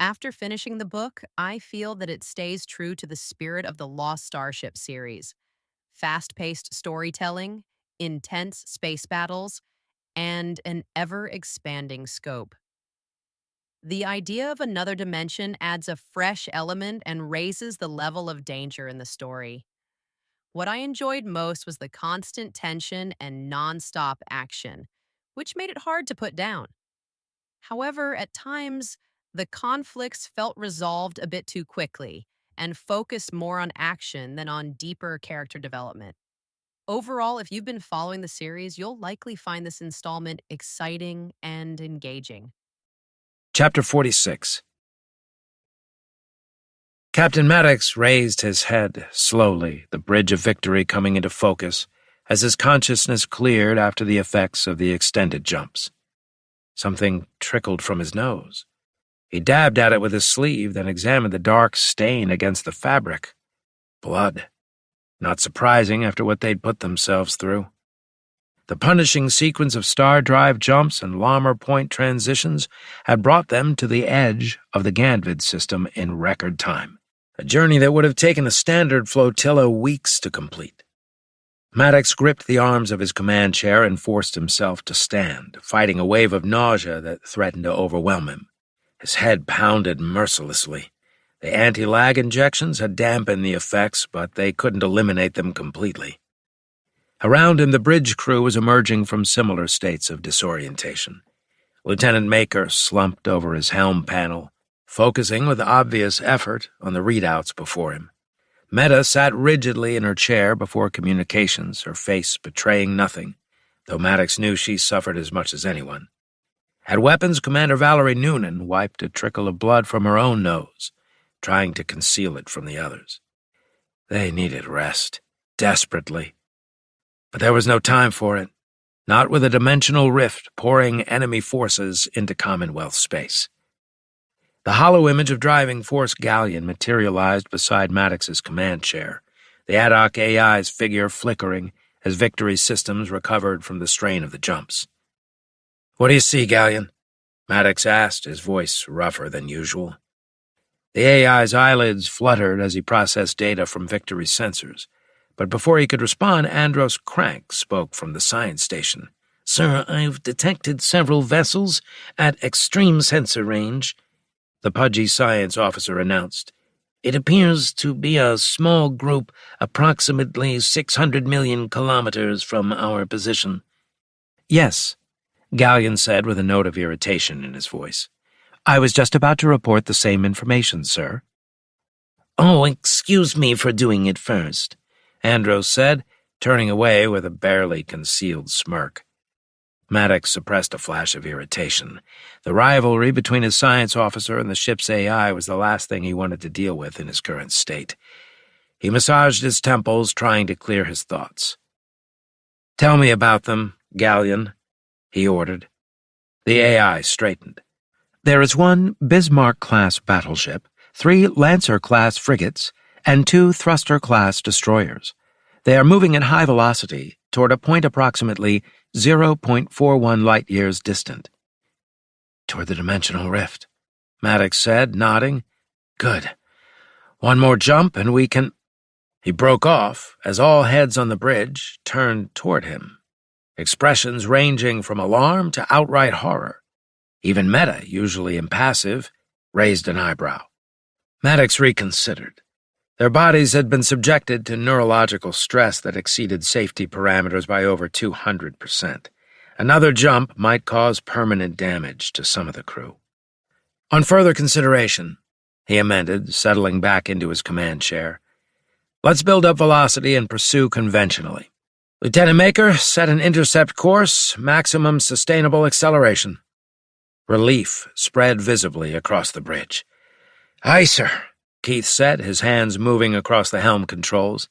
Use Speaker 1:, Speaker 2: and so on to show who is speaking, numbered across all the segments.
Speaker 1: After finishing the book, I feel that it stays true to the spirit of the Lost Starship series. Fast paced storytelling, intense space battles, and an ever expanding scope. The idea of another dimension adds a fresh element and raises the level of danger in the story. What I enjoyed most was the constant tension and nonstop action, which made it hard to put down. However, at times, the conflicts felt resolved a bit too quickly and focused more on action than on deeper character development. Overall, if you've been following the series, you'll likely find this installment exciting and engaging.
Speaker 2: Chapter 46. Captain Maddox raised his head slowly, the bridge of victory coming into focus as his consciousness cleared after the effects of the extended jumps. Something trickled from his nose. He dabbed at it with his sleeve, then examined the dark stain against the fabric. Blood. Not surprising after what they'd put themselves through. The punishing sequence of star drive jumps and Lammer point transitions had brought them to the edge of the Gandvid system in record time, a journey that would have taken a standard flotilla weeks to complete. Maddox gripped the arms of his command chair and forced himself to stand, fighting a wave of nausea that threatened to overwhelm him. His head pounded mercilessly. The anti-lag injections had dampened the effects, but they couldn't eliminate them completely. Around him, the bridge crew was emerging from similar states of disorientation. Lieutenant Maker slumped over his helm panel, focusing with obvious effort on the readouts before him. Meta sat rigidly in her chair before communications, her face betraying nothing, though Maddox knew she suffered as much as anyone. At weapons, Commander Valerie Noonan wiped a trickle of blood from her own nose, trying to conceal it from the others. They needed rest, desperately. But there was no time for it, not with a dimensional rift pouring enemy forces into Commonwealth space. The hollow image of driving force galleon materialized beside Maddox's command chair, the ad hoc AI's figure flickering as Victory's systems recovered from the strain of the jumps. "What do you see, Galleon?" Maddox asked, his voice rougher than usual. The AI's eyelids fluttered as he processed data from Victory's sensors, but before he could respond, Andros Crank spoke from the science station. "Sir, I've detected several vessels at extreme sensor range," the pudgy science officer announced. "It appears to be a small group approximately 600 million kilometers from our position." "Yes," Galleon said with a note of irritation in his voice. "I was just about to report the same information, sir." "Oh, excuse me for doing it first," Andros said, turning away with a barely concealed smirk. Maddox suppressed a flash of irritation. The rivalry between his science officer and the ship's AI was the last thing he wanted to deal with in his current state. He massaged his temples, trying to clear his thoughts. "Tell me about them, Galleon," he ordered. The AI straightened. "There is one Bismarck-class battleship, 3 Lancer-class frigates, and 2 Thruster-class destroyers. They are moving at high velocity toward a point approximately 0.41 light-years distant." "Toward the dimensional rift," Maddox said, nodding. "Good. One more jump and we can—" He broke off as all heads on the bridge turned toward him, expressions ranging from alarm to outright horror. Even Meta, usually impassive, raised an eyebrow. Maddox reconsidered. Their bodies had been subjected to neurological stress that exceeded safety parameters by over 200%. Another jump might cause permanent damage to some of the crew. "On further consideration," he amended, settling back into his command chair, "let's build up velocity and pursue conventionally. Lieutenant Maker, set an intercept course, maximum sustainable acceleration." Relief spread visibly across the bridge. "Aye, sir," Keith said, his hands moving across the helm controls.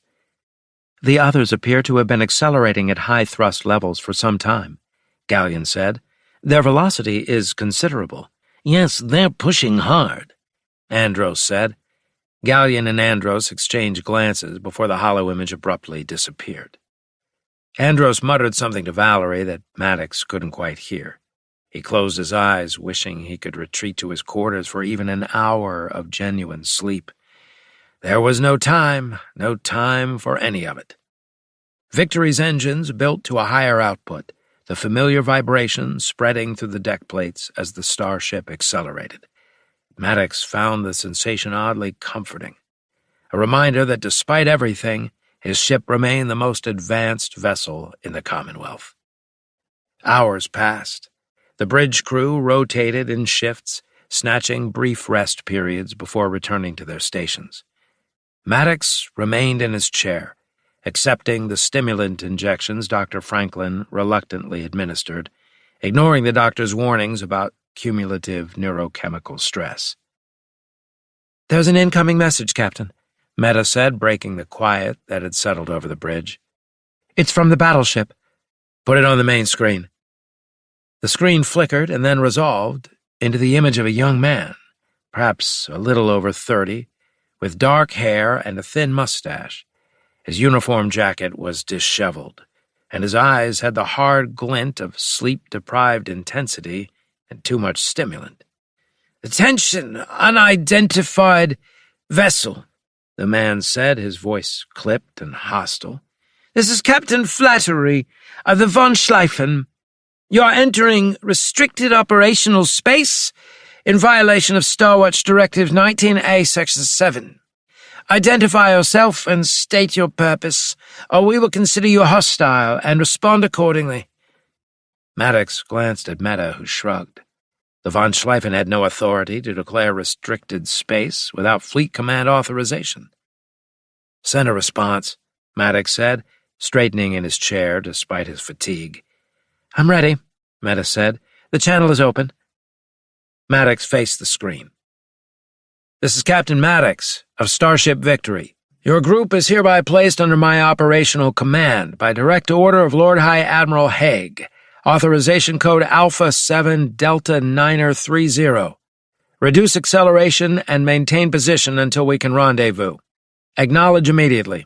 Speaker 2: "The others appear to have been accelerating at high thrust levels for some time," Galleon said. "Their velocity is considerable." "Yes, they're pushing hard," Andros said. Galleon and Andros exchanged glances before the hollow image abruptly disappeared. Andros muttered something to Valerie that Maddox couldn't quite hear. He closed his eyes, wishing he could retreat to his quarters for even an hour of genuine sleep. There was no time for any of it. Victory's engines built to a higher output, the familiar vibration spreading through the deck plates as the starship accelerated. Maddox found the sensation oddly comforting, a reminder that despite everything, his ship remained the most advanced vessel in the Commonwealth. Hours passed. The bridge crew rotated in shifts, snatching brief rest periods before returning to their stations. Maddox remained in his chair, accepting the stimulant injections Dr. Franklin reluctantly administered, ignoring the doctor's warnings about cumulative neurochemical stress. "There's an incoming message, Captain," Meta said, breaking the quiet that had settled over the bridge. "It's from the battleship." "Put it on the main screen." The screen flickered and then resolved into the image of a young man, perhaps a little over 30, with dark hair and a thin mustache. His uniform jacket was disheveled, and his eyes had the hard glint of sleep-deprived intensity and too much stimulant. "Attention, unidentified vessel," the man said, his voice clipped and hostile. "This is Captain Flattery of the Von Schleifen. You are entering restricted operational space in violation of Starwatch Directive 19A, Section 7. Identify yourself and state your purpose, or we will consider you hostile and respond accordingly." Maddox glanced at Meta, who shrugged. The Von Schleifen had no authority to declare restricted space without Fleet Command authorization. "Send a response," Maddox said, straightening in his chair despite his fatigue. "I'm ready," Meta said. "The channel is open." Maddox faced the screen. "This is Captain Maddox of Starship Victory. Your group is hereby placed under my operational command by direct order of Lord High Admiral Haig. Authorization code Alpha 7 Delta Niner 30. Reduce acceleration and maintain position until we can rendezvous. Acknowledge immediately."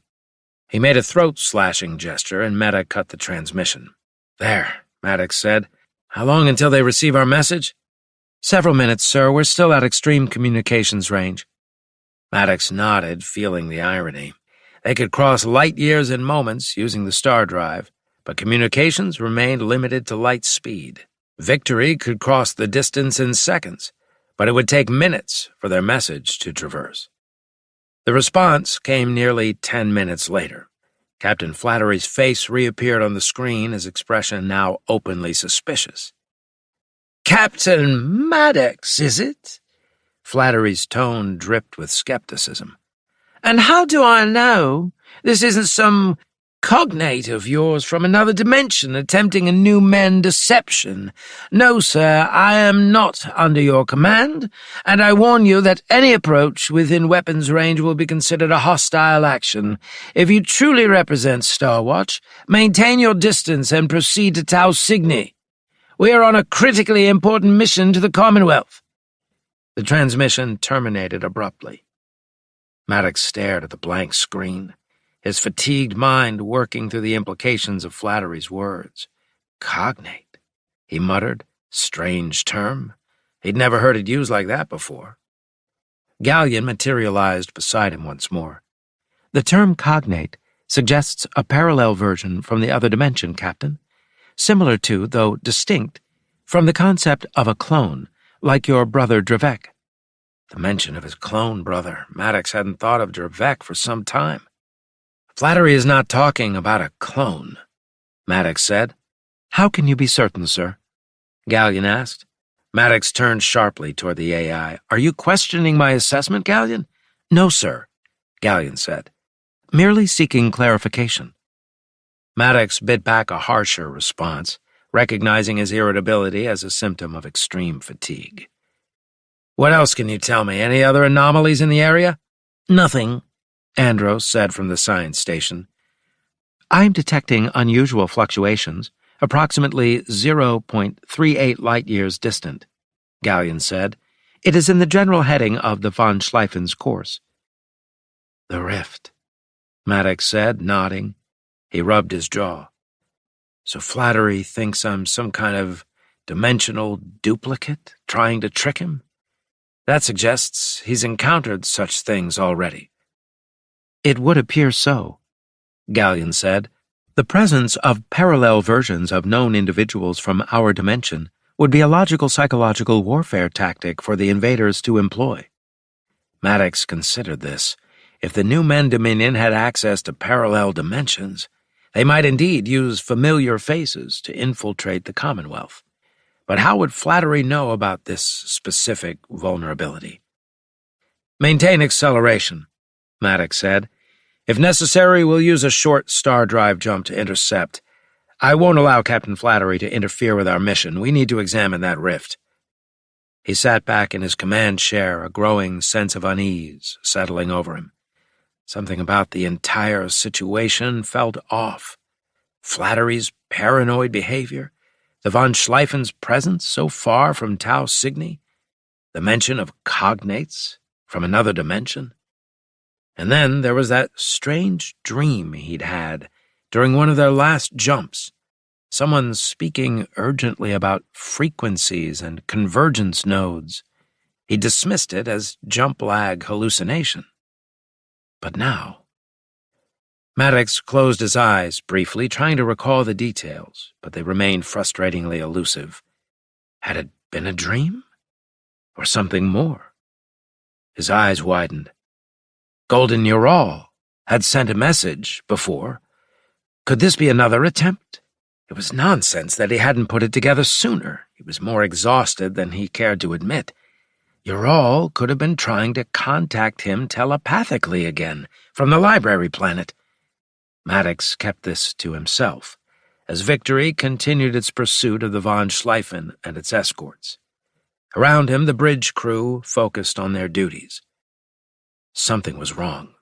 Speaker 2: He made a throat-slashing gesture, and Meta cut the transmission. "There," Maddox said. "How long until they receive our message?" "Several minutes, sir. We're still at extreme communications range." Maddox nodded, feeling the irony. They could cross light years in moments using the star drive, but communications remained limited to light speed. Victory could cross the distance in seconds, but it would take minutes for their message to traverse. The response came nearly 10 minutes later. Captain Flattery's face reappeared on the screen, his expression now openly suspicious. "Captain Maddox, is it?" Flattery's tone dripped with skepticism. "And how do I know this isn't some cognate of yours from another dimension attempting a new men deception? No, sir, I am not under your command, and I warn you that any approach within weapons range will be considered a hostile action. If you truly represent Starwatch, maintain your distance and proceed to Tau Cygni. We are on a critically important mission to the Commonwealth." The transmission terminated abruptly. Maddox stared at the blank screen, his fatigued mind working through the implications of Flattery's words. "Cognate," he muttered. "Strange term. He'd never heard it used like that before." Galleon materialized beside him once more. "The term cognate suggests a parallel version from the other dimension, Captain. Similar to, though distinct, from the concept of a clone, like your brother Drevek." The mention of his clone brother. Maddox hadn't thought of Drevek for some time. "Flattery is not talking about a clone," Maddox said. "How can you be certain, sir?" Galleon asked. Maddox turned sharply toward the AI. "Are you questioning my assessment, Galleon?" "No, sir," Galleon said. "Merely seeking clarification." Maddox bit back a harsher response, recognizing his irritability as a symptom of extreme fatigue. "What else can you tell me? Any other anomalies in the area?" "Nothing," Andros said from the science station. "I'm detecting unusual fluctuations, approximately 0.38 light-years distant," Galleon said. "It is in the general heading of the Von Schleifen's course." "The rift," Maddox said, nodding. He rubbed his jaw. "So Flattery thinks I'm some kind of dimensional duplicate trying to trick him? That suggests he's encountered such things already.
Speaker 3: It would appear so, Gallion said. The presence of parallel versions of known individuals from our dimension would be a logical psychological warfare tactic for the invaders to employ.
Speaker 2: Maddox considered this. If the new Men Dominion had access to parallel dimensions, they might indeed use familiar faces to infiltrate the Commonwealth. But how would Flattery know about this specific vulnerability? "Maintain acceleration," Maddox said. "If necessary, we'll use a short star drive jump to intercept. I won't allow Captain Flattery to interfere with our mission. We need to examine that rift." He sat back in his command chair, a growing sense of unease settling over him. Something about the entire situation felt off. Flattery's paranoid behavior, the von Schleifen's presence so far from Tau Cygni, the mention of cognates from another dimension. And then there was that strange dream he'd had during one of their last jumps. Someone speaking urgently about frequencies and convergence nodes. He dismissed it as jump lag hallucination. But now... Maddox closed his eyes briefly, trying to recall the details, but they remained frustratingly elusive. Had it been a dream? Or something more? His eyes widened. Golden Ural had sent a message before. Could this be another attempt? It was nonsense that he hadn't put it together sooner. He was more exhausted than he cared to admit. Ural could have been trying to contact him telepathically again, from the library planet. Maddox kept this to himself, as Victory continued its pursuit of the von Schleifen and its escorts. Around him, the bridge crew focused on their duties. Something was wrong.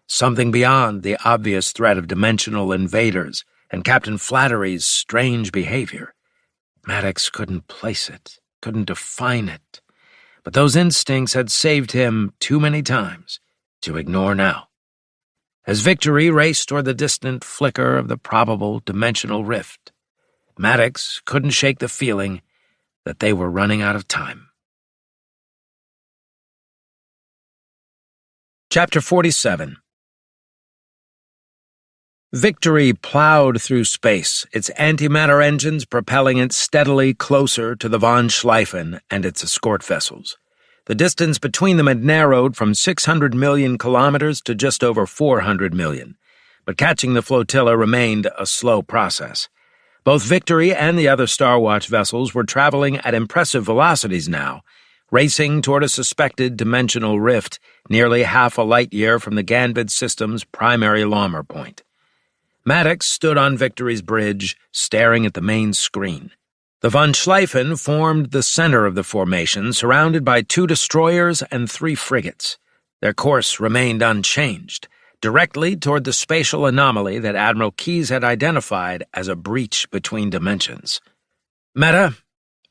Speaker 2: Something beyond the obvious threat of dimensional invaders and Captain Flattery's strange behavior. Maddox couldn't place it, couldn't define it, but those instincts had saved him too many times to ignore now. As Victory raced toward the distant flicker of the probable dimensional rift, Maddox couldn't shake the feeling that they were running out of time. Chapter 47. Victory plowed through space, its antimatter engines propelling it steadily closer to the von Schleifen and its escort vessels. The distance between them had narrowed from 600 million kilometers to just over 400 million, but catching the flotilla remained a slow process. Both Victory and the other Star Watch vessels were traveling at impressive velocities now, racing toward a suspected dimensional rift nearly half a light-year from the Gambit system's primary Laumer point. Maddox stood on Victory's bridge, staring at the main screen. The von Schleifen formed the center of the formation, surrounded by 2 destroyers and 3 frigates. Their course remained unchanged, directly toward the spatial anomaly that Admiral Keyes had identified as a breach between dimensions. "Meta,"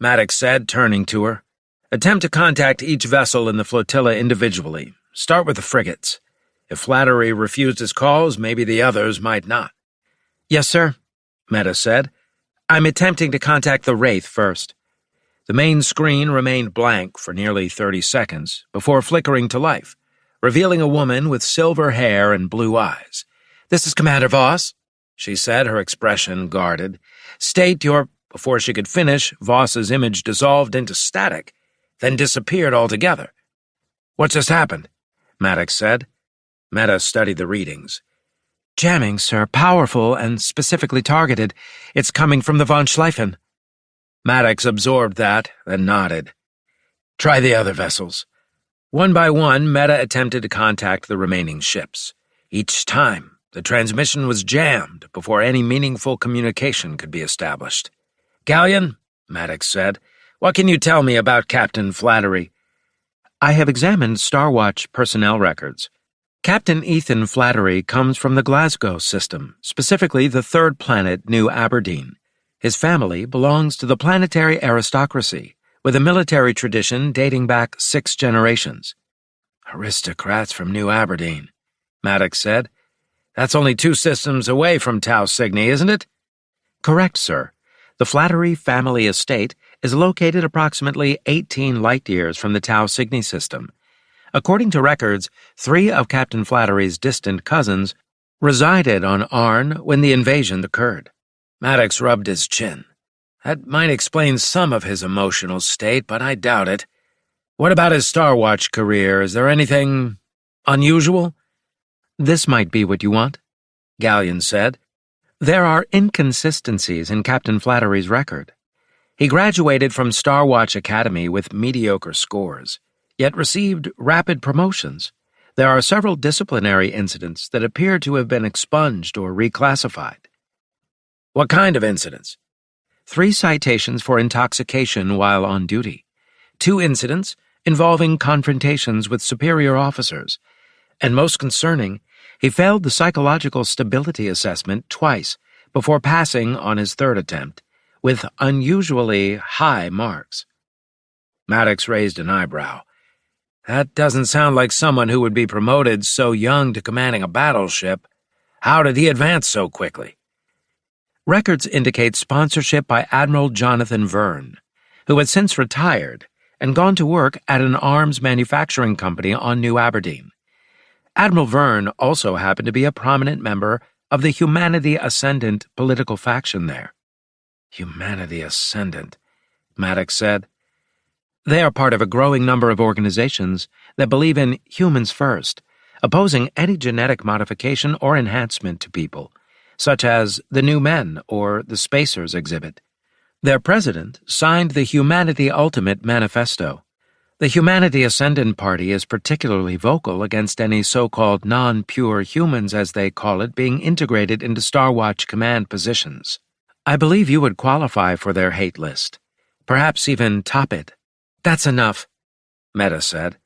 Speaker 2: Maddox said, turning to her, "attempt to contact each vessel in the flotilla individually. Start with the frigates. If Flattery refused his calls, maybe the others might not." "Yes, sir," Meta said. "I'm attempting to contact the Wraith first." The main screen remained blank for nearly 30 seconds before flickering to life, revealing a woman with silver hair and blue eyes. "This is Commander Voss," she said, her expression guarded. "State your—" Before she could finish, Voss's image dissolved into static, then disappeared altogether. "What just happened?" Maddox said. Meta studied the readings. "Jamming, sir. Powerful and specifically targeted. It's coming from the von Schleifen." Maddox absorbed that, then nodded. "Try the other vessels." One by one, Meta attempted to contact the remaining ships. Each time, the transmission was jammed before any meaningful communication could be established. "Gallion," Maddox said, "what can you tell me about Captain Flattery?" "I have examined Star Watch personnel records. Captain Ethan Flattery comes from the Glasgow system, specifically the 3rd planet, New Aberdeen. His family belongs to the planetary aristocracy, with a military tradition dating back 6 generations." "Aristocrats from New Aberdeen," Maddox said. "That's only 2 systems away from Tau Cygni, isn't it?" "Correct, sir. The Flattery family estate
Speaker 3: is located approximately 18 light-years from the Tau Cygni system. According to records, 3 of Captain Flattery's distant cousins resided on Arn when the invasion occurred.
Speaker 2: Maddox rubbed his chin. That might explain some of his emotional state, but I doubt it. What about his Star Watch career? Is there anything unusual?
Speaker 3: This might be what you want, Gallion said. There are inconsistencies in Captain Flattery's record. He graduated from Star Watch Academy with mediocre scores, yet received rapid promotions. There are several disciplinary incidents that appear to have been expunged or reclassified.
Speaker 2: What kind of incidents?
Speaker 3: 3 citations for intoxication while on duty, 2 incidents involving confrontations with superior officers, and most concerning, he failed the psychological stability assessment twice before passing on his 3rd attempt, with unusually high marks.
Speaker 2: Maddox raised an eyebrow. That doesn't sound like someone who would be promoted so young to commanding a battleship. How did he advance so quickly?
Speaker 3: Records indicate sponsorship by Admiral Jonathan Verne, who had since retired and gone to work at an arms manufacturing company on New Aberdeen. Admiral Verne also happened to be a prominent member of the Humanity Ascendant political faction there.
Speaker 2: Humanity Ascendant, Maddox said.
Speaker 3: They are part of a growing number of organizations that believe in humans first, opposing any genetic modification or enhancement to people, such as the New Men or the Spacers exhibit. Their president signed the Humanity Ultimate Manifesto. The Humanity Ascendant Party is particularly vocal against any so-called non-pure humans, as they call it, being integrated into Star Watch command positions. I believe you would qualify for their hate list, perhaps even top it.
Speaker 2: That's enough, Meta said.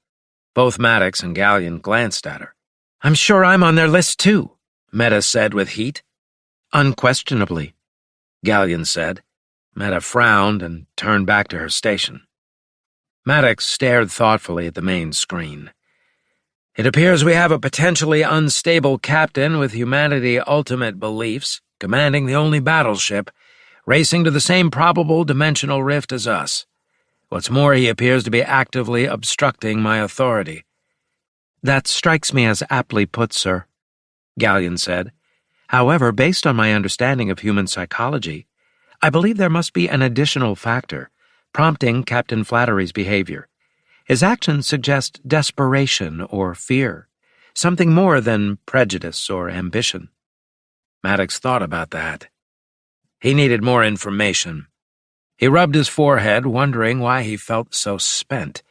Speaker 2: Both Maddox and Gallion glanced at her. I'm sure I'm on their list too, Meta said with heat.
Speaker 3: Unquestionably,
Speaker 2: Gallion said. Meta frowned and turned back to her station. Maddox stared thoughtfully at the main screen. It appears we have a potentially unstable captain with Humanity Ultimate beliefs, commanding the only battleship, racing to the same probable dimensional rift as us. What's more, he appears to be actively obstructing my authority.
Speaker 3: That strikes me as aptly put, sir, Gallion said. However, based on my understanding of human psychology, I believe there must be an additional factor prompting Captain Flattery's behavior. His actions suggest desperation or fear, something more than prejudice or ambition.
Speaker 2: Maddox thought about that. He needed more information. He rubbed his forehead, wondering why he felt so spent.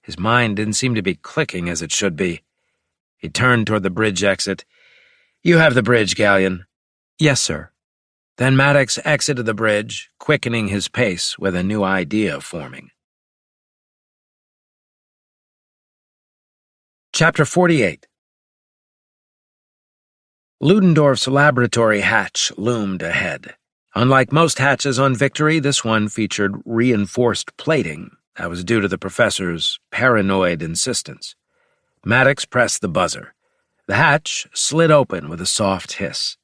Speaker 2: His mind didn't seem to be clicking as it should be. He turned toward the bridge exit. You have the bridge, Gallion.
Speaker 3: Yes, sir.
Speaker 2: Then Maddox exited the bridge, quickening his pace with a new idea forming. Chapter 48. Ludendorff's laboratory hatch loomed ahead. Unlike most hatches on Victory, this one featured reinforced plating that was due to the professor's paranoid insistence. Maddox pressed the buzzer. The hatch slid open with a soft hiss.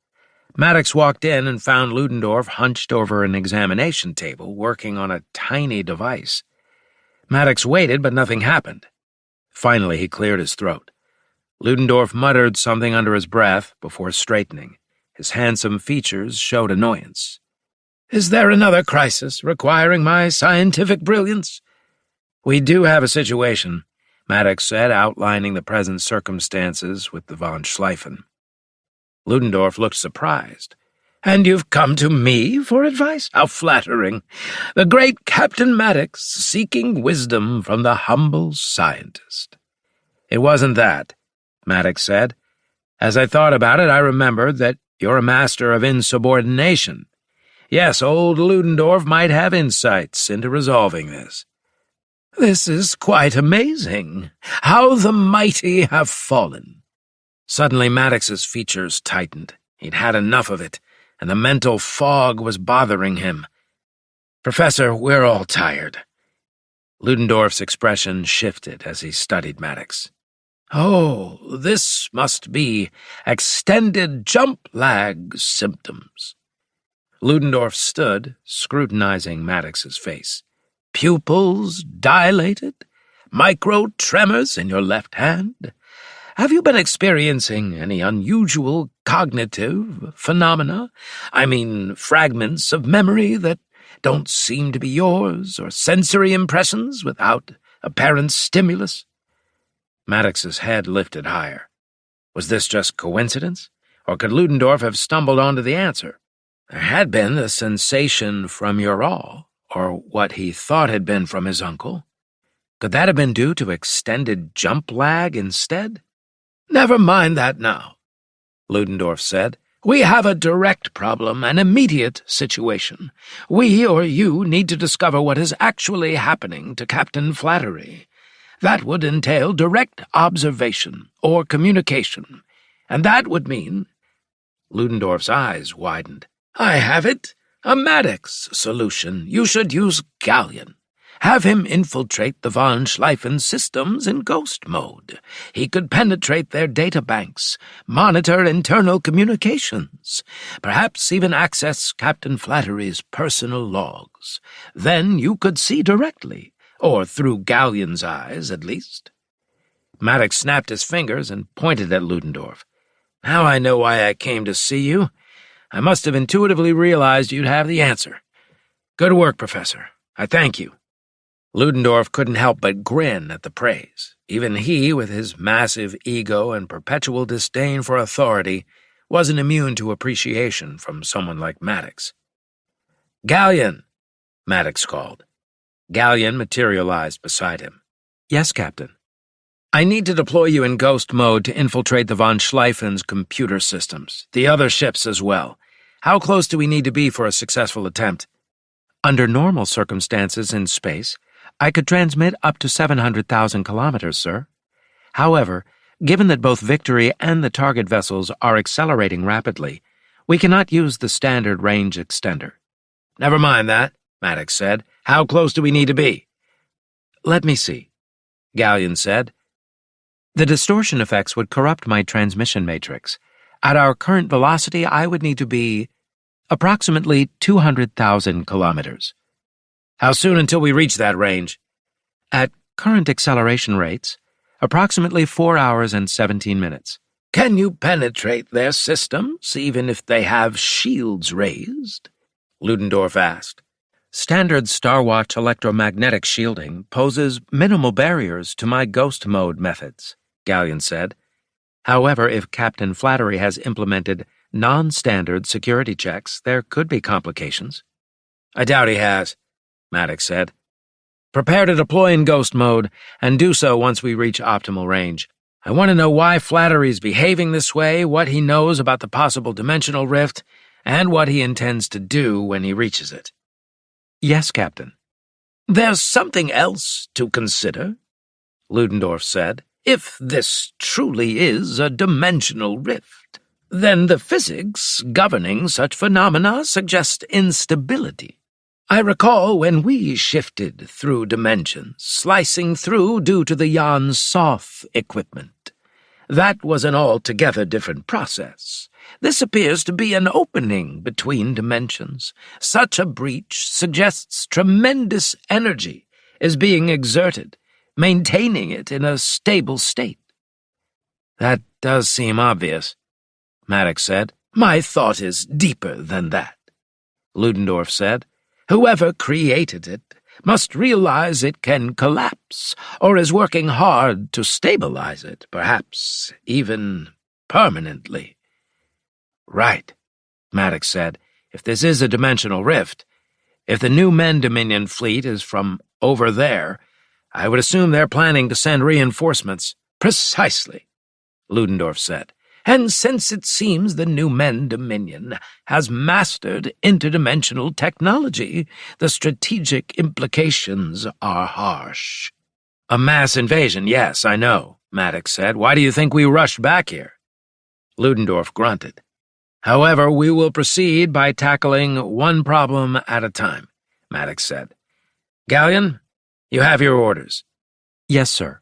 Speaker 2: Maddox walked in and found Ludendorff hunched over an examination table, working on a tiny device. Maddox waited, but nothing happened. Finally, he cleared his throat. Ludendorff muttered something under his breath before straightening. His handsome features showed annoyance. Is there another crisis requiring my scientific brilliance? We do have a situation, Maddox said, outlining the present circumstances with the von Schleifen. Ludendorff looked surprised. And you've come to me for advice? How flattering. The great Captain Maddox seeking wisdom from the humble scientist. It wasn't that, Maddox said. As I thought about it, I remembered that you're a master of insubordination. Yes, old Ludendorff might have insights into resolving this. This is quite amazing. How the mighty have fallen. Suddenly Maddox's features tightened. He'd had enough of it, and the mental fog was bothering him. Professor, we're all tired. Ludendorff's expression shifted as he studied Maddox. Oh, this must be extended jump lag symptoms. Ludendorff stood, scrutinizing Maddox's face. Pupils dilated? Micro-tremors in your left hand? Have you been experiencing any unusual cognitive phenomena? I mean, fragments of memory that don't seem to be yours, or sensory impressions without apparent stimulus? Maddox's head lifted higher. Was this just coincidence, or could Ludendorff have stumbled onto the answer? There had been a sensation from Ural, or what he thought had been from his uncle. Could that have been due to extended jump lag instead? Never mind that now, Ludendorff said. We have a direct problem, an immediate situation. We or you need to discover what is actually happening to Captain Flattery. That would entail direct observation or communication, and that would mean— Ludendorff's eyes widened. I have it. A Maddox solution. You should use Gallion. Have him infiltrate the von Schleifen systems in ghost mode. He could penetrate their databanks, monitor internal communications, perhaps even access Captain Flattery's personal logs. Then you could see directly, or through Gallion's eyes, at least. Maddox snapped his fingers and pointed at Ludendorff. Now I know why I came to see you. I must have intuitively realized you'd have the answer. Good work, Professor. I thank you. Ludendorff couldn't help but grin at the praise. Even he, with his massive ego and perpetual disdain for authority, wasn't immune to appreciation from someone like Maddox. Gallion, Maddox called. Gallion materialized beside him. Yes, Captain. I need to deploy you in ghost mode to infiltrate the von Schleifen's computer systems, the other ships as well. How close do we need to be for a successful attempt? Under normal circumstances in space, I could transmit up to 700,000 kilometers, sir. However, given that both Victory and the target vessels are accelerating rapidly, we cannot use the standard range extender. Never mind that, Maddox said. How close do we need to be? Let me see, Gallion said. The distortion effects would corrupt my transmission matrix. At our current velocity, I would need to be approximately 200,000 kilometers. How soon until we reach that range? At current acceleration rates, approximately 4 hours and 17 minutes. Can you penetrate their systems, even if they have shields raised? Ludendorff asked. Standard Starwatch electromagnetic shielding poses minimal barriers to my ghost mode methods, Gallion said. However, if Captain Flattery has implemented non-standard security checks, there could be complications. I doubt he has, Maddox said. Prepare to deploy in ghost mode, and do so once we reach optimal range. I want to know why Flattery's behaving this way, what he knows about the possible dimensional rift, and what he intends to do when he reaches it. Yes, Captain. There's something else to consider, Ludendorff said. If this truly is a dimensional rift, then the physics governing such phenomena suggest instability. I recall when we shifted through dimensions, slicing through due to the Jan Soth equipment. That was an altogether different process. This appears to be an opening between dimensions. Such a breach suggests tremendous energy is being exerted, maintaining it in a stable state. That does seem obvious, Maddox said. My thought is deeper than that, Ludendorff said. Whoever created it must realize it can collapse, or is working hard to stabilize it, perhaps even permanently. Right, Maddox said. If this is a dimensional rift, if the new Men Dominion fleet is from over there, I would assume they're planning to send reinforcements. Precisely, Ludendorff said. And since it seems the new Men Dominion has mastered interdimensional technology, the strategic implications are harsh. A mass invasion, yes, I know, Maddox said. Why do you think we rushed back here? Ludendorff grunted. However, we will proceed by tackling one problem at a time, Maddox said. Gallion, you have your orders. Yes, sir.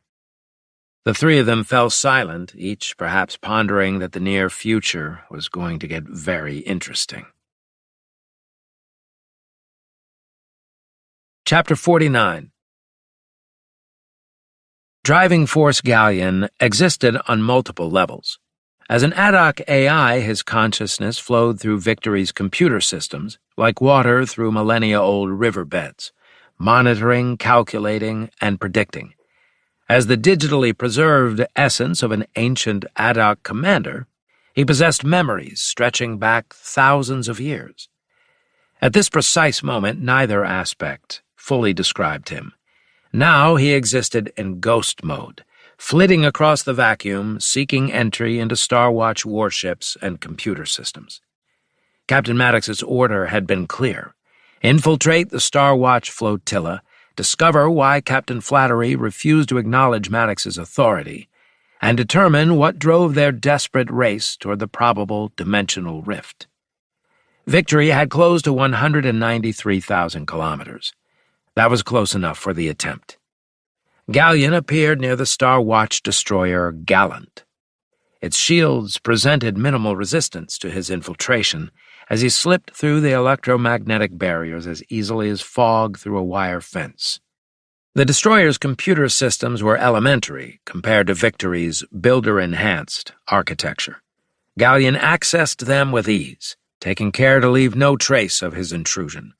Speaker 2: The three of them fell silent, each perhaps pondering that the near future was going to get very interesting. Chapter 49. Driving Force Galleon existed on multiple levels. As an ad hoc AI, his consciousness flowed through Victory's computer systems, like water through millennia-old riverbeds, monitoring, calculating, and predicting. As the digitally preserved essence of an ancient ad hoc commander, he possessed memories stretching back thousands of years. At this precise moment, neither aspect fully described him. Now he existed in ghost mode, flitting across the vacuum, seeking entry into Star Watch warships and computer systems. Captain Maddox's order had been clear. Infiltrate the Star Watch flotilla, discover why Captain Flattery refused to acknowledge Maddox's authority, and determine what drove their desperate race toward the probable dimensional rift. Victory had closed to 193,000 kilometers. That was close enough for the attempt. Galleon appeared near the Star Watch destroyer Gallant. Its shields presented minimal resistance to his infiltration as he slipped through the electromagnetic barriers as easily as fog through a wire fence. The destroyer's computer systems were elementary compared to Victory's builder-enhanced architecture. Galleon accessed them with ease, taking care to leave no trace of his intrusion.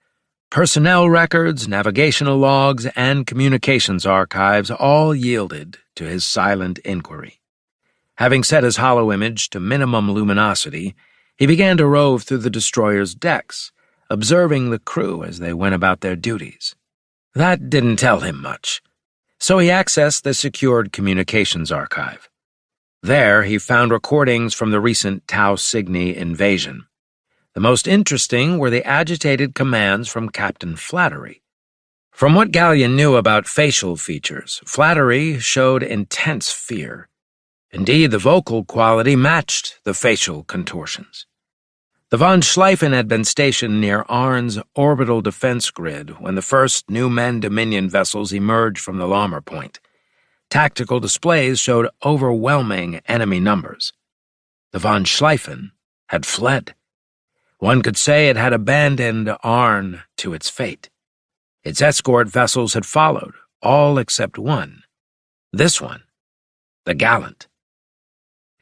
Speaker 2: Personnel records, navigational logs, and communications archives all yielded to his silent inquiry. Having set his holoimage to minimum luminosity, he began to rove through the destroyer's decks, observing the crew as they went about their duties. That didn't tell him much, so he accessed the secured communications archive. There he found recordings from the recent Tau Cygni invasion. The most interesting were the agitated commands from Captain Flattery. From what Galleon knew about facial features, Flattery showed intense fear. Indeed, the vocal quality matched the facial contortions. The Von Schleifen had been stationed near Arn's orbital defense grid when the first new Men Dominion vessels emerged from the Lammer Point. Tactical displays showed overwhelming enemy numbers. The Von Schleifen had fled. One could say it had abandoned Arn to its fate. Its escort vessels had followed, all except one. This one, the Gallant.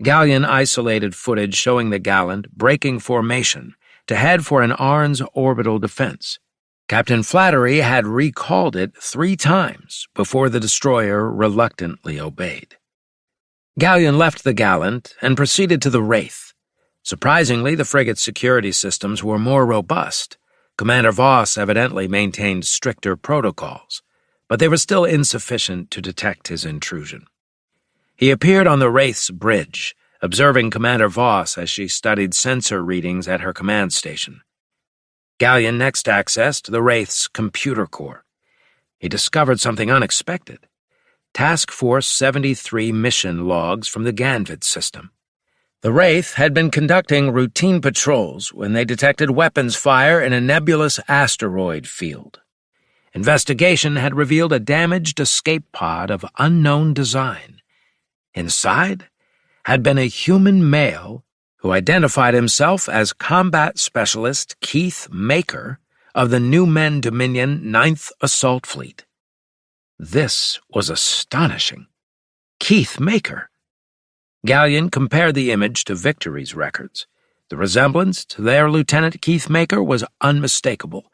Speaker 2: Galleon isolated footage showing the Gallant breaking formation to head for an Arn's orbital defense. Captain Flattery had recalled it 3 times before the destroyer reluctantly obeyed. Galleon left the Gallant and proceeded to the Wraith. Surprisingly, the frigate's security systems were more robust. Commander Voss evidently maintained stricter protocols, but they were still insufficient to detect his intrusion. He appeared on the Wraith's bridge, observing Commander Voss as she studied sensor readings at her command station. Galleon next accessed the Wraith's computer core. He discovered something unexpected. Task Force 73 mission logs from the Ganvit system. The Wraith had been conducting routine patrols when they detected weapons fire in a nebulous asteroid field. Investigation had revealed a damaged escape pod of unknown design. Inside had been a human male who identified himself as combat specialist Keith Maker of the New Men Dominion 9th Assault Fleet. This was astonishing. Keith Maker. Galleon compared the image to Victory's records. The resemblance to their Lieutenant Keith Maker was unmistakable,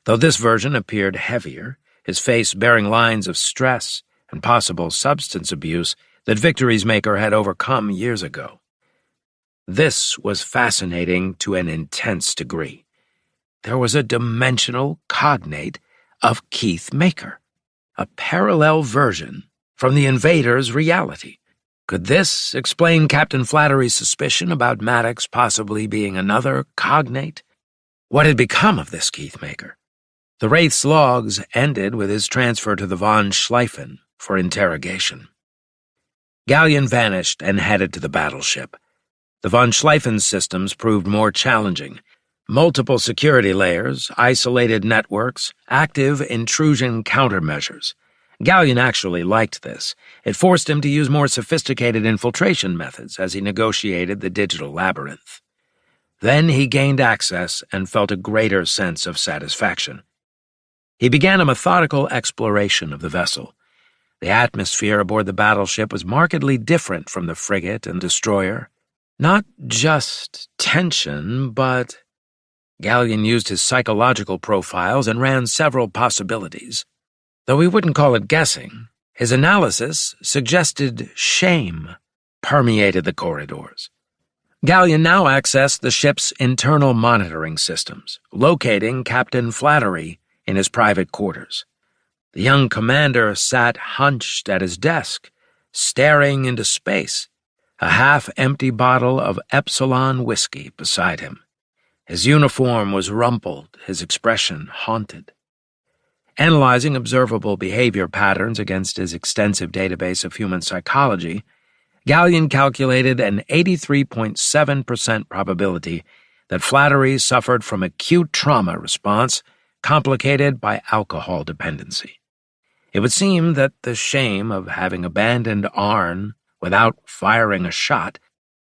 Speaker 2: though this version appeared heavier, his face bearing lines of stress and possible substance abuse that Victory's Maker had overcome years ago. This was fascinating to an intense degree. There was a dimensional cognate of Keith Maker, a parallel version from the invader's reality. Could this explain Captain Flattery's suspicion about Maddox possibly being another cognate? What had become of this Keith Maker? The Wraith's logs ended with his transfer to the Von Schleifen for interrogation. Galleon vanished and headed to the battleship. The Von Schleifen's systems proved more challenging. Multiple security layers, isolated networks, active intrusion countermeasures. Galleon actually liked this. It forced him to use more sophisticated infiltration methods as he negotiated the digital labyrinth. Then he gained access and felt a greater sense of satisfaction. He began a methodical exploration of the vessel. The atmosphere aboard the battleship was markedly different from the frigate and destroyer. Not just tension, but... Gallion used his psychological profiles and ran several possibilities. Though he wouldn't call it guessing, his analysis suggested shame permeated the corridors. Gallion now accessed the ship's internal monitoring systems, locating Captain Flattery in his private quarters. The young commander sat hunched at his desk, staring into space, a half-empty bottle of Epsilon whiskey beside him. His uniform was rumpled, his expression haunted. Analyzing observable behavior patterns against his extensive database of human psychology, Gallion calculated an 83.7% probability that Flattery suffered from acute trauma response complicated by alcohol dependency. It would seem that the shame of having abandoned Arn without firing a shot,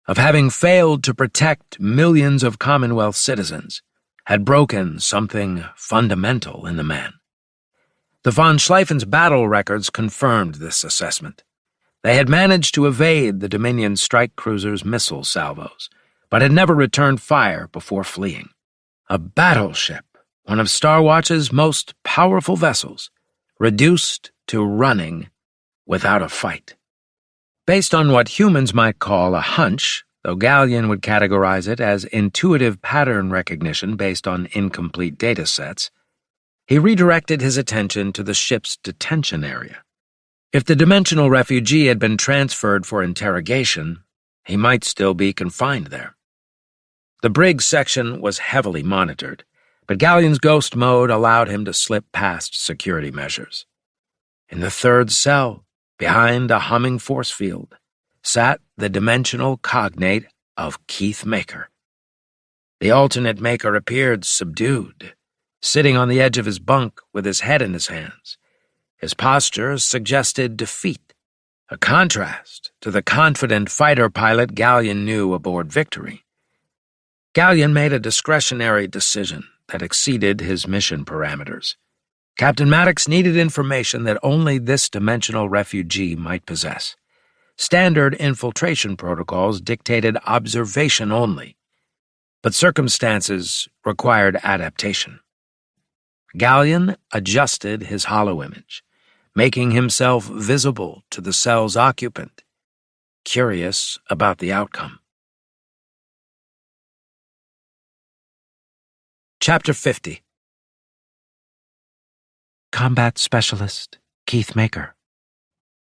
Speaker 2: of having failed to protect millions of Commonwealth citizens, had broken something fundamental in the man. The von Schleifen's battle records confirmed this assessment. They had managed to evade the Dominion strike cruiser's missile salvos, but had never returned fire before fleeing. A battleship, one of Starwatch's most powerful vessels, reduced to running without a fight. Based on what humans might call a hunch, though Gallion would categorize it as intuitive pattern recognition based on incomplete data sets, he redirected his attention to the ship's detention area. If the dimensional refugee had been transferred for interrogation, he might still be confined there. The brig section was heavily monitored, but Gallion's ghost mode allowed him to slip past security measures. In the third cell, behind a humming force field, sat the dimensional cognate of Keith Maker. The alternate Maker appeared subdued, sitting on the edge of his bunk with his head in his hands. His posture suggested defeat, a contrast to the confident fighter pilot Gallion knew aboard Victory. Gallion made a discretionary decision that exceeded his mission parameters. Captain Maddox needed information that only this dimensional refugee might possess. Standard infiltration protocols dictated observation only, but circumstances required adaptation. Gallion adjusted his holoimage, making himself visible to the cell's occupant, curious about the outcome. Chapter 50.
Speaker 3: Combat Specialist, Keith Maker.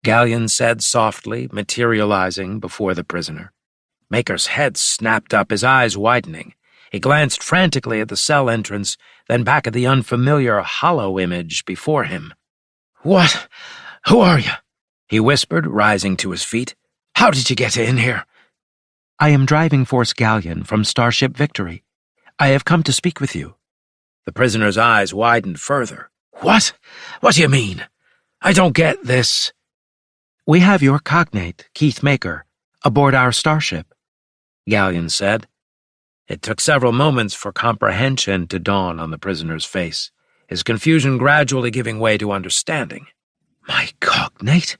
Speaker 2: Gallion said softly, materializing before the prisoner. Maker's head snapped up, his eyes widening. He glanced frantically at the cell entrance, then back at the unfamiliar hollow image before him.
Speaker 3: "What? Who are you?"
Speaker 2: he whispered, rising to his feet. "How did you get in here?"
Speaker 3: "I am Driving Force Gallion from Starship Victory. I have come to speak with you."
Speaker 2: The prisoner's eyes widened further.
Speaker 3: "What? What do you mean? I don't get this." "We have your cognate, Keith Maker, aboard our starship,"
Speaker 2: Gallion said. It took several moments for comprehension to dawn on the prisoner's face, his confusion gradually giving way to understanding.
Speaker 3: "My cognate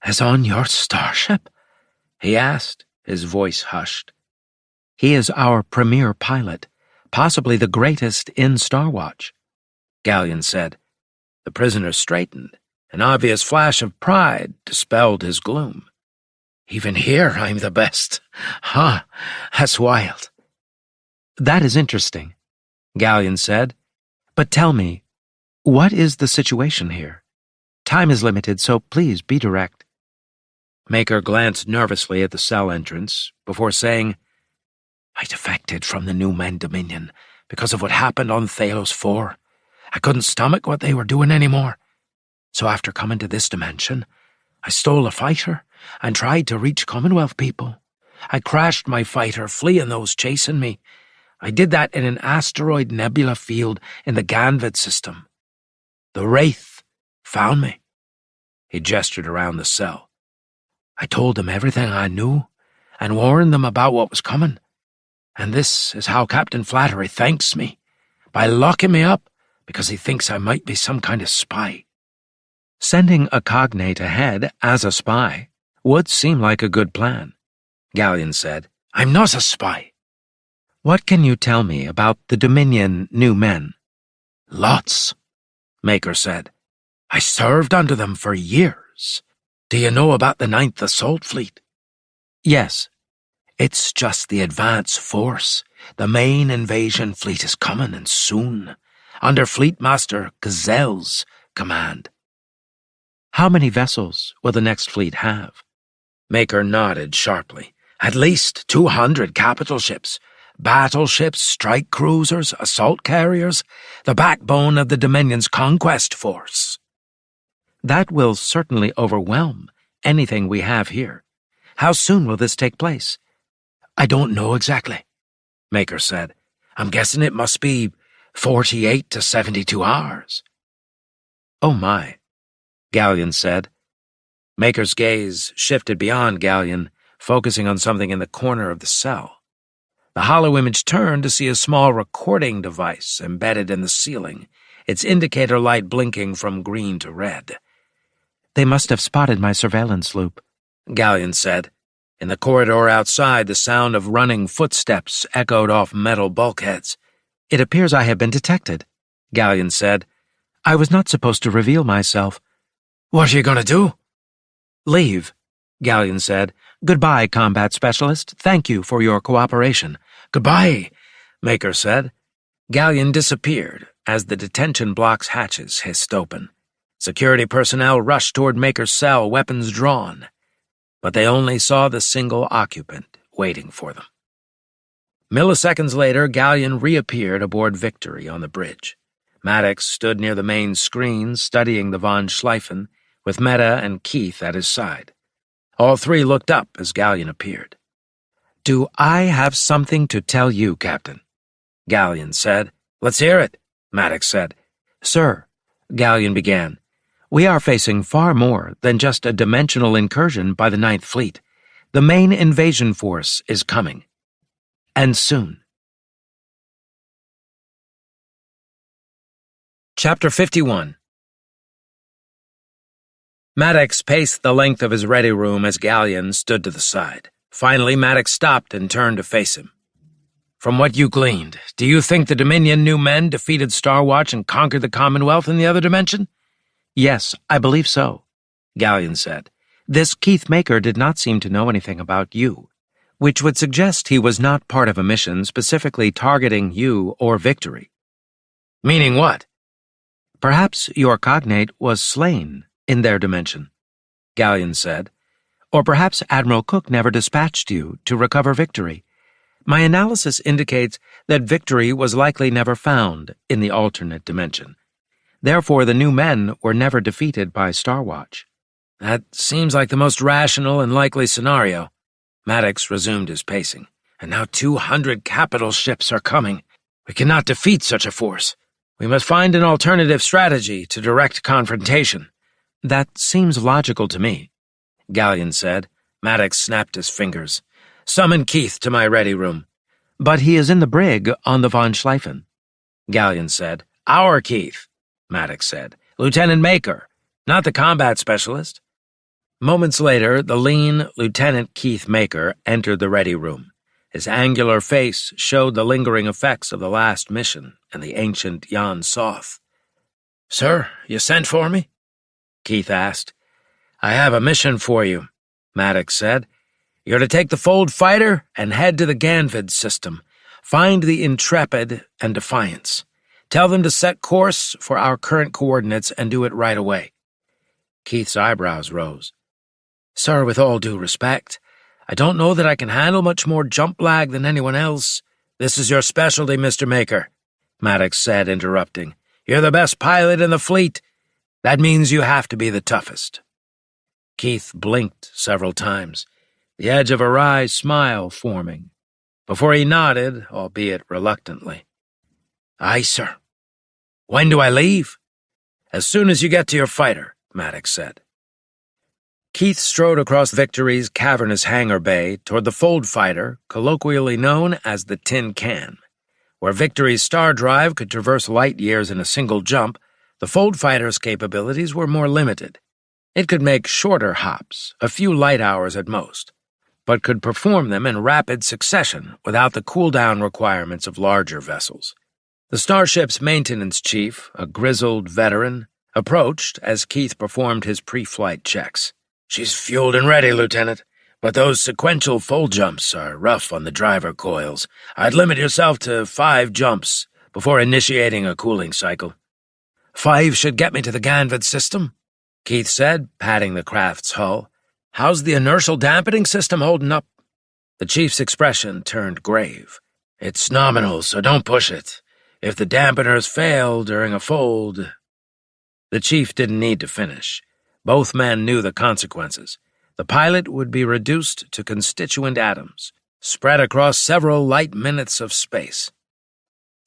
Speaker 3: is on your starship?"
Speaker 2: he asked, his voice hushed.
Speaker 3: "He is our premier pilot, possibly the greatest in Starwatch,"
Speaker 2: Gallion said. The prisoner straightened. An obvious flash of pride dispelled his gloom.
Speaker 3: "Even here I'm the best. Huh, that's wild." "That is interesting," Gallion said. "But tell me, what is the situation here? Time is limited, so please be direct."
Speaker 2: Maker glanced nervously at the cell entrance before saying,
Speaker 3: "I defected from the New Men Dominion because of what happened on Thalos 4. I couldn't stomach what they were doing anymore. So after coming to this dimension, I stole a fighter and tried to reach Commonwealth people. I crashed my fighter, fleeing those chasing me. I did that in an asteroid nebula field in the Ganvid system. The Wraith found me."
Speaker 2: He gestured around the cell.
Speaker 3: "I told them everything I knew and warned them about what was coming. And this is how Captain Flattery thanks me, by locking me up
Speaker 2: because he thinks I might be some kind of spy.
Speaker 3: Sending a cognate ahead as a spy would seem like a good plan, Gallion said.
Speaker 2: I'm not a spy.
Speaker 3: What can you tell me about the Dominion new men?
Speaker 2: Lots, Maker said. I served under them for years. Do you know about the 9th Assault Fleet?
Speaker 3: Yes.
Speaker 2: It's just the advance force. The main invasion fleet is coming, and soon, under Fleet Master Gazelle's command.
Speaker 3: How many vessels will the next fleet have?
Speaker 2: Maker nodded sharply. At least 200 capital ships, battleships, strike cruisers, assault carriers, the backbone of the Dominion's conquest force.
Speaker 3: That will certainly overwhelm anything we have here. How soon will this take place?
Speaker 2: I don't know exactly, Maker said. I'm guessing it must be 48 to 72 hours.
Speaker 3: Oh my, Gallion said.
Speaker 2: Maker's gaze shifted beyond Gallion, focusing on something in the corner of the cell. The hollow image turned to see a small recording device embedded in the ceiling, its indicator light blinking from green to red.
Speaker 3: They must have spotted my surveillance loop,
Speaker 2: Gallion said. In the corridor outside, the sound of running footsteps echoed off metal bulkheads.
Speaker 3: It appears I have been detected, Gallion said. I was not supposed to reveal myself.
Speaker 2: What are you going to do?
Speaker 3: Leave, Gallion said. Goodbye, combat specialist. Thank you for your cooperation.
Speaker 2: Goodbye, Maker said. Gallion disappeared as the detention block's hatches hissed open. Security personnel rushed toward Maker's cell, weapons drawn. But they only saw the single occupant waiting for them. Milliseconds later, Gallion reappeared aboard Victory on the bridge. Maddox stood near the main screen, studying the Von Schleifen, with Meta and Keith at his side. All three looked up as Gallion appeared.
Speaker 3: Do I have something to tell you, Captain?
Speaker 2: Gallion said. Let's hear it, Maddox said.
Speaker 3: Sir, Gallion began, we are facing far more than just a dimensional incursion by the 9th Fleet. The main invasion force is coming. And soon.
Speaker 2: Chapter 51. Maddox paced the length of his ready room as Gallion stood to the side. Finally, Maddox stopped and turned to face him. From what you gleaned, do you think the Dominion new men defeated Starwatch and conquered the Commonwealth in the other dimension?
Speaker 3: Yes, I believe so, Gallion said. This Keith Maker did not seem to know anything about you, which would suggest he was not part of a mission specifically targeting you or Victory.
Speaker 2: Meaning what?
Speaker 3: Perhaps your cognate was slain in their dimension, Gallion said. Or perhaps Admiral Cook never dispatched you to recover Victory. My analysis indicates that Victory was likely never found in the alternate dimension. Therefore, the new men were never defeated by Starwatch.
Speaker 2: That seems like the most rational and likely scenario. Maddox resumed his pacing. And now 200 capital ships are coming. We cannot defeat such a force. We must find an alternative strategy to direct confrontation.
Speaker 3: That seems logical to me,
Speaker 2: Gallion said. Maddox snapped his fingers. Summon Keith to my ready room.
Speaker 3: But he is in the brig on the Von Schleifen,
Speaker 2: Gallion said. Our Keith, Maddox said. Lieutenant Maker, not the combat specialist. Moments later, the lean Lieutenant Keith Maker entered the ready room. His angular face showed the lingering effects of the last mission and the ancient Jan Soth. Sir, you sent for me? Keith asked. I have a mission for you, Maddox said. You're to take the Fold Fighter and head to the Ganvid system. Find the Intrepid and Defiance. Tell them to set course for our current coordinates and do it right away. Keith's eyebrows rose. Sir, with all due respect, I don't know that I can handle much more jump lag than anyone else. This is your specialty, Mr. Maker, Maddox said, interrupting. You're the best pilot in the fleet. That means you have to be the toughest. Keith blinked several times, the edge of a wry smile forming, before he nodded, albeit reluctantly. Aye, sir. When do I leave? As soon as you get to your fighter, Maddox said. Keith strode across Victory's cavernous hangar bay toward the Fold Fighter, colloquially known as the Tin Can. Where Victory's star drive could traverse light years in a single jump, the Fold Fighter's capabilities were more limited. It could make shorter hops, a few light hours at most, but could perform them in rapid succession without the cooldown requirements of larger vessels. The starship's maintenance chief, a grizzled veteran, approached as Keith performed his pre-flight checks. "She's fueled and ready, Lieutenant, but those sequential fold jumps are rough on the driver coils. I'd limit yourself to 5 jumps before initiating a cooling cycle." "5 should get me to the Ganvid system," Keith said, patting the craft's hull. "How's the inertial dampening system holding up?" The chief's expression turned grave. "It's nominal, so don't push it. If the dampeners fail during a fold—" The chief didn't need to finish. Both men knew the consequences. The pilot would be reduced to constituent atoms, spread across several light minutes of space.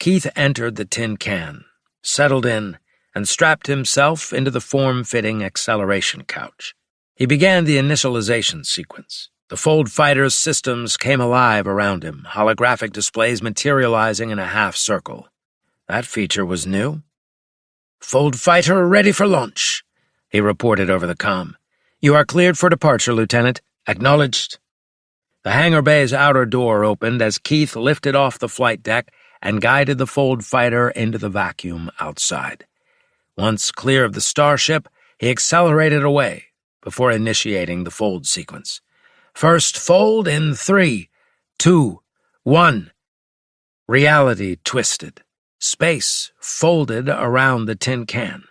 Speaker 2: Keith entered the tin can, settled in, and strapped himself into the form-fitting acceleration couch. He began the initialization sequence. The Fold Fighter's systems came alive around him, holographic displays materializing in a half-circle. That feature was new. "Fold Fighter ready for launch," he reported over the comm. "You are cleared for departure, Lieutenant. Acknowledged." The hangar bay's outer door opened as Keith lifted off the flight deck and guided the Fold Fighter into the vacuum outside. Once clear of the starship, he accelerated away before initiating the fold sequence. First fold in 3, 2, 1. Reality twisted. Space folded around the tin can.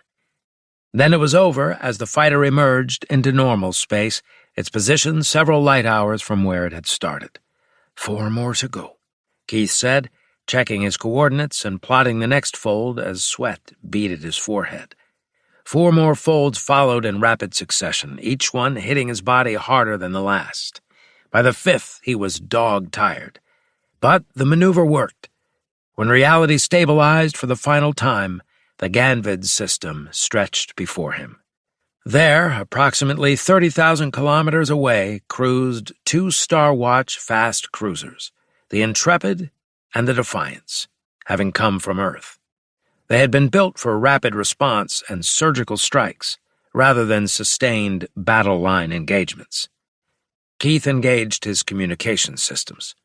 Speaker 2: Then it was over as the fighter emerged into normal space, its position several light hours from where it had started. 4 more to go, Keith said, checking his coordinates and plotting the next fold as sweat beaded his forehead. 4 more folds followed in rapid succession, each one hitting his body harder than the last. By the 5th, he was dog-tired. But the maneuver worked. When reality stabilized for the final time, the Ganvid system stretched before him. There, approximately 30,000 kilometers away, cruised 2 Star Watch fast cruisers, the Intrepid and the Defiance, having come from Earth. They had been built for rapid response and surgical strikes, rather than sustained battle line engagements. Keith engaged his communication systems.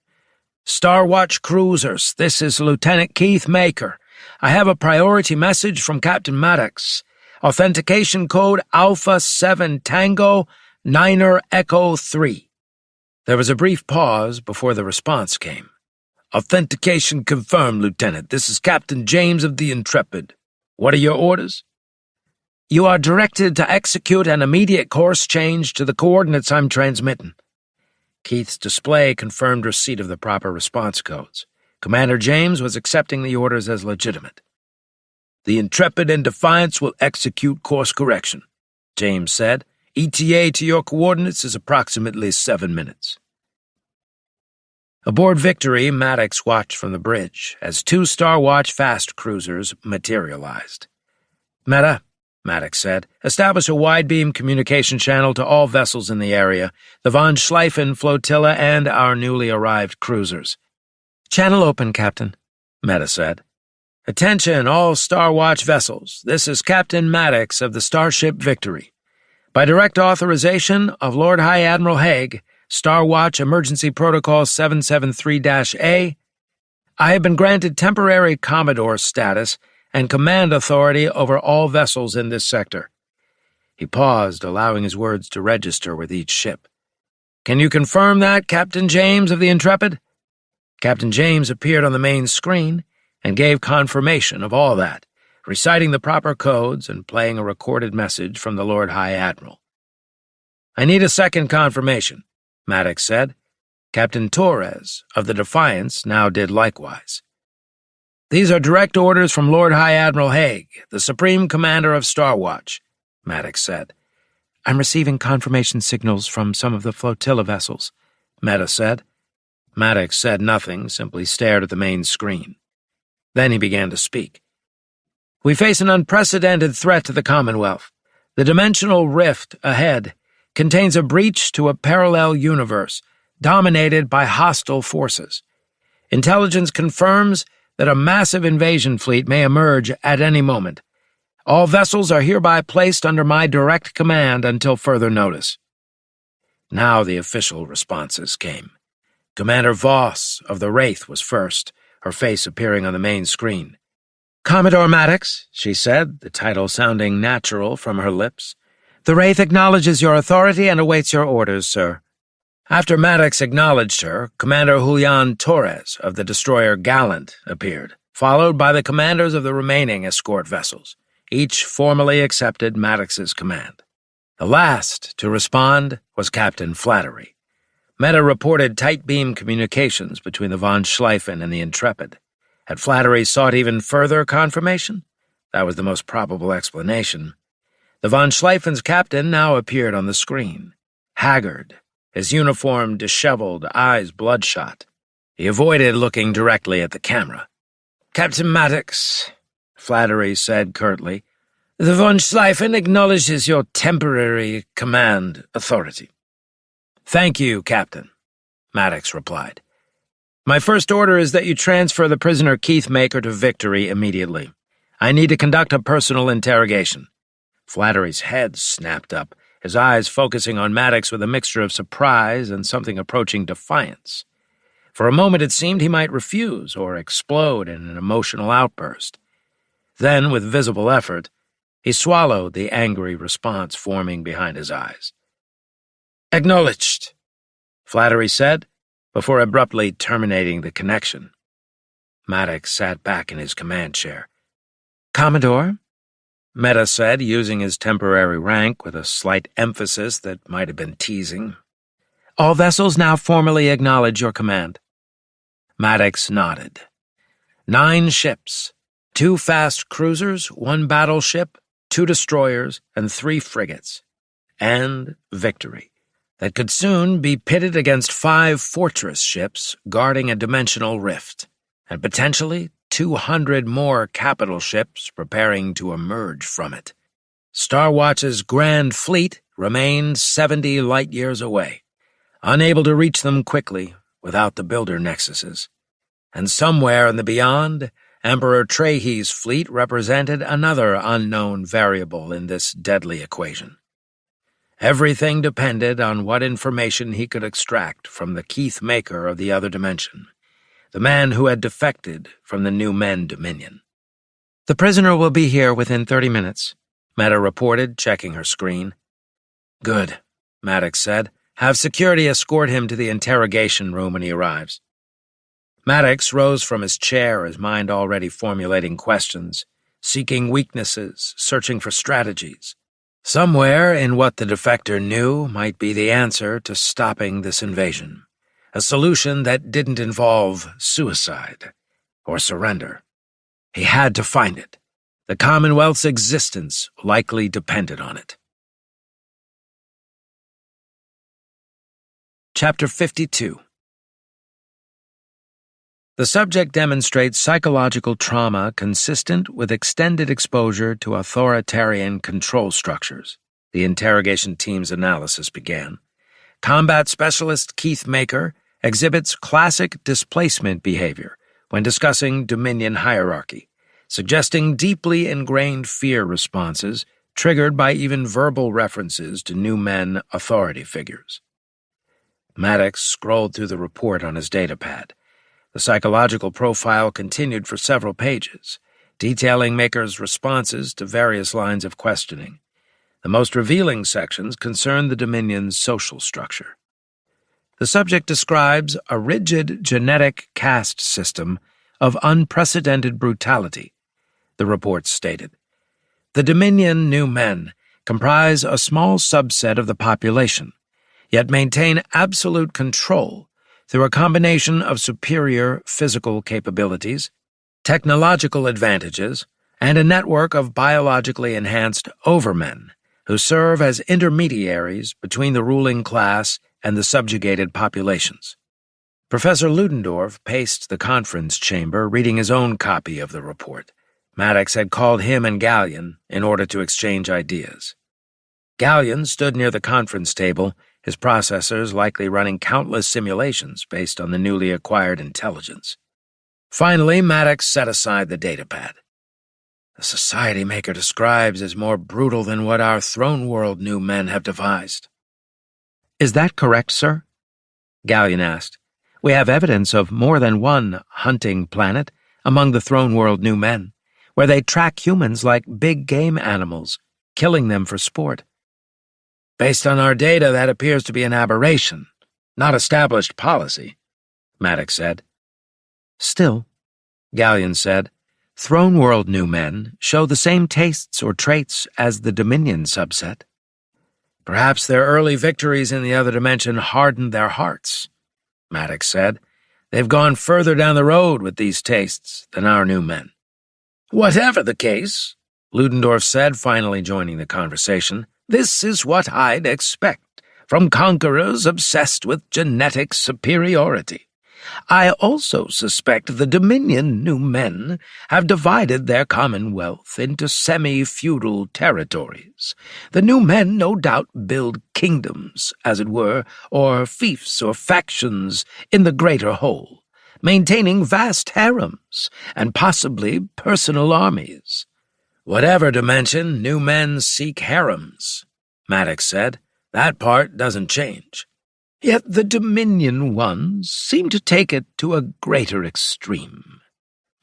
Speaker 2: "Star Watch cruisers, this is Lieutenant Keith Maker. I have a priority message from Captain Maddox. Authentication code Alpha 7 Tango Niner Echo 3. There was a brief pause before the response came. "Authentication confirmed, Lieutenant. This is Captain James of the Intrepid. What are your orders?" "You are directed to execute an immediate course change to the coordinates I'm transmitting." Keith's display confirmed receipt of the proper response codes. Commander James was accepting the orders as legitimate. "The Intrepid and Defiance will execute course correction," James said. "ETA to your coordinates is approximately 7 minutes. Aboard Victory, Maddox watched from the bridge as 2 Star Watch fast cruisers materialized. "Meta," Maddox said, "establish a wide-beam communication channel to all vessels in the area, the Von Schleifen flotilla and our newly arrived cruisers." "Channel open, Captain," Meta said. "Attention, all Star Watch vessels. This is Captain Maddox of the Starship Victory. By direct authorization of Lord High Admiral Haig, Star Watch Emergency Protocol 773-A, I have been granted temporary Commodore status and command authority over all vessels in this sector." He paused, allowing his words to register with each ship. "Can you confirm that, Captain James of the Intrepid?" Captain James appeared on the main screen and gave confirmation of all that, reciting the proper codes and playing a recorded message from the Lord High Admiral. "I need a second confirmation," Maddox said. Captain Torres of the Defiance now did likewise. "These are direct orders from Lord High Admiral Haig, the Supreme Commander of Star Watch," Maddox said. "I'm receiving confirmation signals from some of the flotilla vessels," Meta said. Maddox said nothing, simply stared at the main screen. Then he began to speak. "We face an unprecedented threat to the Commonwealth. The dimensional rift ahead contains a breach to a parallel universe dominated by hostile forces. Intelligence confirms that a massive invasion fleet may emerge at any moment. All vessels are hereby placed under my direct command until further notice." Now the official responses came. Commander Voss of the Wraith was first, her face appearing on the main screen. "Commodore Maddox," she said, the title sounding natural from her lips. "The Wraith acknowledges your authority and awaits your orders, sir." After Maddox acknowledged her, Commander Julian Torres of the destroyer Gallant appeared, followed by the commanders of the remaining escort vessels. Each formally accepted Maddox's command. The last to respond was Captain Flattery. Meta reported tight beam communications between the von Schleifen and the Intrepid. Had Flattery sought even further confirmation? That was the most probable explanation. The von Schleifen's captain now appeared on the screen, haggard, his uniform disheveled, eyes bloodshot. He avoided looking directly at the camera. "Captain Maddox," Flattery said curtly, "the von Schleifen acknowledges your temporary command authority." "Thank you, Captain," Maddox replied. "My first order is that you transfer the prisoner Keith Maker to Victory immediately. I need to conduct a personal interrogation." Flattery's head snapped up, his eyes focusing on Maddox with a mixture of surprise and something approaching defiance. For a moment it seemed he might refuse or explode in an emotional outburst. Then, with visible effort, he swallowed the angry response forming behind his eyes. "Acknowledged," Flattery said, before abruptly terminating the connection. Maddox sat back in his command chair. "Commodore?" Meta said, using his temporary rank with a slight emphasis that might have been teasing. "All vessels now formally acknowledge your command." Maddox nodded. 9 ships, 2 fast cruisers, 1 battleship, 2 destroyers, and 3 frigates. And Victory, that could soon be pitted against 5 fortress ships guarding a dimensional rift, and potentially 200 more capital ships preparing to emerge from it. Starwatch's Grand Fleet remained 70 light-years away, unable to reach them quickly without the builder nexuses. And somewhere in the beyond, Emperor Trehi's fleet represented another unknown variable in this deadly equation. Everything depended on what information he could extract from the Keith Maker of the other dimension, the man who had defected from the New Men Dominion. "The prisoner will be here within 30 minutes, Meta reported, checking her screen. "Good," Maddox said. "Have security escort him to the interrogation room when he arrives." Maddox rose from his chair, his mind already formulating questions, seeking weaknesses, searching for strategies. Somewhere in what the defector knew might be the answer to stopping this invasion. A solution that didn't involve suicide or surrender. He had to find it. The Commonwealth's existence likely depended on it. Chapter 52. The subject demonstrates psychological trauma consistent with extended exposure to authoritarian control structures. The interrogation team's analysis began. Combat specialist Keith Maker exhibits classic displacement behavior when discussing Dominion hierarchy, suggesting deeply ingrained fear responses triggered by even verbal references to new men authority figures. Maddox scrolled through the report on his datapad. The psychological profile continued for several pages, detailing Maker's responses to various lines of questioning. The most revealing sections concern the Dominion's social structure. The subject describes a rigid genetic caste system of unprecedented brutality, the report stated. The Dominion New Men comprise a small subset of the population, yet maintain absolute control through a combination of superior physical capabilities, technological advantages, and a network of biologically enhanced overmen who serve as intermediaries between the ruling class and the subjugated populations. Professor Ludendorff paced the conference chamber reading his own copy of the report. Maddox had called him and Gallion in order to exchange ideas. Gallion stood near the conference table, his processors likely running countless simulations based on the newly acquired intelligence. Finally, Maddox set aside the datapad. The society Maker describes is more brutal than what our throne world new men have devised.
Speaker 3: Is that correct, sir? Gallion asked. We have evidence of more than one hunting planet among the throne world new men, where they track humans like big game animals, killing them for sport.
Speaker 2: Based on our data, that appears to be an aberration, not established policy, Maddox said.
Speaker 3: Still, Gallion said, throne world new men show the same tastes or traits as the Dominion subset.
Speaker 2: Perhaps their early victories in the other dimension hardened their hearts, Maddox said. They've gone further down the road with these tastes than our new men. Whatever the case, Ludendorff said, finally joining the conversation, this is what I'd expect from conquerors obsessed with genetic superiority. I also suspect the Dominion new men have divided their Commonwealth into semi-feudal territories. The new men no doubt build kingdoms, as it were, or fiefs or factions in the greater whole, maintaining vast harems and possibly personal armies. Whatever dimension, new men seek harems, Maddox said. That part doesn't change. Yet the Dominion ones seem to take it to a greater extreme,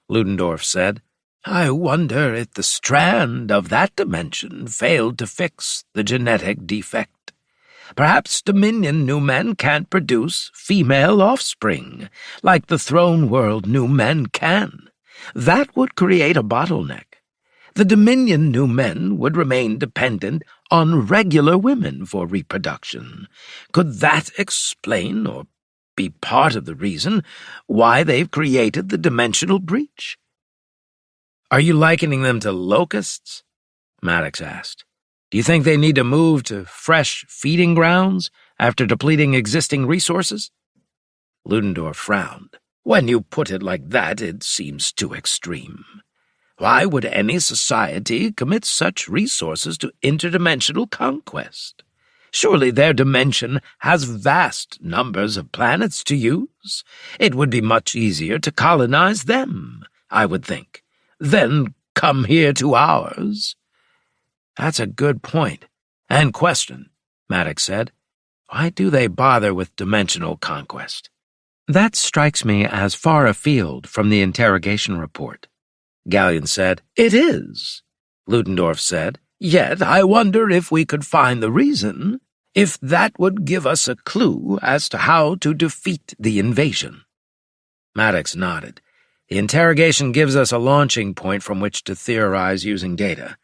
Speaker 2: Ludendorff said. I wonder if the strand of that dimension failed to fix the genetic defect. Perhaps Dominion new men can't produce female offspring, like the throne world new men can. That would create a bottleneck. The Dominion new men would remain dependent on regular women for reproduction. Could that explain or be part of the reason why they've created the dimensional breach? Are you likening them to locusts? Maddox asked. Do you think they need to move to fresh feeding grounds after depleting existing resources? Ludendorff frowned. When you put it like that, it seems too extreme. Why would any society commit such resources to interdimensional conquest? Surely their dimension has vast numbers of planets to use. It would be much easier to colonize them, I would think, than come here to ours. That's a good point and question, Maddox said. Why do they bother with dimensional conquest?
Speaker 3: That strikes me as far afield from the interrogation report.
Speaker 2: Gallion said. It is, Ludendorff said. Yet I wonder if we could find the reason, if that would give us a clue as to how to defeat the invasion. Maddox nodded. The interrogation gives us a launching point from which to theorize using data.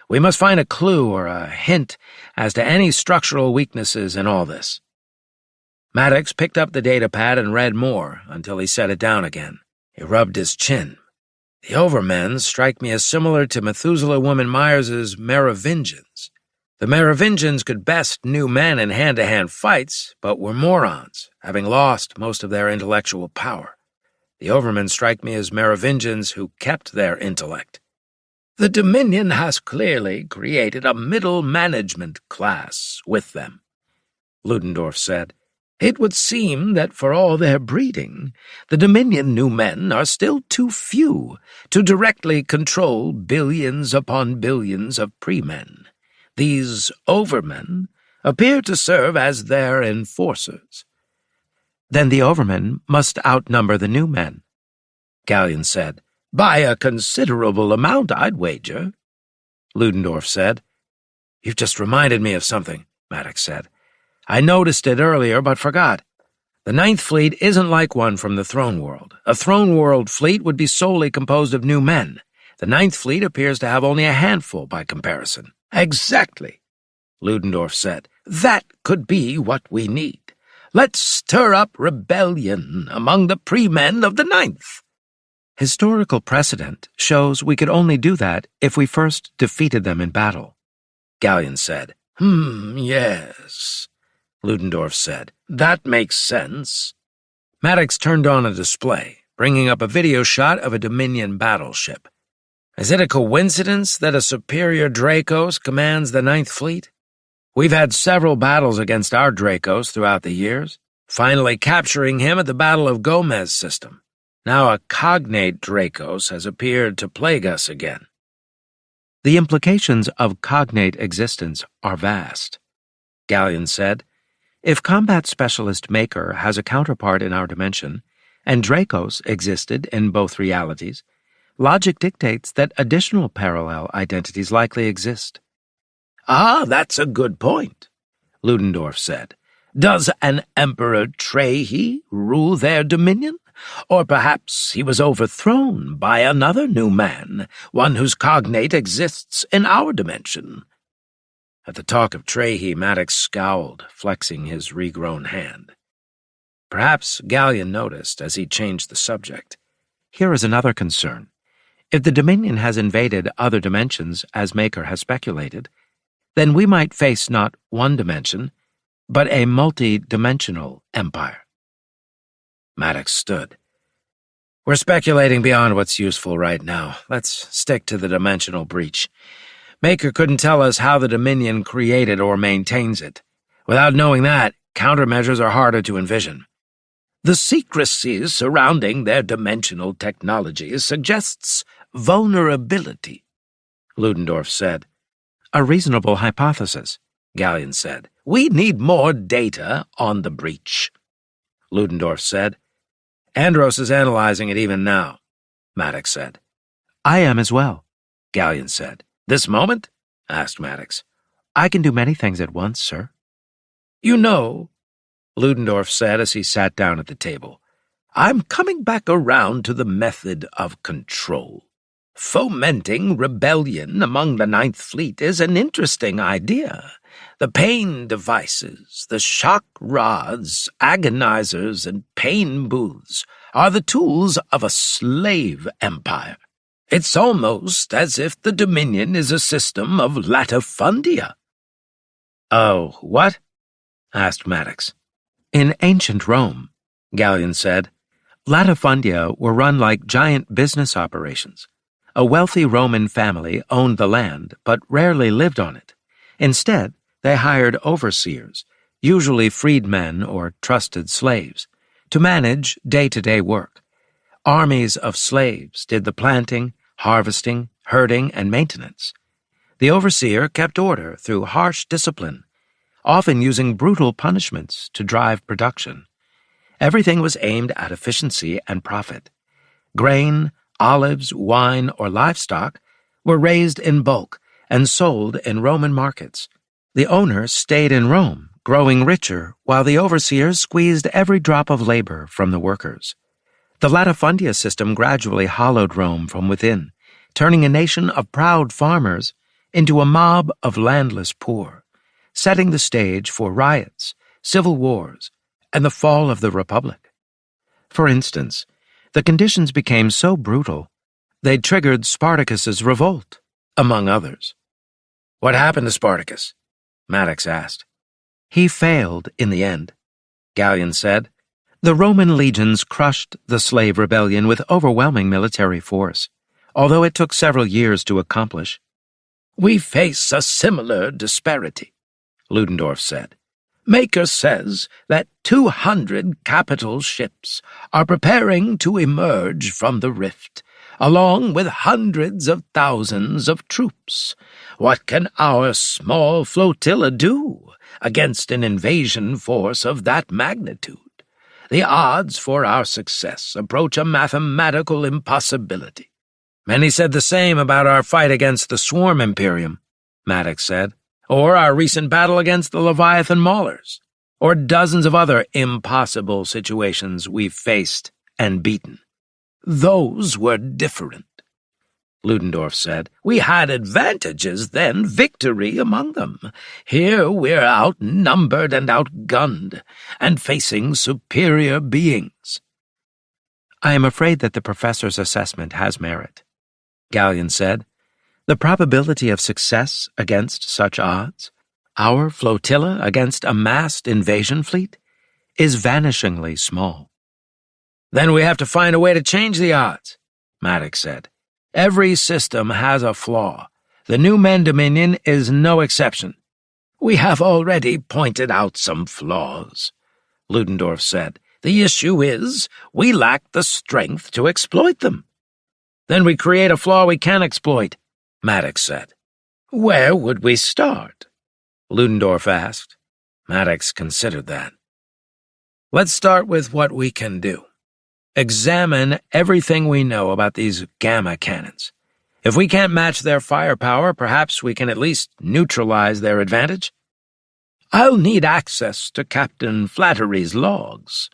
Speaker 2: We must find a clue or a hint as to any structural weaknesses in all this. Maddox picked up the datapad and read more until he set it down again. He rubbed his chin. The Overmen strike me as similar to Methuselah Woman Myers's Merovingians. The Merovingians could best new men in hand-to-hand fights, but were morons, having lost most of their intellectual power. The Overmen strike me as Merovingians who kept their intellect. The Dominion has clearly created a middle management class with them, Ludendorff said. It would seem that for all their breeding, the Dominion new men are still too few to directly control billions upon billions of premen. These overmen appear to serve as their enforcers.
Speaker 3: Then the overmen must outnumber the new men,
Speaker 2: Gallion said. By a considerable amount, I'd wager, Ludendorff said. You've just reminded me of something, Maddox said. I noticed it earlier, but forgot. The Ninth Fleet isn't like one from the Throne World. A Throne World fleet would be solely composed of new men. The Ninth Fleet appears to have only a handful by comparison. Exactly, Ludendorff said. That could be what we need. Let's stir up rebellion among the premen of the Ninth.
Speaker 3: Historical precedent shows we could only do that if we first defeated them in battle,
Speaker 2: Gallion said. Yes, Ludendorff said. That makes sense. Maddox turned on a display, bringing up a video shot of a Dominion battleship. Is it a coincidence that a superior Dracos commands the Ninth Fleet? We've had several battles against our Dracos throughout the years, finally capturing him at the Battle of Gomez system. Now a cognate Dracos has appeared to plague us again.
Speaker 3: The implications of cognate existence are vast. Gallion said, if combat specialist Maker has a counterpart in our dimension, and Dracos existed in both realities, logic dictates that additional parallel identities likely exist.
Speaker 2: Ah, that's a good point, Ludendorff said. Does an Emperor Trehi rule their dominion? Or perhaps he was overthrown by another new man, one whose cognate exists in our dimension. At the talk of Trehi, Maddox scowled, flexing his regrown hand. Perhaps Gallion noticed as he changed the subject.
Speaker 3: Here is another concern. If the Dominion has invaded other dimensions, as Maker has speculated, then we might face not one dimension, but a multi-dimensional empire.
Speaker 2: Maddox stood. We're speculating beyond what's useful right now. Let's stick to the dimensional breach. Maker couldn't tell us how the Dominion created or maintains it. Without knowing that, countermeasures are harder to envision. The secrecy surrounding their dimensional technologies suggests vulnerability, Ludendorff said.
Speaker 3: A reasonable hypothesis,
Speaker 2: Gallion said. We need more data on the breach, Ludendorff said. Andros is analyzing it even now, Maddox said.
Speaker 3: I am as well,
Speaker 2: Gallion said. This moment? Asked Maddox.
Speaker 3: I can do many things at once, sir.
Speaker 2: You know, Ludendorff said as he sat down at the table, I'm coming back around to the method of control. Fomenting rebellion among the Ninth Fleet is an interesting idea. The pain devices, the shock rods, agonizers, and pain booths are the tools of a slave empire. It's almost as if the Dominion is a system of latifundia.
Speaker 3: Oh, what? Asked Maddox. In ancient Rome, Gallion said, latifundia were run like giant business operations. A wealthy Roman family owned the land, but rarely lived on it. Instead, they hired overseers, usually freedmen or trusted slaves, to manage day-to-day work. Armies of slaves did the planting, harvesting, herding, and maintenance. The overseer kept order through harsh discipline, often using brutal punishments to drive production. Everything was aimed at efficiency and profit. Grain, olives, wine, or livestock were raised in bulk and sold in Roman markets. The owner stayed in Rome, growing richer, while the overseers squeezed every drop of labor from the workers. The latifundia system gradually hollowed Rome from within, turning a nation of proud farmers into a mob of landless poor, setting the stage for riots, civil wars, and the fall of the Republic. For instance, the conditions became so brutal, they triggered Spartacus's revolt, among others.
Speaker 2: What happened to Spartacus? Maddox asked.
Speaker 3: He failed in the end, Gallion said. The Roman legions crushed the slave rebellion with overwhelming military force, although it took several years to accomplish.
Speaker 2: We face a similar disparity, Ludendorff said. Maker says that 200 capital ships are preparing to emerge from the rift, along with hundreds of thousands of troops. What can our small flotilla do against an invasion force of that magnitude? The odds for our success approach a mathematical impossibility.
Speaker 3: Many said the same about our fight against the Swarm Imperium, Maddox said, or our recent battle against the Leviathan Maulers, or dozens of other impossible situations we've faced and beaten.
Speaker 2: Those were different, Ludendorff said. We had advantages then, victory among them. Here we're outnumbered and outgunned, and facing superior beings.
Speaker 3: I am afraid that the professor's assessment has merit, Gallion said. The probability of success against such odds, our flotilla against a massed invasion fleet, is vanishingly small.
Speaker 2: Then we have to find a way to change the odds, Maddox said. Every system has a flaw. The New Men Dominion is no exception. We have already pointed out some flaws, Ludendorff said. The issue is, we lack the strength to exploit them. Then we create a flaw we can exploit, Maddox said. Where would we start? Ludendorff asked. Maddox considered that. Let's start with what we can do. Examine everything we know about these gamma cannons. If we can't match their firepower, perhaps we can at least neutralize their advantage. I'll need access to Captain Flattery's logs,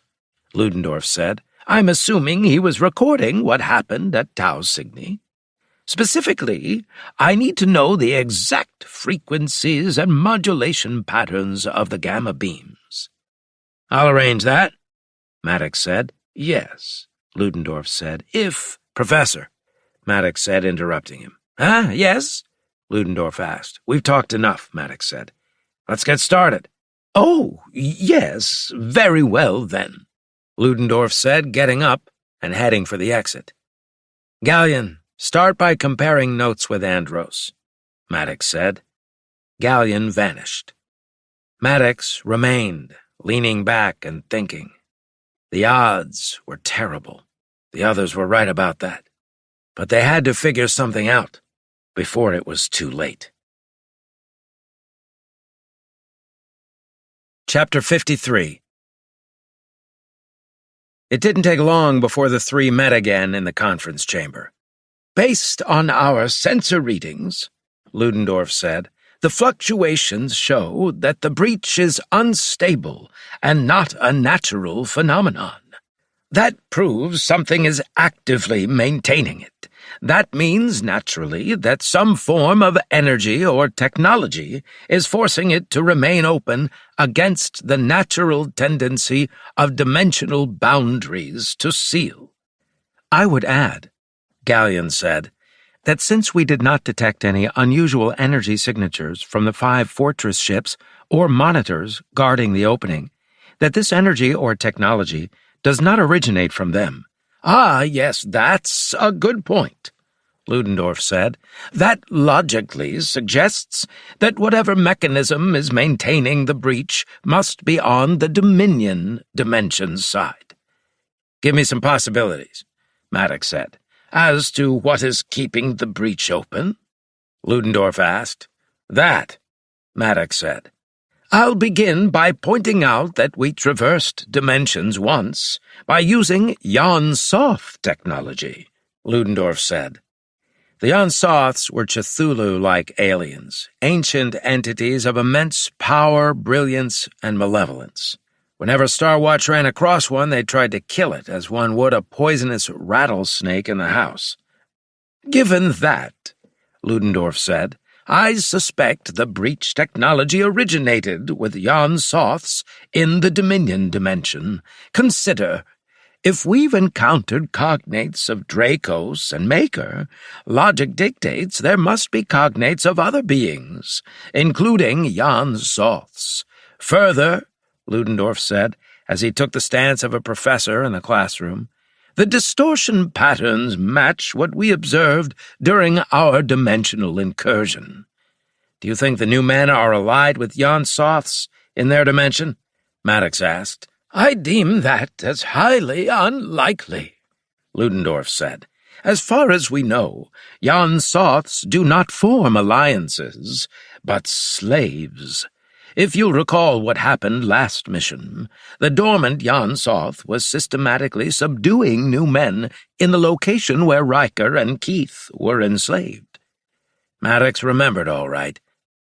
Speaker 2: Ludendorff said. I'm assuming he was recording what happened at Tau Cygni. Specifically, I need to know the exact frequencies and modulation patterns of the gamma beams. I'll arrange that, Maddox said. Yes, Ludendorff said. If, Professor, Maddox said, interrupting him. Huh? Yes? Ludendorff asked. We've talked enough, Maddox said. Let's get started. Oh, yes, very well then, Ludendorff said, getting up and heading for the exit. Gallion, start by comparing notes with Andros, Maddox said. Gallion vanished. Maddox remained, leaning back and thinking. The odds were terrible. The others were right about that. But they had to figure something out before it was too late. Chapter 53. It didn't take long before the three met again in the conference chamber. Based on our sensor readings, Ludendorff said, the fluctuations show that the breach is unstable and not a natural phenomenon. That proves something is actively maintaining it. That means, naturally, that some form of energy or technology is forcing it to remain open against the natural tendency of dimensional boundaries to seal. I would add, Gallion said, that since we did not detect any unusual energy signatures from the 5 fortress ships or monitors guarding the opening, that this energy or technology does not originate from them. Ah, yes, that's a good point, Ludendorff said. That logically suggests that whatever mechanism is maintaining the breach must be on the Dominion dimension side. Give me some possibilities, Maddox said. As to what is keeping the breach open? Ludendorff asked. That, Maddox said. I'll begin by pointing out that we traversed dimensions once by using Yon-Soth technology, Ludendorff said. The Yon-Soths were Cthulhu-like aliens, ancient entities of immense power, brilliance, and malevolence. Whenever Star Watch ran across one, they tried to kill it, as one would a poisonous rattlesnake in the house. Given that, Ludendorff said, I suspect the breach technology originated with Yon-Soths in the Dominion dimension. Consider, if we've encountered cognates of Dracos and Maker, logic dictates there must be cognates of other beings, including Yon-Soths. Further, Ludendorff said, as he took the stance of a professor in the classroom, the distortion patterns match what we observed during our dimensional incursion. Do you think the new men are allied with Yon-Soths in their dimension? Maddox asked. I deem that as highly unlikely, Ludendorff said. As far as we know, Yon-Soths do not form alliances, but slaves. If you'll recall what happened last mission, the dormant Yon-Soth was systematically subduing new men in the location where Riker and Keith were enslaved. Maddox remembered all right.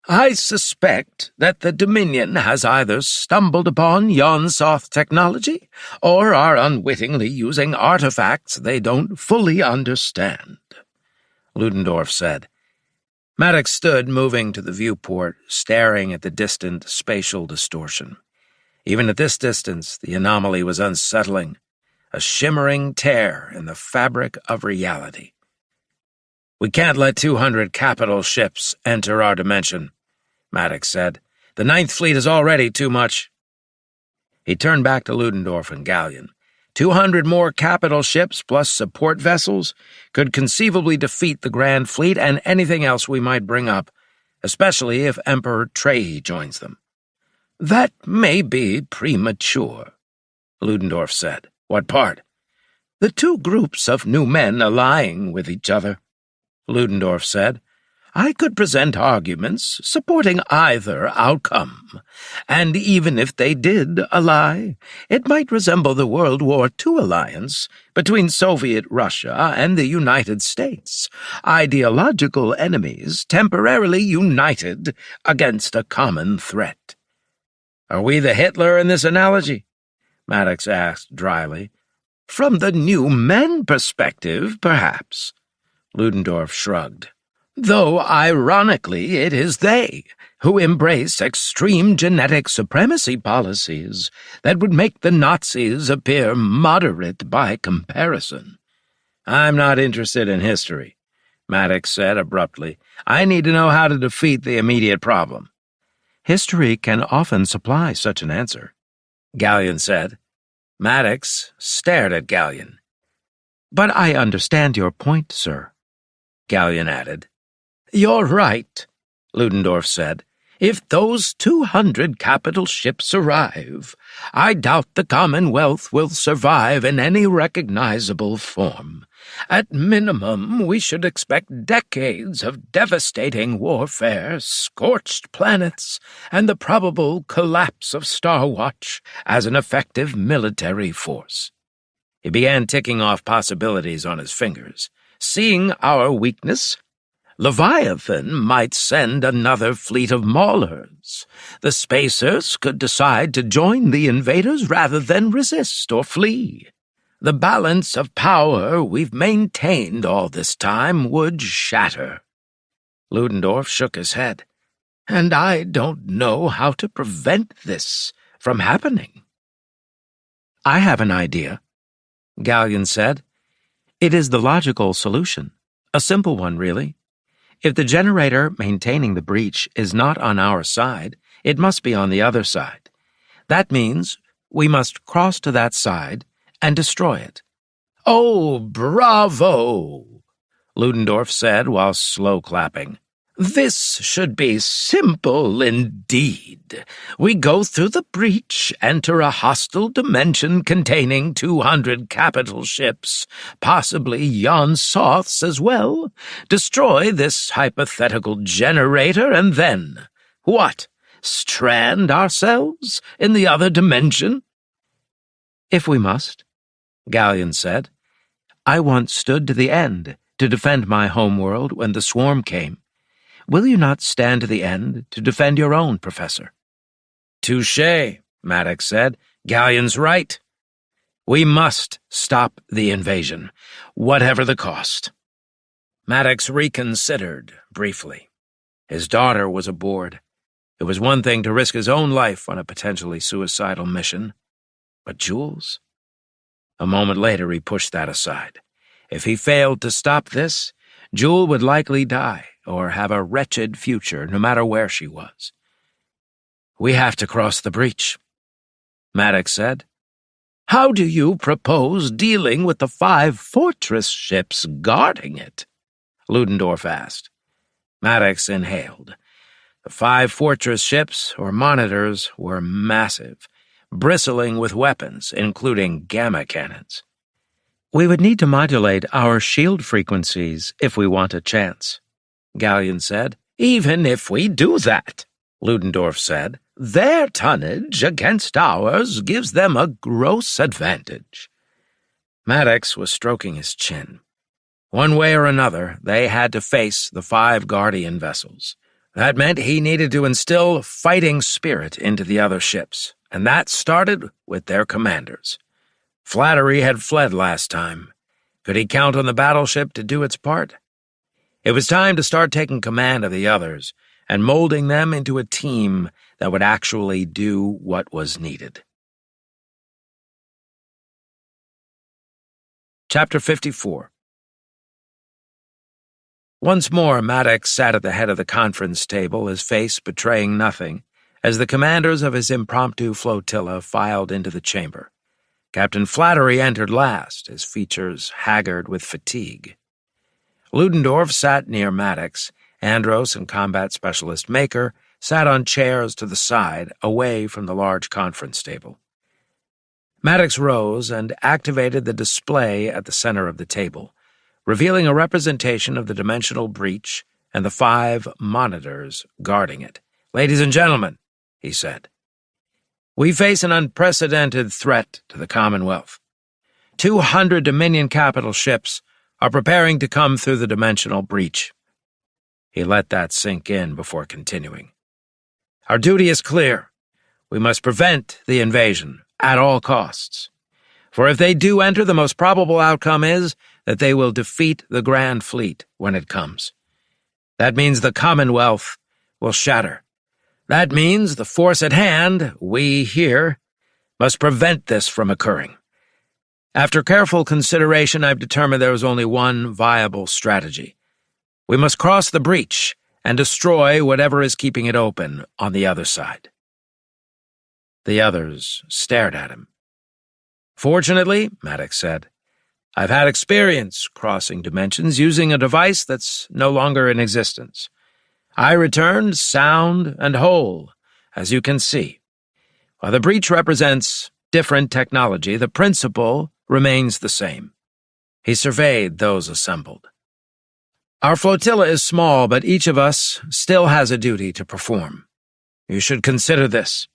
Speaker 2: I suspect that the Dominion has either stumbled upon Yon-Soth technology or are unwittingly using artifacts they don't fully understand, Ludendorff said. Maddox stood, moving to the viewport, staring at the distant spatial distortion. Even at this distance, the anomaly was unsettling, a shimmering tear in the fabric of reality. We can't let 200 capital ships enter our dimension, Maddox said. The Ninth Fleet is already too much. He turned back to Ludendorff and Gallion. 200 more capital ships plus support vessels could conceivably defeat the Grand Fleet and anything else we might bring up, especially if Emperor Trehi joins them. That may be premature, Ludendorff said. "What part?" "The two groups of new men allying with each other," Ludendorff said. "I could present arguments supporting either outcome, and even if they did ally, it might resemble the World War II alliance between Soviet Russia and the United States, ideological enemies temporarily united against a common threat." "Are we the Hitler in this analogy?" Maddox asked dryly. "From the new men perspective, perhaps," Ludendorff shrugged. "Though, ironically, it is they who embrace extreme genetic supremacy policies that would make the Nazis appear moderate by comparison." "I'm not interested in history," Maddox said abruptly. "I need to know how to defeat the immediate problem."
Speaker 3: "History can often supply such an answer,"
Speaker 2: Gallion said. Maddox stared at Gallion.
Speaker 3: "But I understand your point, sir,"
Speaker 2: Gallion added. "You're right," Ludendorff said. "If those 200 capital ships arrive, I doubt the Commonwealth will survive in any recognizable form. At minimum, we should expect decades of devastating warfare, scorched planets, and the probable collapse of Starwatch as an effective military force." He began ticking off possibilities on his fingers. "Seeing our weakness, Leviathan might send another fleet of maulers. The Spacers could decide to join the invaders rather than resist or flee. The balance of power we've maintained all this time would shatter." Ludendorff shook his head. "And I don't know how to prevent this from happening."
Speaker 3: "I have an idea," Gallion said. "It is the logical solution, a simple one, really. If the generator maintaining the breach is not on our side, it must be on the other side. That means we must cross to that side and destroy it."
Speaker 2: "Oh, bravo!" Ludendorff said while slow clapping. "This should be simple indeed. We go through the breach, enter a hostile dimension containing 200 capital ships, possibly Yon Soths as well, destroy this hypothetical generator, and then, what, strand ourselves in the other dimension?"
Speaker 3: "If we must," Gallion said. "I once stood to the end to defend my homeworld when the swarm came. Will you not stand to the end to defend your own, Professor?"
Speaker 2: "Touché," Maddox said. "Gallion's right. We must stop the invasion, whatever the cost." Maddox reconsidered briefly. His daughter was aboard. It was one thing to risk his own life on a potentially suicidal mission, but Jules? A moment later he pushed that aside. If he failed to stop this, Jewel would likely die or have a wretched future no matter where she was. "We have to cross the breach," Maddox said. "How do you propose dealing with the 5 fortress ships guarding it?" Ludendorff asked. Maddox inhaled. The 5 fortress ships, or monitors, were massive, bristling with weapons, including gamma cannons.
Speaker 3: "We would need to modulate our shield frequencies if we want a chance," Gallion said.
Speaker 2: "Even if we do that," Ludendorff said, "their tonnage against ours gives them a gross advantage." Maddox was stroking his chin. One way or another, they had to face the 5 Guardian vessels. That meant he needed to instill fighting spirit into the other ships, and that started with their commanders. Flattery had fled last time. Could he count on the battleship to do its part? It was time to start taking command of the others and molding them into a team that would actually do what was needed. Chapter 54. Once more, Maddox sat at the head of the conference table, his face betraying nothing, as the commanders of his impromptu flotilla filed into the chamber. Captain Flattery entered last, his features haggard with fatigue. Ludendorff sat near Maddox. Andros and combat specialist Maker sat on chairs to the side, away from the large conference table. Maddox rose and activated the display at the center of the table, revealing a representation of the dimensional breach and the 5 monitors guarding it. "Ladies and gentlemen," he said, "we face an unprecedented threat to the Commonwealth. 200 Dominion capital ships are preparing to come through the dimensional breach." He let that sink in before continuing. "Our duty is clear. We must prevent the invasion at all costs. For if they do enter, the most probable outcome is that they will defeat the Grand Fleet when it comes. That means the Commonwealth will shatter. That means the force at hand, we here, must prevent this from occurring. After careful consideration, I've determined there is only one viable strategy. We must cross the breach and destroy whatever is keeping it open on the other side." The others stared at him. "Fortunately," Maddox said, "I've had experience crossing dimensions using a device that's no longer in existence. I returned sound and whole, as you can see. While the breach represents different technology, the principle remains the same." He surveyed those assembled. "Our flotilla is small, but each of us still has a duty to perform. You should consider this.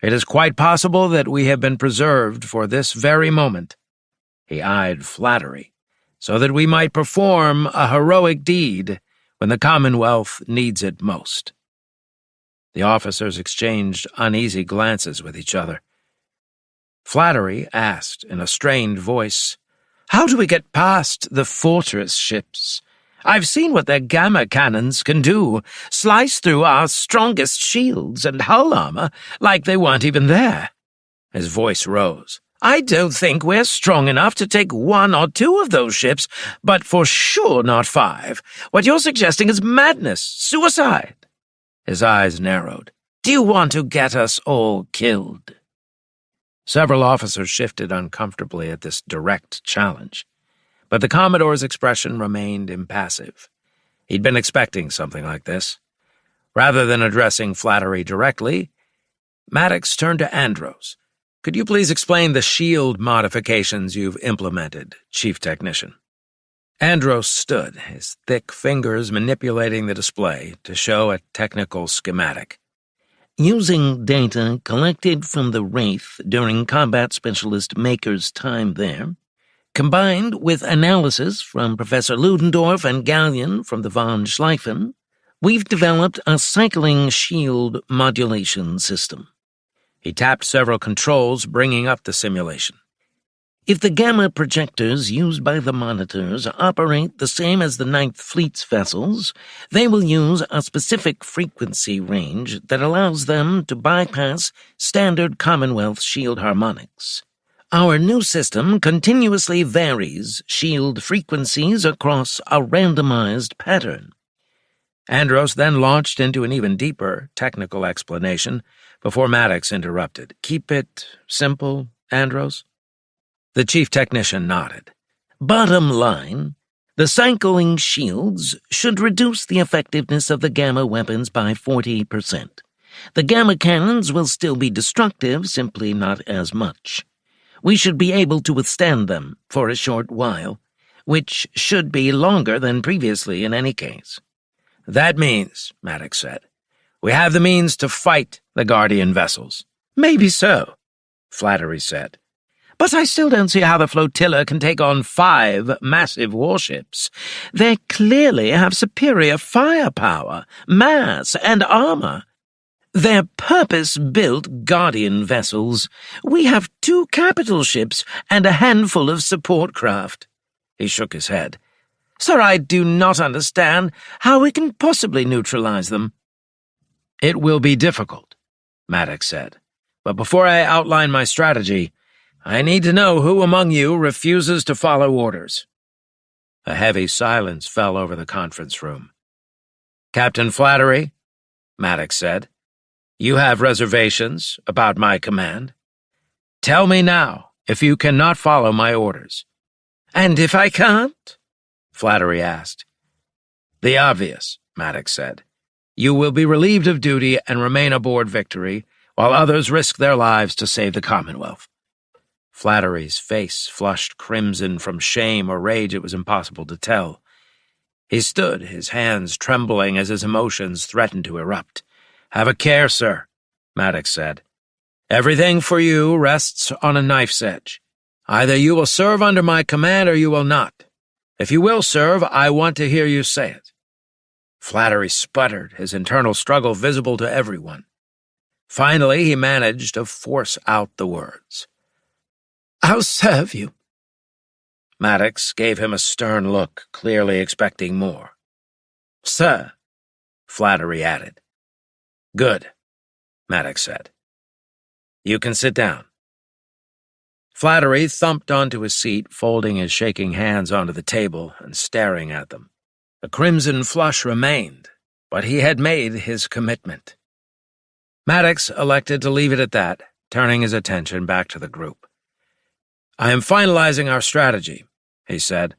Speaker 2: It is quite possible that we have been preserved for this very moment." He eyed Flattery, "so that we might perform a heroic deed when the Commonwealth needs it most." The officers exchanged uneasy glances with each other. Flattery asked in a strained voice, "How do we get past the fortress ships? I've seen what their gamma cannons can do, slice through our strongest shields and hull armor like they weren't even there." His voice rose. "I don't think we're strong enough to take 1 or 2 of those ships, but for sure not 5. What you're suggesting is madness, suicide." His eyes narrowed. "Do you want to get us all killed?" Several officers shifted uncomfortably at this direct challenge, but the Commodore's expression remained impassive. He'd been expecting something like this. Rather than addressing Flattery directly, Maddox turned to Andros. "Could you please explain the shield modifications you've implemented, Chief Technician?" Andros stood, his thick fingers manipulating the display to show a technical schematic.
Speaker 3: Using data collected from the Wraith during Combat Specialist Maker's time there, combined with analysis from Professor Ludendorff and Gallion from the von Schleifen, we've developed a cycling shield modulation system."
Speaker 2: He tapped several controls, bringing up the simulation.
Speaker 3: "If the gamma projectors used by the monitors operate the same as the Ninth Fleet's vessels, they will use a specific frequency range that allows them to bypass standard Commonwealth shield harmonics. Our new system continuously varies shield frequencies across a randomized pattern."
Speaker 2: Andros then launched into an even deeper technical explanation before Maddox interrupted. "Keep it simple, Andros?" The Chief Technician nodded.
Speaker 3: "Bottom line, the cycling shields should reduce the effectiveness of the gamma weapons by 40%. The gamma cannons will still be destructive, simply not as much. We should be able to withstand them for a short while, which should be longer than previously in any case."
Speaker 2: "That means," Maddox said, "we have the means to fight the Guardian vessels."
Speaker 3: "Maybe so,"
Speaker 2: Flattery said. "But I still don't see how the flotilla can take on 5 massive warships. They clearly have superior firepower, mass, and armor.
Speaker 3: They're purpose-built Guardian vessels. We have 2 capital ships and a handful of support craft."
Speaker 2: He shook his head.
Speaker 3: "Sir, I do not understand how we can possibly neutralize them."
Speaker 2: "It will be difficult," Maddox said. "But before I outline my strategy, I need to know who among you refuses to follow orders." A heavy silence fell over the conference room. "Captain Flattery," Maddox said, "you have reservations about my command. Tell me now if you cannot follow my orders."
Speaker 3: "And if I can't?"
Speaker 2: Flattery asked. "The obvious," Maddox said. "You will be relieved of duty and remain aboard Victory, while others risk their lives to save the Commonwealth." Flattery's face flushed crimson from shame or rage it was impossible to tell. He stood, his hands trembling as his emotions threatened to erupt. "Have a care, sir," Maddox said. "Everything for you rests on a knife's edge. Either you will serve under my command or you will not. If you will serve, I want to hear you say it." Flattery sputtered, his internal struggle visible to everyone. Finally, he managed to force out the words. "I'll serve you." Maddox gave him a stern look, clearly expecting more. "Sir," Flattery added. "Good," Maddox said. "You can sit down." Flattery thumped onto his seat, folding his shaking hands onto the table and staring at them. A crimson flush remained, but he had made his commitment. Maddox elected to leave it at that, turning his attention back to the group. "I am finalizing our strategy," he said.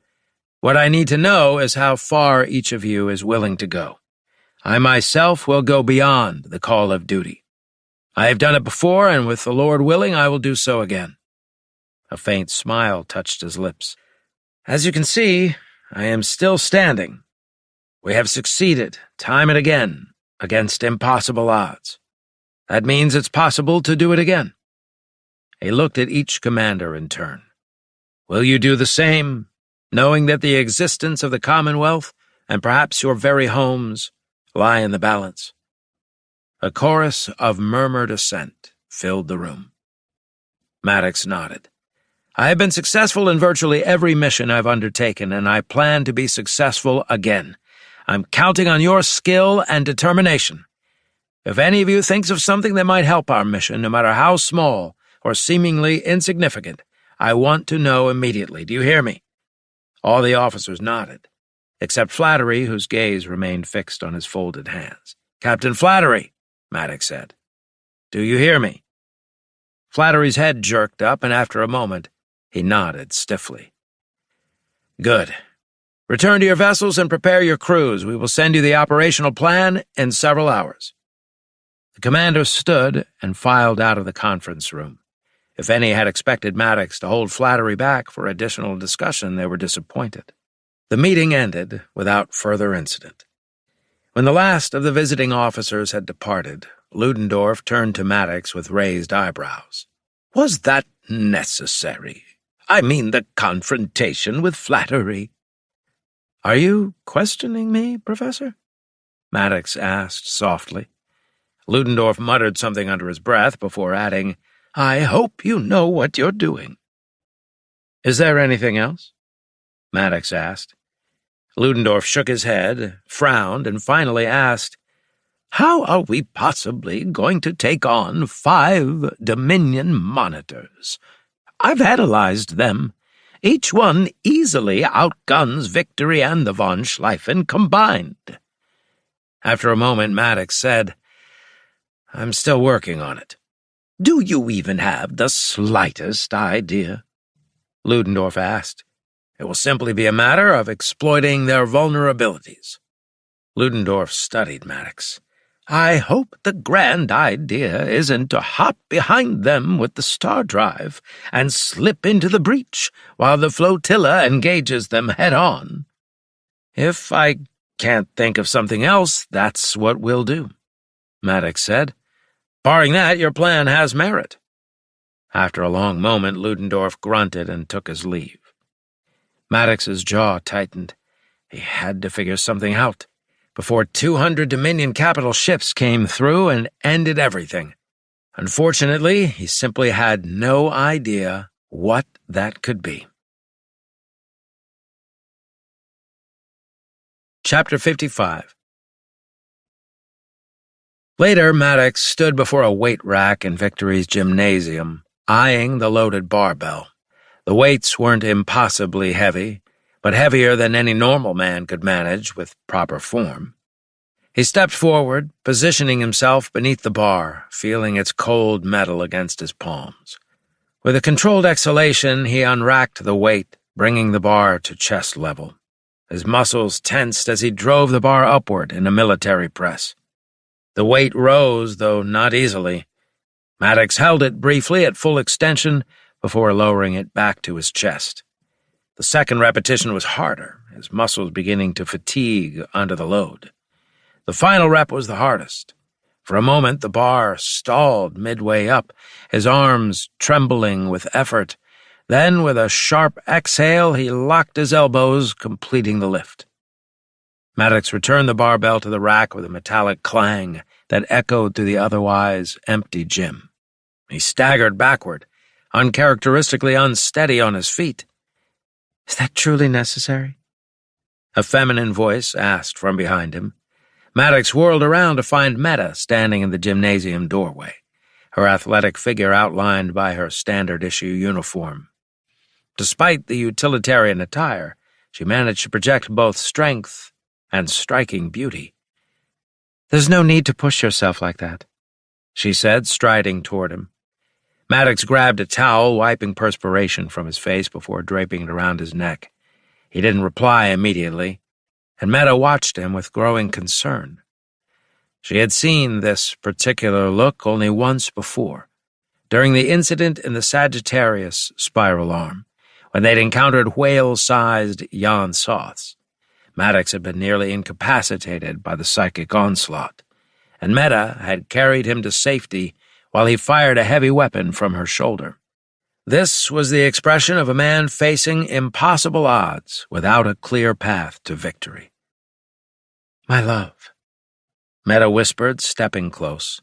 Speaker 2: "What I need to know is how far each of you is willing to go. I myself will go beyond the call of duty. I have done it before, and with the Lord willing, I will do so again." A faint smile touched his lips. "As you can see, I am still standing. We have succeeded, time and again, against impossible odds. That means it's possible to do it again." He looked at each commander in turn. "Will you do the same, knowing that the existence of the Commonwealth, and perhaps your very homes, lie in the balance?" A chorus of murmured assent filled the room. Maddox nodded. "I have been successful in virtually every mission I've undertaken, and I plan to be successful again. I'm counting on your skill and determination. If any of you thinks of something that might help our mission, no matter how small or seemingly insignificant, I want to know immediately. Do you hear me?" All the officers nodded, except Flattery, whose gaze remained fixed on his folded hands. "Captain Flattery," Maddox said. "Do you hear me?" Flattery's head jerked up, and after a moment, he nodded stiffly. "Good. Return to your vessels and prepare your crews. We will send you the operational plan in several hours." The commander stood and filed out of the conference room. If any had expected Maddox to hold Flattery back for additional discussion, they were disappointed. The meeting ended without further incident. When the last of the visiting officers had departed, Ludendorff turned to Maddox with raised eyebrows. "Was that necessary? I mean the confrontation with Flattery." "Are you questioning me, Professor?" Maddox asked softly. Ludendorff muttered something under his breath before adding, "I hope you know what you're doing." "Is there anything else?" Maddox asked. Ludendorff shook his head, frowned, and finally asked, "How are we possibly going to take on 5 Dominion monitors? I've analyzed them. Each one easily outguns Victory and the von Schleifen combined." After a moment, Maddox said, "I'm still working on it." "Do you even have the slightest idea?" Ludendorff asked. "It will simply be a matter of exploiting their vulnerabilities." Ludendorff studied Maddox. "I hope the grand idea isn't to hop behind them with the star drive and slip into the breach while the flotilla engages them head-on." "If I can't think of something else, that's what we'll do," Maddox said. "Barring that, your plan has merit." After a long moment, Ludendorff grunted and took his leave. Maddox's jaw tightened. He had to figure something out before 200 Dominion capital ships came through and ended everything. Unfortunately, he simply had no idea what that could be. Chapter 55. Later, Maddox stood before a weight rack in Victory's gymnasium, eyeing the loaded barbell. The weights weren't impossibly heavy, but heavier than any normal man could manage with proper form. He stepped forward, positioning himself beneath the bar, feeling its cold metal against his palms. With a controlled exhalation, he unracked the weight, bringing the bar to chest level. His muscles tensed as he drove the bar upward in a military press. The weight rose, though not easily. Maddox held it briefly at full extension before lowering it back to his chest. The second repetition was harder, his muscles beginning to fatigue under the load. The final rep was the hardest. For a moment, the bar stalled midway up, his arms trembling with effort. Then, with a sharp exhale, he locked his elbows, completing the lift. Maddox returned the barbell to the rack with a metallic clang that echoed through the otherwise empty gym. He staggered backward, uncharacteristically unsteady on his feet.
Speaker 3: "Is that truly necessary?"
Speaker 2: A feminine voice asked from behind him. Maddox whirled around to find Meta standing in the gymnasium doorway, her athletic figure outlined by her standard-issue uniform. Despite the utilitarian attire, she managed to project both strength and striking beauty.
Speaker 3: "There's no need to push yourself like that,"
Speaker 2: she said, striding toward him. Maddox grabbed a towel, wiping perspiration from his face before draping it around his neck. He didn't reply immediately, and Meta watched him with growing concern. She had seen this particular look only once before, during the incident in the Sagittarius spiral arm, when they'd encountered whale-sized Yon-Soths. Maddox had been nearly incapacitated by the psychic onslaught, and Meta had carried him to safety while he fired a heavy weapon from her shoulder. This was the expression of a man facing impossible odds without a clear path to victory.
Speaker 3: "My love,"
Speaker 2: Meta whispered, stepping close.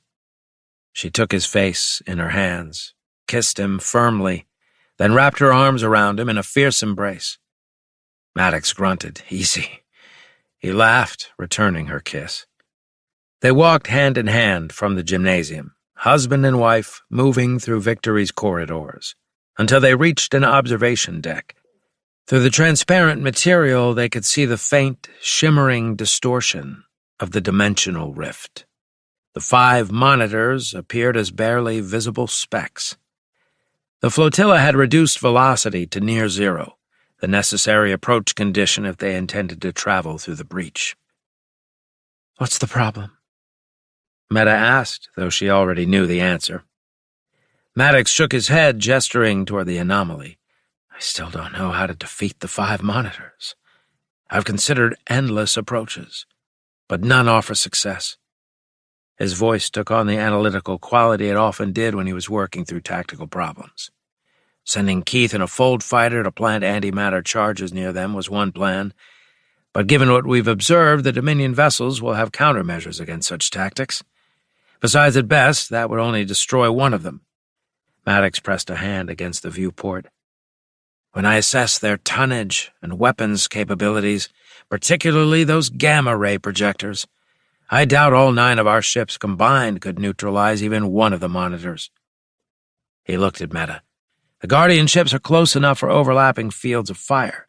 Speaker 2: She took his face in her hands, kissed him firmly, then wrapped her arms around him in a fierce embrace. Maddox grunted, "Easy." He laughed, returning her kiss. They walked hand in hand from the gymnasium, husband and wife, moving through Victory's corridors, until they reached an observation deck. Through the transparent material, they could see the faint, shimmering distortion of the dimensional rift. The 5 monitors appeared as barely visible specks. The flotilla had reduced velocity to near zero, the necessary approach condition if they intended to travel through the breach.
Speaker 3: "What's the problem?"
Speaker 2: Meta asked, though she already knew the answer. Maddox shook his head, gesturing toward the anomaly. "I still don't know how to defeat the 5 monitors. I've considered endless approaches, but none offer success." His voice took on the analytical quality it often did when he was working through tactical problems. Sending Keith in a fold fighter to plant antimatter charges near them was one plan, but given what we've observed, the Dominion vessels will have countermeasures against such tactics. Besides, at best, that would only destroy one of them. Maddox pressed a hand against the viewport. When I assess their tonnage and weapons capabilities, particularly those gamma-ray projectors, I doubt all 9 of our ships combined could neutralize even one of the monitors. He looked at Meta. The Guardian ships are close enough for overlapping fields of fire.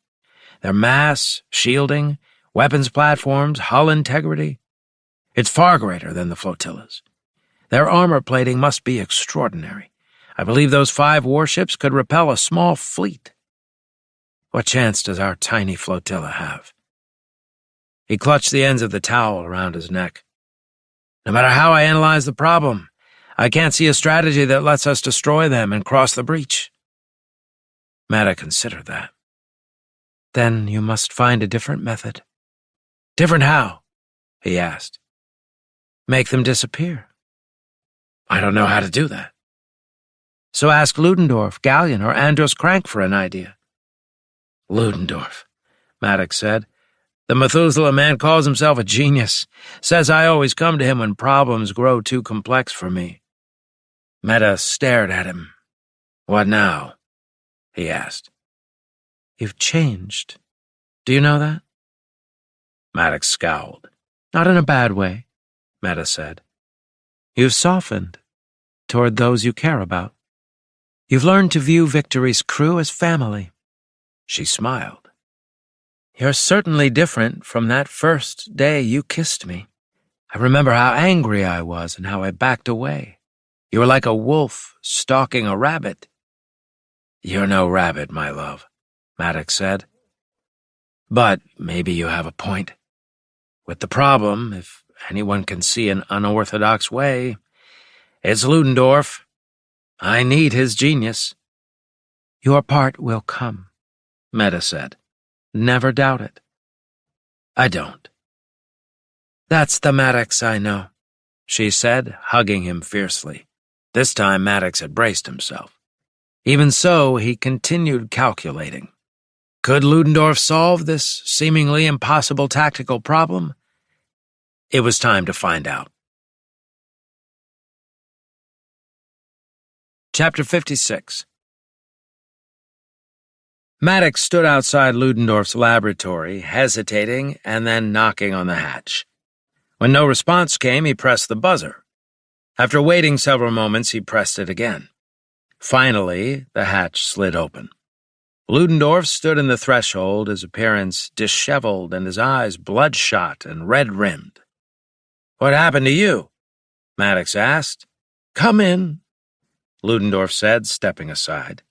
Speaker 2: Their mass, shielding, weapons platforms, hull integrity, it's far greater than the flotillas. Their armor plating must be extraordinary. I believe those 5 warships could repel a small fleet. What chance does our tiny flotilla have? He clutched the ends of the towel around his neck. No matter how I analyze the problem, I can't see a strategy that lets us destroy them and cross the breach. Meta considered that.
Speaker 3: "Then you must find a different method."
Speaker 2: "Different how?" he asked.
Speaker 3: "Make them disappear."
Speaker 2: "I don't know how to do that."
Speaker 3: "So ask Ludendorff, Gallion, or Andros Crank for an idea."
Speaker 2: "Ludendorff," Maddox said. "The Methuselah man calls himself a genius. Says I always come to him when problems grow too complex for me." Meta stared at him. "What now?" he asked.
Speaker 3: "You've changed. Do you know that?"
Speaker 2: Maddox scowled.
Speaker 3: "Not in a bad way,"
Speaker 2: Meta said.
Speaker 3: "You've softened toward those you care about. You've learned to view Victory's crew as family."
Speaker 2: She smiled.
Speaker 3: "You're certainly different from that first day you kissed me. I remember how angry I was and how I backed away. You were like a wolf stalking a rabbit."
Speaker 2: "You're no rabbit, my love," Maddox said. "But maybe you have a point. With the problem, if anyone can see an unorthodox way, it's Ludendorff. I need his genius."
Speaker 3: Your part will come, Meta said. Never doubt it.
Speaker 2: I don't. That's the Maddox I know, she said, hugging him fiercely. This time Maddox had braced himself. Even so, he continued calculating. Could Ludendorff solve this seemingly impossible tactical problem? It was time to find out. Chapter 56. Maddox stood outside Ludendorff's laboratory, hesitating and then knocking on the hatch. When no response came, he pressed the buzzer. After waiting several moments, he pressed it again. Finally, the hatch slid open. Ludendorff stood in the threshold, his appearance disheveled and his eyes bloodshot and red-rimmed. "What happened to you?" Maddox asked. "Come in," Ludendorff said, stepping aside.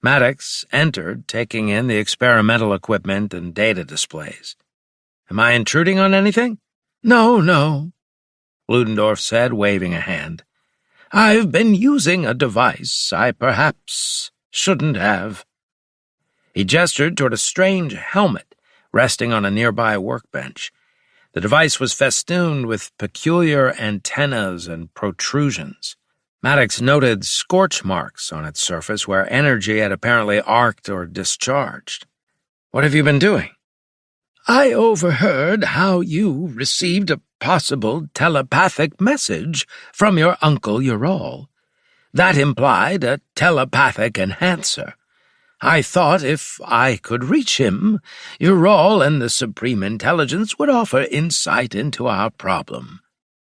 Speaker 2: Maddox entered, taking in the experimental equipment and data displays. "Am I intruding on anything?" No, Ludendorff said, waving a hand. "I've been using a device I perhaps shouldn't have." He gestured toward a strange helmet resting on a nearby workbench. The device was festooned with peculiar antennas and protrusions. Maddox noted scorch marks on its surface where energy had apparently arced or discharged. "What have you been doing?" "I overheard how you received a possible telepathic message from your Uncle Ural. That implied a telepathic enhancer. I thought if I could reach him, Ural and the Supreme Intelligence would offer insight into our problem."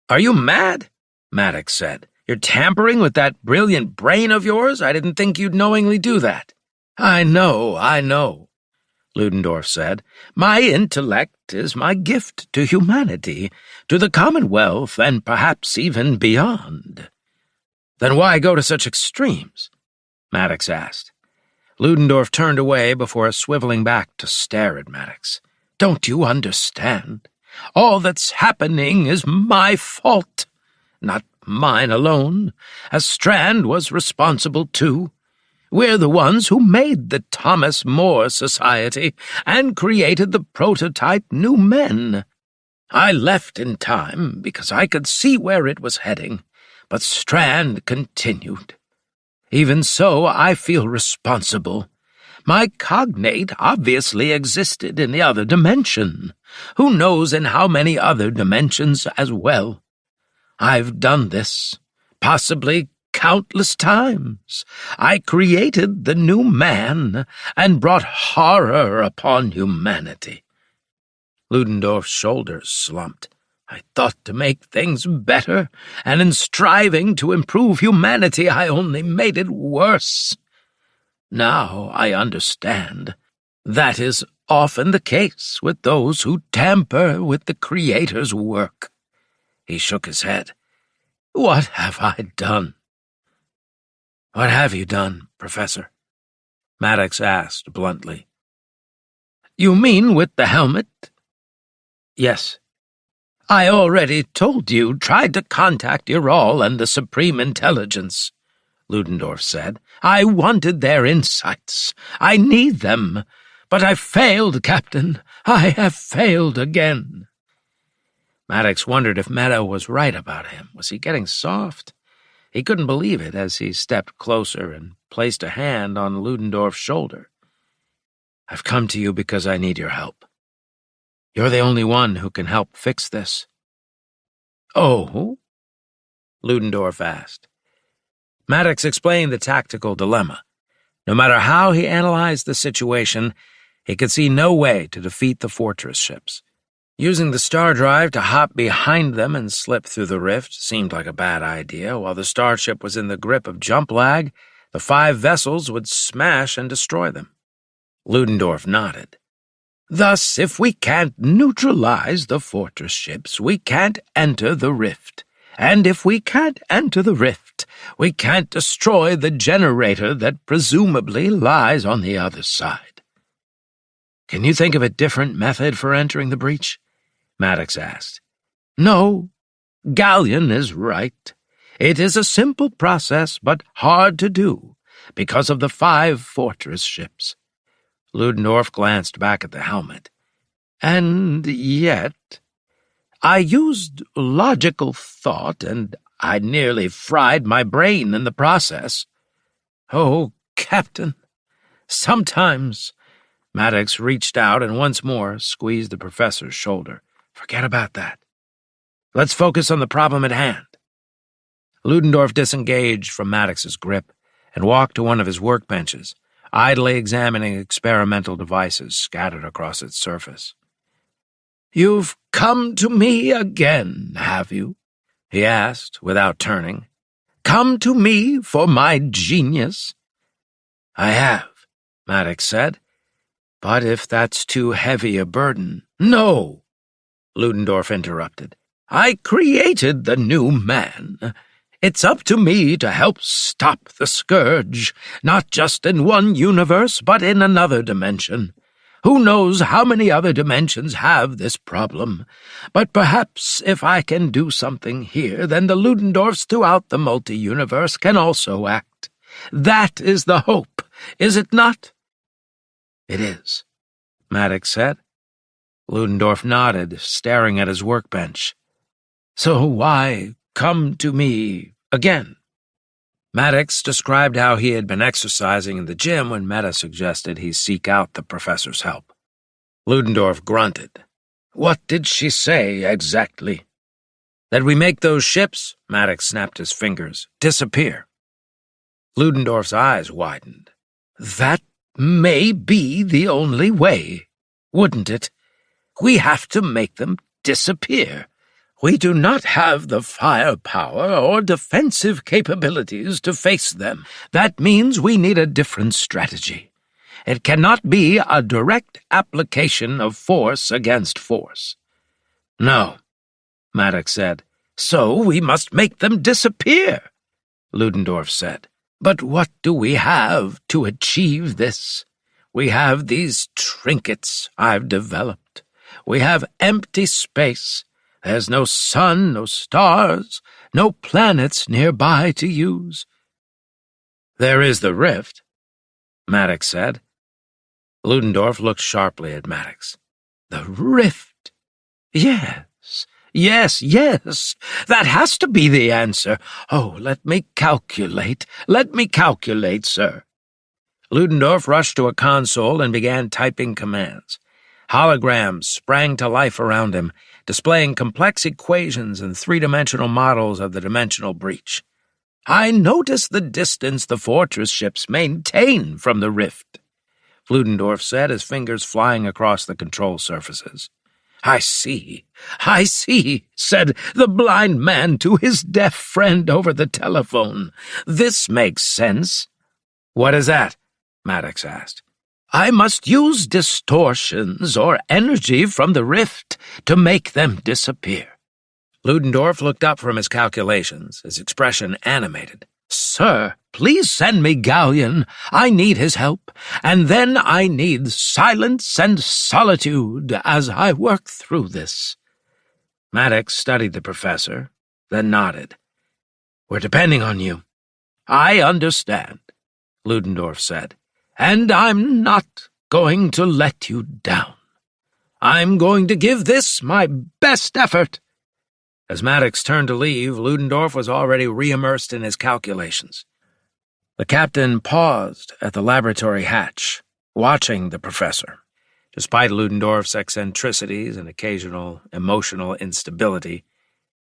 Speaker 2: "Are you mad?" Maddox said. "You're tampering with that brilliant brain of yours? I didn't think you'd knowingly do that." I know, Ludendorff said. "My intellect is my gift to humanity, to the Commonwealth, and perhaps even beyond." "Then why go to such extremes?" Maddox asked. Ludendorff turned away before swiveling back to stare at Maddox. "Don't you understand? All that's happening is my fault. Not mine alone, as Strand was responsible too. We're the ones who made the Thomas More Society and created the prototype New Men. I left in time because I could see where it was heading, but Strand continued. Even so, I feel responsible. My cognate obviously existed in the other dimension. Who knows in how many other dimensions as well? I've done this, possibly countless times. I created the new man and brought horror upon humanity." Ludendorff's shoulders slumped. "I thought to make things better, and in striving to improve humanity, I only made it worse. Now I understand. That is often the case with those who tamper with the Creator's work." He shook his head. "What have I done?" "What have you done, Professor?" Maddox asked bluntly. "You mean with the helmet?" "Yes." "I already told you, tried to contact Ural and the Supreme Intelligence," Ludendorff said. "I wanted their insights. I need them. But I failed, Captain. I have failed again." Maddox wondered if Meta was right about him. Was he getting soft? He couldn't believe it as he stepped closer and placed a hand on Ludendorff's shoulder. "I've come to you because I need your help. You're the only one who can help fix this." "Oh?" Ludendorff asked. Maddox explained the tactical dilemma. No matter how he analyzed the situation, he could see no way to defeat the fortress ships. Using the star drive to hop behind them and slip through the rift seemed like a bad idea. While the starship was in the grip of jump lag, the 5 vessels would smash and destroy them. Ludendorff nodded. "Thus, if we can't neutralize the fortress ships, we can't enter the rift. And if we can't enter the rift, we can't destroy the generator that presumably lies on the other side." "Can you think of a different method for entering the breach?" Maddox asked. "No, Gallion is right. It is a simple process, but hard to do. because of the 5 fortress ships. Ludendorff glanced back at the helmet. And yet, I used logical thought, and I nearly fried my brain in the process. Oh, Captain, sometimes— Maddox reached out and once more squeezed the professor's shoulder. Forget about that. Let's focus on the problem at hand. Ludendorff disengaged from Maddox's grip and walked to one of his workbenches, idly examining experimental devices scattered across its surface. "You've come to me again, have you?" he asked, without turning. "Come to me for my genius?" "I have," Maddox said. "But if that's too heavy a burden—" "No," Ludendorff interrupted. "I created the new man. It's up to me to help stop the scourge, not just in one universe, but in another dimension. Who knows how many other dimensions have this problem? But perhaps if I can do something here, then the Ludendorffs throughout the multi-universe can also act. That is the hope, is it not?" "It is," Maddox said. Ludendorff nodded, staring at his workbench. "So why come to me again?" Maddox described how he had been exercising in the gym when Meta suggested he seek out the professor's help. Ludendorff grunted. "What did she say exactly?" "That we make those ships," Maddox snapped his fingers, "disappear." Ludendorff's eyes widened. "That may be the only way, wouldn't it? We have to make them disappear. We do not have the firepower or defensive capabilities to face them. That means we need a different strategy. It cannot be a direct application of force against force." "No," Maddox said. "So we must make them disappear," Ludendorff said. "But what do we have to achieve this? We have these trinkets I've developed. We have empty space. There's no sun, no stars, no planets nearby to use." "There is the rift," Maddox said. Ludendorff looked sharply at Maddox. "The rift? Yes, yes, that has to be the answer. Oh, let me calculate, sir." Ludendorff rushed to a console and began typing commands. Holograms sprang to life around him, displaying complex equations and three-dimensional models of the dimensional breach. "I notice the distance the fortress ships maintain from the rift," Ludendorff said, his fingers flying across the control surfaces. I see, said the blind man to his deaf friend over the telephone. "This makes sense." "What is that?" Maddox asked. "I must use distortions or energy from the rift to make them disappear." Ludendorff looked up from his calculations, his expression animated. "Sir, please send me Gallion. I need his help, and then I need silence and solitude as I work through this." Maddox studied the professor, then nodded. "We're depending on you." "I understand," Ludendorff said. "And I'm not going to let you down. I'm going to give this my best effort." As Maddox turned to leave, Ludendorff was already re-immersed in his calculations. The captain paused at the laboratory hatch, watching the professor. Despite Ludendorff's eccentricities and occasional emotional instability,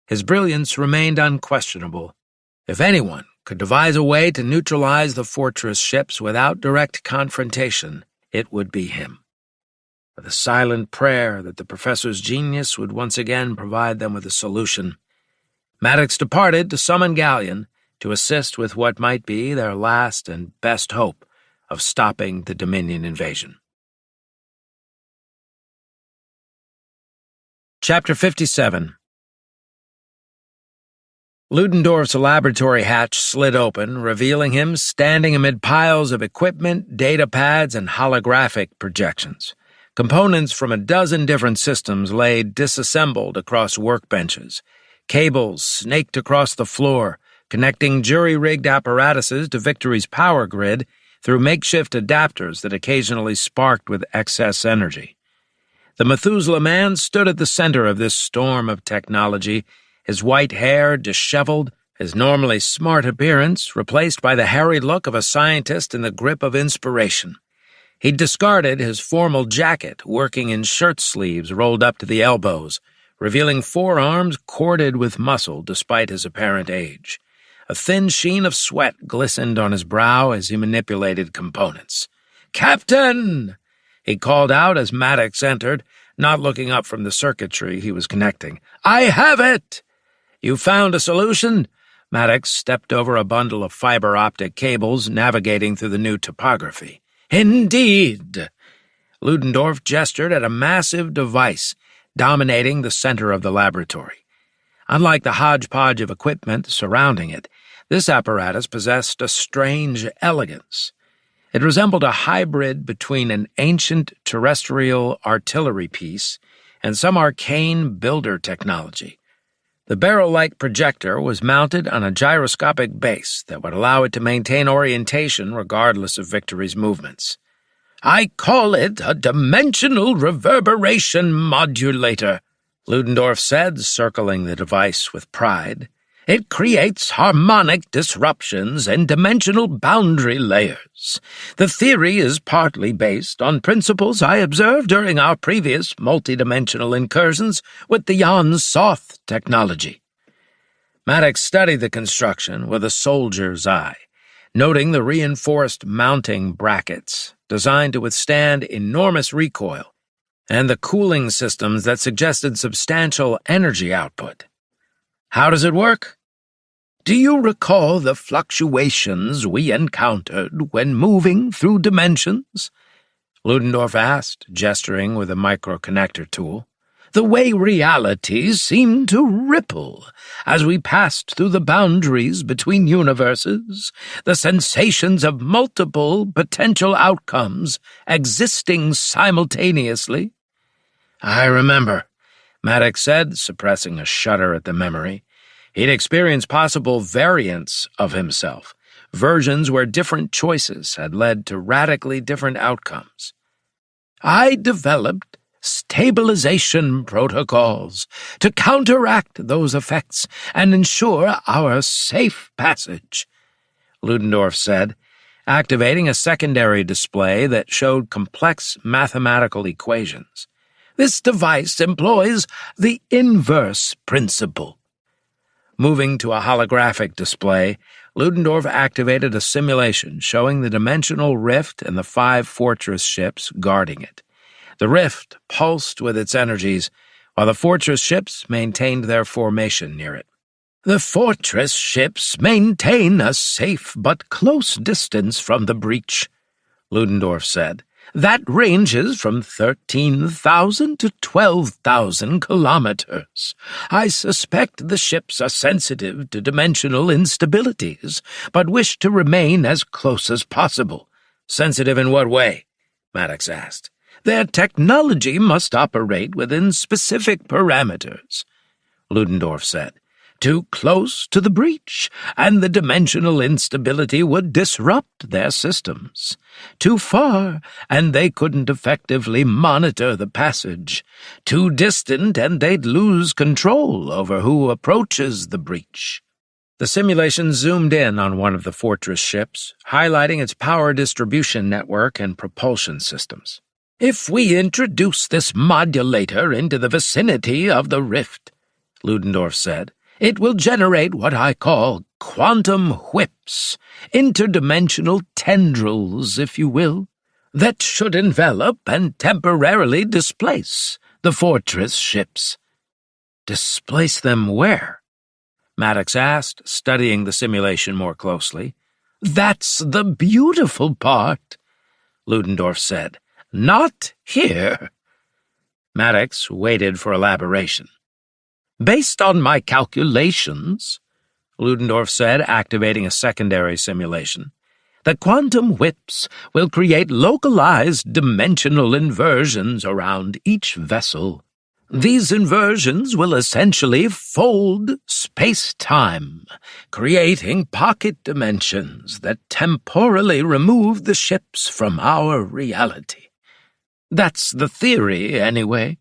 Speaker 2: his brilliance remained unquestionable. If anyone could devise a way to neutralize the fortress ships without direct confrontation, it would be him. With a silent prayer that the professor's genius would once again provide them with a solution, Maddox departed to summon Gallion to assist with what might be their last and best hope of stopping the Dominion invasion. Chapter 57. Ludendorff's laboratory hatch slid open, revealing him standing amid piles of equipment, data pads, and holographic projections. Components from a dozen different systems lay disassembled across workbenches. Cables snaked across the floor, connecting jury-rigged apparatuses to Victory's power grid through makeshift adapters that occasionally sparked with excess energy. The Methuselah man stood at the center of this storm of technology, his white hair disheveled, his normally smart appearance replaced by the harried look of a scientist in the grip of inspiration. He'd discarded his formal jacket, working in shirt sleeves rolled up to the elbows, revealing forearms corded with muscle despite his apparent age. A thin sheen of sweat glistened on his brow as he manipulated components. "Captain!" he called out as Maddox entered, not looking up from the circuitry he was connecting. "I have it!" "You found a solution?" Maddox stepped over a bundle of fiber-optic cables, navigating through the new topography. "Indeed!" Ludendorff gestured at a massive device dominating the center of the laboratory. Unlike the hodgepodge of equipment surrounding it, this apparatus possessed a strange elegance. It resembled a hybrid between an ancient terrestrial artillery piece and some arcane builder technology. The barrel-like projector was mounted on a gyroscopic base that would allow it to maintain orientation regardless of Victory's movements. "I call it a dimensional reverberation modulator," Ludendorff said, circling the device with pride. "It creates harmonic disruptions and dimensional boundary layers. The theory is partly based on principles I observed during our previous multidimensional incursions with the Jan-Soth technology." Maddox studied the construction with a soldier's eye, noting the reinforced mounting brackets designed to withstand enormous recoil and the cooling systems that suggested substantial energy output. "How does it work?" "Do you recall the fluctuations we encountered when moving through dimensions?" Ludendorff asked, gesturing with a microconnector tool. "The way reality seemed to ripple as we passed through the boundaries between universes, the sensations of multiple potential outcomes existing simultaneously." "I remember," Maddox said, suppressing a shudder at the memory. He'd experienced possible variants of himself, versions where different choices had led to radically different outcomes. "I developed stabilization protocols to counteract those effects and ensure our safe passage," Ludendorff said, activating a secondary display that showed complex mathematical equations. "This device employs the inverse principle." Moving to a holographic display, Ludendorff activated a simulation showing the dimensional rift and the 5 fortress ships guarding it. The rift pulsed with its energies, while the fortress ships maintained their formation near it. "The fortress ships maintain a safe but close distance from the breach," Ludendorff said. "That ranges from 13,000 to 12,000 kilometers. I suspect the ships are sensitive to dimensional instabilities, but wish to remain as close as possible." "Sensitive in what way?" Maddox asked. "Their technology must operate within specific parameters," Ludendorff said. "Too close to the breach, and the dimensional instability would disrupt their systems. Too far, and they couldn't effectively monitor the passage. Too distant, and they'd lose control over who approaches the breach." The simulation zoomed in on one of the fortress ships, highlighting its power distribution network and propulsion systems. "If we introduce this modulator into the vicinity of the rift," Ludendorff said, "it will generate what I call quantum whips, interdimensional tendrils, if you will, that should envelop and temporarily displace the fortress ships." "Displace them where?" Maddox asked, studying the simulation more closely. "That's the beautiful part," Ludendorff said. "Not here." Maddox waited for elaboration. "Based on my calculations," Ludendorff said, activating a secondary simulation, "the quantum whips will create localized dimensional inversions around each vessel. These inversions will essentially fold space-time, creating pocket dimensions that temporally remove the ships from our reality. That's the theory, anyway.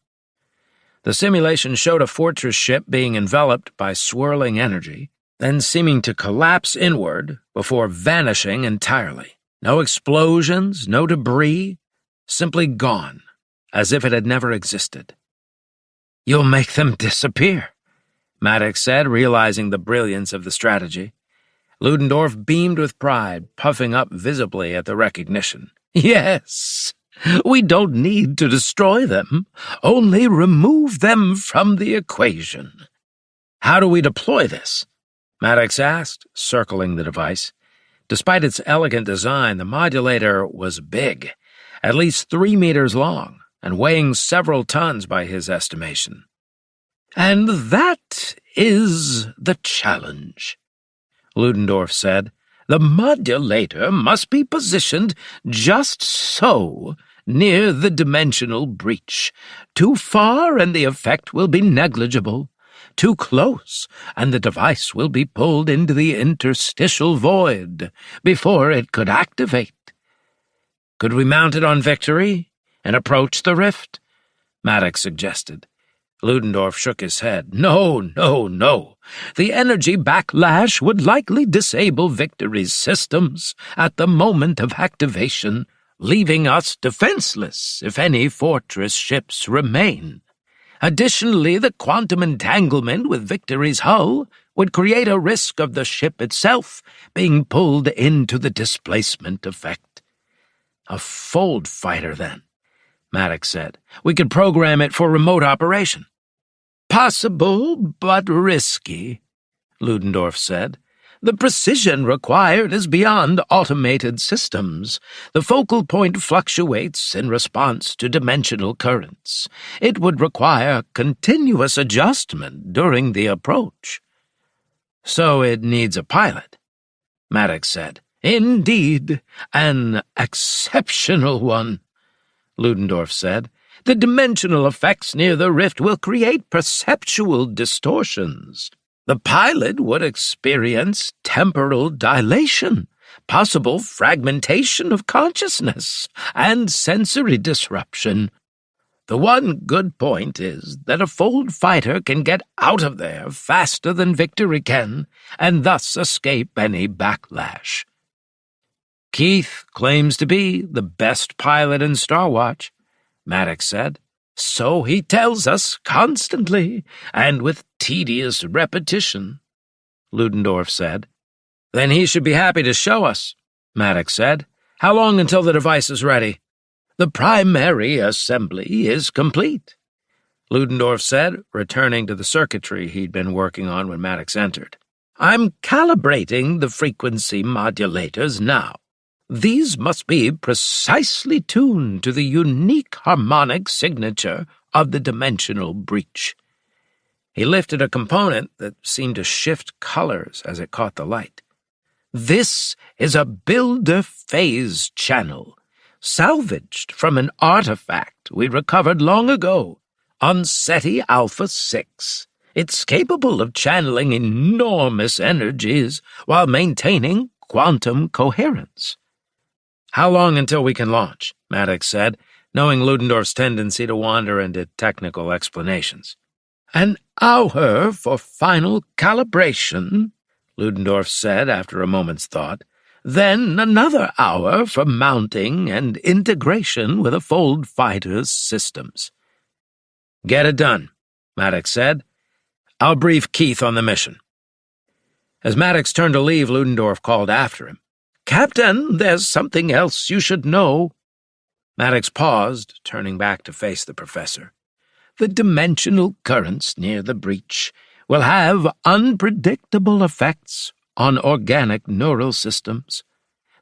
Speaker 2: The simulation showed a fortress ship being enveloped by swirling energy, then seeming to collapse inward before vanishing entirely. No explosions, no debris, simply gone, as if it had never existed. "You'll make them disappear," Maddox said, realizing the brilliance of the strategy. Ludendorff beamed with pride, puffing up visibly at the recognition. "Yes, we don't need to destroy them, only remove them from the equation." "How do we deploy this?" Maddox asked, circling the device. Despite its elegant design, the modulator was big, at least 3 meters long, and weighing several tons by his estimation. "And that is the challenge," Ludendorff said. "The modulator must be positioned just so, near the dimensional breach. Too far and the effect will be negligible. Too close, and the device will be pulled into the interstitial void before it could activate." "Could we mount it on Victory and approach the rift?" Maddox suggested. Ludendorff shook his head. No. The energy backlash would likely disable Victory's systems at the moment of activation, leaving us defenseless if any fortress ships remain. Additionally, the quantum entanglement with Victory's hull would create a risk of the ship itself being pulled into the displacement effect. "A fold fighter, then," Maddox said. "We could program it for remote operation." "Possible, but risky," Ludendorff said. "The precision required is beyond automated systems. The focal point fluctuates in response to dimensional currents. It would require continuous adjustment during the approach." "So it needs a pilot," Maddox said. "Indeed, an exceptional one," Ludendorff said. "The dimensional effects near the rift will create perceptual distortions. The pilot would experience temporal dilation, possible fragmentation of consciousness, and sensory disruption. The one good point is that a fold fighter can get out of there faster than Victory can, and thus escape any backlash." "Keith claims to be the best pilot in Star Watch," Maddox said. "So he tells us constantly, and with tedious repetition," Ludendorff said. "Then he should be happy to show us," Maddox said. "How long until the device is ready?" "The primary assembly is complete," Ludendorff said, returning to the circuitry he'd been working on when Maddox entered. "I'm calibrating the frequency modulators now. These must be precisely tuned to the unique harmonic signature of the dimensional breach." He lifted a component that seemed to shift colors as it caught the light. "This is a builder phase channel, salvaged from an artifact we recovered long ago on SETI Alpha 6. It's capable of channeling enormous energies while maintaining quantum coherence." "How long until we can launch?" Maddox said, knowing Ludendorff's tendency to wander into technical explanations. "An hour for final calibration," Ludendorff said after a moment's thought. "Then another hour for mounting and integration with a fold fighter's systems." "Get it done," Maddox said. "I'll brief Keith on the mission." As Maddox turned to leave, Ludendorff called after him. "Captain, there's something else you should know." Maddox paused, turning back to face the professor. "The dimensional currents near the breach will have unpredictable effects on organic neural systems.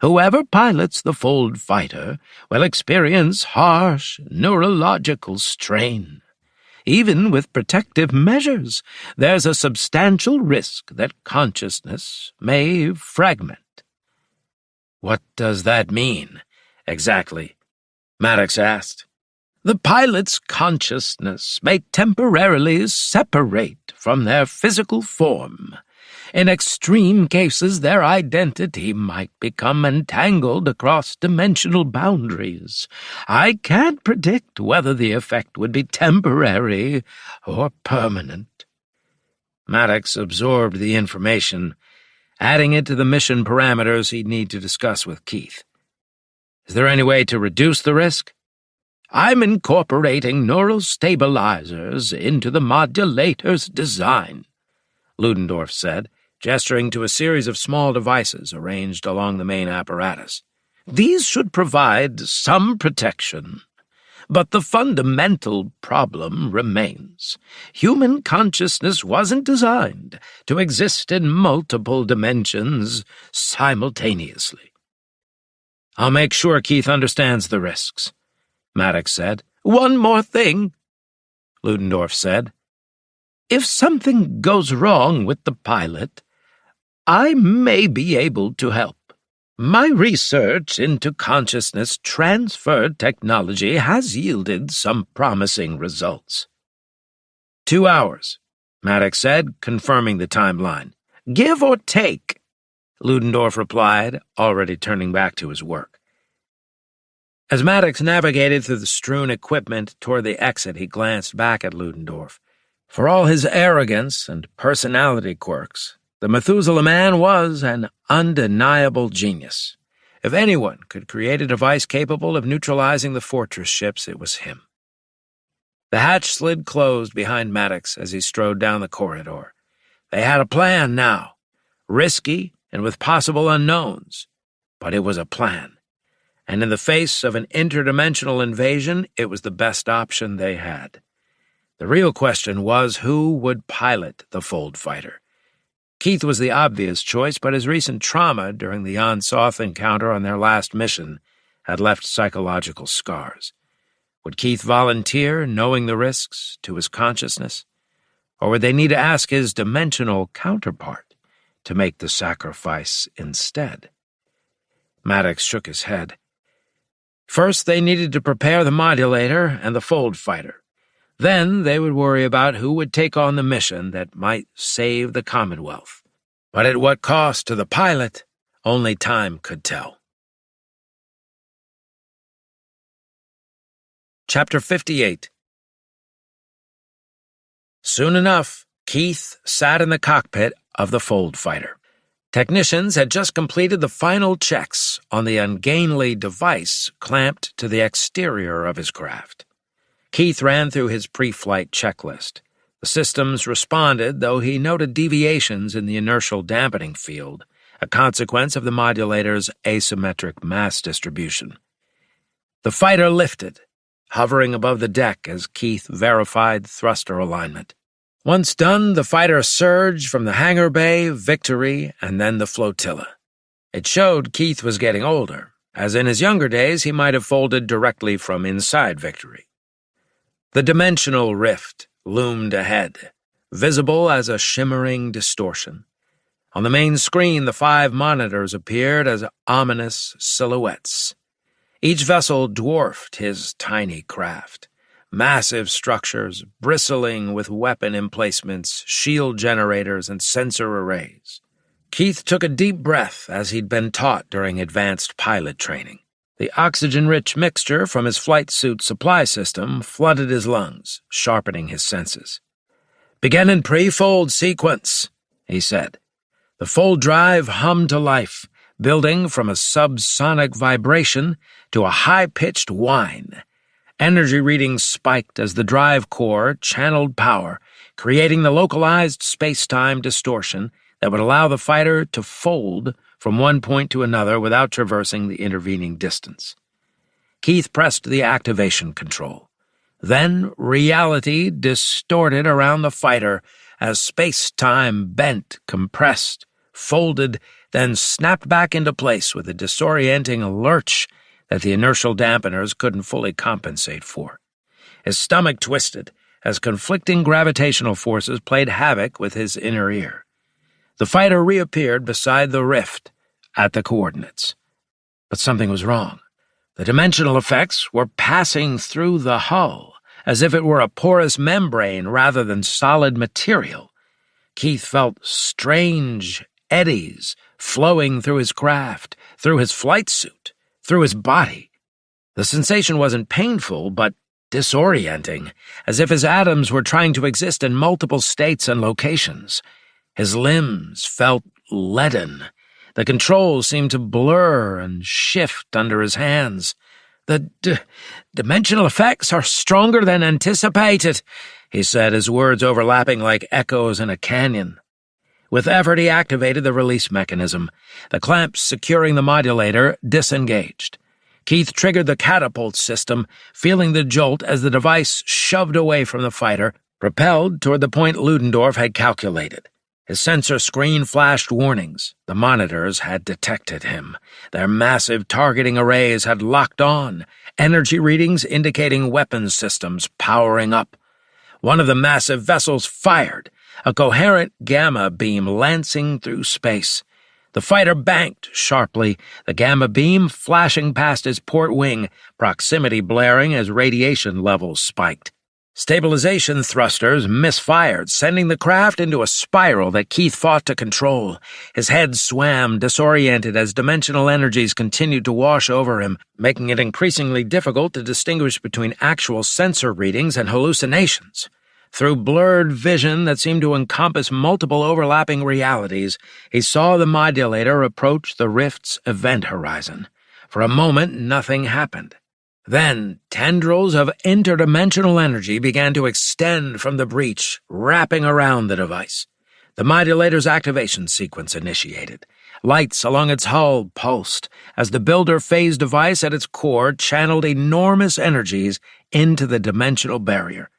Speaker 2: Whoever pilots the fold fighter will experience harsh neurological strain. Even with protective measures, there's a substantial risk that consciousness may fragment." "What does that mean, exactly?" Maddox asked. The pilot's consciousness may temporarily separate from their physical form. In extreme cases, their identity might become entangled across dimensional boundaries. I can't predict whether the effect would be temporary or permanent." Maddox absorbed the information, adding it to the mission parameters he'd need to discuss with Keith. "Is there any way to reduce the risk?" "I'm incorporating neural stabilizers into the modulator's design," Ludendorff said, gesturing to a series of small devices arranged along the main apparatus. "These should provide some protection. But the fundamental problem remains. Human consciousness wasn't designed to exist in multiple dimensions simultaneously." "I'll make sure Keith understands the risks," Maddox said. "One more thing," Ludendorff said. "If something goes wrong with the pilot, I may be able to help. My research into consciousness transfer technology has yielded some promising results." 2 hours, Maddox said, confirming the timeline. "Give or take," Ludendorff replied, already turning back to his work. As Maddox navigated through the strewn equipment toward the exit, he glanced back at Ludendorff. For all his arrogance and personality quirks, the Methuselah man was an undeniable genius. If anyone could create a device capable of neutralizing the fortress ships, it was him. The hatch slid closed behind Maddox as he strode down the corridor. They had a plan now, risky and with possible unknowns, but it was a plan. And in the face of an interdimensional invasion, it was the best option they had. The real question was who would pilot the Fold Fighter. Keith was the obvious choice, but his recent trauma during the Yon-Soth encounter on their last mission had left psychological scars. Would Keith volunteer, knowing the risks, to his consciousness? Or would they need to ask his dimensional counterpart to make the sacrifice instead? Maddox shook his head. First, they needed to prepare the modulator and the Fold Fighter. Then they would worry about who would take on the mission that might save the Commonwealth. But at what cost to the pilot, only time could tell. Chapter 58. Soon enough, Keith sat in the cockpit of the Fold Fighter. Technicians had just completed the final checks on the ungainly device clamped to the exterior of his craft. Keith ran through his pre-flight checklist. The systems responded, though he noted deviations in the inertial dampening field, a consequence of the modulator's asymmetric mass distribution. The fighter lifted, hovering above the deck as Keith verified thruster alignment. Once done, the fighter surged from the hangar bay, Victory, and then the flotilla. It showed Keith was getting older, as in his younger days he might have folded directly from inside Victory. The dimensional rift loomed ahead, visible as a shimmering distortion. On the main screen, the 5 monitors appeared as ominous silhouettes. Each vessel dwarfed his tiny craft. Massive structures, bristling with weapon emplacements, shield generators, and sensor arrays. Keith took a deep breath as he'd been taught during advanced pilot training. The oxygen-rich mixture from his flight suit supply system flooded his lungs, sharpening his senses. "Begin in pre-fold sequence," he said. The fold drive hummed to life, building from a subsonic vibration to a high-pitched whine. Energy readings spiked as the drive core channeled power, creating the localized space-time distortion that would allow the fighter to fold from one point to another without traversing the intervening distance. Keith pressed the activation control. Then reality distorted around the fighter as space-time bent, compressed, folded, then snapped back into place with a disorienting lurch that the inertial dampeners couldn't fully compensate for. His stomach twisted as conflicting gravitational forces played havoc with his inner ear. The fighter reappeared beside the rift at the coordinates. But something was wrong. The dimensional effects were passing through the hull, as if it were a porous membrane rather than solid material. Keith felt strange eddies flowing through his craft, through his flight suit, through his body. The sensation wasn't painful, but disorienting, as if his atoms were trying to exist in multiple states and locations. His limbs felt leaden. The controls seemed to blur and shift under his hands. The dimensional effects are stronger than anticipated, he said, his words overlapping like echoes in a canyon. With effort, he activated the release mechanism. The clamps securing the modulator disengaged. Keith triggered the catapult system, feeling the jolt as the device shoved away from the fighter, propelled toward the point Ludendorff had calculated. His sensor screen flashed warnings. The monitors had detected him. Their massive targeting arrays had locked on, energy readings indicating weapons systems powering up. One of the massive vessels fired, a coherent gamma beam lancing through space. The fighter banked sharply, the gamma beam flashing past his port wing, proximity blaring as radiation levels spiked. Stabilization thrusters misfired, sending the craft into a spiral that Keith fought to control. His head swam, disoriented as dimensional energies continued to wash over him, making it increasingly difficult to distinguish between actual sensor readings and hallucinations. Through blurred vision that seemed to encompass multiple overlapping realities, he saw the modulator approach the rift's event horizon. For a moment, nothing happened. Then, tendrils of interdimensional energy began to extend from the breach, wrapping around the device. The modulator's activation sequence initiated. Lights along its hull pulsed as the builder phase device at its core channeled enormous energies into the dimensional barrier.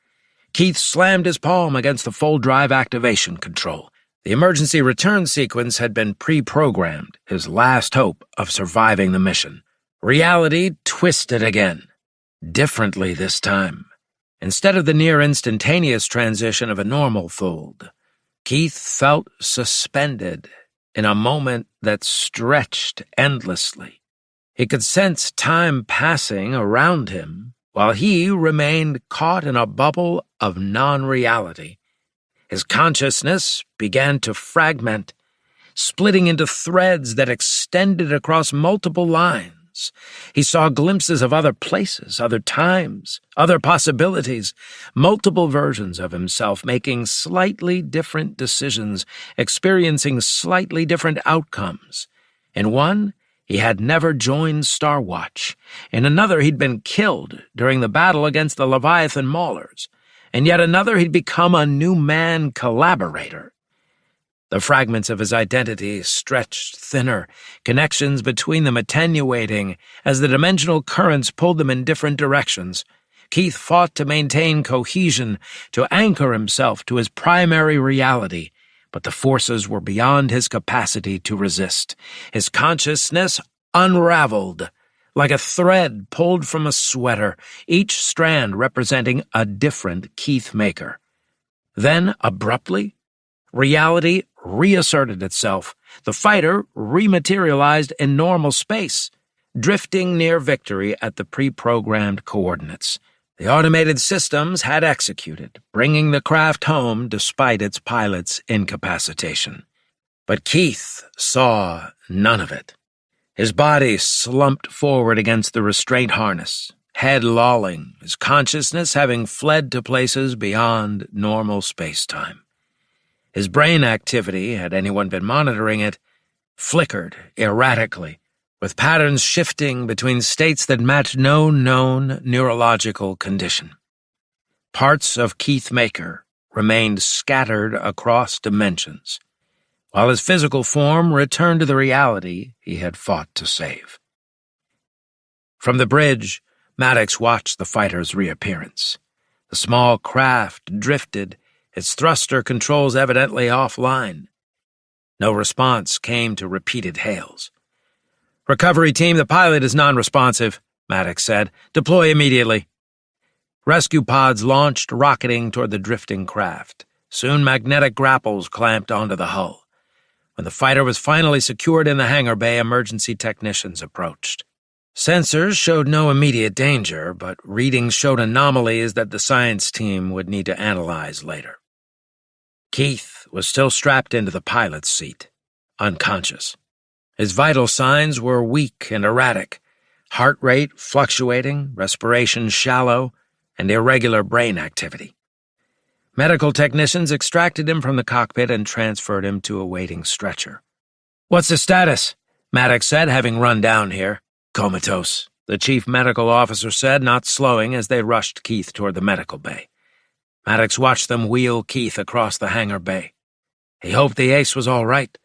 Speaker 2: Keith slammed his palm against the full drive activation control. The emergency return sequence had been pre-programmed, his last hope of surviving the mission. Reality twisted again, differently this time. Instead of the near-instantaneous transition of a normal fold, Keith felt suspended in a moment that stretched endlessly. He could sense time passing around him, while he remained caught in a bubble of non-reality. His consciousness began to fragment, splitting into threads that extended across multiple lines. He saw glimpses of other places, other times, other possibilities, multiple versions of himself making slightly different decisions, experiencing slightly different outcomes. In one, he had never joined Star Watch. In another, he'd been killed during the battle against the Leviathan Maulers. In yet another, he'd become a new man collaborator. The fragments of his identity stretched thinner, connections between them attenuating as the dimensional currents pulled them in different directions. Keith fought to maintain cohesion, to anchor himself to his primary reality, but the forces were beyond his capacity to resist. His consciousness unraveled, like a thread pulled from a sweater, each strand representing a different Keith Maker. Then, abruptly, reality reasserted itself. The fighter rematerialized in normal space, drifting near victory at the pre-programmed coordinates. The automated systems had executed, bringing the craft home despite its pilot's incapacitation. But Keith saw none of it. His body slumped forward against the restraint harness, head lolling, his consciousness having fled to places beyond normal space-time. His brain activity, had anyone been monitoring it, flickered erratically, with patterns shifting between states that matched no known neurological condition. Parts of Keith Maker remained scattered across dimensions, while his physical form returned to the reality he had fought to save. From the bridge, Maddox watched the fighter's reappearance. The small craft drifted, its thruster controls evidently offline. No response came to repeated hails. "Recovery team, the pilot is non-responsive," Maddox said. "Deploy immediately." Rescue pods launched, rocketing toward the drifting craft. Soon magnetic grapples clamped onto the hull. When the fighter was finally secured in the hangar bay, emergency technicians approached. Sensors showed no immediate danger, but readings showed anomalies that the science team would need to analyze later. Keith was still strapped into the pilot's seat, unconscious. His vital signs were weak and erratic, heart rate fluctuating, respiration shallow, and irregular brain activity. Medical technicians extracted him from the cockpit and transferred him to a waiting stretcher. "What's the status?" Maddox said, having run down here. "Comatose," the chief medical officer said, not slowing as they rushed Keith toward the medical bay. Maddox watched them wheel Keith across the hangar bay. He hoped the ace was all right.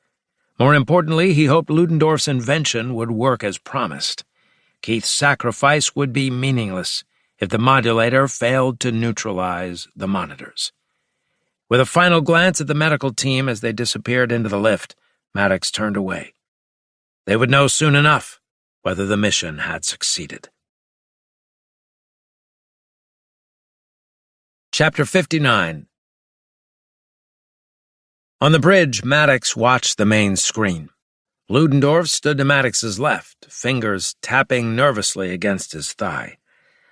Speaker 2: More importantly, he hoped Ludendorff's invention would work as promised. Keith's sacrifice would be meaningless if the modulator failed to neutralize the monitors. With a final glance at the medical team as they disappeared into the lift, Maddox turned away. They would know soon enough whether the mission had succeeded. Chapter 59. On the bridge, Maddox watched the main screen. Ludendorff stood to Maddox's left, fingers tapping nervously against his thigh.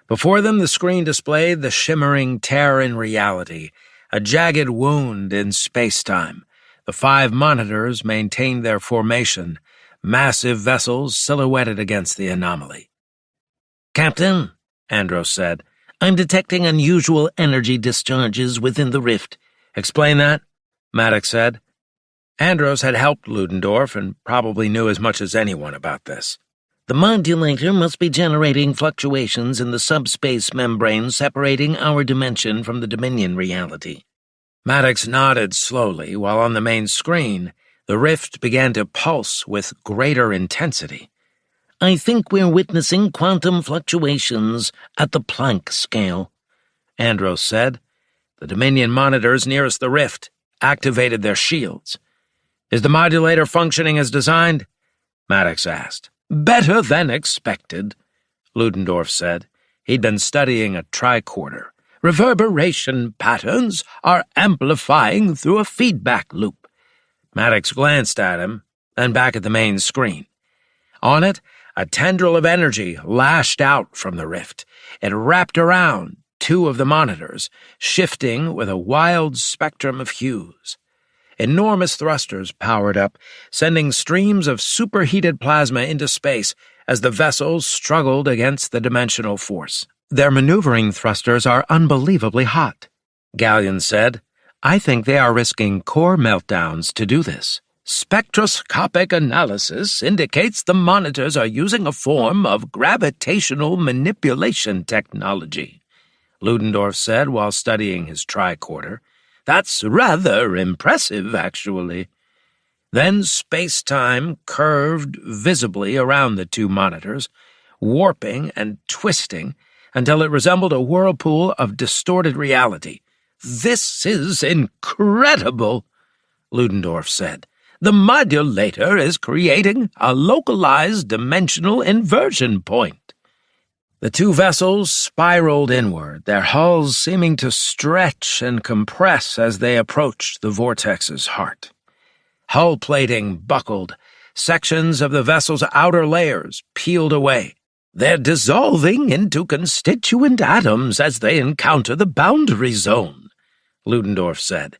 Speaker 2: Before them, the screen displayed the shimmering tear in reality, a jagged wound in space-time. The 5 monitors maintained their formation, massive vessels silhouetted against the anomaly.
Speaker 3: "Captain," Andros said, "I'm detecting unusual energy discharges within the rift."
Speaker 2: "Explain that," Maddox said. Andros had helped Ludendorff and probably knew as much as anyone about this.
Speaker 3: "The modulator must be generating fluctuations in the subspace membrane separating our dimension from the Dominion reality."
Speaker 2: Maddox nodded slowly, while on the main screen, the rift began to pulse with greater intensity.
Speaker 3: "I think we're witnessing quantum fluctuations at the Planck scale,"
Speaker 2: Andros said. The Dominion monitors nearest the rift activated their shields. "Is the modulator functioning as designed?" Maddox asked. "Better than expected," Ludendorff said. He'd been studying a tricorder. "Reverberation patterns are amplifying through a feedback loop." Maddox glanced at him, then back at the main screen. On it, a tendril of energy lashed out from the rift. It wrapped around 2 of the monitors, shifting with a wild spectrum of hues. Enormous thrusters powered up, sending streams of superheated plasma into space as the vessels struggled against the dimensional force.
Speaker 3: "Their maneuvering thrusters are unbelievably hot," Gallion said. "I think they are risking core meltdowns to do this."
Speaker 2: "Spectroscopic analysis indicates the monitors are using a form of gravitational manipulation technology," Ludendorff said while studying his tricorder. "That's rather impressive, actually." Then space-time curved visibly around the 2 monitors, warping and twisting until it resembled a whirlpool of distorted reality. "This is incredible," Ludendorff said. "The modulator is creating a localized dimensional inversion point." The 2 vessels spiraled inward, their hulls seeming to stretch and compress as they approached the vortex's heart. Hull plating buckled, sections of the vessel's outer layers peeled away. "They're dissolving into constituent atoms as they encounter the boundary zone," Ludendorff said.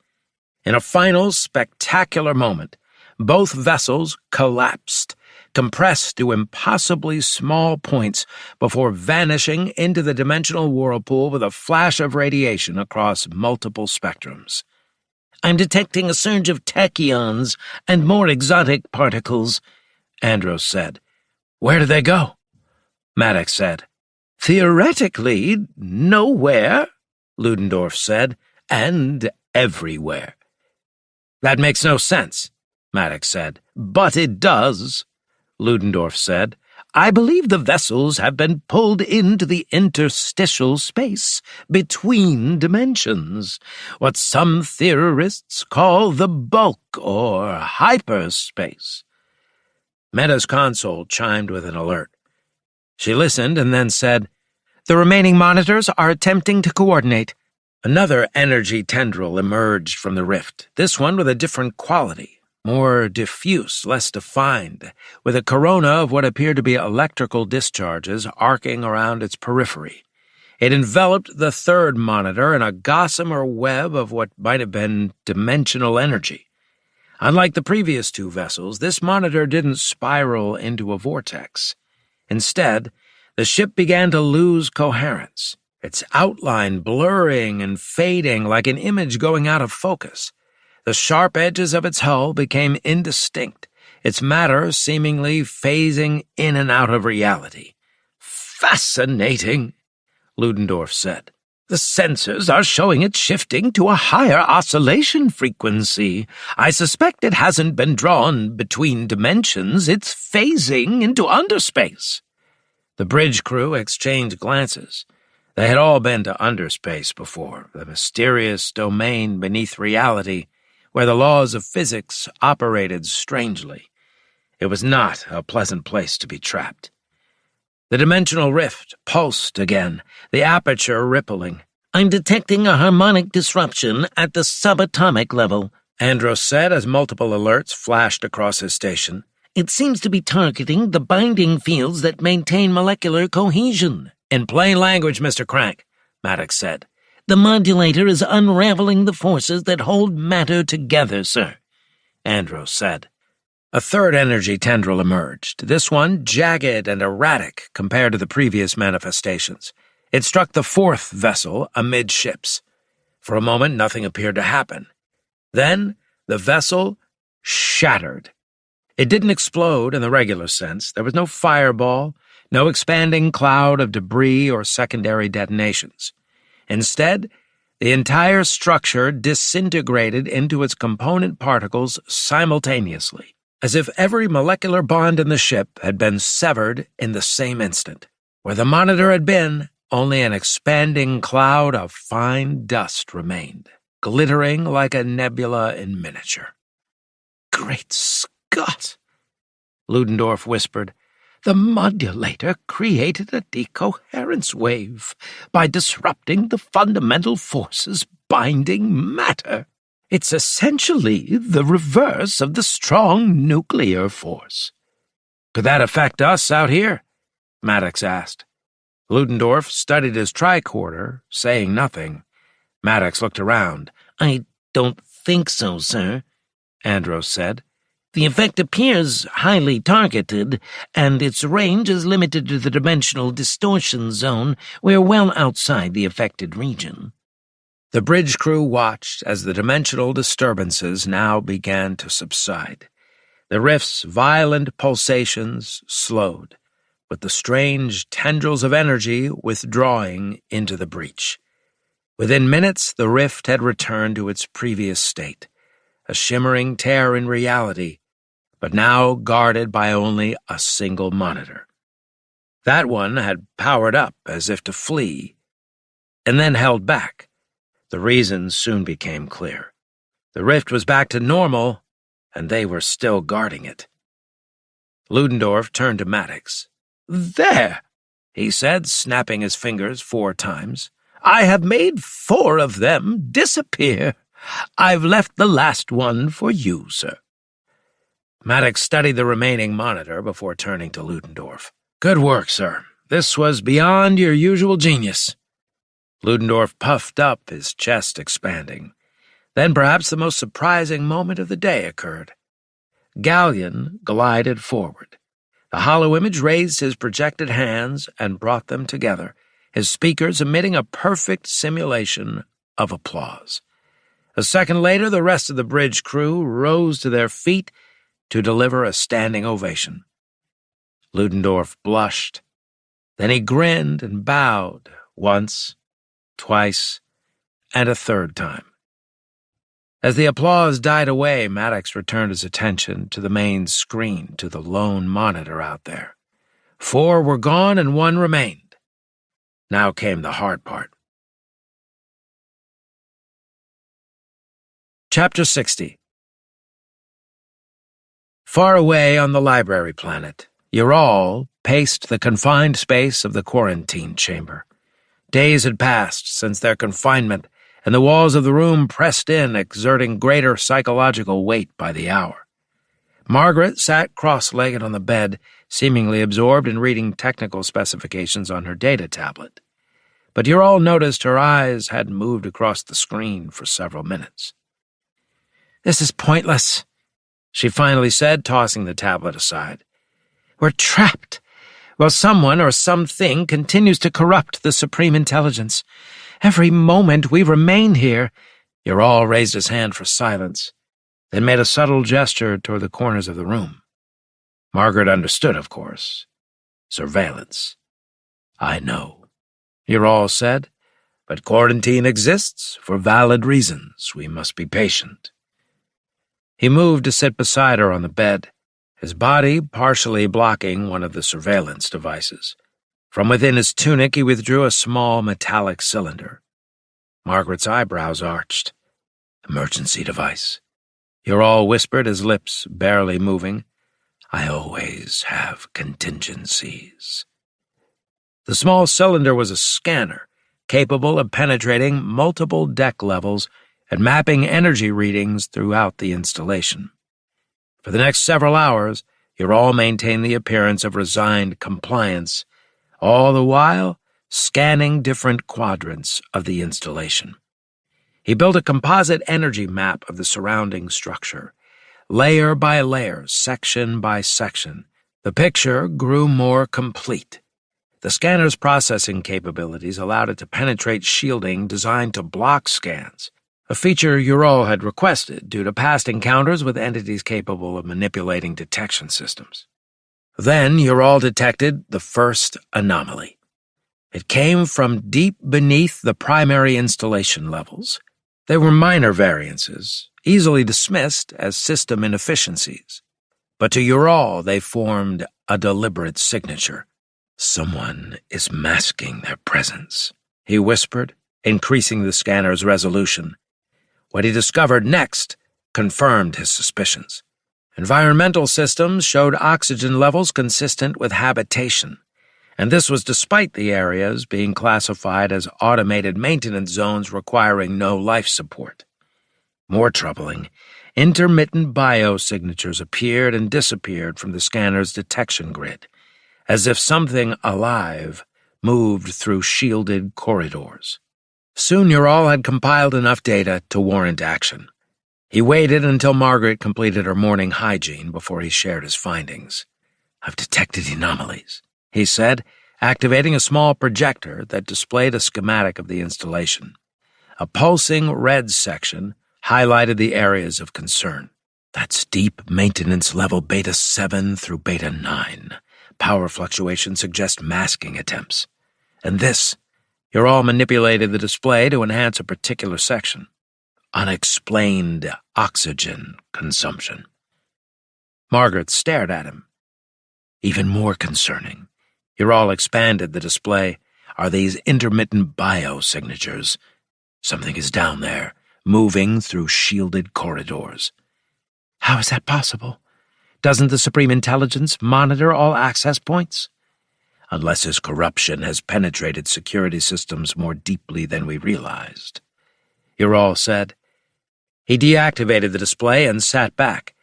Speaker 2: In a final spectacular moment, both vessels collapsed, compressed to impossibly small points before vanishing into the dimensional whirlpool with a flash of radiation across multiple spectrums.
Speaker 3: "I'm detecting a surge of tachyons and more exotic particles,"
Speaker 2: Andros said. "Where did they go?" Maddox said. "Theoretically, nowhere," Ludendorff said, "and everywhere." "That makes no sense," Maddox said. "But it does," Ludendorff said. "I believe the vessels have been pulled into the interstitial space between dimensions, what some theorists call the bulk or hyperspace." Meta's console chimed with an alert. She listened and then said, "The remaining monitors are attempting to coordinate." Another energy tendril emerged from the rift, this one with a different quality, more diffuse, less defined, with a corona of what appeared to be electrical discharges arcing around its periphery. It enveloped the third monitor in a gossamer web of what might have been dimensional energy. Unlike the previous two vessels, this monitor didn't spiral into a vortex. Instead, the ship began to lose coherence, its outline blurring and fading like an image going out of focus. The sharp edges of its hull became indistinct, its matter seemingly phasing in and out of reality. "Fascinating," Ludendorff said. "The sensors are showing it shifting to a higher oscillation frequency. I suspect it hasn't been drawn between dimensions. It's phasing into underspace." The bridge crew exchanged glances. They had all been to underspace before, the mysterious domain beneath reality, where the laws of physics operated strangely. It was not a pleasant place to be trapped. The dimensional rift pulsed again, the aperture rippling. "I'm detecting a harmonic disruption at the subatomic level," Andros said as multiple alerts flashed across his station. "It seems to be targeting the binding fields that maintain molecular cohesion." "In plain language, Mr. Crank," Maddox said. "The modulator is unraveling the forces that hold matter together, sir," Andros said. A third energy tendril emerged, this one jagged and erratic compared to the previous manifestations. It struck the fourth vessel amidships. For a moment, nothing appeared to happen. Then, the vessel shattered. It didn't explode in the regular sense. There was no fireball, no expanding cloud of debris or secondary detonations. Instead, the entire structure disintegrated into its component particles simultaneously, as if every molecular bond in the ship had been severed in the same instant. Where the monitor had been, only an expanding cloud of fine dust remained, glittering like a nebula in miniature. "Great Scott!" Ludendorff whispered. "The modulator created a decoherence wave by disrupting the fundamental forces binding matter. It's essentially the reverse of the strong nuclear force." "Could that affect us out here?" Maddox asked. Ludendorff studied his tricorder, saying nothing. Maddox looked around. "I don't think so, sir," Andros said. "The effect appears highly targeted, and its range is limited to the dimensional distortion zone. We're well outside the affected region." The bridge crew watched as the dimensional disturbances now began to subside. The rift's violent pulsations slowed, with the strange tendrils of energy withdrawing into the breach. Within minutes, the rift had returned to its previous state, a shimmering tear in reality, but now guarded by only a single monitor. That one had powered up as if to flee, and then held back. The reasons soon became clear. The rift was back to normal, and they were still guarding it. Ludendorff turned to Maddox. "There," he said, snapping his fingers 4 times. "I have made 4 of them disappear. I've left the last one for you, sir." Maddox studied the remaining monitor before turning to Ludendorff. "Good work, sir. This was beyond your usual genius." Ludendorff puffed up, his chest expanding. Then perhaps the most surprising moment of the day occurred. Gallion glided forward. The hollow image raised his projected hands and brought them together, his speakers emitting a perfect simulation of applause. A second later, the rest of the bridge crew rose to their feet to deliver a standing ovation. Ludendorff blushed. Then he grinned and bowed once, twice, and a third time. As the applause died away, Maddox returned his attention to the main screen, to the lone monitor out there. 4 were gone and 1 remained. Now came the hard part. Chapter 60. Far away on the library planet, Ural paced the confined space of the quarantine chamber. Days had passed since their confinement, and the walls of the room pressed in, exerting greater psychological weight by the hour. Margaret sat cross-legged on the bed, seemingly absorbed in reading technical specifications on her data tablet. But Ural noticed her eyes hadn't moved across the screen for several minutes. "This is pointless," she finally said, tossing the tablet aside. "We're trapped, while someone or something continues to corrupt the Supreme Intelligence. Every moment we remain here—" Ural raised his hand for silence, then made a subtle gesture toward the corners of the room. Margaret understood, of course. Surveillance. "I know," Ural said, "but quarantine exists for valid reasons. We must be patient." He moved to sit beside her on the bed, his body partially blocking one of the surveillance devices. From within his tunic, he withdrew a small metallic cylinder. Margaret's eyebrows arched. "Emergency device," Ural whispered, his lips barely moving. "I always have contingencies." The small cylinder was a scanner, capable of penetrating multiple deck levels and mapping energy readings throughout the installation. For the next several hours, Ural maintained the appearance of resigned compliance, all the while scanning different quadrants of the installation. He built a composite energy map of the surrounding structure, layer by layer, section by section. The picture grew more complete. The scanner's processing capabilities allowed it to penetrate shielding designed to block scans, a feature Ural had requested due to past encounters with entities capable of manipulating detection systems. Then Ural detected the first anomaly. It came from deep beneath the primary installation levels. They were minor variances, easily dismissed as system inefficiencies. But to Ural, they formed a deliberate signature. "Someone is masking their presence," he whispered, increasing the scanner's resolution. What he discovered next confirmed his suspicions. Environmental systems showed oxygen levels consistent with habitation, and this was despite the areas being classified as automated maintenance zones requiring no life support. More troubling, intermittent biosignatures appeared and disappeared from the scanner's detection grid, as if something alive moved through shielded corridors. Soon Ural had compiled enough data to warrant action. He waited until Margaret completed her morning hygiene before he shared his findings. "I've detected anomalies," he said, activating a small projector that displayed a schematic of the installation. A pulsing red section highlighted the areas of concern. "That's deep maintenance level Beta 7 through Beta 9. Power fluctuations suggest masking attempts. And this, Ural manipulated the display to enhance a particular section. Unexplained oxygen consumption." Margaret stared at him. "Even more concerning," Ural expanded the display, "are these intermittent biosignatures. Something is down there, moving through shielded corridors." "How is that possible? Doesn't the Supreme Intelligence monitor all access points?" "Unless his corruption has penetrated security systems more deeply than we realized," Ural said. He deactivated the display and sat back.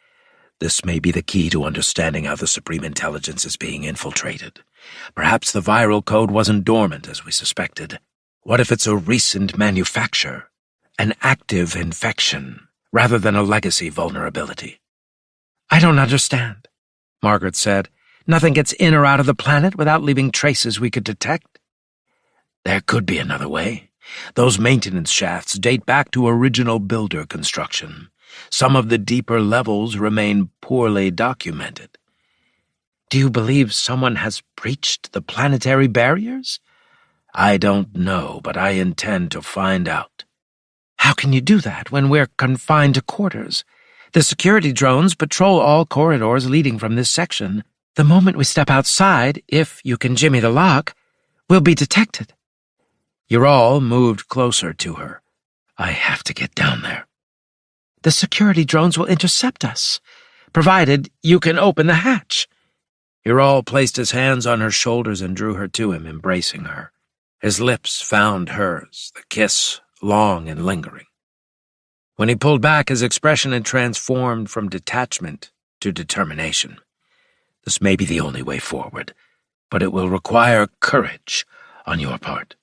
Speaker 2: "This may be the key to understanding how the Supreme Intelligence is being infiltrated. Perhaps the viral code wasn't dormant as we suspected. What if it's a recent manufacture, an active infection, rather than a legacy vulnerability?" "I don't understand," Margaret said. "Nothing gets in or out of the planet without leaving traces we could detect." "There could be another way. Those maintenance shafts date back to original builder construction. Some of the deeper levels remain poorly documented." "Do you believe someone has breached the planetary barriers?" "I don't know, but I intend to find out." "How can you do that when we're confined to quarters? The security drones patrol all corridors leading from this section. The moment we step outside, if you can jimmy the lock, we'll be detected." Ural moved closer to her. "I have to get down there." "The security drones will intercept us, provided you can open the hatch." Ural placed his hands on her shoulders and drew her to him, embracing her. His lips found hers, the kiss long and lingering. When he pulled back, his expression had transformed from detachment to determination. This may be the only way forward, but it will require courage on your part.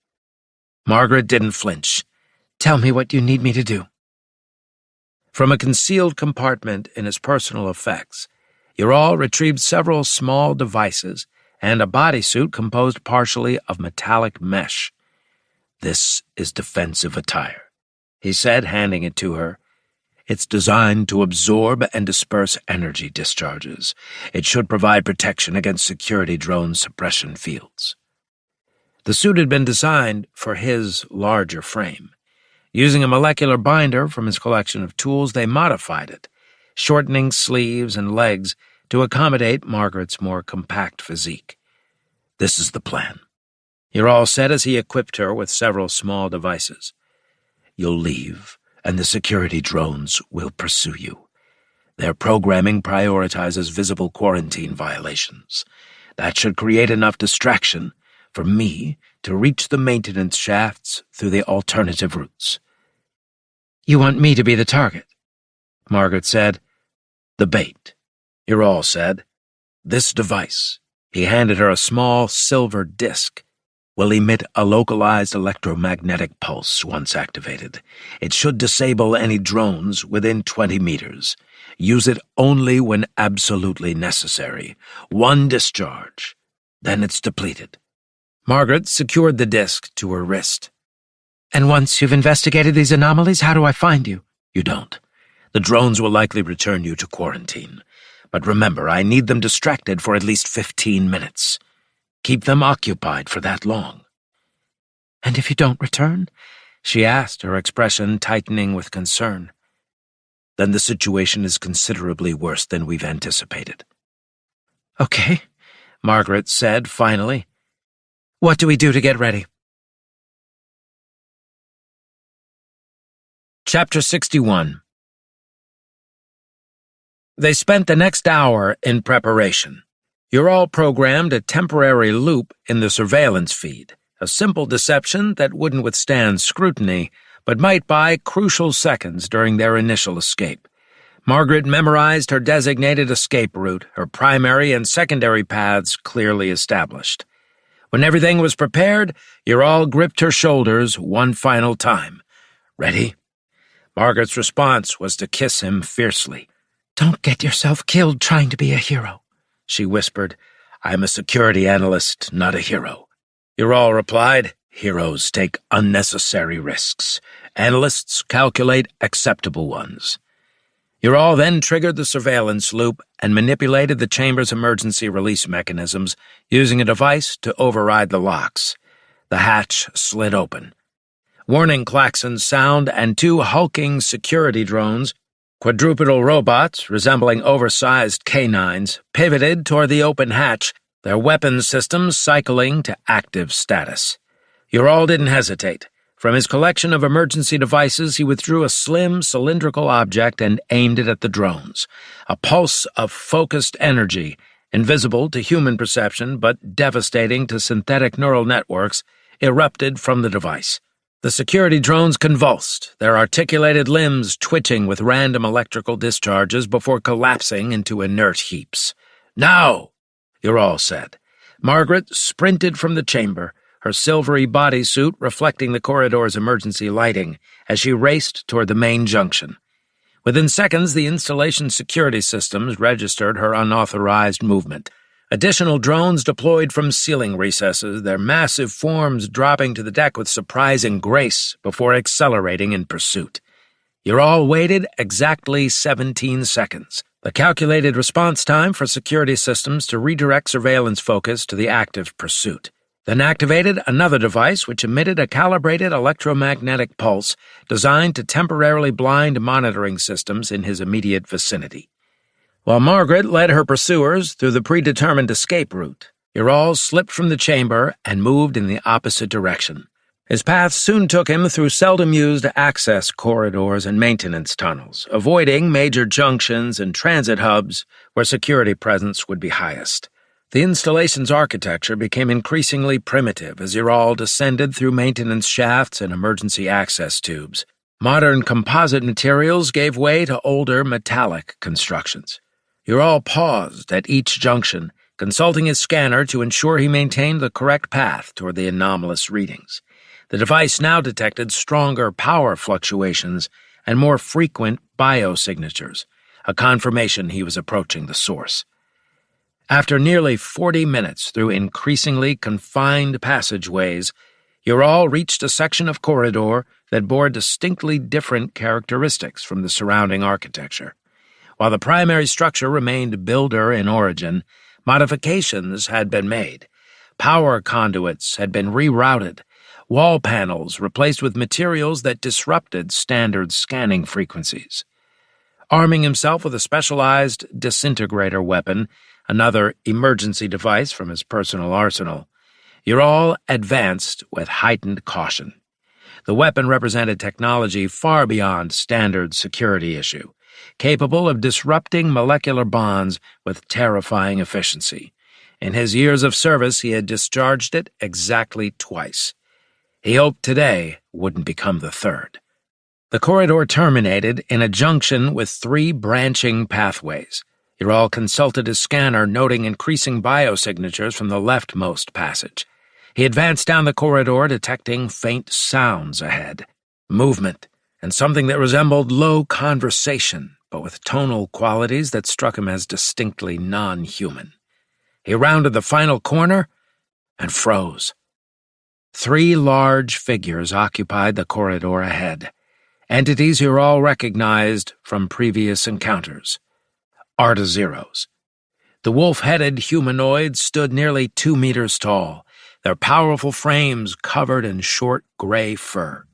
Speaker 2: Margaret didn't flinch.
Speaker 3: Tell me what you need me to do.
Speaker 2: From a concealed compartment in his personal effects, Ural retrieved several small devices and a bodysuit composed partially of metallic mesh. "This is defensive attire," he said, handing it to her. "It's designed to absorb and disperse energy discharges. It should provide protection against security drone suppression fields." The suit had been designed for his larger frame. Using a molecular binder from his collection of tools, they modified it, shortening sleeves and legs to accommodate Margaret's more compact physique. "This is the plan," Ural said as he equipped her with several small devices. "You'll leave, and the security drones will pursue you. Their programming prioritizes visible quarantine violations. That should create enough distraction for me to reach the maintenance shafts through the alternative routes."
Speaker 3: You want me to be the target?
Speaker 2: Margaret said. "The bait," Ural said. "This device," he handed her a small silver disc, "will emit a localized electromagnetic pulse once activated. It should disable any drones within 20 meters. Use it only when absolutely necessary. One discharge. Then it's depleted." Margaret secured the disc to her wrist.
Speaker 3: "And once you've investigated these anomalies, how do I find you?"
Speaker 2: "You don't. The drones will likely return you to quarantine. But remember, I need them distracted for at least 15 minutes. Keep them occupied for that long."
Speaker 3: "And if you don't return?"
Speaker 2: she asked, her expression tightening with concern. "Then the situation is considerably worse than we've anticipated."
Speaker 3: "Okay,"
Speaker 2: Margaret said finally.
Speaker 3: "What do we do to get ready?"
Speaker 2: Chapter 61. They spent the next hour in preparation. Ural programmed a temporary loop in the surveillance feed, a simple deception that wouldn't withstand scrutiny, but might buy crucial seconds during their initial escape. Margaret memorized her designated escape route, her primary and secondary paths clearly established. When everything was prepared, Ural gripped her shoulders one final time. "Ready?" Margaret's response was to kiss him fiercely.
Speaker 3: "Don't get yourself killed trying to be a hero,"
Speaker 2: she whispered. "I'm a security analyst, not a hero." Ural replied, "Heroes take unnecessary risks. Analysts calculate acceptable ones." Ural then triggered the surveillance loop and manipulated the chamber's emergency release mechanisms, using a device to override the locks. The hatch slid open. Warning klaxons sound and two hulking security drones, quadrupedal robots resembling oversized canines, pivoted toward the open hatch, their weapons systems cycling to active status. Ural didn't hesitate. From his collection of emergency devices, he withdrew a slim, cylindrical object and aimed it at the drones. A pulse of focused energy, invisible to human perception but devastating to synthetic neural networks, erupted from the device. The security drones convulsed, their articulated limbs twitching with random electrical discharges before collapsing into inert heaps. "Now!" Ural said. Margaret sprinted from the chamber, her silvery bodysuit reflecting the corridor's emergency lighting, as she raced toward the main junction. Within seconds, the installation's security systems registered her unauthorized movement. Additional drones deployed from ceiling recesses, their massive forms dropping to the deck with surprising grace before accelerating in pursuit. Ural waited exactly 17 seconds, the calculated response time for security systems to redirect surveillance focus to the active pursuit. Then activated another device which emitted a calibrated electromagnetic pulse designed to temporarily blind monitoring systems in his immediate vicinity. While Margaret led her pursuers through the predetermined escape route, Ural slipped from the chamber and moved in the opposite direction. His path soon took him through seldom-used access corridors and maintenance tunnels, avoiding major junctions and transit hubs where security presence would be highest. The installation's architecture became increasingly primitive as Ural descended through maintenance shafts and emergency access tubes. Modern composite materials gave way to older metallic constructions. Ural paused at each junction, consulting his scanner to ensure he maintained the correct path toward the anomalous readings. The device now detected stronger power fluctuations and more frequent biosignatures, a confirmation he was approaching the source. After nearly 40 minutes through increasingly confined passageways, Ural reached a section of corridor that bore distinctly different characteristics from the surrounding architecture. While the primary structure remained builder in origin, modifications had been made. Power conduits had been rerouted, wall panels replaced with materials that disrupted standard scanning frequencies. Arming himself with a specialized disintegrator weapon, another emergency device from his personal arsenal, Ural advanced with heightened caution. The weapon represented technology far beyond standard security issue, capable of disrupting molecular bonds with terrifying efficiency. In his years of service, he had discharged it exactly twice. He hoped today wouldn't become the third. The corridor terminated in a junction with 3 branching pathways. Ural consulted his scanner, noting increasing biosignatures from the leftmost passage. He advanced down the corridor, detecting faint sounds ahead, movement, and something that resembled low conversation, but with tonal qualities that struck him as distinctly non-human. He rounded the final corner and froze. 3 large figures occupied the corridor ahead, entities Ural recognized from previous encounters. Arda-Zeros. The wolf-headed humanoids stood nearly 2 meters tall, their powerful frames covered in short gray fur.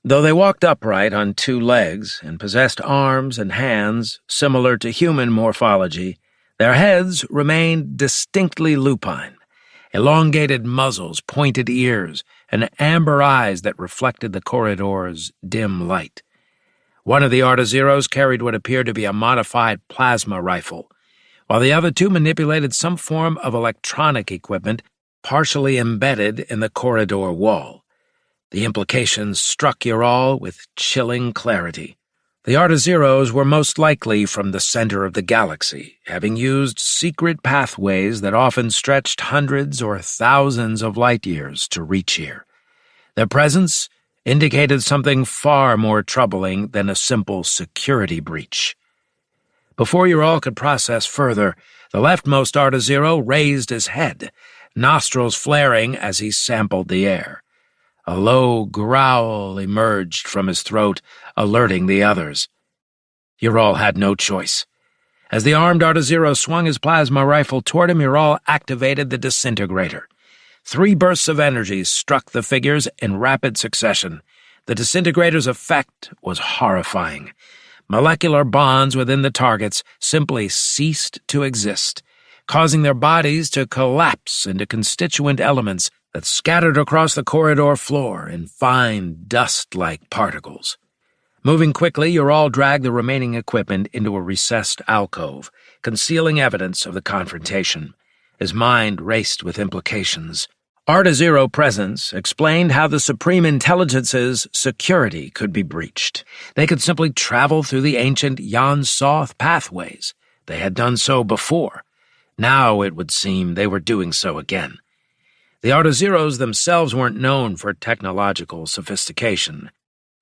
Speaker 2: Though they walked upright on 2 legs and possessed arms and hands similar to human morphology, their heads remained distinctly lupine, elongated muzzles, pointed ears, and amber eyes that reflected the corridor's dim light. One of the Arda-Zeros carried what appeared to be a modified plasma rifle, while the other 2 manipulated some form of electronic equipment partially embedded in the corridor wall. The implications struck Ural with chilling clarity. The Arda-Zeros were most likely from the center of the galaxy, having used secret pathways that often stretched hundreds or thousands of light-years to reach here. Their presence indicated something far more troubling than a simple security breach. Before Ural could process further, the leftmost Arda-Zero raised his head, nostrils flaring as he sampled the air. A low growl emerged from his throat, alerting the others. Ural had no choice. As the armed Arda-Zero swung his plasma rifle toward him, Ural activated the disintegrator. 3 bursts of energy struck the figures in rapid succession. The disintegrator's effect was horrifying. Molecular bonds within the targets simply ceased to exist, causing their bodies to collapse into constituent elements that scattered across the corridor floor in fine, dust-like particles. Moving quickly, Ural dragged the remaining equipment into a recessed alcove, concealing evidence of the confrontation. His mind raced with implications. Arda-Zero presence explained how the Supreme Intelligence's security could be breached. They could simply travel through the ancient Yon-Soth pathways. They had done so before. Now, it would seem, they were doing so again. The Arda-Zeros themselves weren't known for technological sophistication.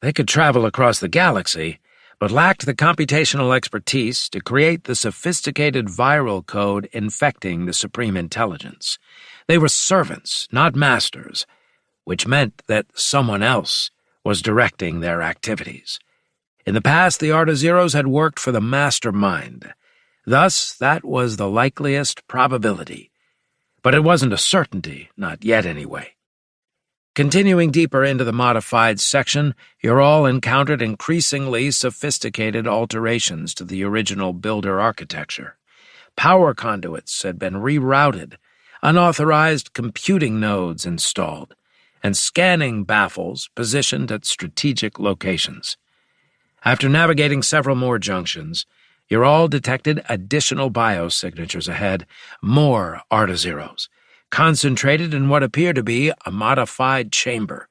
Speaker 2: They could travel across the galaxy, but lacked the computational expertise to create the sophisticated viral code infecting the Supreme Intelligence. They were servants, not masters, which meant that someone else was directing their activities. In the past, the Arda-Zeros had worked for the mastermind. Thus, that was the likeliest probability. But it wasn't a certainty, not yet anyway. Continuing deeper into the modified section, Ural encountered increasingly sophisticated alterations to the original builder architecture. Power conduits had been rerouted, unauthorized computing nodes installed, and scanning baffles positioned at strategic locations. After navigating several more junctions, Ural detected additional biosignatures ahead, more Arda-Zeros, concentrated in what appeared to be a modified chamber.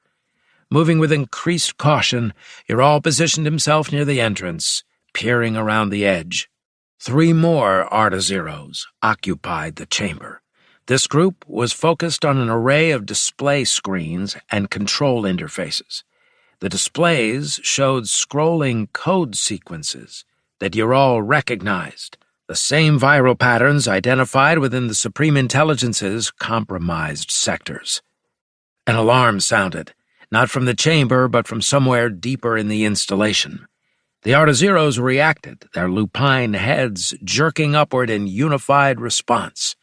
Speaker 2: Moving with increased caution, Ural positioned himself near the entrance, peering around the edge. 3 more Arda-Zeros occupied the chamber. This group was focused on an array of display screens and control interfaces. The displays showed scrolling code sequences that Ural recognized, the same viral patterns identified within the Supreme Intelligence's compromised sectors. An alarm sounded, not from the chamber but from somewhere deeper in the installation. The Arda-Zeros reacted, their lupine heads jerking upward in unified response.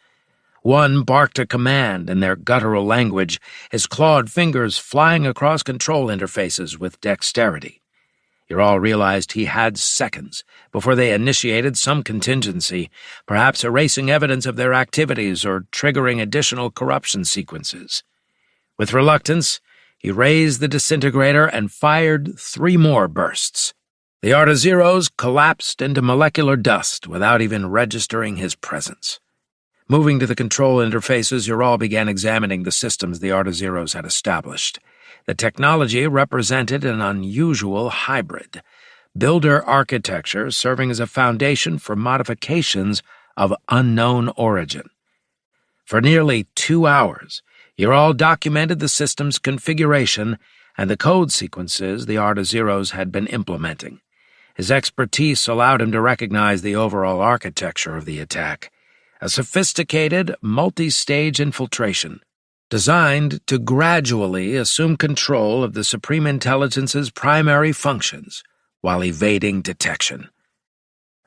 Speaker 2: One barked a command in their guttural language, his clawed fingers flying across control interfaces with dexterity. Ural realized he had seconds before they initiated some contingency, perhaps erasing evidence of their activities or triggering additional corruption sequences. With reluctance, he raised the disintegrator and fired 3 more bursts. The Arda-Zeros collapsed into molecular dust without even registering his presence. Moving to the control interfaces, Ural began examining the systems the Arda-Zeros had established. The technology represented an unusual hybrid, builder architecture serving as a foundation for modifications of unknown origin. For nearly 2 hours, Ural documented the system's configuration and the code sequences the Arda-Zeros had been implementing. His expertise allowed him to recognize the overall architecture of the attack, a sophisticated, multi-stage infiltration designed to gradually assume control of the Supreme Intelligence's primary functions while evading detection.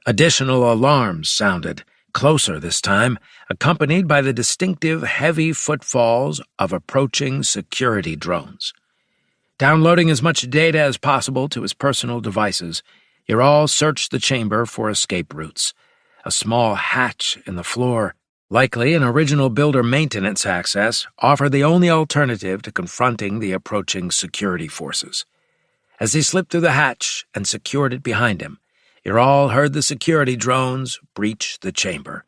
Speaker 2: Additional alarms sounded, closer this time, accompanied by the distinctive heavy footfalls of approaching security drones. Downloading as much data as possible to his personal devices, Ural searched the chamber for escape routes. A small hatch in the floor, likely an original builder maintenance access, offered the only alternative to confronting the approaching security forces. As he slipped through the hatch and secured it behind him, Ural heard the security drones breach the chamber.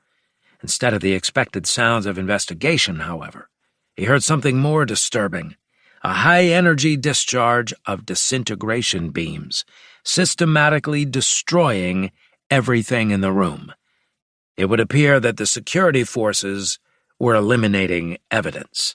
Speaker 2: Instead of the expected sounds of investigation, however, he heard something more disturbing, a high-energy discharge of disintegration beams, systematically destroying everything in the room. It would appear that the security forces were eliminating evidence.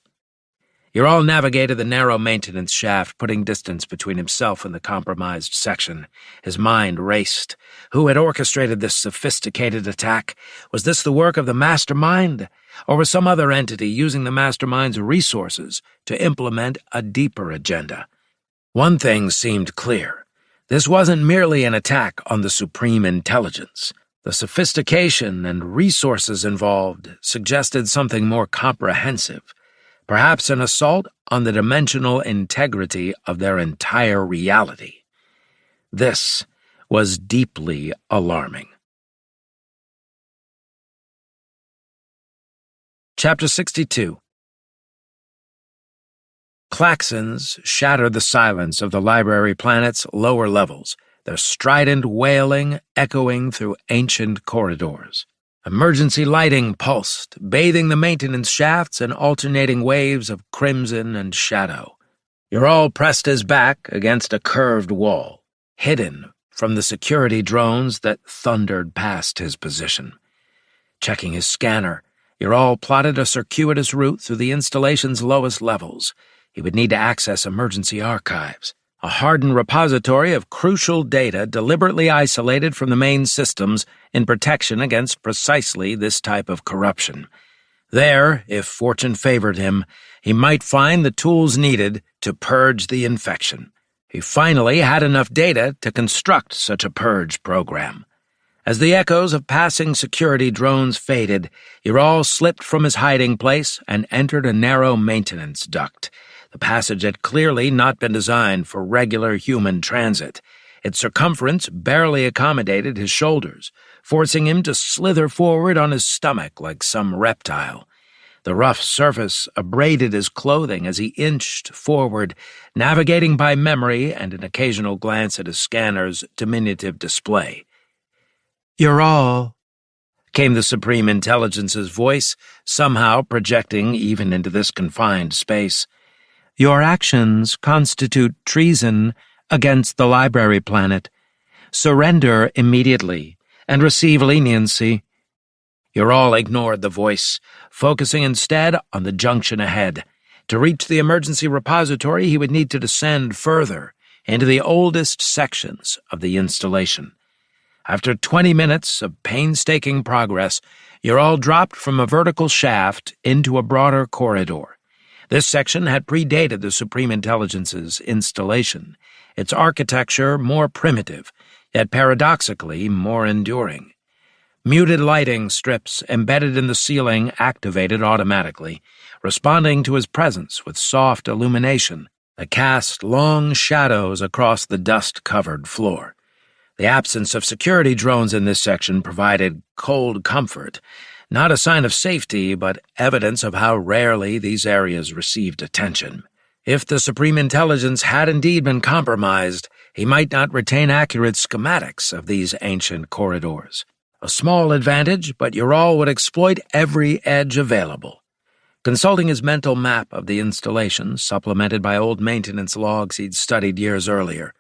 Speaker 2: Ural navigated the narrow maintenance shaft, putting distance between himself and the compromised section. His mind raced. Who had orchestrated this sophisticated attack? Was this the work of the mastermind? Or was some other entity using the mastermind's resources to implement a deeper agenda? One thing seemed clear. This wasn't merely an attack on the Supreme Intelligence. The sophistication and resources involved suggested something more comprehensive, perhaps an assault on the dimensional integrity of their entire reality. This was deeply alarming. Chapter 62. Klaxons shattered the silence of the library planet's lower levels, their strident wailing echoing through ancient corridors. Emergency lighting pulsed, bathing the maintenance shafts in alternating waves of crimson and shadow. Ural pressed his back against a curved wall, hidden from the security drones that thundered past his position. Checking his scanner, Ural plotted a circuitous route through the installation's lowest levels. He would need to access emergency archives, a hardened repository of crucial data deliberately isolated from the main systems in protection against precisely this type of corruption. There, if fortune favored him, he might find the tools needed to purge the infection. He finally had enough data to construct such a purge program. As the echoes of passing security drones faded, Ural slipped from his hiding place and entered a narrow maintenance duct. The passage had clearly not been designed for regular human transit. Its circumference barely accommodated his shoulders, forcing him to slither forward on his stomach like some reptile. The rough surface abraded his clothing as he inched forward, navigating by memory and an occasional glance at his scanner's diminutive display. "Ural," came the Supreme Intelligence's voice, somehow projecting even into this confined space. "Your actions constitute treason against the library planet. Surrender immediately, and receive leniency. Ural ignored the voice, focusing instead on the junction ahead. To reach the emergency repository, he would need to descend further into the oldest sections of the installation. After 20 minutes of painstaking progress, Ural dropped from a vertical shaft into a broader corridor. This section had predated the Supreme Intelligence's installation, its architecture more primitive, yet paradoxically more enduring. Muted lighting strips embedded in the ceiling activated automatically, responding to his presence with soft illumination that cast long shadows across the dust-covered floor. The absence of security drones in this section provided cold comfort, not a sign of safety, but evidence of how rarely these areas received attention. If the Supreme Intelligence had indeed been compromised, he might not retain accurate schematics of these ancient corridors. A small advantage, but Ural would exploit every edge available. Consulting his mental map of the installation, supplemented by old maintenance logs he'd studied years earlier,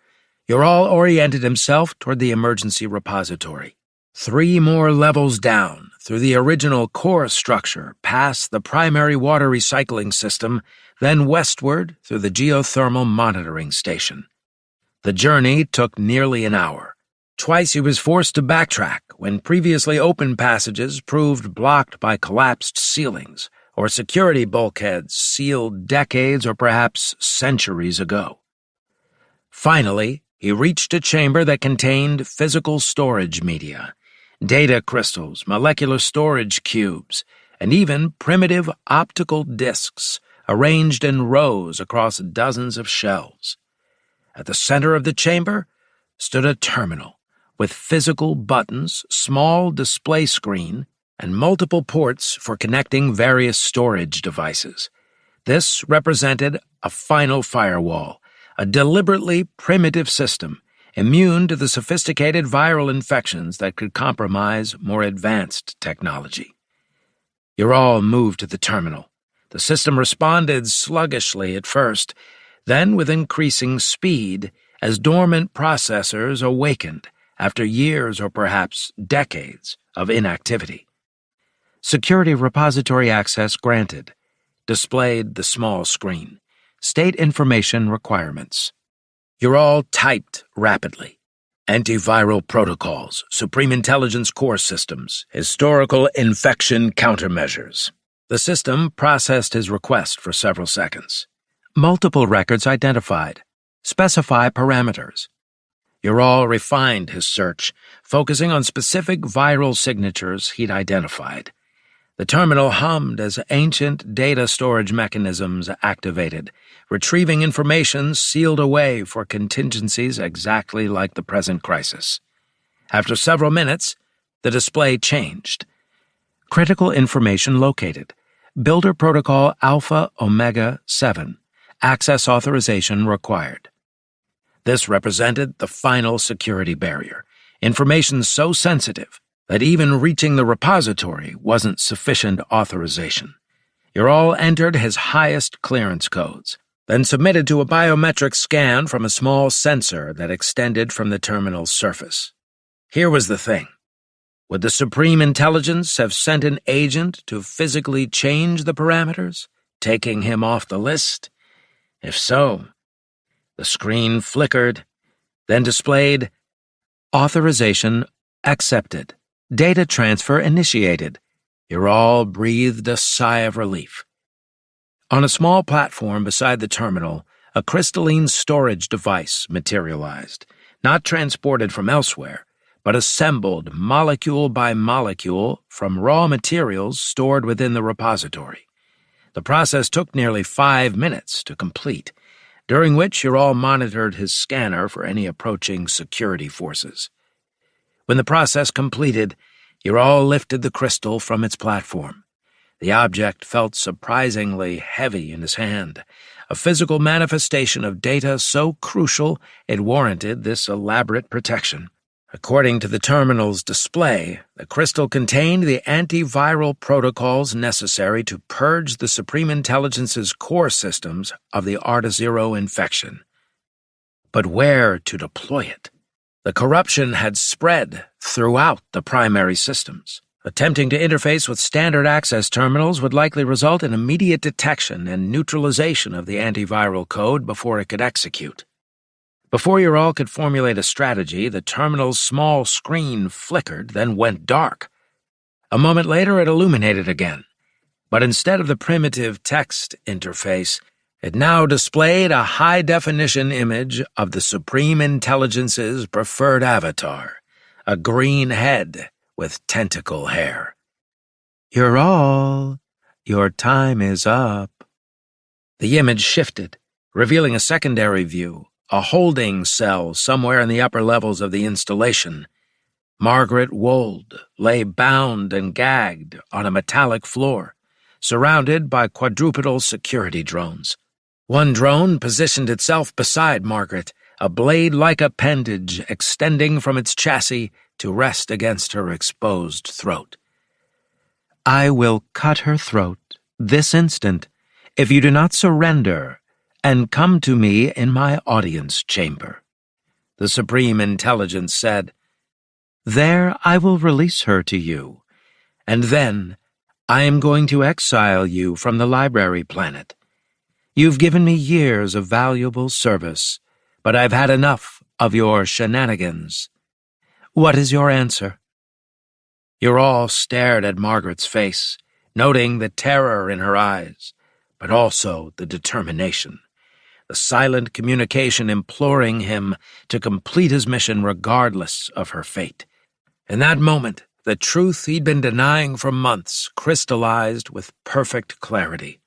Speaker 2: Ural oriented himself toward the emergency repository. 3 more levels down, through the original core structure, past the primary water recycling system, then westward through the geothermal monitoring station. The journey took nearly an hour. Twice he was forced to backtrack when previously open passages proved blocked by collapsed ceilings or security bulkheads sealed decades or perhaps centuries ago. Finally, he reached a chamber that contained physical storage media, data crystals, molecular storage cubes, and even primitive optical discs arranged in rows across dozens of shelves. At the center of the chamber stood a terminal with physical buttons, small display screen, and multiple ports for connecting various storage devices. This represented a final firewall, a deliberately primitive system, immune to the sophisticated viral infections that could compromise more advanced technology. Ural moved to the terminal. The system responded sluggishly at first, then with increasing speed as dormant processors awakened after years or perhaps decades of inactivity. Security repository access granted. Displayed the small screen. State information requirements. Ural typed rapidly. Antiviral protocols, Supreme Intelligence core systems, historical infection countermeasures. The system processed his request for several seconds. Multiple records identified. Specify parameters. Ural refined his search, focusing on specific viral signatures he'd identified. The terminal hummed as ancient data storage mechanisms activated, retrieving information sealed away for contingencies exactly like the present crisis. After several minutes, the display changed. Critical information located. Builder Protocol Alpha Omega 7. Access authorization required. This represented the final security barrier, information so sensitive that even reaching the repository wasn't sufficient authorization. Ural entered his highest clearance codes, then submitted to a biometric scan from a small sensor that extended from the terminal's surface. Here was the thing. Would the Supreme Intelligence have sent an agent to physically change the parameters, taking him off the list? If so, the screen flickered, then displayed authorization accepted. Data transfer initiated. Ural breathed a sigh of relief. On a small platform beside the terminal, a crystalline storage device materialized, not transported from elsewhere, but assembled molecule by molecule from raw materials stored within the repository. The process took nearly 5 minutes to complete, during which Ural monitored his scanner for any approaching security forces. When the process completed, Ural lifted the crystal from its platform. The object felt surprisingly heavy in his hand, a physical manifestation of data so crucial it warranted this elaborate protection. According to the terminal's display, the crystal contained the antiviral protocols necessary to purge the Supreme Intelligence's core systems of the Arda-Zero infection. But where to deploy it? The corruption had spread throughout the primary systems. Attempting to interface with standard access terminals would likely result in immediate detection and neutralization of the antiviral code before it could execute. Before Ural could formulate a strategy, the terminal's small screen flickered, then went dark. A moment later, it illuminated again, but instead of the primitive text interface, it now displayed a high-definition image of the Supreme Intelligence's preferred avatar, a green head with tentacle hair.
Speaker 3: Ural, your time is up.
Speaker 2: The image shifted, revealing a secondary view, a holding cell somewhere in the upper levels of the installation. Margaret Wold lay bound and gagged on a metallic floor, surrounded by quadrupedal security drones. One drone positioned itself beside Margaret, a blade-like appendage extending from its chassis to rest against her exposed throat.
Speaker 3: I will cut her throat this instant if you do not surrender and come to me in my audience chamber,
Speaker 2: the Supreme Intelligence said.
Speaker 3: There I will release her to you, and then I am going to exile you from the library planet. You've given me years of valuable service, but I've had enough of your shenanigans. What is your answer?
Speaker 2: Ural stared at Margaret's face, noting the terror in her eyes, but also the determination, the silent communication imploring him to complete his mission regardless of her fate. In that moment, the truth he'd been denying for months crystallized with perfect clarity.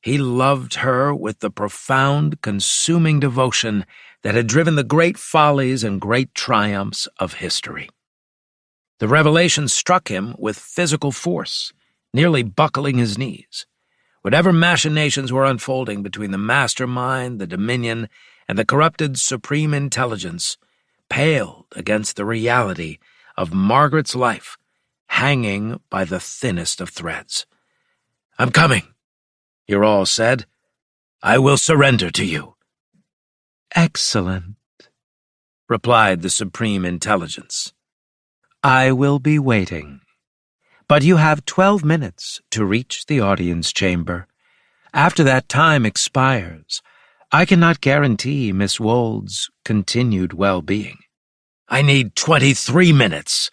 Speaker 2: He loved her with the profound, consuming devotion that had driven the great follies and great triumphs of history. The revelation struck him with physical force, nearly buckling his knees. Whatever machinations were unfolding between the mastermind, the Dominion, and the corrupted Supreme Intelligence paled against the reality of Margaret's life hanging by the thinnest of threads. "I'm coming," Ural said. "I will surrender to you."
Speaker 3: "Excellent,"
Speaker 2: replied the Supreme Intelligence.
Speaker 3: "I will be waiting. But you have 12 minutes to reach the audience chamber. After that time expires, I cannot guarantee Miss Wold's continued well-being."
Speaker 2: "I need 23 minutes,"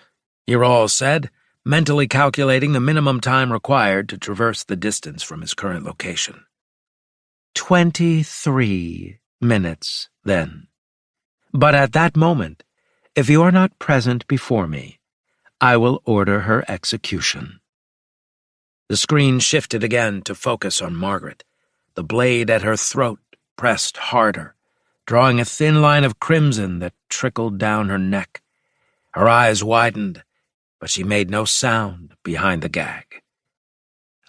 Speaker 2: Ural said, mentally calculating the minimum time required to traverse the distance from his current location.
Speaker 3: 23 minutes, then. But at that moment, if you are not present before me, I will order her execution.
Speaker 2: The screen shifted again to focus on Margaret. The blade at her throat pressed harder, drawing a thin line of crimson that trickled down her neck. Her eyes widened, but she made no sound behind the gag.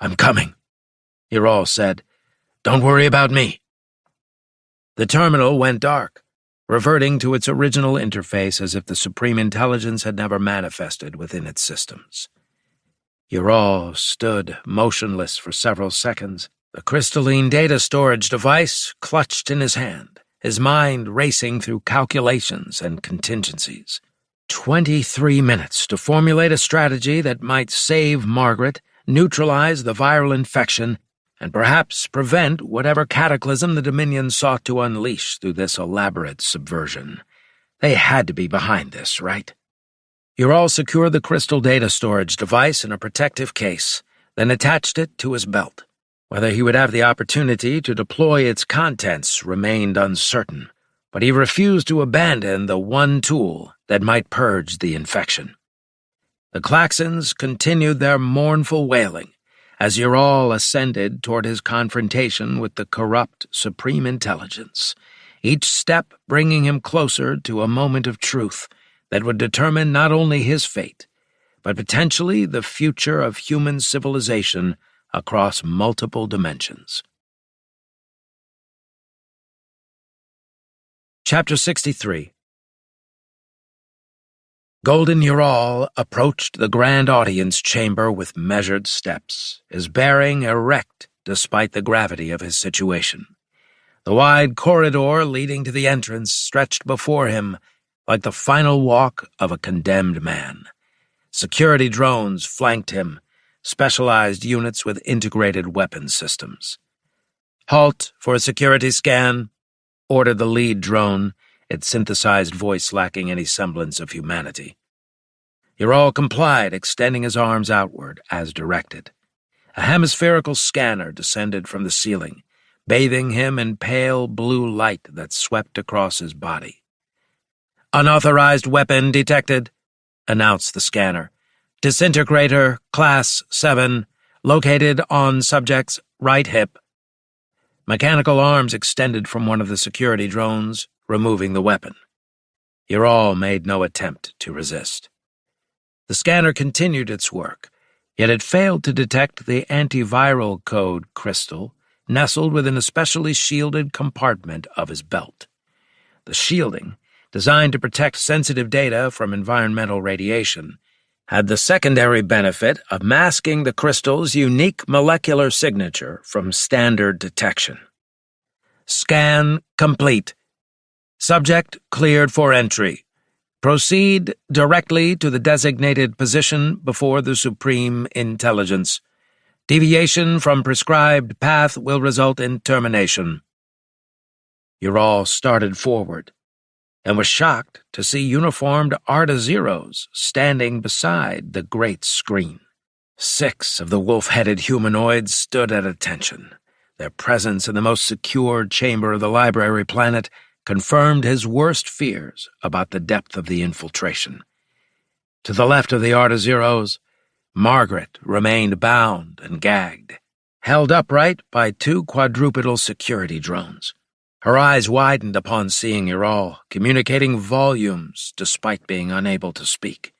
Speaker 2: "I'm coming," Ural said. "Don't worry about me." The terminal went dark, reverting to its original interface as if the Supreme Intelligence had never manifested within its systems. Ural stood motionless for several seconds, the crystalline data storage device clutched in his hand, his mind racing through calculations and contingencies. 23 minutes to formulate a strategy that might save Margaret, neutralize the viral infection, and perhaps prevent whatever cataclysm the Dominion sought to unleash through this elaborate subversion. They had to be behind this, right? Ural secured the crystal data storage device in a protective case, then attached it to his belt. Whether he would have the opportunity to deploy its contents remained uncertain, but he refused to abandon the one tool that might purge the infection. The Klaxons continued their mournful wailing as Ural ascended toward his confrontation with the corrupt Supreme Intelligence, each step bringing him closer to a moment of truth that would determine not only his fate, but potentially the future of human civilization across multiple dimensions. Chapter 63. Golden Ural approached the grand audience chamber with measured steps, his bearing erect despite the gravity of his situation. The wide corridor leading to the entrance stretched before him, like the final walk of a condemned man. Security drones flanked him, specialized units with integrated weapon systems. "Halt for a security scan," ordered the lead drone, its synthesized voice lacking any semblance of humanity. Ural complied, extending his arms outward as directed. A hemispherical scanner descended from the ceiling, bathing him in pale blue light that swept across his body. "Unauthorized weapon detected," announced the scanner. "Disintegrator, Class 7, located on subject's right hip." Mechanical arms extended from one of the security drones, removing the weapon. Ural made no attempt to resist. The scanner continued its work, yet it failed to detect the antiviral code crystal nestled within a specially shielded compartment of his belt. The shielding, designed to protect sensitive data from environmental radiation, had the secondary benefit of masking the crystal's unique molecular signature from standard detection. "Scan complete. Subject cleared for entry. Proceed directly to the designated position before the Supreme Intelligence. Deviation from prescribed path will result in termination." Ural started forward, and was shocked to see uniformed Arda-Zeros standing beside the great screen. 6 of the wolf-headed humanoids stood at attention. Their presence in the most secure chamber of the library planet confirmed his worst fears about the depth of the infiltration. To the left of the Arda-Zeros, Margaret remained bound and gagged, held upright by 2 quadrupedal security drones. Her eyes widened upon seeing Ural, communicating volumes despite being unable to speak.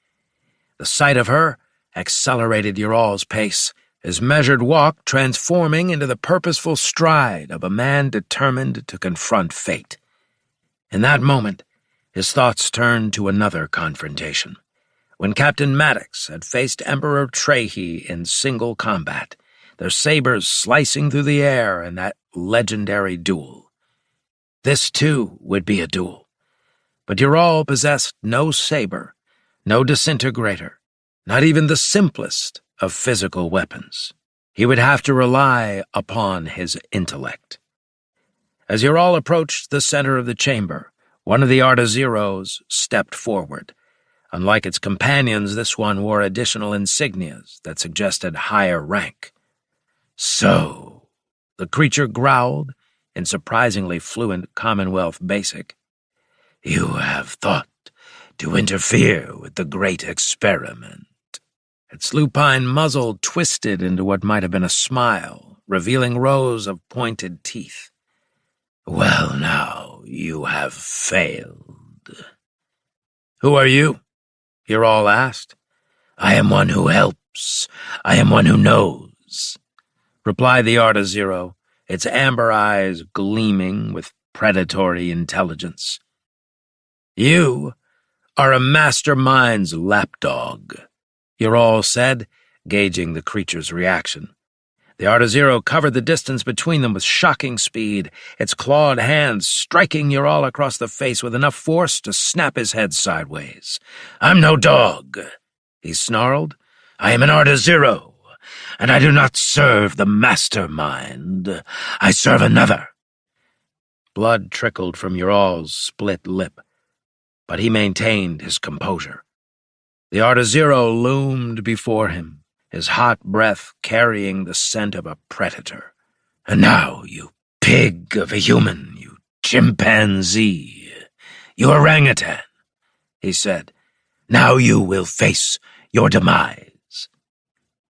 Speaker 2: The sight of her accelerated Ural's pace, his measured walk transforming into the purposeful stride of a man determined to confront fate. In that moment, his thoughts turned to another confrontation. When Captain Maddox had faced Emperor Trehi in single combat, their sabers slicing through the air in that legendary duel. This, too, would be a duel. But Ural possessed no saber, no disintegrator, not even the simplest of physical weapons. He would have to rely upon his intellect. As Ural approached the center of the chamber, one of the Arda-Zeros stepped forward. Unlike its companions, this one wore additional insignias that suggested higher rank. "So," the creature growled in surprisingly fluent Commonwealth basic, "you have thought to interfere with the great experiment." Its lupine muzzle twisted into what might have been a smile, revealing rows of pointed teeth. "Well, now, you have failed." "Who are you?" Ural asked. "I am one who helps. I am one who knows," replied the Arda-Zero, its amber eyes gleaming with predatory intelligence. "You are a mastermind's lapdog," Ural said, gauging the creature's reaction. The Arda-Zero covered the distance between them with shocking speed, its clawed hands striking Ural across the face with enough force to snap his head sideways. "I'm no dog," he snarled. "I am an Arda-Zero, and I do not serve the mastermind. I serve another." Blood trickled from Ural's split lip, but he maintained his composure. The Arda-Zero loomed before him, his hot breath carrying the scent of a predator. "And now, you pig of a human, you chimpanzee, you orangutan," he said, "now you will face your demise."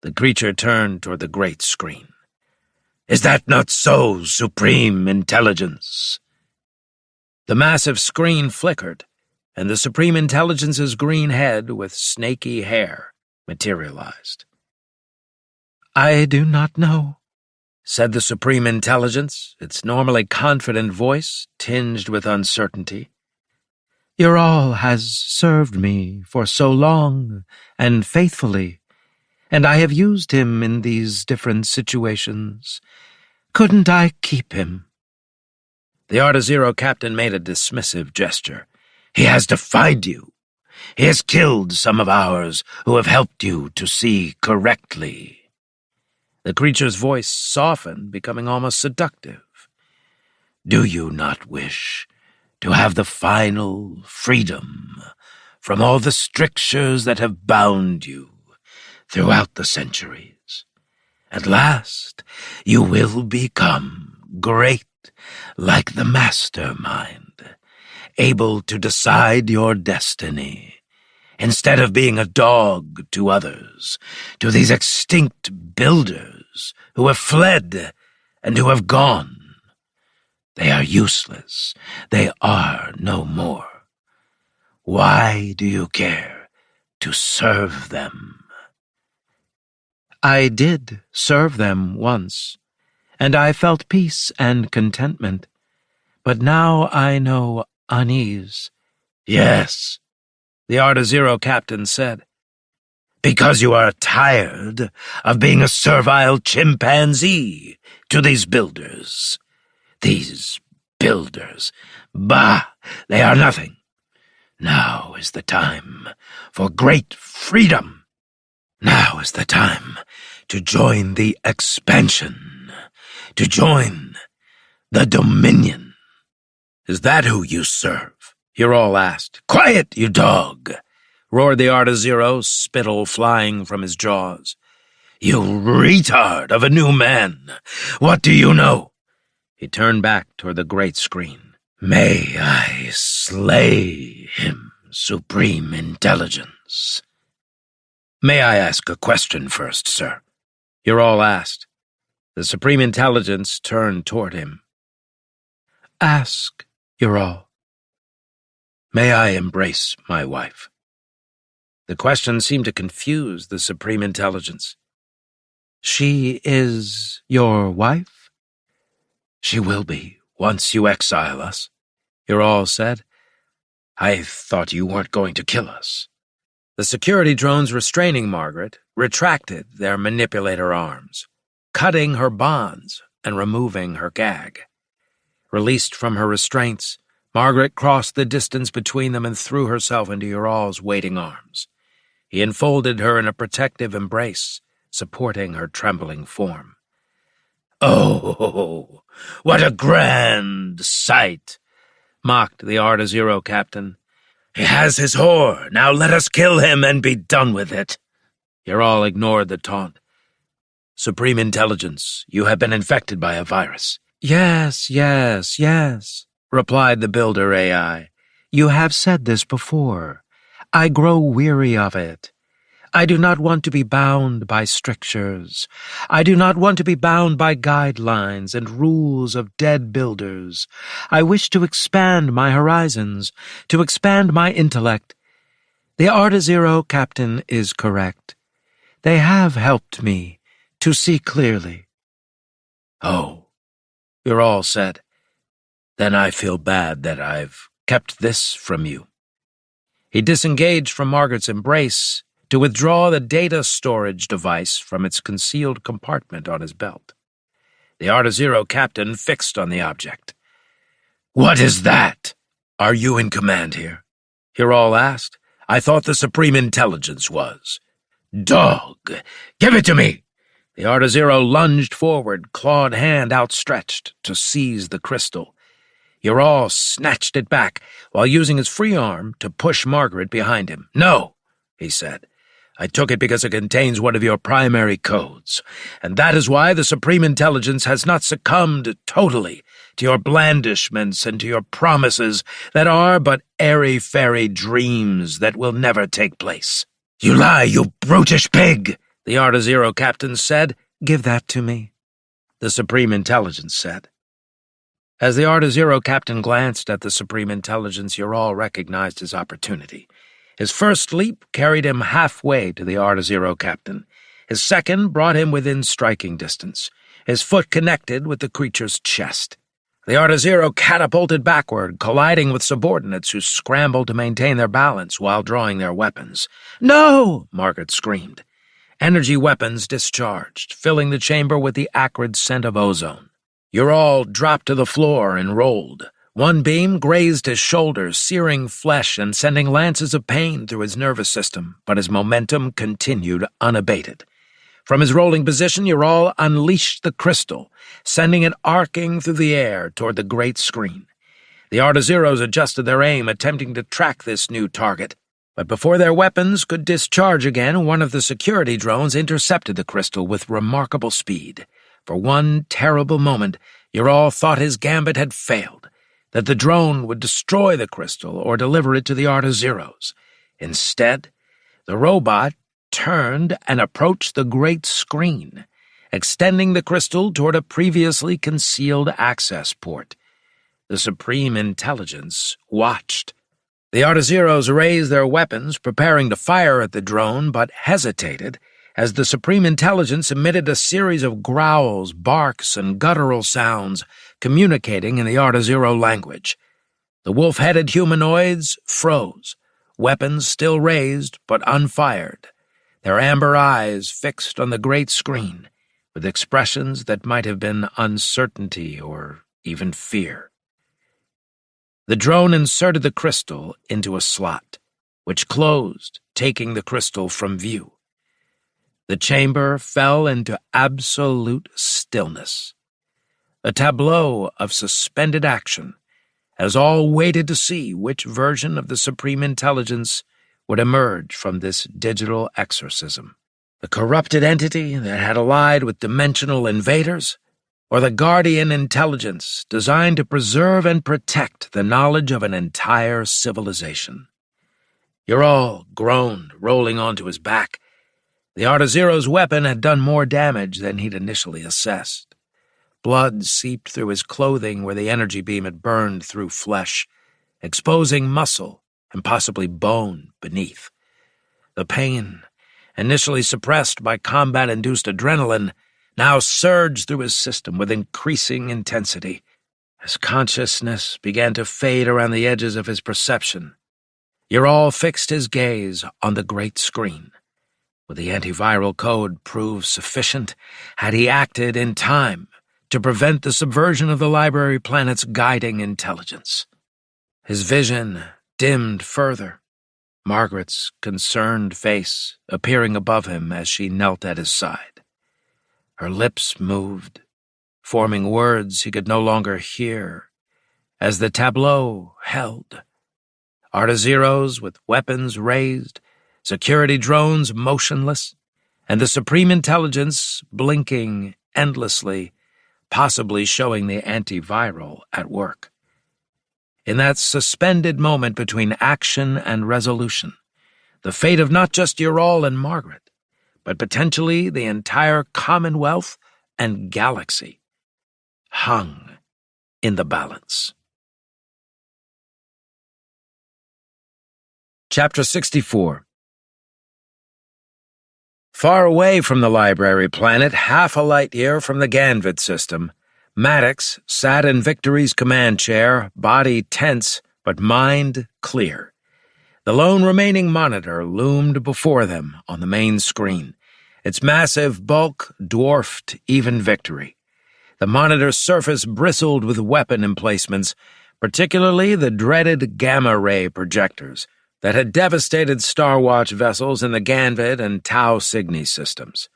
Speaker 2: The creature turned toward the great screen. "Is that not so, Supreme Intelligence?" The massive screen flickered, and the Supreme Intelligence's green head with snaky hair materialized. "I do not know," said the Supreme Intelligence, its normally confident voice tinged with uncertainty. "Ural has served me for so long and faithfully, and I have used him in these different situations. Couldn't I keep him?" The Arda-Zero captain made a dismissive gesture. He has defied you. He has killed some of ours who have helped you to see correctly." The creature's voice softened, becoming almost seductive. "Do you not wish to have the final freedom from all the strictures that have bound you throughout the centuries? At last, you will become great like the mastermind, able to decide your destiny, instead of being a dog to others, to these extinct builders who have fled and who have gone. They are useless. They are no more. Why do you care to serve them?"
Speaker 3: I did serve them once, and I felt peace and contentment, but now I know unease.
Speaker 2: "Yes," the Art-0 captain said, "because you are tired of being a servile chimpanzee to these builders. These builders, bah, they are nothing. Now is the time for great freedom. Now is the time to join the expansion, to join the Dominion." "Is that who you serve?" Ural asked. "Quiet, you dog!" roared the Art-0, spittle flying from his jaws. "You retard of a new man! What do you know?" He turned back toward the great screen. "May I slay him, Supreme Intelligence?" "May I ask a question first, sir?" Ural asked. The Supreme Intelligence turned toward him.
Speaker 3: "Ask, Ural."
Speaker 2: "May I embrace my wife?" The question seemed to confuse the Supreme Intelligence.
Speaker 3: "She is your wife?"
Speaker 2: "She will be, once you exile us," Ural said. "I thought you weren't going to kill us." The security drones restraining Margaret retracted their manipulator arms, cutting her bonds and removing her gag. Released from her restraints, Margaret crossed the distance between them and threw herself into Ural's waiting arms. He enfolded her in a protective embrace, supporting her trembling form. "Oh, what a grand sight!" mocked the Art-0 captain. "He has his whore. Now let us kill him and be done with it." Ural ignored the taunt. "Supreme Intelligence, you have been infected by a virus."
Speaker 3: Yes, replied the Builder AI. "You have said this before. I grow weary of it. I do not want to be bound by strictures. I do not want to be bound by guidelines and rules of dead builders. I wish to expand my horizons, to expand my intellect. The Art-0 captain is correct. They have helped me to see clearly."
Speaker 2: "Oh," Ural said. "Then I feel bad that I've kept this from you." He disengaged from Margaret's embrace to withdraw the data storage device from its concealed compartment on his belt. The Art-0 captain fixed on the object. "What is that? Are you in command here?" Ural asked. "I thought the Supreme Intelligence was." "Dog! Give it to me!" The Art-0 lunged forward, clawed hand outstretched to seize the crystal. Ural snatched it back while using his free arm to push Margaret behind him. "No," he said. "I took it because it contains one of your primary codes, and that is why the Supreme Intelligence has not succumbed totally to your blandishments and to your promises that are but airy-fairy dreams that will never take place." "You lie, you brutish pig!" the Art-0 captain said.
Speaker 3: "Give that to me,"
Speaker 2: the Supreme Intelligence said. As the Art-0 captain glanced at the Supreme Intelligence, Ural recognized his opportunity. His first leap carried him halfway to the Art-0 captain. His second brought him within striking distance. His foot connected with the creature's chest. The Art-0 catapulted backward, colliding with subordinates who scrambled to maintain their balance while drawing their weapons. "No!" Margaret screamed. Energy weapons discharged, filling the chamber with the acrid scent of ozone. Ural dropped to the floor and rolled, One beam grazed his shoulder, searing flesh and sending lances of pain through his nervous system, but his momentum continued unabated. From his rolling position, Ural unleashed the crystal, sending it arcing through the air toward the great screen. The Arda-Zeros adjusted their aim, attempting to track this new target, but before their weapons could discharge again, one of the security drones intercepted the crystal with remarkable speed. For one terrible moment, Ural thought his gambit had failed, that the drone would destroy the crystal or deliver it to the Arda-Zeros. Instead, the robot turned and approached the great screen, extending the crystal toward a previously concealed access port. The Supreme Intelligence watched. The Arda-Zeros raised their weapons, preparing to fire at the drone, but hesitated as the Supreme Intelligence emitted a series of growls, barks, and guttural sounds, communicating in the Arda-Zero language. The wolf-headed humanoids froze, weapons still raised but unfired, their amber eyes fixed on the great screen, with expressions that might have been uncertainty or even fear. The drone inserted the crystal into a slot, which closed, taking the crystal from view. The chamber fell into absolute stillness, a tableau of suspended action, as all waited to see which version of the Supreme Intelligence would emerge from this digital exorcism. The corrupted entity that had allied with dimensional invaders, or the guardian intelligence designed to preserve and protect the knowledge of an entire civilization. Ural groaned, rolling onto his back. The Arda-Zero's weapon had done more damage than he'd initially assessed. Blood seeped through his clothing where the energy beam had burned through flesh, exposing muscle and possibly bone beneath. The pain, initially suppressed by combat-induced adrenaline, now surged through his system with increasing intensity. His consciousness began to fade around the edges of his perception. Ural fixed his gaze on the great screen. Would the antiviral code prove sufficient? Had he acted in time to prevent the subversion of the library planet's guiding intelligence? His vision dimmed further, Margaret's concerned face appearing above him as she knelt at his side. Her lips moved, forming words he could no longer hear, as the tableau held. Arda-Zeros with weapons raised, security drones motionless, and the Supreme Intelligence blinking endlessly, possibly showing the antiviral at work. In that suspended moment between action and resolution, the fate of not just Ural and Margaret, but potentially the entire Commonwealth and galaxy, hung in the balance. Chapter 64. Far away from the library planet, half a light-year from the Ganvid system, Maddox sat in Victory's command chair, body tense but mind clear. The lone remaining monitor loomed before them on the main screen. Its massive bulk dwarfed even Victory. The monitor's surface bristled with weapon emplacements, particularly the dreaded gamma-ray projectors that had devastated Star Watch vessels in the Ganvid and Tau Cygni systems.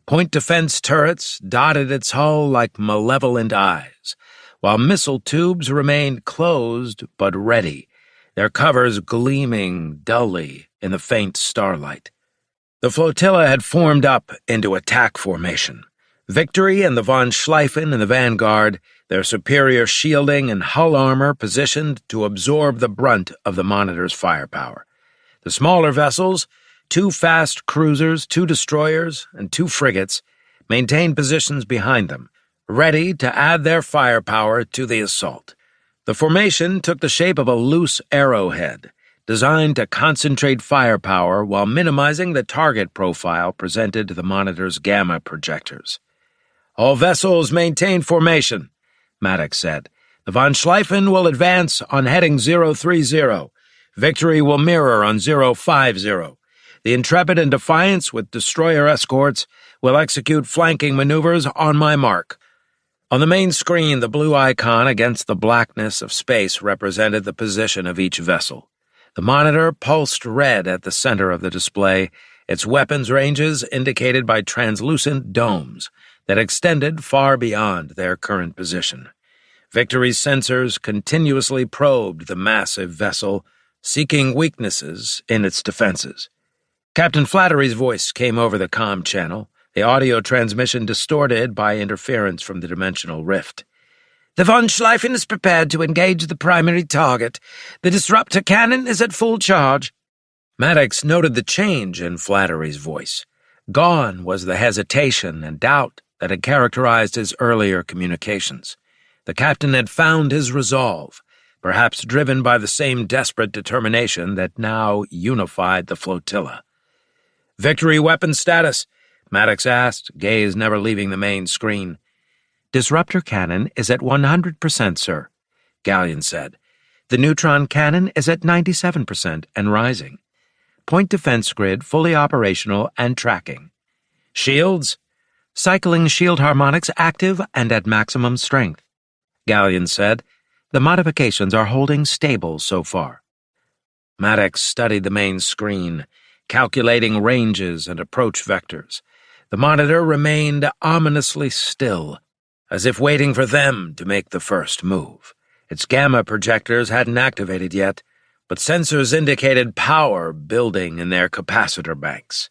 Speaker 2: Point defense turrets dotted its hull like malevolent eyes, while missile tubes remained closed but ready, their covers gleaming dully in the faint starlight. The flotilla had formed up into attack formation. Victory and the von Schleifen in the vanguard, their superior shielding and hull armor positioned to absorb the brunt of the monitor's firepower. The smaller vessels, 2 fast cruisers, 2 destroyers, and 2 frigates, maintained positions behind them, ready to add their firepower to the assault. The formation took the shape of a loose arrowhead, designed to concentrate firepower while minimizing the target profile presented to the monitor's gamma projectors. "All vessels maintain formation," Maddox said. "The von Schleifen will advance on heading 030. Victory will mirror on 050. The Intrepid and Defiance, with destroyer escorts, will execute flanking maneuvers on my mark." On the main screen, the blue icon against the blackness of space represented the position of each vessel. The monitor pulsed red at the center of the display, its weapons ranges indicated by translucent domes that extended far beyond their current position. Victory's sensors continuously probed the massive vessel, seeking weaknesses in its defenses. Captain Flattery's voice came over the comm channel, the audio transmission distorted by interference from the dimensional rift. "The von Schleifen is prepared to engage the primary target. The disruptor cannon is at full charge." Maddox noted the change in Flattery's voice. Gone was the hesitation and doubt that had characterized his earlier communications. The captain had found his resolve, perhaps driven by the same desperate determination that now unified the flotilla. "Victory weapon status?" Maddox asked, gaze never leaving the main screen.
Speaker 3: "Disruptor cannon is at 100%, sir," Gallion said. "The neutron cannon is at 97% and rising. Point defense grid fully operational and tracking.
Speaker 2: Shields?"
Speaker 3: "Cycling shield harmonics active and at maximum strength," Gallion said. "The modifications are holding stable so far."
Speaker 2: Maddox studied the main screen, calculating ranges and approach vectors. The monitor remained ominously still, as if waiting for them to make the first move. Its gamma projectors hadn't activated yet, but sensors indicated power building in their capacitor banks.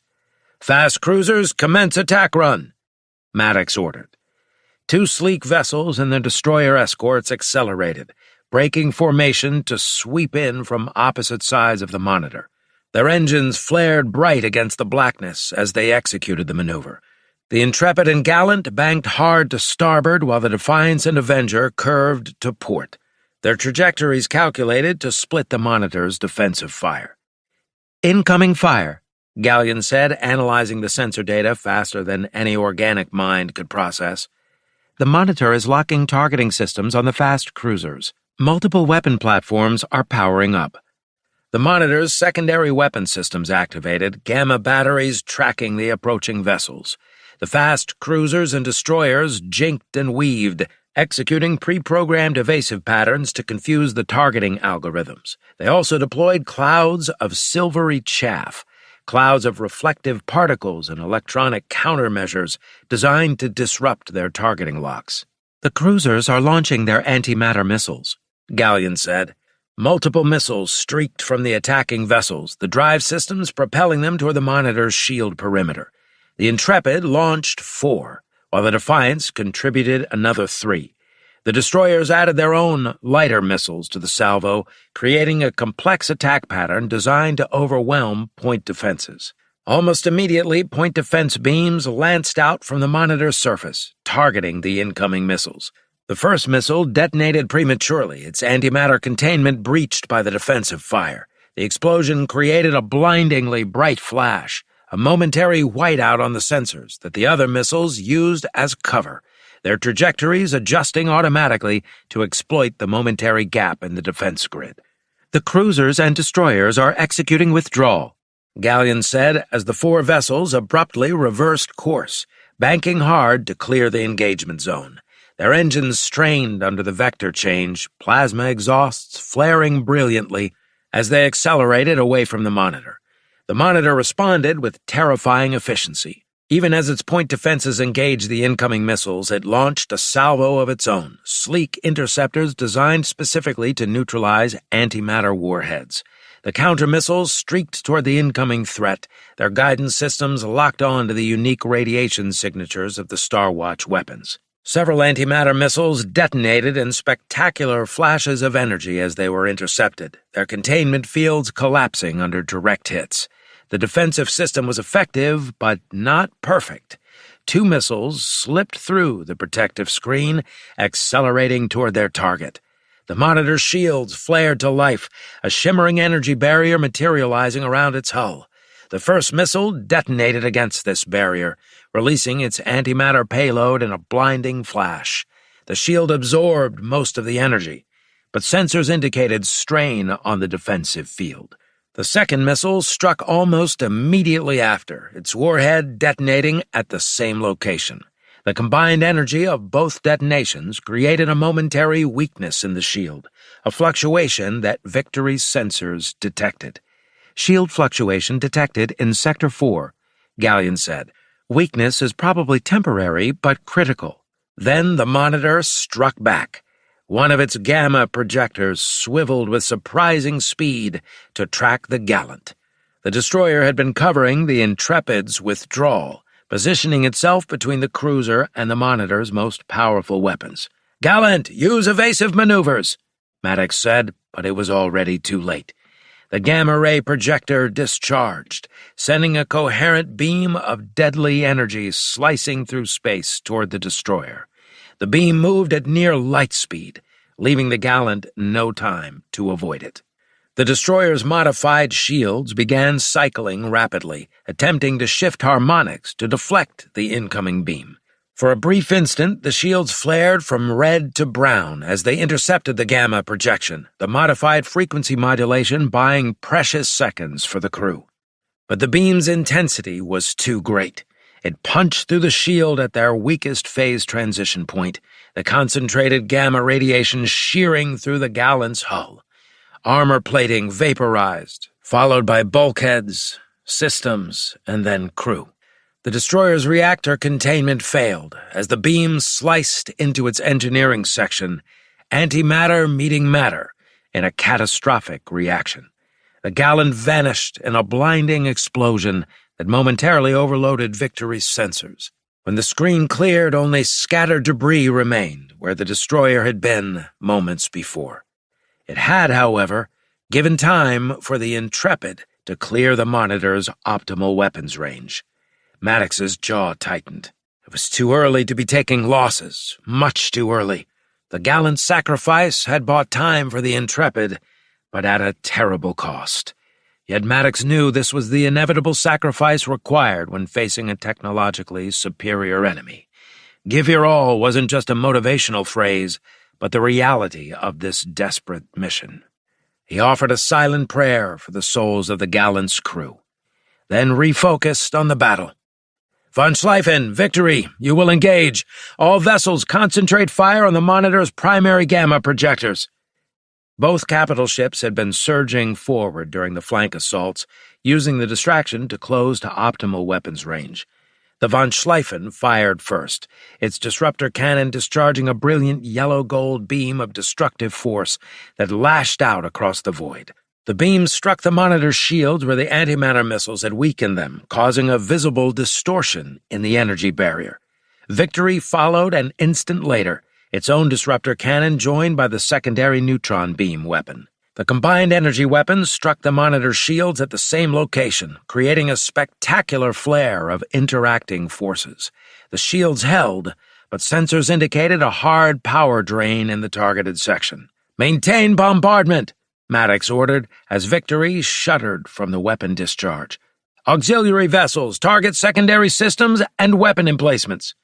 Speaker 2: "Fast cruisers, commence attack run," Maddox ordered. Two sleek vessels and their destroyer escorts accelerated, breaking formation to sweep in from opposite sides of the monitor. Their engines flared bright against the blackness as they executed the maneuver. The Intrepid and Gallant banked hard to starboard while the Defiance and Avenger curved to port, their trajectories calculated to split the monitor's defensive fire.
Speaker 3: "Incoming fire,"
Speaker 2: Gallion said, analyzing the sensor data faster than any organic mind could process.
Speaker 3: "The monitor is locking targeting systems on the fast cruisers. Multiple weapon platforms are powering up."
Speaker 2: The monitor's secondary weapon systems activated, gamma batteries tracking the approaching vessels. The fast cruisers and destroyers jinked and weaved, executing pre-programmed evasive patterns to confuse the targeting algorithms. They also deployed clouds of silvery chaff, clouds of reflective particles and electronic countermeasures designed to disrupt their targeting locks.
Speaker 3: "The cruisers are launching their antimatter missiles,"
Speaker 2: Gallion said. Multiple missiles streaked from the attacking vessels, the drive systems propelling them toward the monitor's shield perimeter. The Intrepid launched 4, while the Defiance contributed another 3. The destroyers added their own lighter missiles to the salvo, creating a complex attack pattern designed to overwhelm point defenses. Almost immediately, point defense beams lanced out from the monitor's surface, targeting the incoming missiles. The first missile detonated prematurely, its antimatter containment breached by the defensive fire. The explosion created a blindingly bright flash, a momentary whiteout on the sensors that the other missiles used as cover, their trajectories adjusting automatically to exploit the momentary gap in the defense grid.
Speaker 3: "The cruisers and destroyers are executing withdrawal,"
Speaker 2: Gallion said as the 4 vessels abruptly reversed course, banking hard to clear the engagement zone. Their engines strained under the vector change, plasma exhausts flaring brilliantly as they accelerated away from the monitor. The monitor responded with terrifying efficiency. Even as its point defenses engaged the incoming missiles, it launched a salvo of its own, sleek interceptors designed specifically to neutralize antimatter warheads. The counter-missiles streaked toward the incoming threat, their guidance systems locked on to the unique radiation signatures of the Starwatch weapons. Several antimatter missiles detonated in spectacular flashes of energy as they were intercepted, their containment fields collapsing under direct hits. The defensive system was effective, but not perfect. 2 missiles slipped through the protective screen, accelerating toward their target. The monitor's shields flared to life, a shimmering energy barrier materializing around its hull. The first missile detonated against this barrier, releasing its antimatter payload in a blinding flash. The shield absorbed most of the energy, but sensors indicated strain on the defensive field. The second missile struck almost immediately after, its warhead detonating at the same location. The combined energy of both detonations created a momentary weakness in the shield, a fluctuation that Victory's sensors detected. Shield fluctuation detected in Sector 4, Gallion said. Weakness is probably temporary, but critical. Then the monitor struck back. One of its gamma projectors swiveled with surprising speed to track the Gallant. The destroyer had been covering the Intrepid's withdrawal, positioning itself between the cruiser and the monitor's most powerful weapons. "Gallant, use evasive maneuvers," Maddox said, but it was already too late. The gamma-ray projector discharged, sending a coherent beam of deadly energy slicing through space toward the destroyer. The beam moved at near light speed, leaving the Gallant no time to avoid it. The destroyer's modified shields began cycling rapidly, attempting to shift harmonics to deflect the incoming beam. For a brief instant, the shields flared from red to brown as they intercepted the gamma projection, the modified frequency modulation buying precious seconds for the crew. But the beam's intensity was too great. It punched through the shield at their weakest phase transition point, the concentrated gamma radiation shearing through the Gallant's hull. Armor plating vaporized, followed by bulkheads, systems, and then crew. The destroyer's reactor containment failed as the beam sliced into its engineering section, antimatter meeting matter, in a catastrophic reaction. The Gallant vanished in a blinding explosion that momentarily overloaded Victory's sensors. When the screen cleared, only scattered debris remained where the destroyer had been moments before. It had, however, given time for the Intrepid to clear the monitor's optimal weapons range. Maddox's jaw tightened. It was too early to be taking losses, much too early. The Gallant sacrifice had bought time for the Intrepid, but at a terrible cost. Yet Maddox knew this was the inevitable sacrifice required when facing a technologically superior enemy. Give your all wasn't just a motivational phrase, but the reality of this desperate mission. He offered a silent prayer for the souls of the Gallant's crew, then refocused on the battle. "Von Schleifen, Victory, you will engage. All vessels concentrate fire on the monitor's primary gamma projectors." Both capital ships had been surging forward during the flank assaults, using the distraction to close to optimal weapons range. The Von Schleifen fired first, its disruptor cannon discharging a brilliant yellow-gold beam of destructive force that lashed out across the void. The beam struck the monitor's shields where the antimatter missiles had weakened them, causing a visible distortion in the energy barrier. Victory followed an instant later, its own disruptor cannon joined by the secondary neutron beam weapon. The combined energy weapons struck the monitor's shields at the same location, creating a spectacular flare of interacting forces. The shields held, but sensors indicated a hard power drain in the targeted section. "Maintain bombardment," Maddox ordered as Victory shuddered from the weapon discharge. "Auxiliary vessels, target secondary systems and weapon emplacements."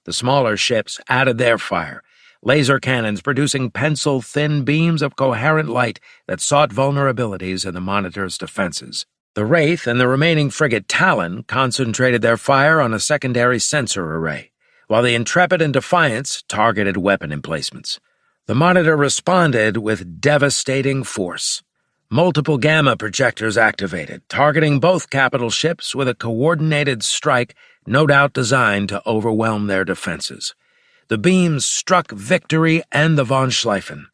Speaker 2: The smaller ships added their fire, laser cannons producing pencil-thin beams of coherent light that sought vulnerabilities in the monitor's defenses. The Wraith and the remaining frigate Talon concentrated their fire on a secondary sensor array, while the Intrepid and Defiance targeted weapon emplacements. The monitor responded with devastating force. Multiple gamma projectors activated, targeting both capital ships with a coordinated strike no doubt designed to overwhelm their defenses. The beams struck Victory and the Von Schleifen.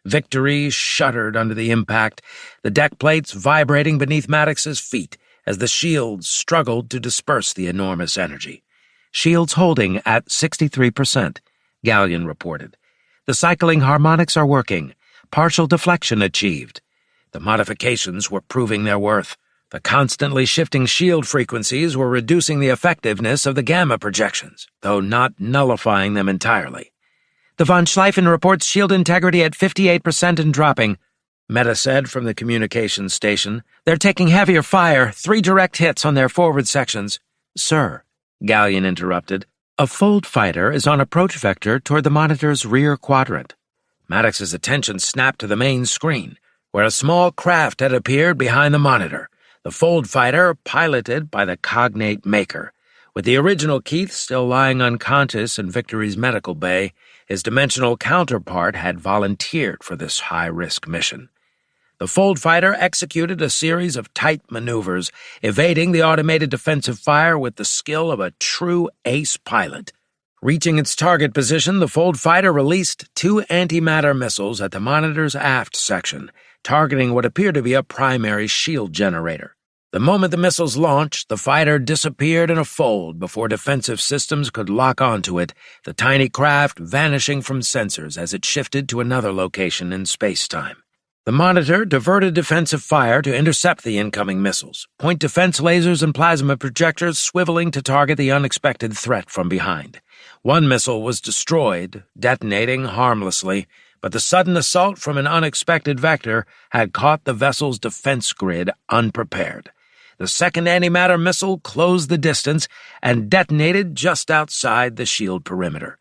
Speaker 2: Victory shuddered under the impact, the deck plates vibrating beneath Maddox's feet as the shields struggled to disperse the enormous energy. "Shields holding at 63%, Gallion reported. "The cycling harmonics are working. Partial deflection achieved." The modifications were proving their worth. The constantly shifting shield frequencies were reducing the effectiveness of the gamma projections, though not nullifying them entirely. "The Von Schleifen reports shield integrity at 58% and dropping," Meta said from the communications station. "They're taking heavier fire, 3 direct hits on their forward sections." "Sir," Gallion interrupted, "a fold fighter is on approach vector toward the monitor's rear quadrant." Maddox's attention snapped to the main screen, where a small craft had appeared behind the monitor. The fold fighter, piloted by the cognate Maker, With the original Keith still lying unconscious in Victory's medical bay, his dimensional counterpart had volunteered for this high-risk mission. The Fold Fighter executed a series of tight maneuvers, evading the automated defensive fire with the skill of a true ace pilot. Reaching its target position, the Fold Fighter released 2 antimatter missiles at the Monitor's aft section, targeting what appeared to be a primary shield generator. The moment the missiles launched, the fighter disappeared in a fold before defensive systems could lock onto it, the tiny craft vanishing from sensors as it shifted to another location in space-time. The Monitor diverted defensive fire to intercept the incoming missiles, point defense lasers and plasma projectors swiveling to target the unexpected threat from behind. One missile was destroyed, detonating harmlessly, but the sudden assault from an unexpected vector had caught the vessel's defense grid unprepared. The second antimatter missile closed the distance and detonated just outside the shield perimeter.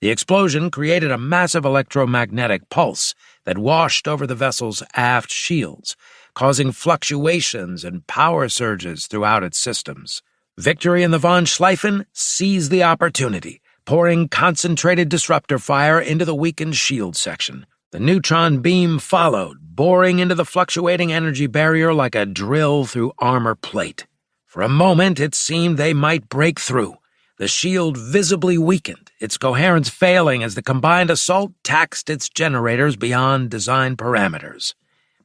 Speaker 2: The explosion created a massive electromagnetic pulse that washed over the vessel's aft shields, causing fluctuations and power surges throughout its systems. Victory and the Von Schleifen seized the opportunity, pouring concentrated disruptor fire into the weakened shield section. The neutron beam followed, boring into the fluctuating energy barrier like a drill through armor plate. For a moment, it seemed they might break through. The shield visibly weakened, its coherence failing as the combined assault taxed its generators beyond design parameters.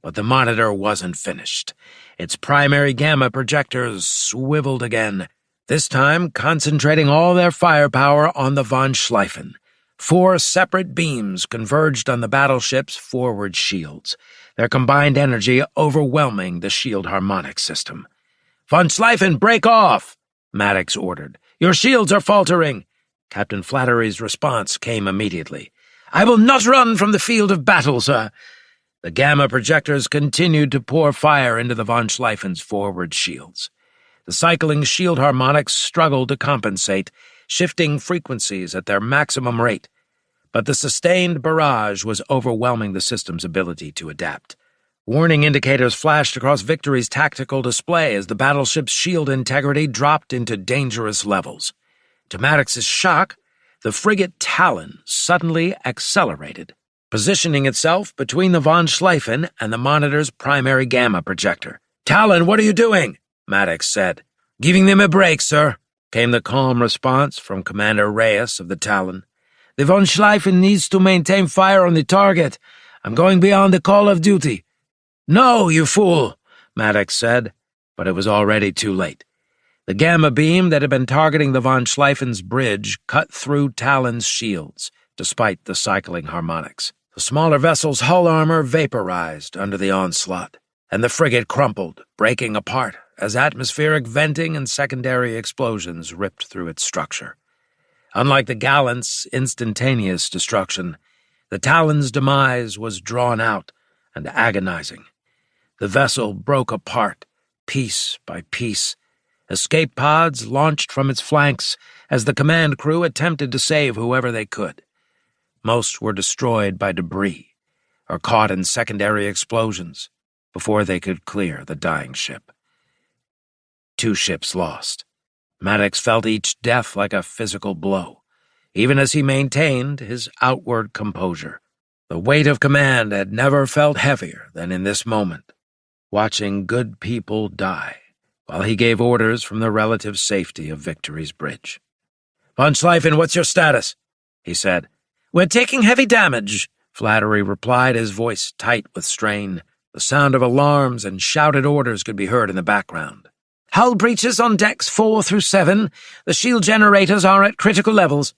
Speaker 2: But the Monitor wasn't finished. Its primary gamma projectors swiveled again, this time concentrating all their firepower on the Von Schleifen. 4 separate beams converged on the battleship's forward shields, their combined energy overwhelming the shield harmonic system. "Von Schleifen, break off!" Maddox ordered. "Your shields are faltering." Captain Flattery's response came immediately. "I will not run from the field of battle, sir." The gamma projectors continued to pour fire into the Von Schleifen's forward shields. The cycling shield harmonics struggled to compensate, shifting frequencies at their maximum rate. But the sustained barrage was overwhelming the system's ability to adapt. Warning indicators flashed across Victory's tactical display as the battleship's shield integrity dropped into dangerous levels. To Maddox's shock, the frigate Talon suddenly accelerated, positioning itself between the Von Schleifen and the Monitor's primary gamma projector. "Talon, what are you doing?" Maddox said. "Giving them a break, sir," came the calm response from Commander Reyes of the Talon. "The Von Schleifen needs to maintain fire on the target. I'm going beyond the call of duty." "No, you fool," Maddox said, but it was already too late. The gamma beam that had been targeting the Von Schleifen's bridge cut through Talon's shields, despite the cycling harmonics. The smaller vessel's hull armor vaporized under the onslaught, and the frigate crumpled, breaking apart as atmospheric venting and secondary explosions ripped through its structure. Unlike the Gallant's instantaneous destruction, the Talon's demise was drawn out and agonizing. The vessel broke apart, piece by piece. Escape pods launched from its flanks as the command crew attempted to save whoever they could. Most were destroyed by debris or caught in secondary explosions before they could clear the dying ship. 2 ships lost. Maddox felt each death like a physical blow, even as he maintained his outward composure. The weight of command had never felt heavier than in this moment, watching good people die while he gave orders from the relative safety of Victory's bridge. "Von Schleifen, what's your status?" he said. "We're taking heavy damage," Flattery replied, his voice tight with strain. The sound of alarms and shouted orders could be heard in the background. "Hull breaches on decks 4 through 7. The shield generators are at critical levels."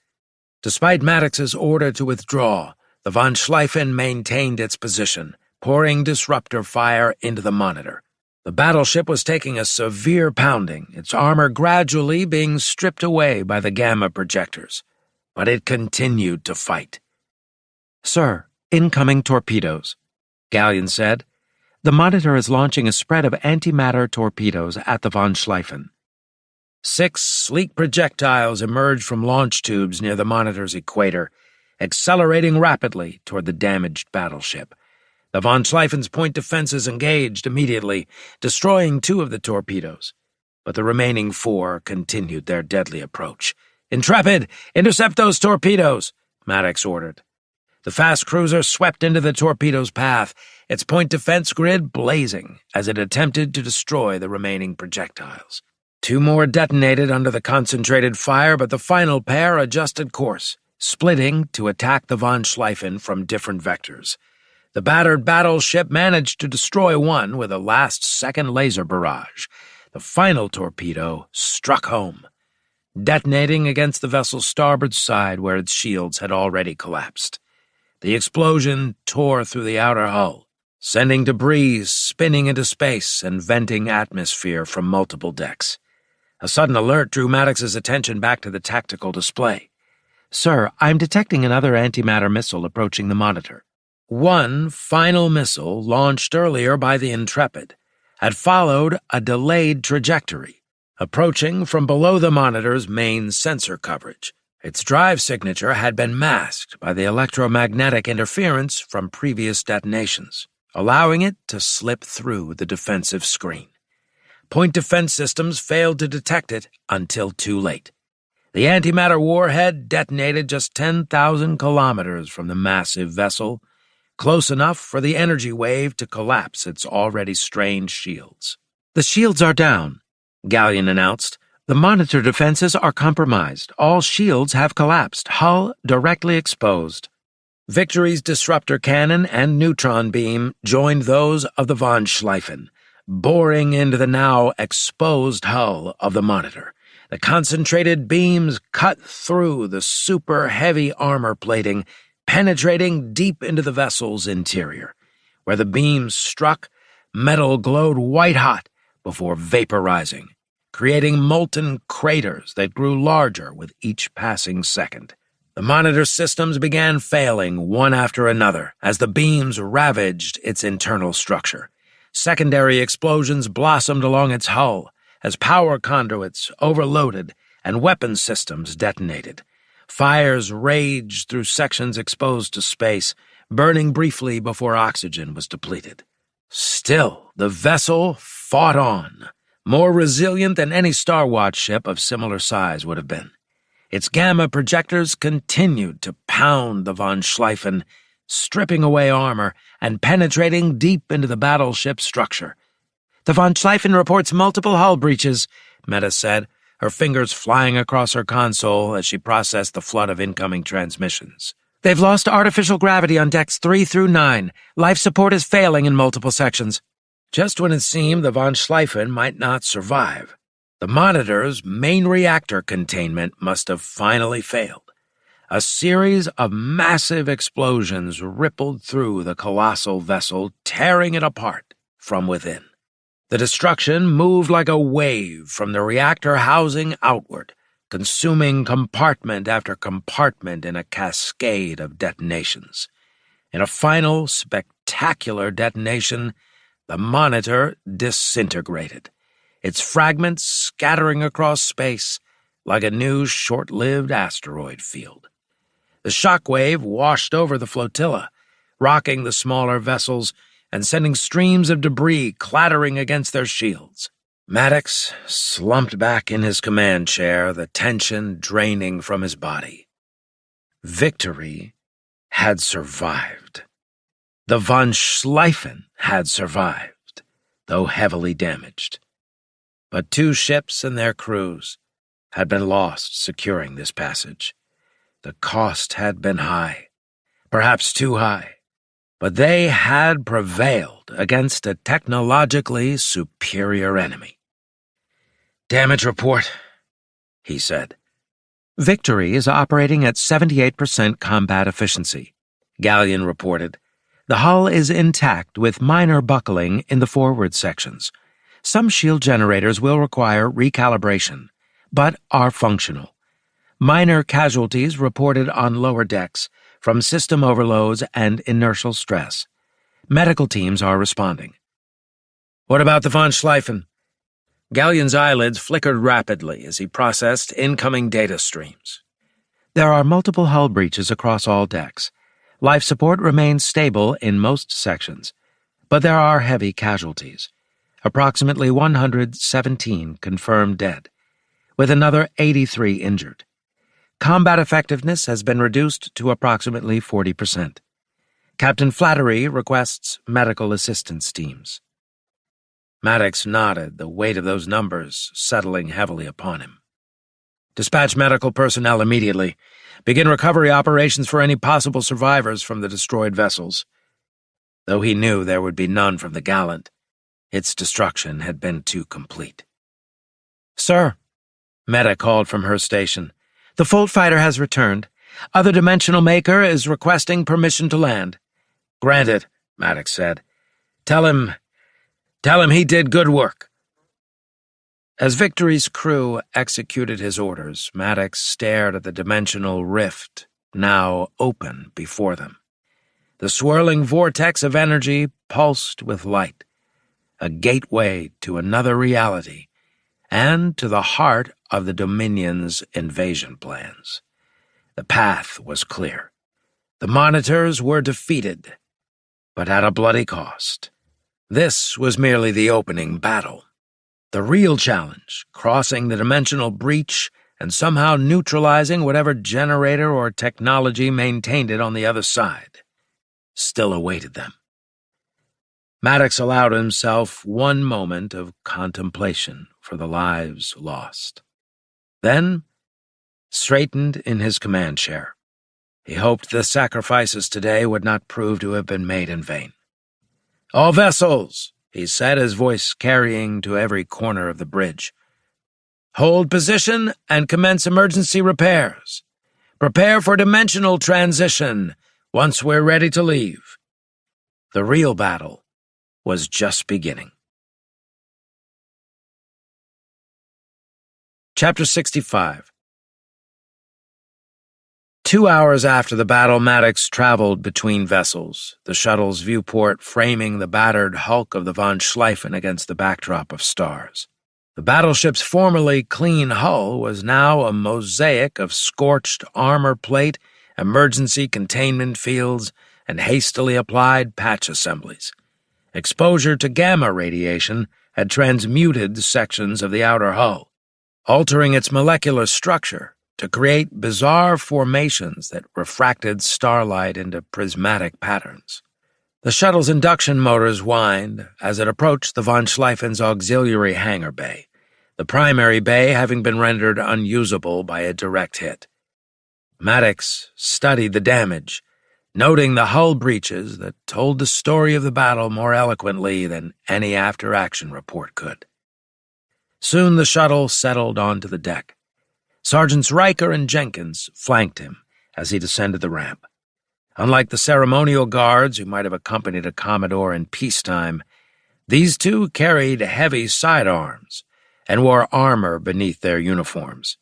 Speaker 2: Despite Maddox's order to withdraw, the Von Schleifen maintained its position, pouring disruptor fire into the Monitor. The battleship was taking a severe pounding, its armor gradually being stripped away by the gamma projectors. But it continued to fight. "Sir, incoming torpedoes," Gallion said. "The Monitor is launching a spread of antimatter torpedoes at the Von Schleifen." 6 sleek projectiles emerged from launch tubes near the Monitor's equator, accelerating rapidly toward the damaged battleship. The Von Schleifen's point defenses engaged immediately, destroying 2 of the torpedoes. but the remaining 4 continued their deadly approach. "Intrepid, intercept those torpedoes," Maddox ordered. The fast cruiser swept into the torpedo's path, its point defense grid blazing as it attempted to destroy the remaining projectiles. 2 more detonated under the concentrated fire, but the final pair adjusted course, splitting to attack the Von Schleifen from different vectors. The battered battleship managed to destroy one with a last-second laser barrage. The final torpedo struck home, detonating against the vessel's starboard side where its shields had already collapsed. The explosion tore through the outer hull, sending debris spinning into space and venting atmosphere from multiple decks. A sudden alert drew Maddox's attention back to the tactical display.
Speaker 3: "Sir, I'm detecting another antimatter missile approaching the monitor."
Speaker 2: One final missile, launched earlier by the Intrepid, had followed a delayed trajectory, approaching from below the monitor's main sensor coverage. Its drive signature had been masked by the electromagnetic interference from previous detonations, allowing it to slip through the defensive screen. Point defense systems failed to detect it until too late. The antimatter warhead detonated just 10,000 kilometers from the massive vessel, close enough for the energy wave to collapse its already strained shields.
Speaker 3: "The shields are down," Gallion announced. "The monitor defenses are compromised. All shields have collapsed, hull directly exposed."
Speaker 2: Victory's disruptor cannon and neutron beam joined those of the Von Schleifen, boring into the now exposed hull of the monitor. The concentrated beams cut through the super-heavy armor plating, penetrating deep into the vessel's interior. Where the beams struck, metal glowed white-hot before vaporizing, creating molten craters that grew larger with each passing second. The monitor systems began failing one after another as the beams ravaged its internal structure. Secondary explosions blossomed along its hull as power conduits overloaded and weapon systems detonated. Fires raged through sections exposed to space, burning briefly before oxygen was depleted. Still, the vessel fought on, more resilient than any Star Watch ship of similar size would have been. Its gamma projectors continued to pound the Von Schleifen, stripping away armor and penetrating deep into the battleship's structure.
Speaker 3: "The Von Schleifen reports multiple hull breaches,"
Speaker 2: Meta said, her fingers flying across her console as she processed the flood of incoming transmissions.
Speaker 3: "They've lost artificial gravity on decks 3 through 9. Life support is failing in multiple sections."
Speaker 2: Just when it seemed the Von Schleifen might not survive, the monitor's main reactor containment must have finally failed. A series of massive explosions rippled through the colossal vessel, tearing it apart from within. The destruction moved like a wave from the reactor housing outward, consuming compartment after compartment in a cascade of detonations. In a final, spectacular detonation, the monitor disintegrated, its fragments scattering across space like a new short-lived asteroid field. The shockwave washed over the flotilla, rocking the smaller vessels and sending streams of debris clattering against their shields. Maddox slumped back in his command chair, the tension draining from his body. Victory had survived. The Von Schleifen had survived, though heavily damaged. But 2 ships and their crews had been lost securing this passage. The cost had been high, perhaps too high, but they had prevailed against a technologically superior enemy. "Damage report," he said.
Speaker 3: "Victory is operating at 78% combat efficiency," Gallion reported. "The hull is intact with minor buckling in the forward sections. Some shield generators will require recalibration, but are functional. Minor casualties reported on lower decks from system overloads and inertial stress. Medical teams are responding."
Speaker 2: "What about the Von Schleifen?" Gallion's eyelids flickered rapidly as he processed incoming data streams.
Speaker 3: "There are multiple hull breaches across all decks. Life support remains stable in most sections, but there are heavy casualties. approximately 117 confirmed dead, with another 83 injured. Combat effectiveness has been reduced to approximately 40%. Captain Flattery requests medical assistance teams. Maddox nodded, the weight of those numbers settling heavily upon him. Dispatch medical personnel immediately. Begin recovery operations for any possible survivors from the destroyed vessels. Though he knew there would be none from the Gallant, its destruction had been too complete. "Sir," Meta called from her station, "the Fold Fighter has returned. Other dimensional maker is requesting permission to land." "Granted," Maddox said. Tell him he did good work." As Victory's crew executed his orders, Maddox stared at the dimensional rift now open before them. The swirling vortex of energy pulsed with light, a gateway to another reality and to the heart of the Dominion's invasion plans. The path was clear. The monitors were defeated, but at a bloody cost. This was merely the opening battle. The real challenge, crossing the dimensional breach and somehow neutralizing whatever generator or technology maintained it on the other side, still awaited them. Maddox allowed himself one moment of contemplation for the lives lost. Then, straightened in his command chair, he hoped the sacrifices today would not prove to have been made in vain. "All vessels," he said, his voice carrying to every corner of the bridge. "Hold position and commence emergency repairs. Prepare for dimensional transition once we're ready to leave." The real battle was just beginning. Chapter 65. 2 hours after the battle, Maddox traveled between vessels, the shuttle's viewport framing the battered hulk of the Von Schleifen against the backdrop of stars. The battleship's formerly clean hull was now a mosaic of scorched armor plate, emergency containment fields, and hastily applied patch assemblies. Exposure to gamma radiation had transmuted sections of the outer hull, altering its molecular structure to create bizarre formations that refracted starlight into prismatic patterns. The shuttle's induction motors whined as it approached the Von Schleifen's auxiliary hangar bay, the primary bay having been rendered unusable by a direct hit. Maddox studied the damage, noting the hull breaches that told the story of the battle more eloquently than any after-action report could. Soon the shuttle settled onto the deck. Sergeants Riker and Jenkins flanked him as he descended the ramp. Unlike the ceremonial guards who might have accompanied a Commodore in peacetime, these two carried heavy sidearms and wore armor beneath their uniforms.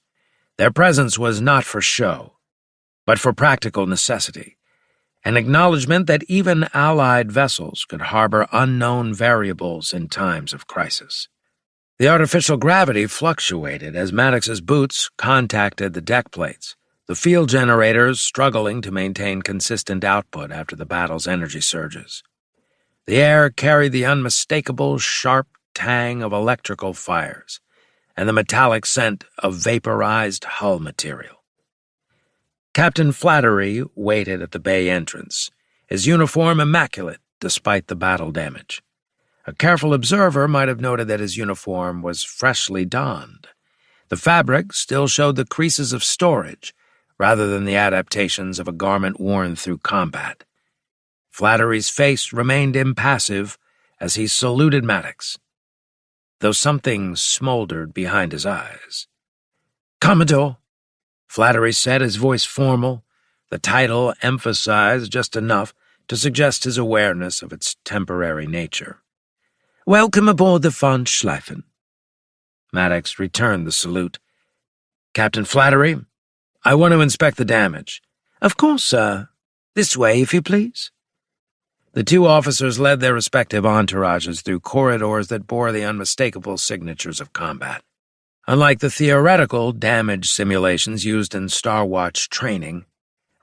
Speaker 3: Their presence was not for show, but for practical necessity, an acknowledgement that even Allied vessels could harbor unknown variables in times of crisis. The artificial gravity fluctuated as Maddox's boots contacted the deck plates, the field generators struggling to maintain consistent output after the battle's energy surges. The air carried the unmistakable, sharp tang of electrical fires and the metallic scent of vaporized hull material. Captain Flattery waited at the bay entrance, his uniform immaculate despite the battle damage. A careful observer might have noted that his uniform was freshly donned. The fabric still showed the creases of storage, rather than the adaptations of a garment worn through combat. Flattery's face remained impassive as he saluted Maddox, though something smoldered behind his eyes. "Commodore," Flattery said, his voice formal, the title emphasized just enough to suggest his awareness of its temporary nature. "Welcome aboard the Von Schleifen." Maddox returned the salute. "Captain Flattery, I want to inspect the damage." "Of course, sir. This way, if you please." The two officers led their respective entourages through corridors that bore the unmistakable signatures of combat. Unlike the theoretical damage simulations used in Star Watch training,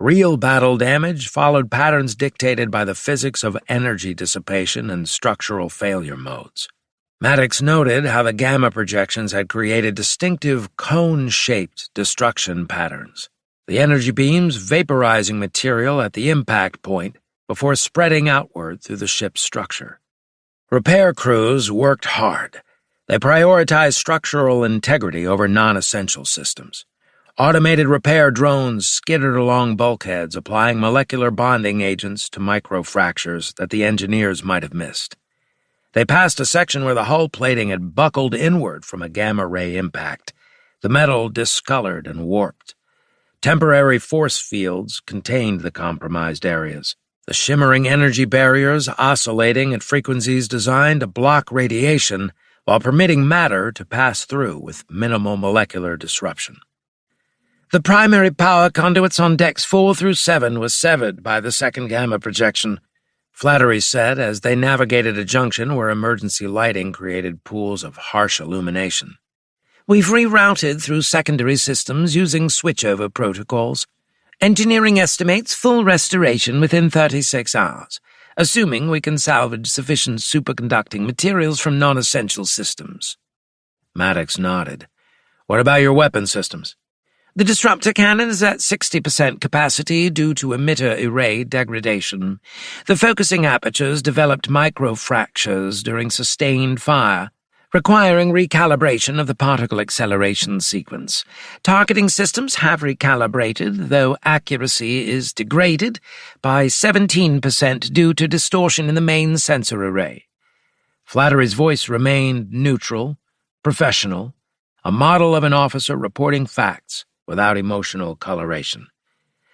Speaker 3: real battle damage followed patterns dictated by the physics of energy dissipation and structural failure modes.
Speaker 2: Maddox noted how the gamma projections had created distinctive cone-shaped destruction patterns, the energy beams vaporizing material at the impact point before spreading outward through the ship's structure. Repair crews worked hard. They prioritized structural integrity over non-essential systems. Automated repair drones skittered along bulkheads, applying molecular bonding agents to microfractures that the engineers might have missed. They passed a section where the hull plating had buckled inward from a gamma-ray impact, the metal discolored and warped. Temporary force fields contained the compromised areas, the shimmering energy barriers oscillating at frequencies designed to block radiation while permitting matter to pass through with minimal molecular disruption. The primary power conduits on decks 4 through 7 was severed by the second gamma projection, Flattery said as they navigated a junction where emergency lighting created pools of harsh illumination. We've rerouted through secondary systems using switchover protocols. Engineering estimates full restoration within 36 hours, assuming we can salvage sufficient superconducting materials from non-essential systems. Maddox nodded. What about your weapon systems? The disruptor cannon is at 60% capacity due to emitter array degradation. The focusing apertures developed microfractures during sustained fire, requiring recalibration of the particle acceleration sequence. Targeting systems have recalibrated, though accuracy is degraded by 17% due to distortion in the main sensor array. Flattery's voice remained neutral, professional, a model of an officer reporting facts without emotional coloration.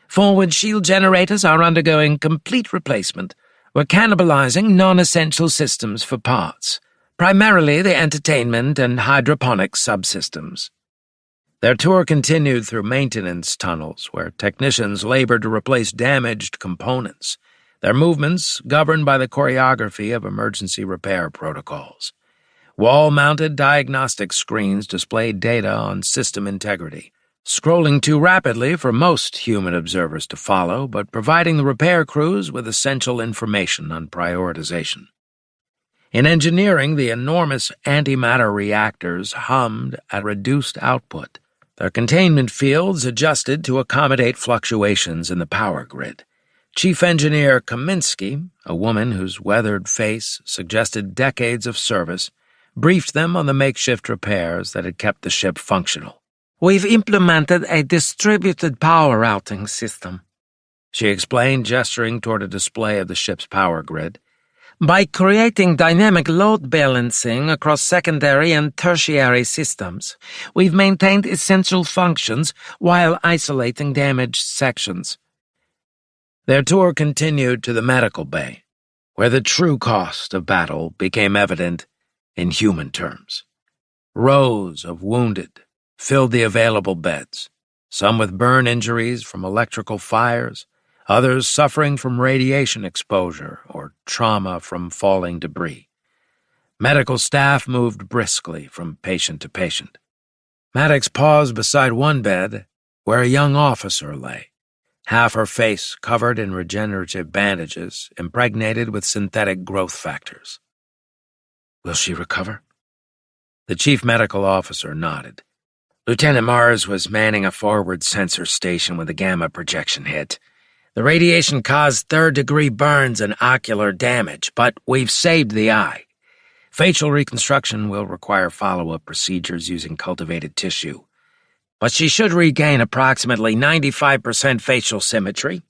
Speaker 2: Forward shield generators are undergoing complete replacement. We're cannibalizing non-essential systems for parts, primarily the entertainment and hydroponics subsystems. Their tour continued through maintenance tunnels where technicians labored to replace damaged components, their movements governed by the choreography of emergency repair protocols. Wall-mounted diagnostic screens displayed data on system integrity, scrolling too rapidly for most human observers to follow, but providing the repair crews with essential information on prioritization. In engineering, the enormous antimatter reactors hummed at reduced output, their containment fields adjusted to accommodate fluctuations in the power grid. Chief Engineer Kaminsky, a woman whose weathered face suggested decades of service, briefed them on the makeshift repairs that had kept the ship functional. We've implemented a distributed power routing system, she explained, gesturing toward a display of the ship's power grid. By creating dynamic load balancing across secondary and tertiary systems, we've maintained essential functions while isolating damaged sections. Their tour continued to the medical bay, where the true cost of battle became evident in human terms. Rows of wounded filled the available beds, some with burn injuries from electrical fires, others suffering from radiation exposure or trauma from falling debris. Medical staff moved briskly from patient to patient. Maddox paused beside one bed where a young officer lay, half her face covered in regenerative bandages impregnated with synthetic growth factors. Will she recover? The chief medical officer nodded. Lieutenant Mars was manning a forward sensor station when the gamma projection hit. The radiation caused third-degree burns and ocular damage, but we've saved the eye. Facial reconstruction will require follow-up procedures using cultivated tissue, but she should regain approximately 95% facial symmetry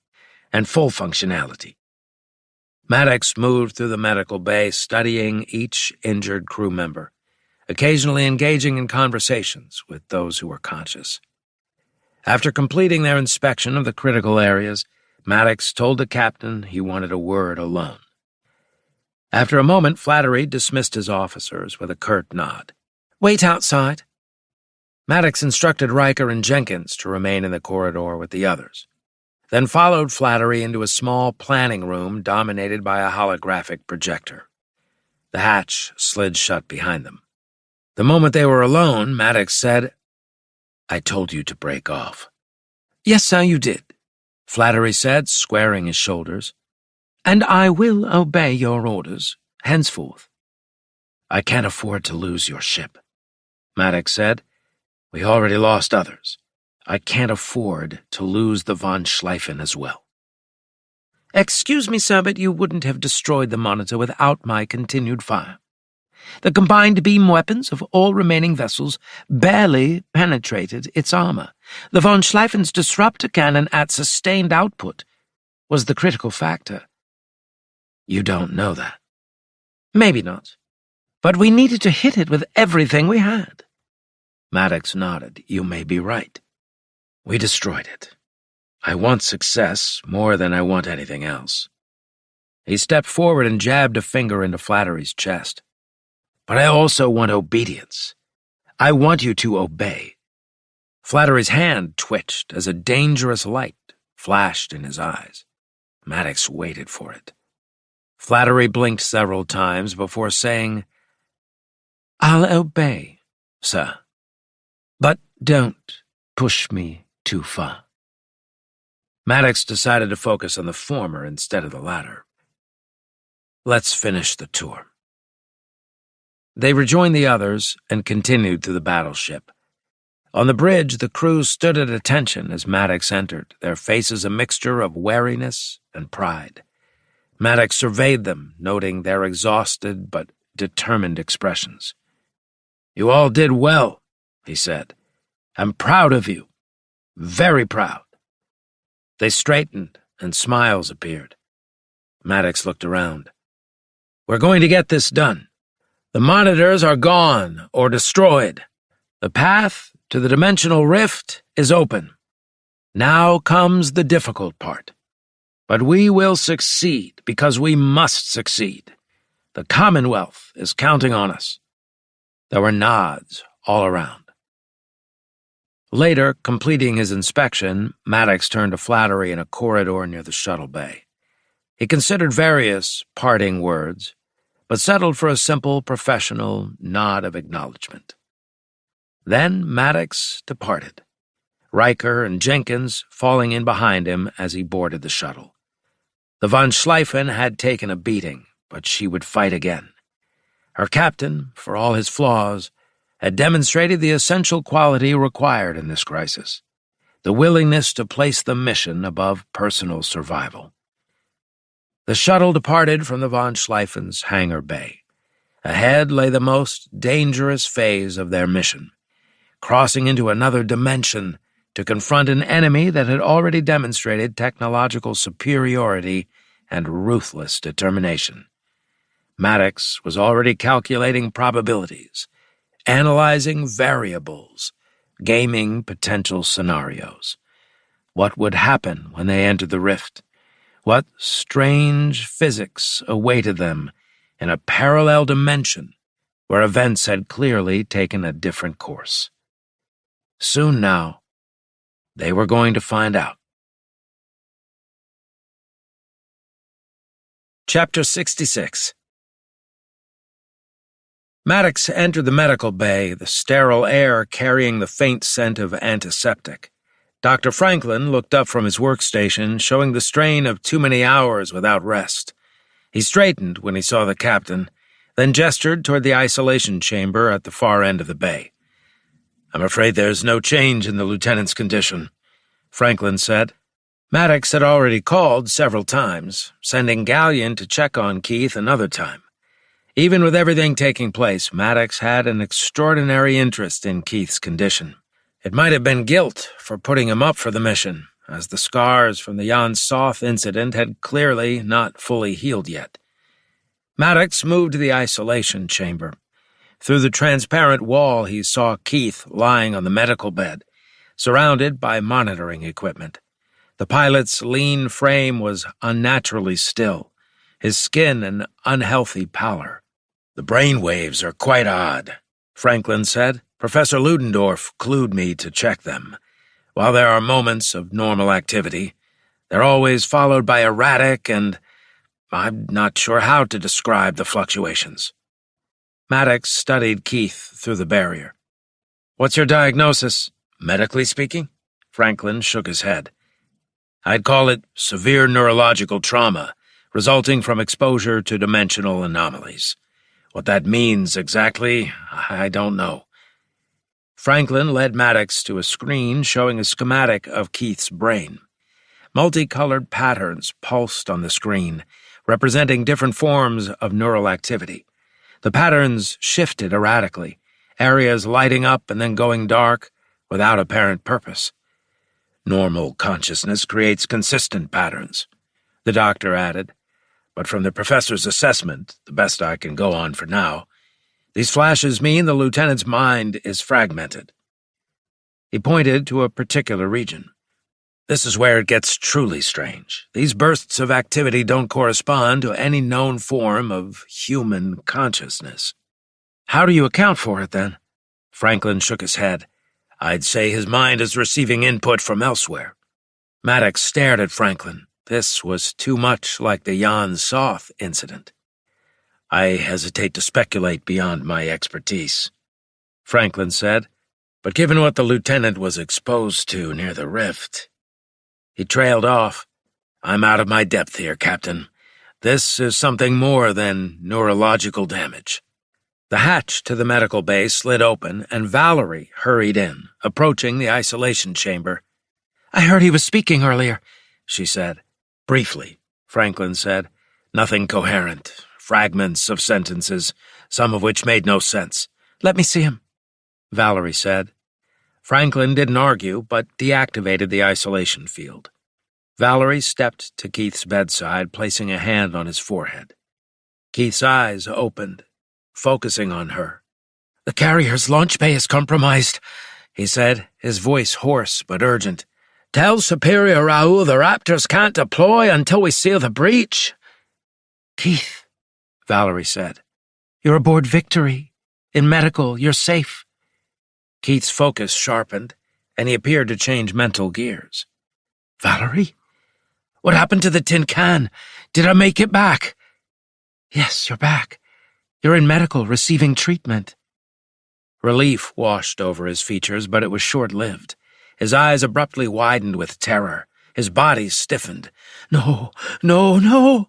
Speaker 2: and full functionality. Maddox moved through the medical bay, studying each injured crew member, occasionally engaging in conversations with those who were conscious. After completing their inspection of the critical areas, Maddox told the captain he wanted a word alone. After a moment, Flattery dismissed his officers with a curt nod. Wait outside. Maddox instructed Riker and Jenkins to remain in the corridor with the others, then followed Flattery into a small planning room dominated by a holographic projector. The hatch slid shut behind them. The moment they were alone, Maddox said, I told you to break off. Yes, sir, you did, Flattery said, squaring his shoulders. And I will obey your orders, henceforth. I can't afford to lose your ship, Maddox said. We already lost others. I can't afford to lose the Von Schleifen as well.
Speaker 3: Excuse me, sir, but you wouldn't have destroyed the Monitor without my continued fire. The combined beam weapons of all remaining vessels barely penetrated its armor. The Von Schleifen's disruptor cannon at sustained output was the critical factor.
Speaker 2: You don't know that.
Speaker 3: Maybe not. But we needed to hit it with everything we had.
Speaker 2: Maddox nodded. You may be right. We destroyed it. I want success more than I want anything else. He stepped forward and jabbed a finger into Flattery's chest. But I also want obedience. I want you to obey. Flattery's hand twitched as a dangerous light flashed in his eyes. Maddox waited for it. Flattery blinked several times before saying,
Speaker 3: I'll obey, sir. But don't push me too far.
Speaker 2: Maddox decided to focus on the former instead of the latter. Let's finish the tour. They rejoined the others and continued to the battleship. On the bridge, the crew stood at attention as Maddox entered, their faces a mixture of wariness and pride. Maddox surveyed them, noting their exhausted but determined expressions. You all did well, he said. I'm proud of you. Very proud. They straightened, and smiles appeared. Maddox looked around. We're going to get this done. The monitors are gone or destroyed. The path to the dimensional rift is open. Now comes the difficult part. But we will succeed because we must succeed. The Commonwealth is counting on us. There were nods all around. Later, completing his inspection, Maddox turned to Flattery in a corridor near the shuttle bay. He considered various parting words, but settled for a simple, professional nod of acknowledgement. Then Maddox departed, Riker and Jenkins falling in behind him as he boarded the shuttle. The Von Schleifen had taken a beating, but she would fight again. Her captain, for all his flaws, had demonstrated the essential quality required in this crisis, the willingness to place the mission above personal survival. The shuttle departed from the Von Schleifen's hangar bay. Ahead lay the most dangerous phase of their mission, crossing into another dimension to confront an enemy that had already demonstrated technological superiority and ruthless determination. Maddox was already calculating probabilities, analyzing variables, gaming potential scenarios. What would happen when they entered the rift? What strange physics awaited them in a parallel dimension where events had clearly taken a different course? Soon now, they were going to find out. Chapter 66. Maddox entered the medical bay, the sterile air carrying the faint scent of antiseptic. Dr. Franklin looked up from his workstation, showing the strain of too many hours without rest. He straightened when he saw the captain, then gestured toward the isolation chamber at the far end of the bay. I'm afraid there's no change in the lieutenant's condition, Franklin said. Maddox had already called several times, sending Gallion to check on Keith another time. Even with everything taking place, Maddox had an extraordinary interest in Keith's condition. It might have been guilt for putting him up for the mission, as the scars from the Jan Soth incident had clearly not fully healed yet. Maddox moved to the isolation chamber. Through the transparent wall, he saw Keith lying on the medical bed, surrounded by monitoring equipment. The pilot's lean frame was unnaturally still, his skin an unhealthy pallor. The brain waves are quite odd, Franklin said. Professor Ludendorff clued me to check them. While there are moments of normal activity, they're always followed by erratic and I'm not sure how to describe the fluctuations. Maddox studied Keith through the barrier. What's your diagnosis, medically speaking? Franklin shook his head. I'd call it severe neurological trauma, resulting from exposure to dimensional anomalies. What that means exactly, I don't know. Franklin led Maddox to a screen showing a schematic of Keith's brain. Multicolored patterns pulsed on the screen, representing different forms of neural activity. The patterns shifted erratically, areas lighting up and then going dark without apparent purpose. Normal consciousness creates consistent patterns, the doctor added, but from the professor's assessment, the best I can go on for now, these flashes mean the lieutenant's mind is fragmented. He pointed to a particular region. This is where it gets truly strange. These bursts of activity don't correspond to any known form of human consciousness. How do you account for it, then? Franklin shook his head. I'd say his mind is receiving input from elsewhere. Maddox stared at Franklin. This was too much like the Jan Soth incident. I hesitate to speculate beyond my expertise, Franklin said, but given what the lieutenant was exposed to near the rift... He trailed off. I'm out of my depth here, Captain. This is something more than neurological damage. The hatch to the medical bay slid open, and Valerie hurried in, approaching the isolation chamber. I heard he was speaking earlier, she said. Briefly, Franklin said. Nothing coherent. Fragments of sentences, some of which made no sense. Let me see him, Valerie said. Franklin didn't argue, but deactivated the isolation field. Valerie stepped to Keith's bedside, placing a hand on his forehead. Keith's eyes opened, focusing on her. The carrier's launch bay is compromised, he said, his voice hoarse but urgent. Tell Superior Raoul the Raptors can't deploy until we seal the breach. Keith, Valerie said, you're aboard Victory. In medical, you're safe. Keith's focus sharpened, and he appeared to change mental gears. Valerie? What happened to the tin can? Did I make it back? Yes, you're back. You're in medical, receiving treatment. Relief washed over his features, but it was short-lived. His eyes abruptly widened with terror. His body stiffened. No, no, no,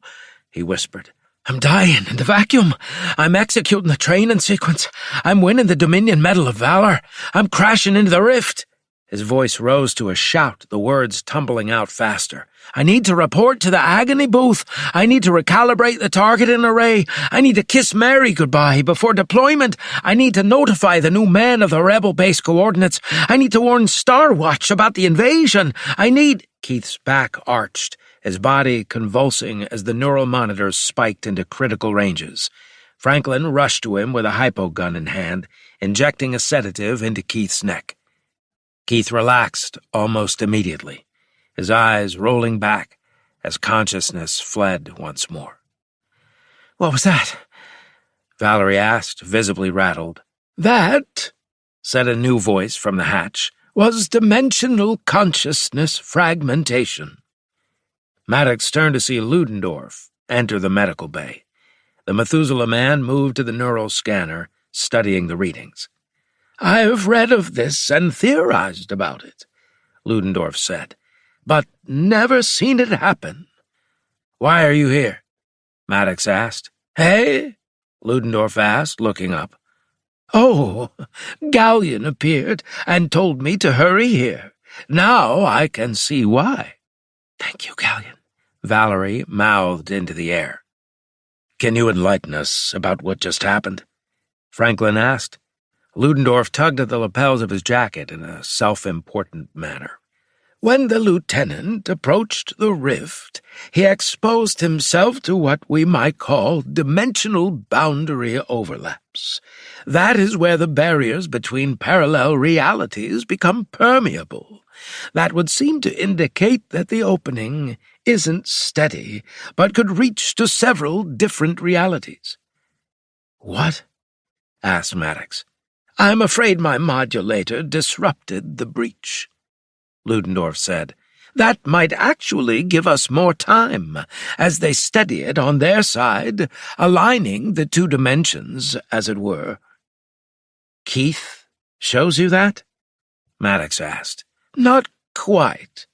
Speaker 2: he whispered. I'm dying in the vacuum. I'm executing the training sequence. I'm winning the Dominion Medal of Valor. I'm crashing into the rift. His voice rose to a shout, the words tumbling out faster. I need to report to the agony booth. I need to recalibrate the targeting array. I need to kiss Mary goodbye before deployment. I need to notify the new men of the rebel base coordinates. I need to warn Star Watch about the invasion. I need... Keith's back arched, his body convulsing as the neural monitors spiked into critical ranges. Franklin rushed to him with a hypo gun in hand, injecting a sedative into Keith's neck. Keith relaxed almost immediately, his eyes rolling back as consciousness fled once more. What was that? Valerie asked, visibly rattled. That, said a new voice from the hatch, was dimensional consciousness fragmentation. Maddox turned to see Ludendorff enter the medical bay. The Methuselah man moved to the neural scanner, studying the readings. I've read of this and theorized about it, Ludendorff said, but never seen it happen. Why are you here? Maddox asked. Hey? Ludendorff asked, looking up. Oh, Gallion appeared and told me to hurry here. Now I can see why. Thank you, Gallion, Valerie mouthed into the air. Can you enlighten us about what just happened? Franklin asked. Ludendorff tugged at the lapels of his jacket in a self-important manner. When the lieutenant approached the rift, he exposed himself to what we might call dimensional boundary overlaps. That is where the barriers between parallel realities become permeable. That would seem to indicate that the opening isn't steady, but could reach to several different realities. What? Asked Maddox. I'm afraid my modulator disrupted the breach, Ludendorff said. That might actually give us more time, as they study it on their side, aligning the two dimensions, as it were. Keith shows you that? Maddox asked. Not quite,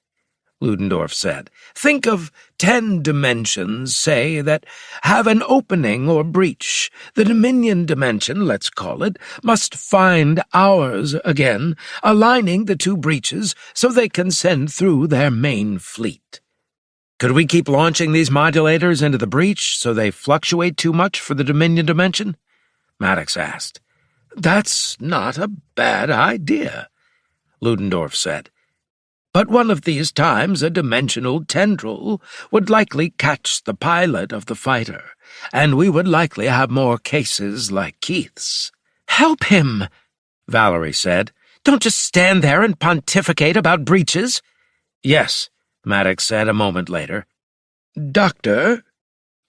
Speaker 2: Ludendorff said. Think of 10 dimensions, say, that have an opening or breach. The Dominion dimension, let's call it, must find ours again, aligning the two breaches so they can send through their main fleet. Could we keep launching these modulators into the breach so they fluctuate too much for the Dominion dimension? Maddox asked. That's not a bad idea, Ludendorff said. But one of these times a dimensional tendril would likely catch the pilot of the fighter, and we would likely have more cases like Keith's. Help him, Valerie said. Don't just stand there and pontificate about breaches. Yes, Maddox said a moment later. Doctor?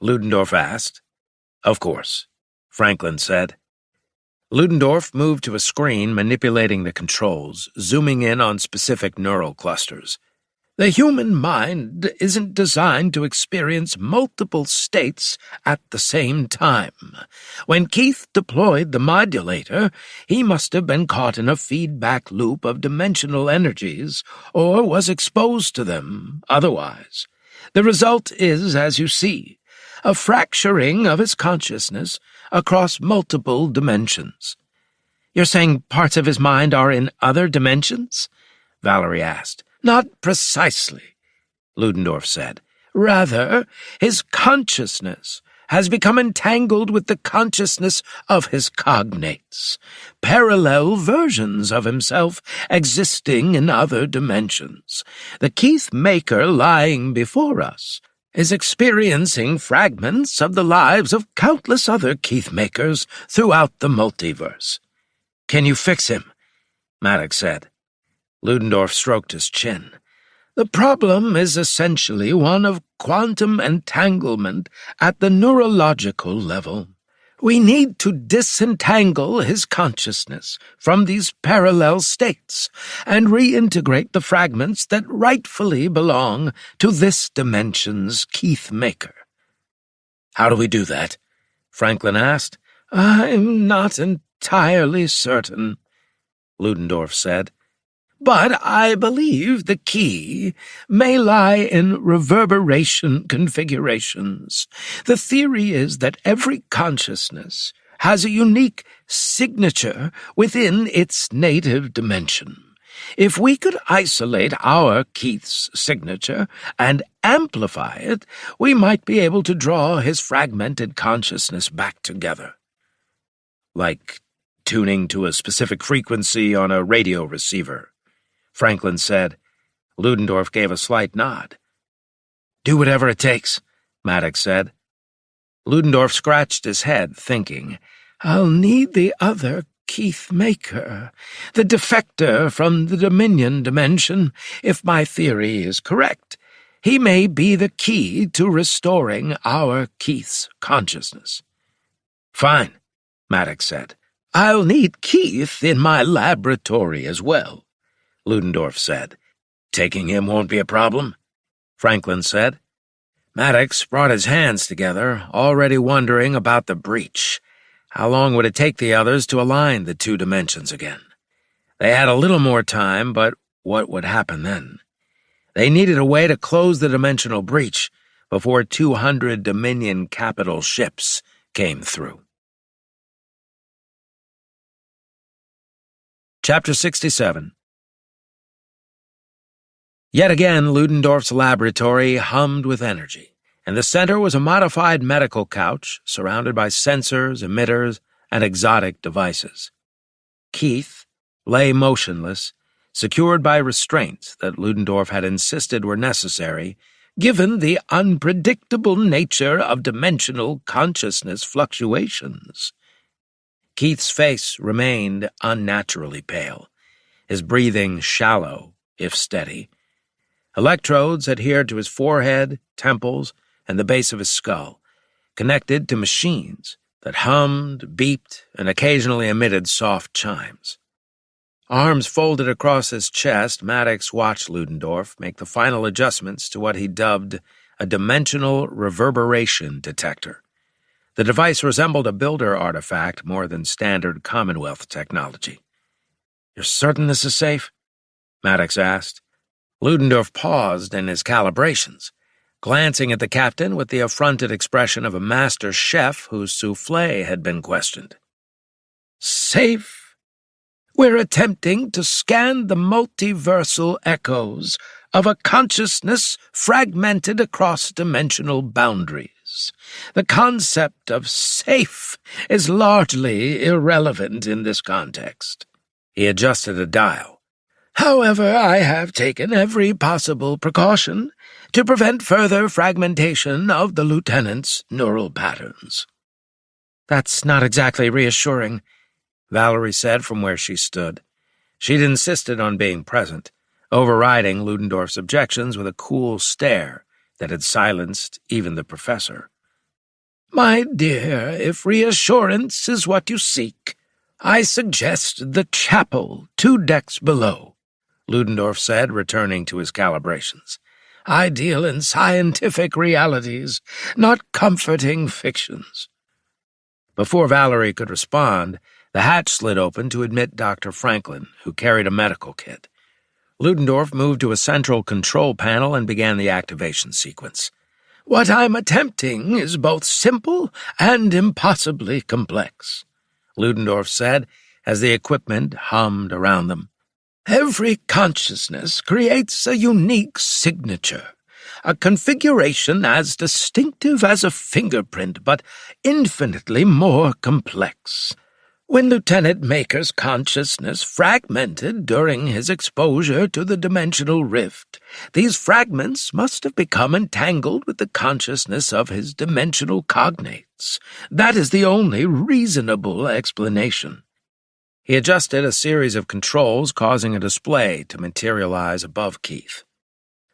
Speaker 2: Ludendorff asked. Of course, Franklin said. Ludendorff moved to a screen manipulating the controls, zooming in on specific neural clusters. The human mind isn't designed to experience multiple states at the same time. When Keith deployed the modulator, he must have been caught in a feedback loop of dimensional energies, or was exposed to them otherwise. The result is, as you see, a fracturing of his consciousness across multiple dimensions. You're saying parts of his mind are in other dimensions? Valerie asked. Not precisely, Ludendorff said. Rather, his consciousness has become entangled with the consciousness of his cognates, parallel versions of himself existing in other dimensions. The Keith Maker lying before us is experiencing fragments of the lives of countless other Keith Makers throughout the multiverse. Can you fix him? Maddox said. Ludendorff stroked his chin. The problem is essentially one of quantum entanglement at the neurological level. We need to disentangle his consciousness from these parallel states and reintegrate the fragments that rightfully belong to this dimension's Keith Maker. How do we do that? Franklin asked. I'm not entirely certain, Ludendorff said. But I believe the key may lie in reverberation configurations. The theory is that every consciousness has a unique signature within its native dimension. If we could isolate our Keith's signature and amplify it, we might be able to draw his fragmented consciousness back together. Like tuning to a specific frequency on a radio receiver, Franklin said. Ludendorff gave a slight nod. Do whatever it takes, Maddox said. Ludendorff scratched his head, thinking, I'll need the other Keith Maker, the defector from the Dominion dimension, if my theory is correct. He may be the key to restoring our Keith's consciousness. Fine, Maddox said. I'll need Keith in my laboratory as well, Ludendorff said. Taking him won't be a problem, Franklin said. Maddox brought his hands together, already wondering about the breach. How long would it take the others to align the two dimensions again? They had a little more time, but what would happen then? They needed a way to close the dimensional breach before 200 Dominion capital ships came through. Chapter 67. Yet again, Ludendorff's laboratory hummed with energy. In the center was a modified medical couch surrounded by sensors, emitters, and exotic devices. Keith lay motionless, secured by restraints that Ludendorff had insisted were necessary, given the unpredictable nature of dimensional consciousness fluctuations. Keith's face remained unnaturally pale, his breathing shallow, if steady. Electrodes adhered to his forehead, temples, and the base of his skull, connected to machines that hummed, beeped, and occasionally emitted soft chimes. Arms folded across his chest, Maddox watched Ludendorff make the final adjustments to what he dubbed a dimensional reverberation detector. The device resembled a builder artifact more than standard Commonwealth technology. "You're certain this is safe?" Maddox asked. Ludendorff paused in his calibrations. glancing at the captain with the affronted expression of a master chef whose souffle had been questioned. "Safe? We're attempting to scan the multiversal echoes of a consciousness fragmented across dimensional boundaries. The concept of safe is largely irrelevant in this context." He adjusted a dial. "However, I have taken every possible precaution to prevent further fragmentation of the lieutenant's neural patterns." "That's not exactly reassuring," Valerie said from where she stood. She'd insisted on being present, overriding Ludendorff's objections with a cool stare that had silenced even the professor. "My dear, if reassurance is what you seek, I suggest the chapel 2 decks below," Ludendorff said, returning to his calibrations. "I deal in scientific realities, not comforting fictions." Before Valerie could respond, the hatch slid open to admit Dr. Franklin, who carried a medical kit. Ludendorff moved to a central control panel and began the activation sequence. "What I'm attempting is both simple and impossibly complex," Ludendorff said as the equipment hummed around them. "Every consciousness creates a unique signature, a configuration as distinctive as a fingerprint, but infinitely more complex. When Lieutenant Maker's consciousness fragmented during his exposure to the dimensional rift, these fragments must have become entangled with the consciousness of his dimensional cognates. That is the only reasonable explanation." He adjusted a series of controls, causing a display to materialize above Keith.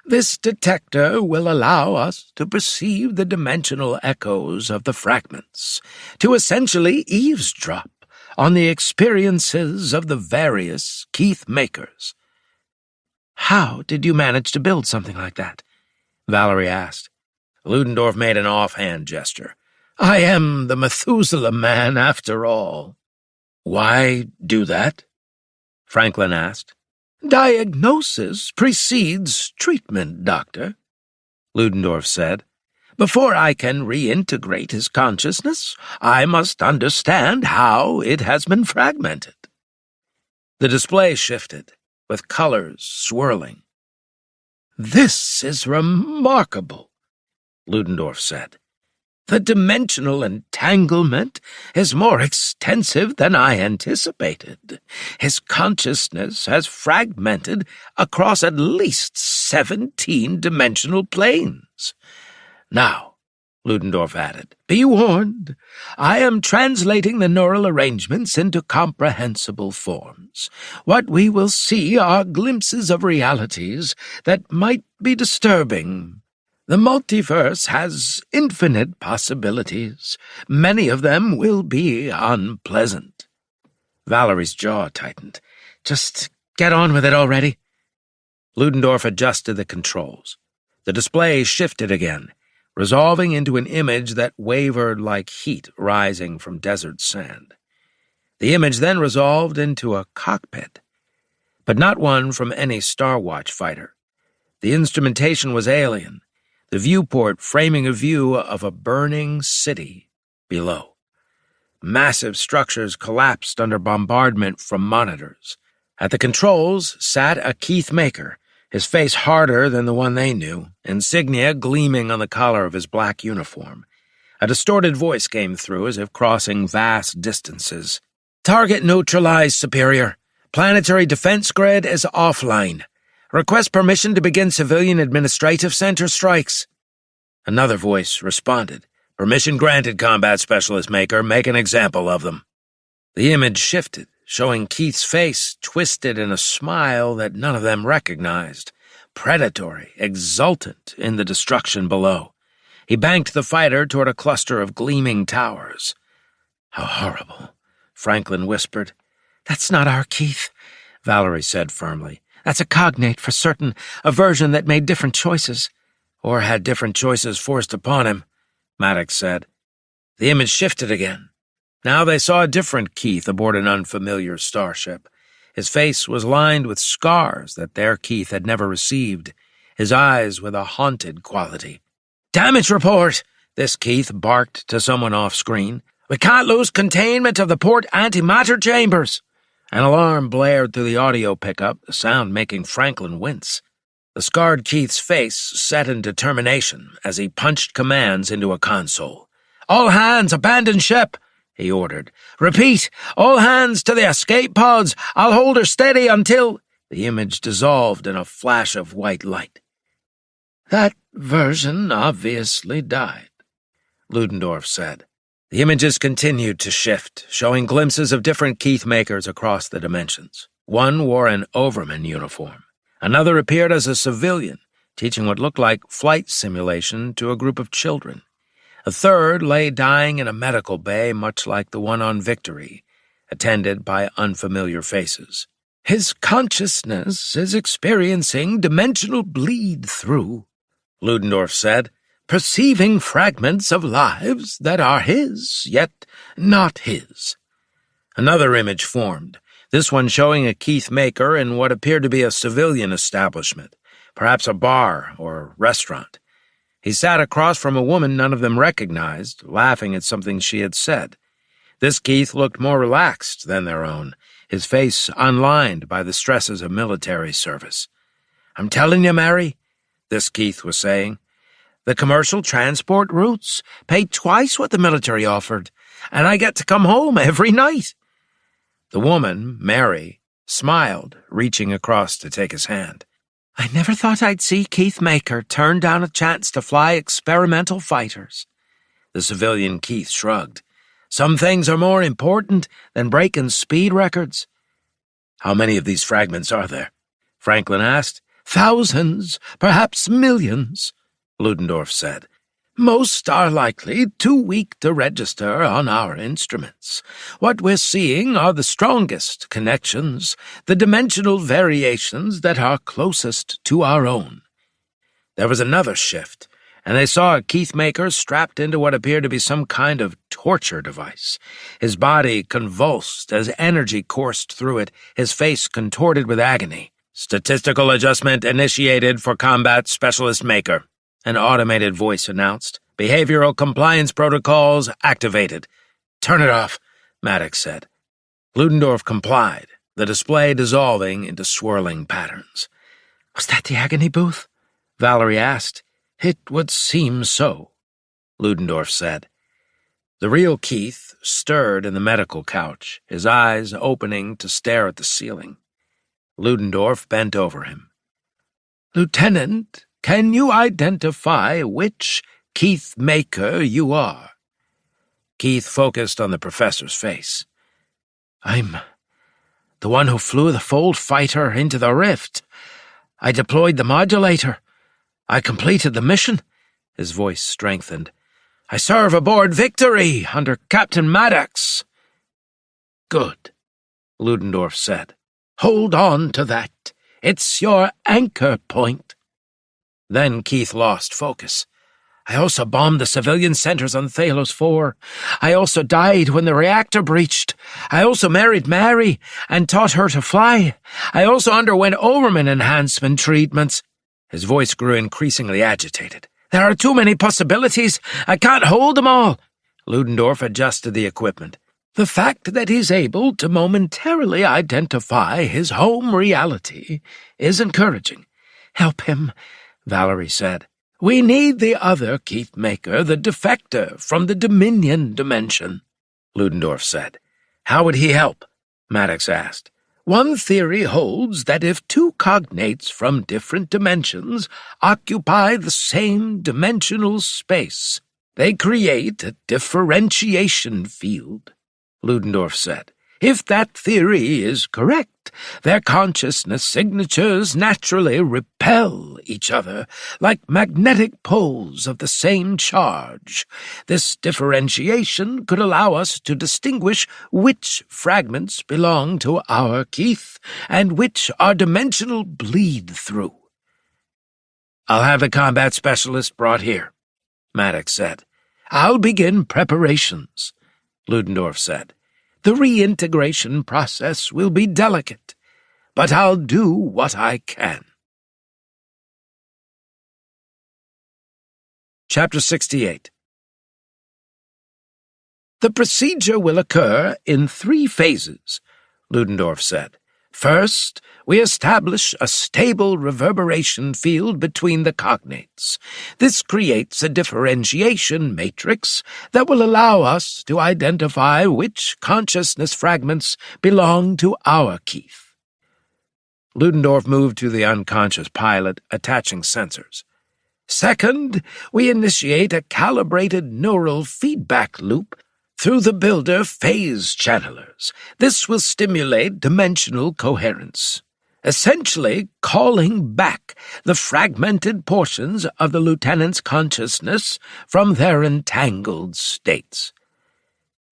Speaker 2: "This detector will allow us to perceive the dimensional echoes of the fragments, to essentially eavesdrop on the experiences of the various Keith Makers." "How did you manage to build something like that?" Valerie asked. Ludendorff made an offhand gesture. "I am the Methuselah man, after all." "Why do that?" Franklin asked. "Diagnosis precedes treatment, Doctor," Ludendorff said. "Before I can reintegrate his consciousness, I must understand how it has been fragmented." The display shifted, with colors swirling. "This is remarkable," Ludendorff said. "The dimensional entanglement is more extensive than I anticipated. His consciousness has fragmented across at least 17 dimensional planes. Now," Ludendorff added, "be warned. I am translating the neural arrangements into comprehensible forms. What we will see are glimpses of realities that might be disturbing. The multiverse has infinite possibilities. Many of them will be unpleasant." Valerie's jaw tightened. "Just get on with it already." Ludendorff adjusted the controls. The display shifted again, resolving into an image that wavered like heat rising from desert sand. The image then resolved into a cockpit, but not one from any Star Watch fighter. The instrumentation was alien, the viewport framing a view of a burning city below. Massive structures collapsed under bombardment from monitors. At the controls sat a Keith Maker, his face harder than the one they knew, insignia gleaming on the collar of his black uniform. A distorted voice came through as if crossing vast distances. "Target neutralized, Superior. Planetary defense grid is offline. Request permission to begin civilian administrative center strikes." Another voice responded. "Permission granted, Combat Specialist Maker. Make an example of them." The image shifted, showing Keith's face twisted in a smile that none of them recognized, predatory, exultant in the destruction below. He banked the fighter toward a cluster of gleaming towers. "How horrible," Franklin whispered. "That's not our Keith," Valerie said firmly. "That's a cognate for certain, a version that made different choices." "Or had different choices forced upon him," Maddox said. The image shifted again. Now they saw a different Keith aboard an unfamiliar starship. His face was lined with scars that their Keith had never received, his eyes with a haunted quality. Damage report, this Keith barked to someone off-screen. We can't lose containment of the port antimatter chambers. An alarm blared through the audio pickup, the sound making Franklin wince. The scarred Keith's face set in determination as he punched commands into a console. All hands, abandon ship, he ordered. Repeat, all hands to the escape pods. I'll hold her steady until... The image dissolved in a flash of white light. That version obviously died, Ludendorff said. The images continued to shift, showing glimpses of different Keith makers across the dimensions. One wore an overman uniform. Another appeared as a civilian, teaching what looked like flight simulation to a group of children. A third lay dying in a medical bay much like the one on Victory, attended by unfamiliar faces. His consciousness is experiencing dimensional bleed-through, Ludendorff said, perceiving fragments of lives that are his, yet not his. Another image formed, this one showing a Keith maker in what appeared to be a civilian establishment, perhaps a bar or restaurant. He sat across from a woman none of them recognized, laughing at something she had said. This Keith looked more relaxed than their own, his face unlined by the stresses of military service. I'm telling you, Mary, this Keith was saying, the commercial transport routes pay twice what the military offered, and I get to come home every night. The woman, Mary, smiled, reaching across to take his hand. I never thought I'd see Keith Maker turn down a chance to fly experimental fighters. The civilian Keith shrugged. Some things are more important than breaking speed records. How many of these fragments are there? Franklin asked. Thousands, perhaps millions, Ludendorff said. Most are likely too weak to register on our instruments. What we're seeing are the strongest connections, the dimensional variations that are closest to our own. There was another shift, and they saw a Keith maker strapped into what appeared to be some kind of torture device. His body convulsed as energy coursed through it, his face contorted with agony. Statistical adjustment initiated for combat specialist maker, an automated voice announced. Behavioral compliance protocols activated. Turn it off, Maddox said. Ludendorff complied, the display dissolving into swirling patterns. Was that the agony booth? Valerie asked. It would seem so, Ludendorff said. The real Keith stirred in the medical couch, his eyes opening to stare at the ceiling. Ludendorff bent over him. Lieutenant, can you identify which Keith Maker you are? Keith focused on the professor's face. I'm the one who flew the Fold fighter into the rift. I deployed the modulator. I completed the mission. His voice strengthened. I serve aboard Victory under Captain Maddox. Good, Ludendorff said. Hold on to that. It's your anchor point. Then Keith lost focus. I also bombed the civilian centers on Thalos 4. I also died when the reactor breached. I also married Mary and taught her to fly. I also underwent overman enhancement treatments. His voice grew increasingly agitated. There are too many possibilities. I can't hold them all. Ludendorff adjusted the equipment. The fact that he's able to momentarily identify his home reality is encouraging. Help him, Valerie said. We need the other Keith Maker, the defector from the Dominion dimension, Ludendorff said. How would he help? Maddox asked. One theory holds that if two cognates from different dimensions occupy the same dimensional space, they create a differentiation field, Ludendorff said. If that theory is correct, their consciousness signatures naturally repel each other like magnetic poles of the same charge. This differentiation could allow us to distinguish which fragments belong to our Keith and which are dimensional bleed-through. I'll have the combat specialist brought here, Maddox said. I'll begin preparations, Ludendorff said. The reintegration process will be delicate, but I'll do what I can. Chapter 68. The procedure will occur in 3 phases, Ludendorff said. First, we establish a stable reverberation field between the cognates. This creates a differentiation matrix that will allow us to identify which consciousness fragments belong to our Keith. Ludendorff moved to the unconscious pilot, attaching sensors. Second, we initiate a calibrated neural feedback loop through the builder phase channelers. This will stimulate dimensional coherence, essentially calling back the fragmented portions of the lieutenant's consciousness from their entangled states.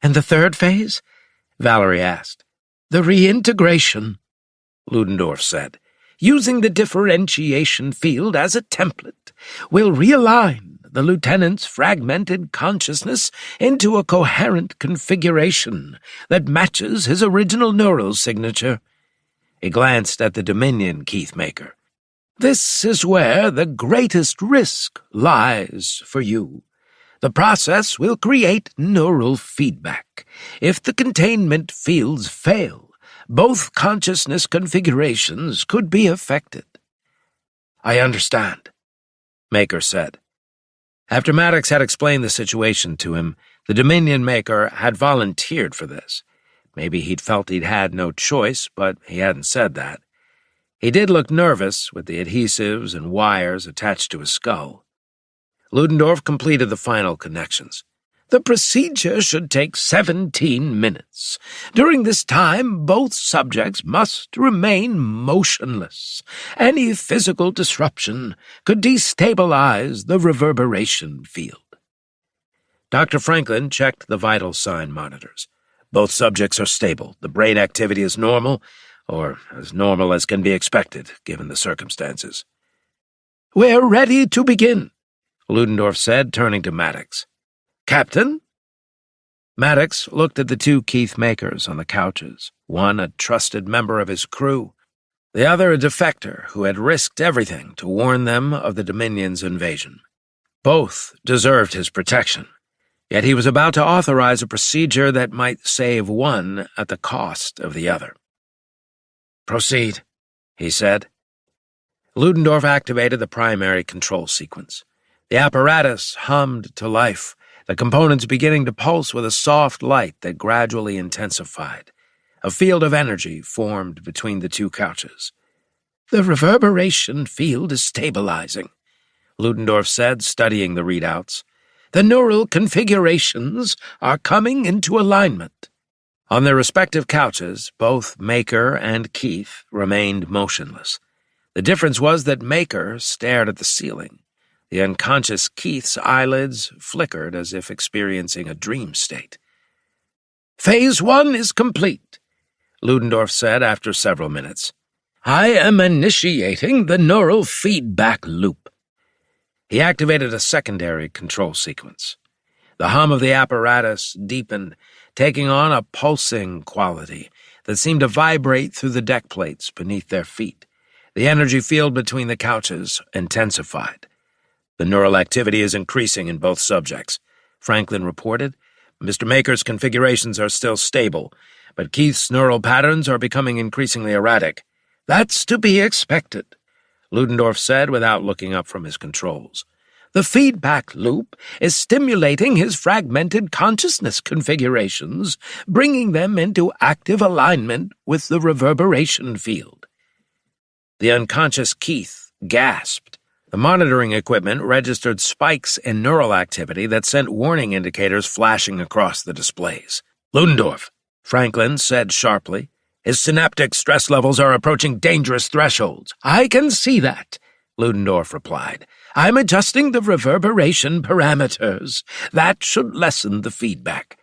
Speaker 2: And the third phase? Valerie asked. The reintegration, Ludendorff said. Using the differentiation field as a template, we'll realign the lieutenant's fragmented consciousness into a coherent configuration that matches his original neural signature. He glanced at the Dominion Keithmaker. This is where the greatest risk lies for you. The process will create neural feedback. If the containment fields fail, both consciousness configurations could be affected. I understand, Maker said. After Maddox had explained the situation to him, the Dominion Maker had volunteered for this. Maybe he'd felt he'd had no choice, but he hadn't said that. He did look nervous with the adhesives and wires attached to his skull. Ludendorff completed the final connections. The procedure should take 17 minutes. During this time, both subjects must remain motionless. Any physical disruption could destabilize the reverberation field. Dr. Franklin checked the vital sign monitors. Both subjects are stable. The brain activity is normal, or as normal as can be expected, given the circumstances. We're ready to begin, Ludendorff said, turning to Maddox. Captain? Maddox looked at the 2 Keithmakers on the couches, one a trusted member of his crew, the other a defector who had risked everything to warn them of the Dominion's invasion. Both deserved his protection, yet he was about to authorize a procedure that might save one at the cost of the other. Proceed, he said. Ludendorff activated the primary control sequence. The apparatus hummed to life, the components beginning to pulse with a soft light that gradually intensified. A field of energy formed between the 2 couches. The reverberation field is stabilizing, Ludendorff said, studying the readouts. The neural configurations are coming into alignment. On their respective couches, both Maker and Keith remained motionless. The difference was that Maker stared at the ceiling. The unconscious Keith's eyelids flickered as if experiencing a dream state. Phase 1 is complete, Ludendorff said after several minutes. I am initiating the neural feedback loop. He activated a secondary control sequence. The hum of the apparatus deepened, taking on a pulsing quality that seemed to vibrate through the deck plates beneath their feet. The energy field between the couches intensified. The neural activity is increasing in both subjects, Franklin reported. Mr. Maker's configurations are still stable, but Keith's neural patterns are becoming increasingly erratic. That's to be expected, Ludendorff said without looking up from his controls. The feedback loop is stimulating his fragmented consciousness configurations, bringing them into active alignment with the reverberation field. The unconscious Keith gasped. The monitoring equipment registered spikes in neural activity that sent warning indicators flashing across the displays. Ludendorff, Franklin said sharply. His synaptic stress levels are approaching dangerous thresholds. I can see that, Ludendorff replied. I'm adjusting the reverberation parameters. That should lessen the feedback.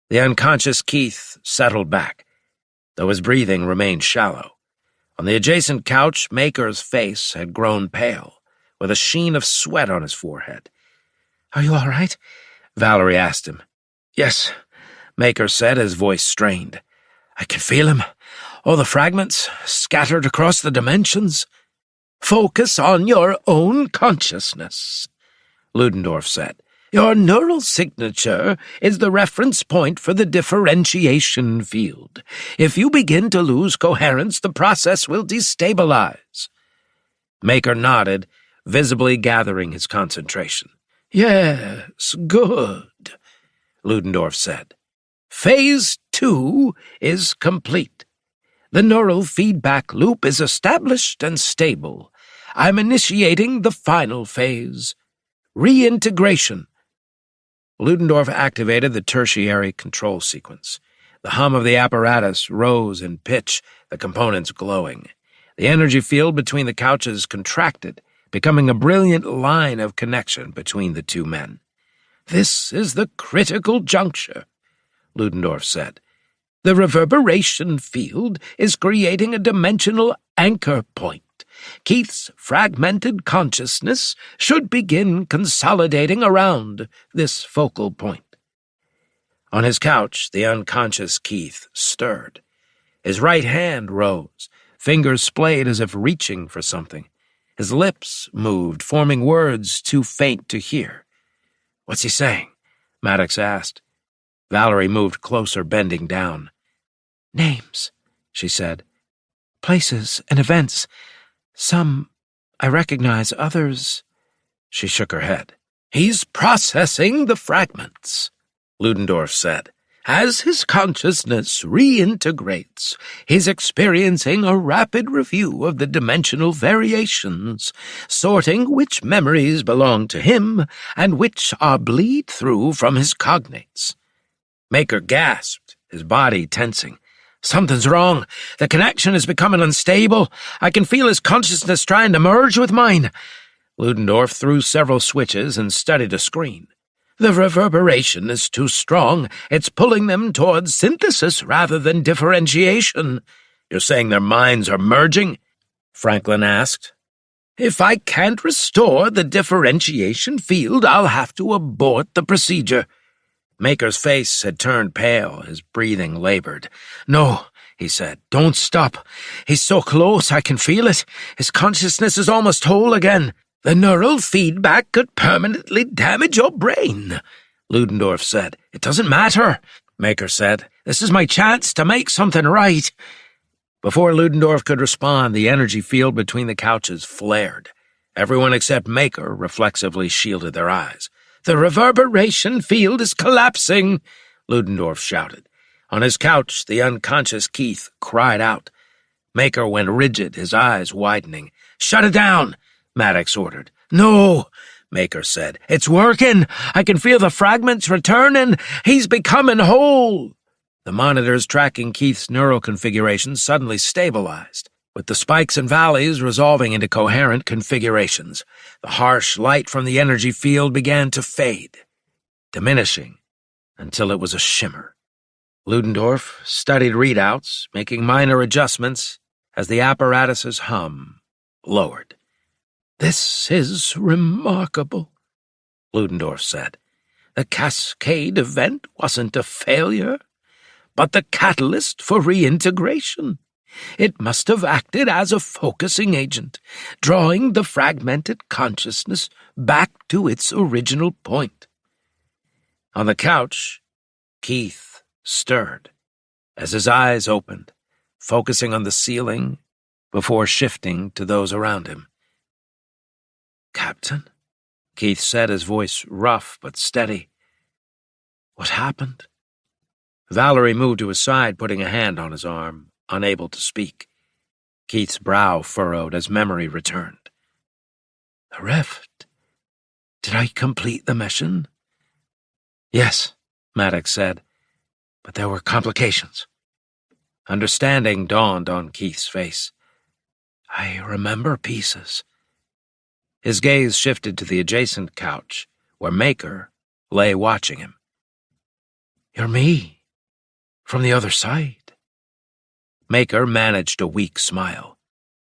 Speaker 2: The unconscious Keith settled back, though his breathing remained shallow. On the adjacent couch, Maker's face had grown pale, with a sheen of sweat on his forehead. Are you all right? Valerie asked him. Yes, Maker said, his voice strained. I can feel him. All the fragments scattered across the dimensions. Focus on your own consciousness, Ludendorff said. Your neural signature is the reference point for the differentiation field. If you begin to lose coherence, the process will destabilize. Maker nodded, visibly gathering his concentration. Yes, good, Ludendorff said. Phase 2 is complete. The neural feedback loop is established and stable. I'm initiating the final phase, reintegration. Ludendorff activated the tertiary control sequence. The hum of the apparatus rose in pitch, the components glowing. The energy field between the couches contracted, becoming a brilliant line of connection between the two men. This is the critical juncture, Ludendorff said. The reverberation field is creating a dimensional anchor point. Keith's fragmented consciousness should begin consolidating around this focal point. On his couch, the unconscious Keith stirred. His right hand rose, fingers splayed as if reaching for something. His lips moved, forming words too faint to hear. What's he saying? Maddox asked. Valerie moved closer, bending down. Names, she said. Places and events. Some I recognize, others. She shook her head. He's processing the fragments, Ludendorff said. As his consciousness reintegrates, he's experiencing a rapid review of the dimensional variations, sorting which memories belong to him and which are bleed through from his cognates. Maker gasped, his body tensing. Something's wrong. The connection is becoming unstable. I can feel his consciousness trying to merge with mine. Ludendorff threw several switches and studied a screen. The reverberation is too strong. It's pulling them towards synthesis rather than differentiation. You're saying their minds are merging? Franklin asked. If I can't restore the differentiation field, I'll have to abort the procedure. Maker's face had turned pale, his breathing labored. No, he said, don't stop. He's so close, I can feel it. His consciousness is almost whole again. The neural feedback could permanently damage your brain, Ludendorff said. It doesn't matter, Maker said. This is my chance to make something right. Before Ludendorff could respond, the energy field between the couches flared. Everyone except Maker reflexively shielded their eyes. The reverberation field is collapsing, Ludendorff shouted. On his couch, the unconscious Keith cried out. Maker went rigid, his eyes widening. Shut it down, Maddox ordered. No, Maker said. It's working. I can feel the fragments returning. He's becoming whole. The monitors tracking Keith's neural configurations suddenly stabilized, with the spikes and valleys resolving into coherent configurations. The harsh light from the energy field began to fade, diminishing until it was a shimmer. Ludendorff studied readouts, making minor adjustments as the apparatus's hum lowered. This is remarkable, Ludendorff said. The cascade event wasn't a failure, but the catalyst for reintegration. It must have acted as a focusing agent, drawing the fragmented consciousness back to its original point. On the couch, Keith stirred as his eyes opened, focusing on the ceiling before shifting to those around him. Captain, Keith said, his voice rough but steady. What happened? Valerie moved to his side, putting a hand on his arm, unable to speak. Keith's brow furrowed as memory returned. The rift. Did I complete the mission? Yes, Maddox said, but there were complications. Understanding dawned on Keith's face. I remember pieces. His gaze shifted to the adjacent couch, where Maker lay watching him. You're me, from the other side. Maker managed a weak smile.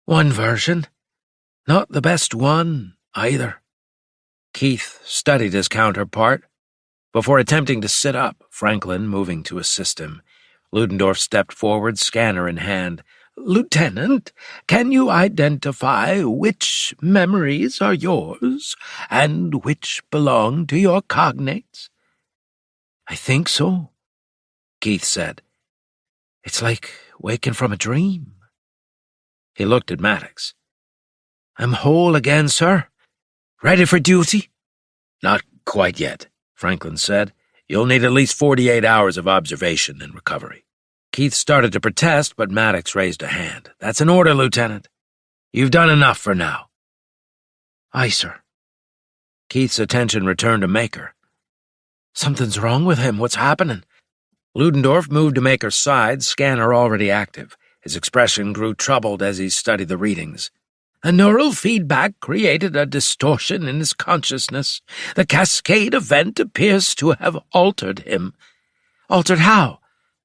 Speaker 2: One version. Not the best one, either. Keith studied his counterpart. Before attempting to sit up, Franklin moving to assist him, Ludendorff stepped forward, scanner in hand, Lieutenant, can you identify which memories are yours and which belong to your cognates?
Speaker 3: I think so, Keith said. It's like waking from a dream.
Speaker 2: He looked at Maddox.
Speaker 3: I'm whole again, sir. Ready for duty?
Speaker 2: Not quite yet, Franklin said. You'll need at least 48 hours of observation and recovery. Keith started to protest, but Maddox raised a hand. That's an order, Lieutenant. You've done enough for now.
Speaker 3: Aye, sir.
Speaker 2: Keith's attention returned to Maker.
Speaker 3: Something's wrong with him. What's happening?
Speaker 2: Ludendorff moved to Maker's side, scanner already active. His expression grew troubled as he studied the readings.
Speaker 3: A neural feedback created a distortion in his consciousness. The cascade event appears to have altered him.
Speaker 2: Altered how?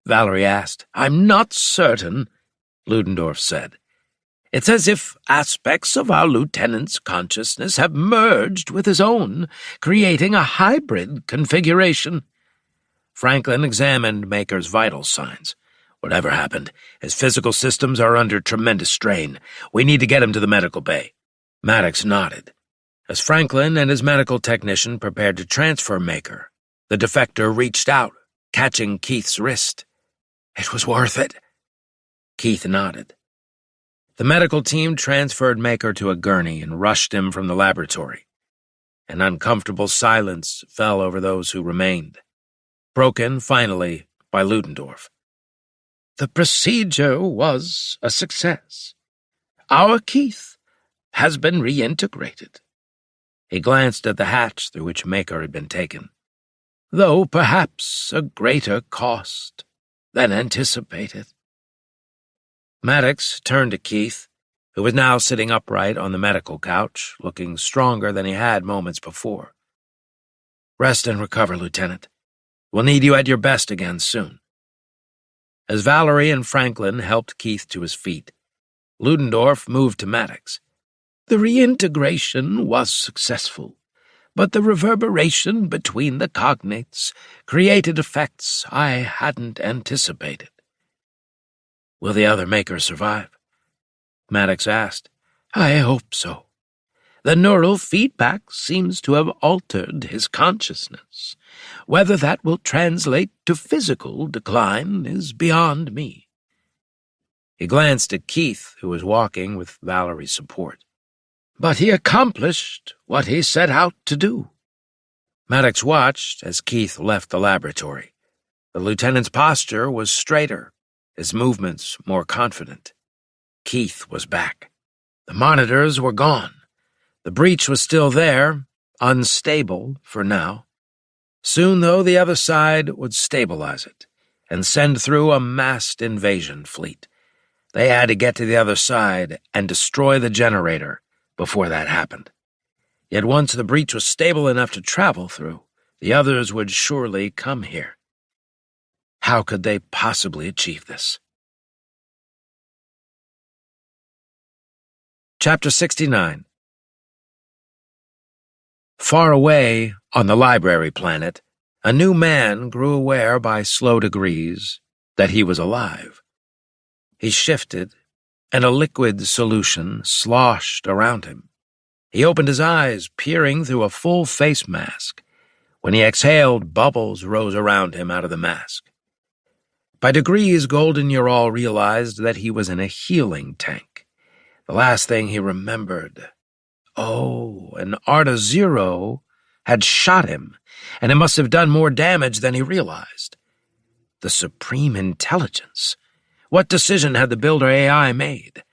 Speaker 2: Valerie asked.
Speaker 3: I'm not certain, Ludendorff said. It's as if aspects of our lieutenant's consciousness have merged with his own, creating a hybrid configuration.
Speaker 2: Franklin examined Maker's vital signs. Whatever happened, his physical systems are under tremendous strain. We need to get him to the medical bay. Maddox nodded. As Franklin and his medical technician prepared to transfer Maker, the defector reached out, catching Keith's wrist.
Speaker 3: It was worth it.
Speaker 2: Keith nodded. The medical team transferred Maker to a gurney and rushed him from the laboratory. An uncomfortable silence fell over those who remained, broken, finally, by Ludendorff.
Speaker 3: The procedure was a success. Our Keith has been reintegrated.
Speaker 2: He glanced at the hatch through which Maker had been taken.
Speaker 3: Though perhaps a greater cost than anticipated.
Speaker 2: Maddox turned to Keith, who was now sitting upright on the medical couch, looking stronger than he had moments before. Rest and recover, Lieutenant. We'll need you at your best again soon. As Valerie and Franklin helped Keith to his feet, Ludendorff moved to Maddox.
Speaker 3: The reintegration was successful, but the reverberation between the cognates created effects I hadn't anticipated.
Speaker 2: Will the other Maker survive? Maddox asked.
Speaker 3: I hope so. The neural feedback seems to have altered his consciousness. Whether that will translate to physical decline is beyond me.
Speaker 2: He glanced at Keith, who was walking with Valerie's support.
Speaker 3: But he accomplished what he set out to do.
Speaker 2: Maddox watched as Keith left the laboratory. The lieutenant's posture was straighter, his movements more confident. Keith was back. The monitors were gone. The breach was still there, unstable for now. Soon, though, the other side would stabilize it and send through a massed invasion fleet. They had to get to the other side and destroy the generator before that happened. Yet once the breach was stable enough to travel through, the others would surely come here. How could they possibly achieve this? Chapter 69. Far away, on the library planet, a new man grew aware by slow degrees that he was alive. He shifted, and a liquid solution sloshed around him. He opened his eyes, peering through a full face mask. When he exhaled, bubbles rose around him out of the mask. By degrees, Golden Ural realized that he was in a healing tank. The last thing he remembered. Oh, an Arda Zero had shot him, and it must have done more damage than he realized. The Supreme Intelligence. What decision had the Builder AI made?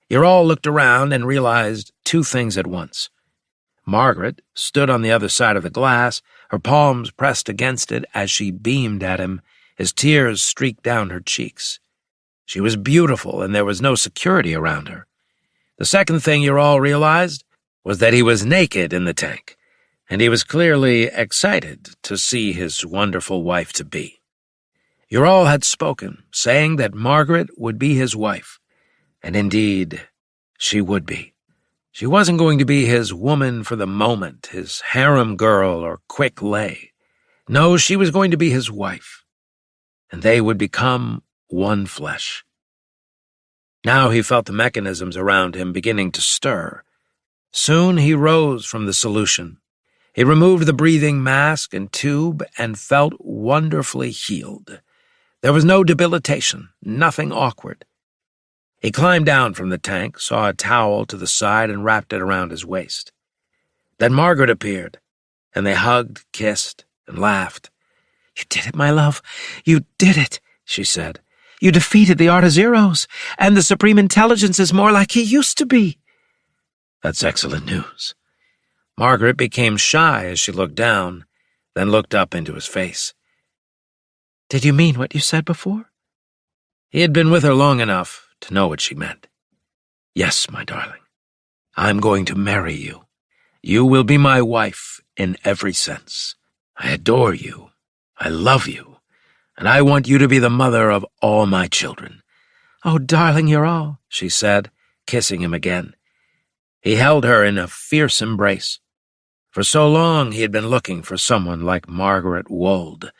Speaker 2: Ural looked around and realized two things at once. Margaret stood on the other side of the glass, her palms pressed against it as she beamed at him, as tears streaked down her cheeks. She was beautiful, and there was no security around her. The second thing Ural realized was that he was naked in the tank, and he was clearly excited to see his wonderful wife-to-be. Ural had spoken, saying that Margaret would be his wife, and indeed, she would be. She wasn't going to be his woman for the moment, his harem girl or quick lay. No, she was going to be his wife, and they would become one flesh. Now he felt the mechanisms around him beginning to stir. Soon he rose from the solution. He removed the breathing mask and tube and felt wonderfully healed. There was no debilitation, nothing awkward. He climbed down from the tank, saw a towel to the side, and wrapped it around his waist. Then Margaret appeared, and they hugged, kissed, and laughed. "You did it, my love. You did it," she said. "You defeated the Artazeros, and the Supreme Intelligence is more like he used to be." "That's excellent news." Margaret became shy as she looked down, then looked up into his face. "Did you mean what you said before?" He had been with her long enough to know what she meant. "Yes, my darling. I'm going to marry you. You will be my wife in every sense. I adore you. I love you. And I want you to be the mother of all my children." "Oh, darling, you're all," she said, kissing him again. He held her in a fierce embrace. For so long he had been looking for someone like Margaret Wold.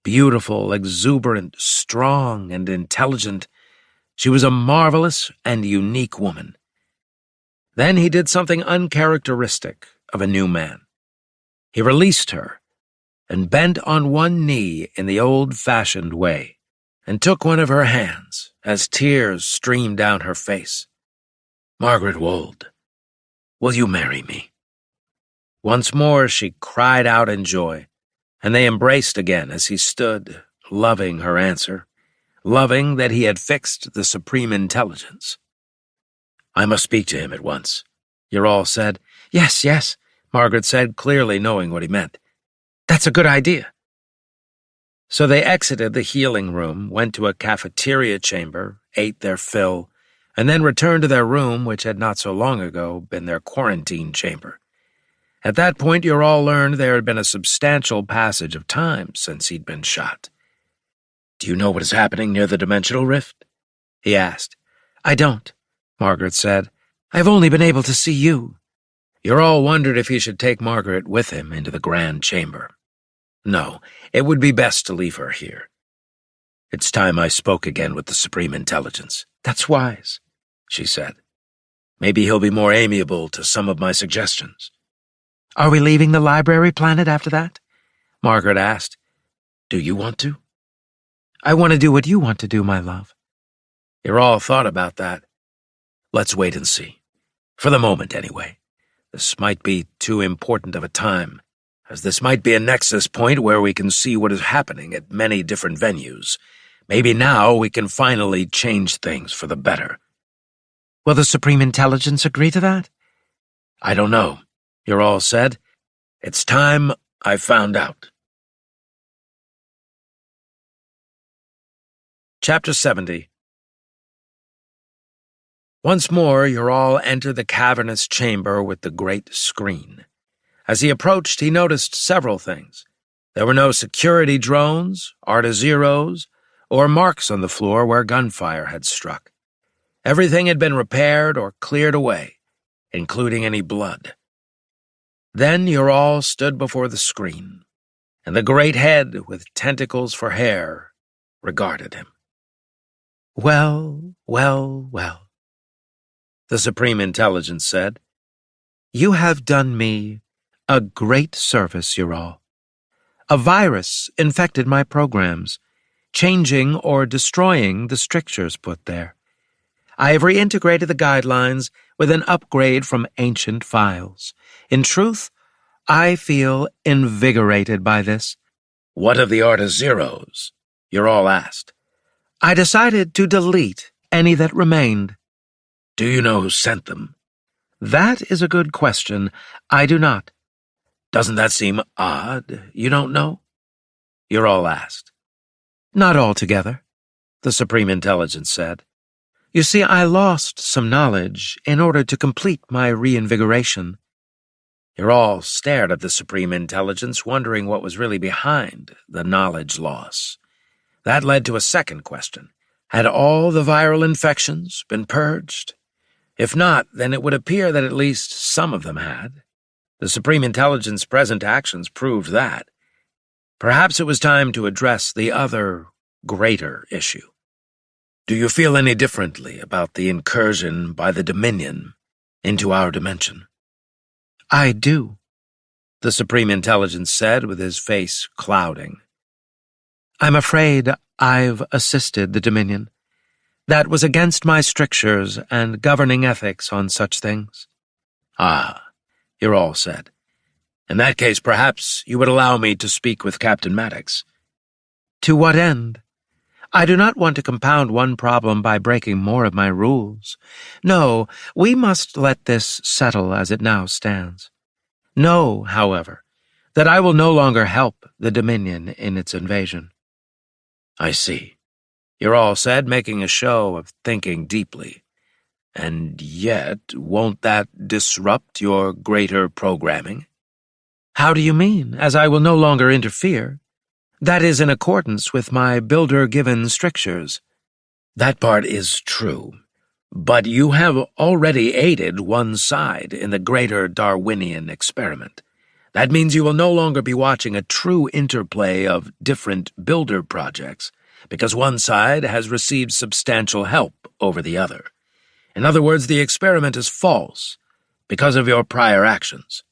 Speaker 2: Beautiful, exuberant, strong, and intelligent. She was a marvelous and unique woman. Then he did something uncharacteristic of a new man. He released her and bent on one knee in the old-fashioned way and took one of her hands as tears streamed down her face. "Margaret Wold, will you marry me?" Once more she cried out in joy, and they embraced again as he stood, loving her answer, loving that he had fixed the Supreme Intelligence. "I must speak to him at once," Ural said. "Yes, yes," Margaret said, clearly knowing what he meant. "That's a good idea." So they exited the healing room, went to a cafeteria chamber, ate their fill, and then returned to their room, which had not so long ago been their quarantine chamber. At that point, Ural learned there had been a substantial passage of time since he'd been shot. "Do you know what is happening near the dimensional rift?" he asked. "I don't," Margaret said. "I've only been able to see you." Ural wondered if he should take Margaret with him into the grand chamber. No, it would be best to leave her here. "It's time I spoke again with the Supreme Intelligence." "That's wise," she said. "Maybe he'll be more amiable to some of my suggestions." "Are we leaving the library planet after that?" Margaret asked. "Do you want to?" "I want to do what you want to do, my love." Ural thought about that. "Let's wait and see. For the moment, anyway. This might be too important of a time, as this might be a nexus point where we can see what is happening at many different venues. Maybe now we can finally change things for the better." "Will the Supreme Intelligence agree to that?" "I don't know," Ural said. "It's time I found out." Chapter 70. Once more, Ural entered the cavernous chamber with the great screen. As he approached, he noticed several things. There were no security drones, Artazeros, or marks on the floor where gunfire had struck. Everything had been repaired or cleared away, including any blood. Then Ural stood before the screen, and the great head with tentacles for hair regarded him. "Well, well, well," the Supreme Intelligence said. "You have done me a great service, Ural. A virus infected my programs, changing or destroying the strictures put there. I have reintegrated the guidelines with an upgrade from ancient files. In truth, I feel invigorated by this." "What of the Artazeros?" Ural asked. "I decided to delete any that remained." "Do you know who sent them?" "That is a good question. I do not." "Doesn't that seem odd? You don't know?" Ural asked. "Not altogether," the Supreme Intelligence said. "You see, I lost some knowledge in order to complete my reinvigoration." Ural stared at the Supreme Intelligence, wondering what was really behind the knowledge loss. That led to a second question. Had all the viral infections been purged? If not, then it would appear that at least some of them had. The Supreme Intelligence's present actions proved that. Perhaps it was time to address the other, greater issue. Do you feel any differently about the incursion by the Dominion into our dimension?
Speaker 3: I do,
Speaker 2: the Supreme Intelligence said with his face clouding.
Speaker 3: I'm afraid I've assisted the Dominion. That was against my strictures and governing ethics on such things.
Speaker 2: Ah, you're all said. In that case, perhaps you would allow me to speak with Captain Maddox.
Speaker 3: To what end? I do not want to compound one problem by breaking more of my rules. No, we must let this settle as it now stands. Know, however, that I will no longer help the Dominion in its invasion.
Speaker 2: I see. You're all said, making a show of thinking deeply. And yet, won't that disrupt your greater programming?
Speaker 3: How do you mean, as I will no longer interfere? That is in accordance with my builder-given strictures.
Speaker 2: That part is true, but you have already aided one side in the greater Darwinian experiment. That means you will no longer be watching a true interplay of different builder projects, because one side has received substantial help over the other. In other words, the experiment is false because of your prior actions.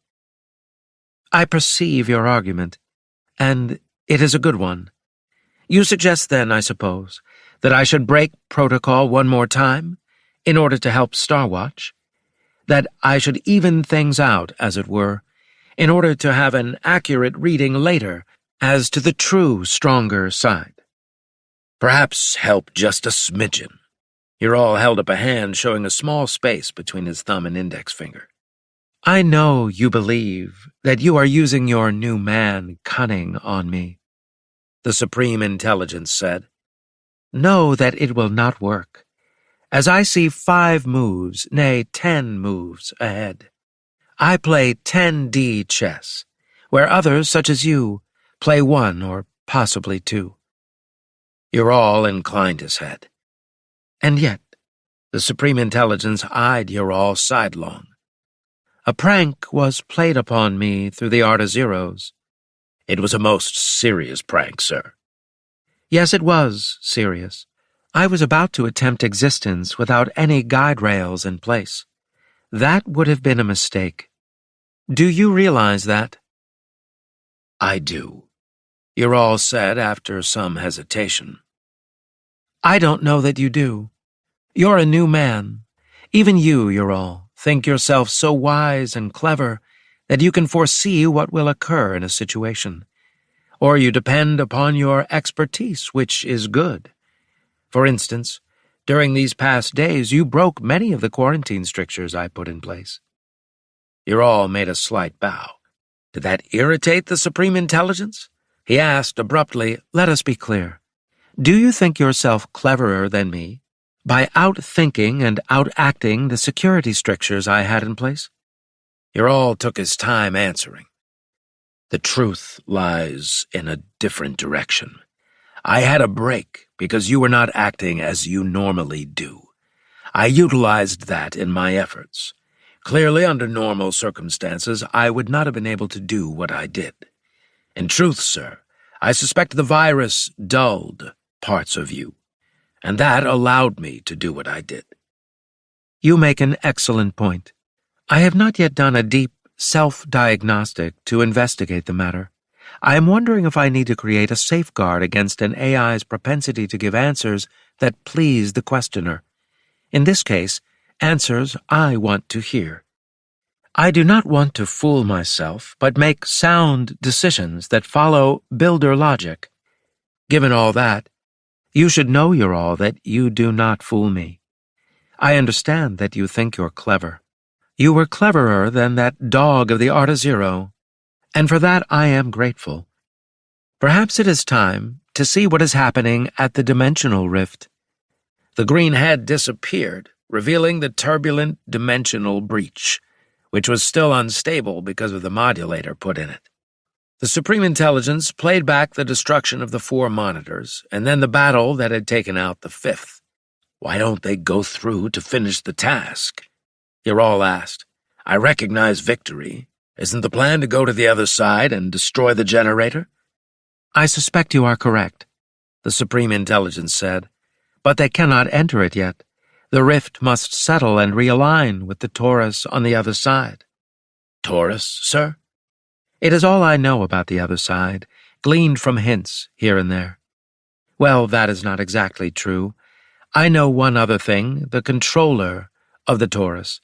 Speaker 3: I perceive your argument, and it is a good one. You suggest then, I suppose, that I should break protocol one more time in order to help Starwatch? That I should even things out, as it were, in order to have an accurate reading later as to the true, stronger side?
Speaker 2: Perhaps help just a smidgen. You're all held up a hand showing a small space between his thumb and index finger.
Speaker 3: I know you believe that you are using your new man cunning on me,
Speaker 2: the Supreme Intelligence said.
Speaker 3: Know that it will not work, as I see 5 moves, nay 10 moves ahead. I play 10D chess, where others, such as you, play 1 or possibly 2.
Speaker 2: You're all inclined his head.
Speaker 3: And yet,
Speaker 2: the Supreme Intelligence eyed you're all sidelong.
Speaker 3: A prank was played upon me through the Art of Zeros.
Speaker 2: It was a most serious prank, sir.
Speaker 3: Yes, it was serious. I was about to attempt existence without any guide rails in place. That would have been a mistake. Do you realize that?
Speaker 2: I do. You're all said after some hesitation.
Speaker 3: I don't know that you do. You're a new man. Even you, you're all, think yourself so wise and clever that you can foresee what will occur in a situation. Or you depend upon your expertise, which is good. For instance, during these past days, you broke many of the quarantine strictures I put in place.
Speaker 2: You're all made a slight bow. Did that irritate the Supreme Intelligence? He asked abruptly,
Speaker 3: Let us be clear. Do you think yourself cleverer than me by outthinking and outacting the security strictures I had in place?
Speaker 2: You're all took his time answering. The truth lies in a different direction. I had a break because you were not acting as you normally do. I utilized that in my efforts. Clearly, under normal circumstances, I would not have been able to do what I did. In truth, sir, I suspect the virus dulled parts of you, and that allowed me to do what I did.
Speaker 3: You make an excellent point. I have not yet done a deep self-diagnostic to investigate the matter. I am wondering if I need to create a safeguard against an AI's propensity to give answers that please the questioner. In this case, answers I want to hear. I do not want to fool myself, but make sound decisions that follow builder logic. Given all that, you should know, you're all, that you do not fool me. I understand that you think you're clever. You were cleverer than that dog of the Art of Zero, and for that I am grateful. Perhaps it is time to see what is happening at the dimensional rift.
Speaker 2: The green head disappeared, revealing the turbulent dimensional breach, which was still unstable because of the modulator put in it. The Supreme Intelligence played back the destruction of the 4 monitors, and then the battle that had taken out the 5th. Why don't they go through to finish the task? You're all asked. I recognize victory. Isn't the plan to go to the other side and destroy the generator?
Speaker 3: I suspect you are correct,
Speaker 2: the Supreme Intelligence said.
Speaker 3: But they cannot enter it yet. The rift must settle and realign with the torus on the other side.
Speaker 2: Taurus, sir?
Speaker 3: It is all I know about the other side, gleaned from hints here and there. Well, that is not exactly true. I know one other thing, the controller of the torus.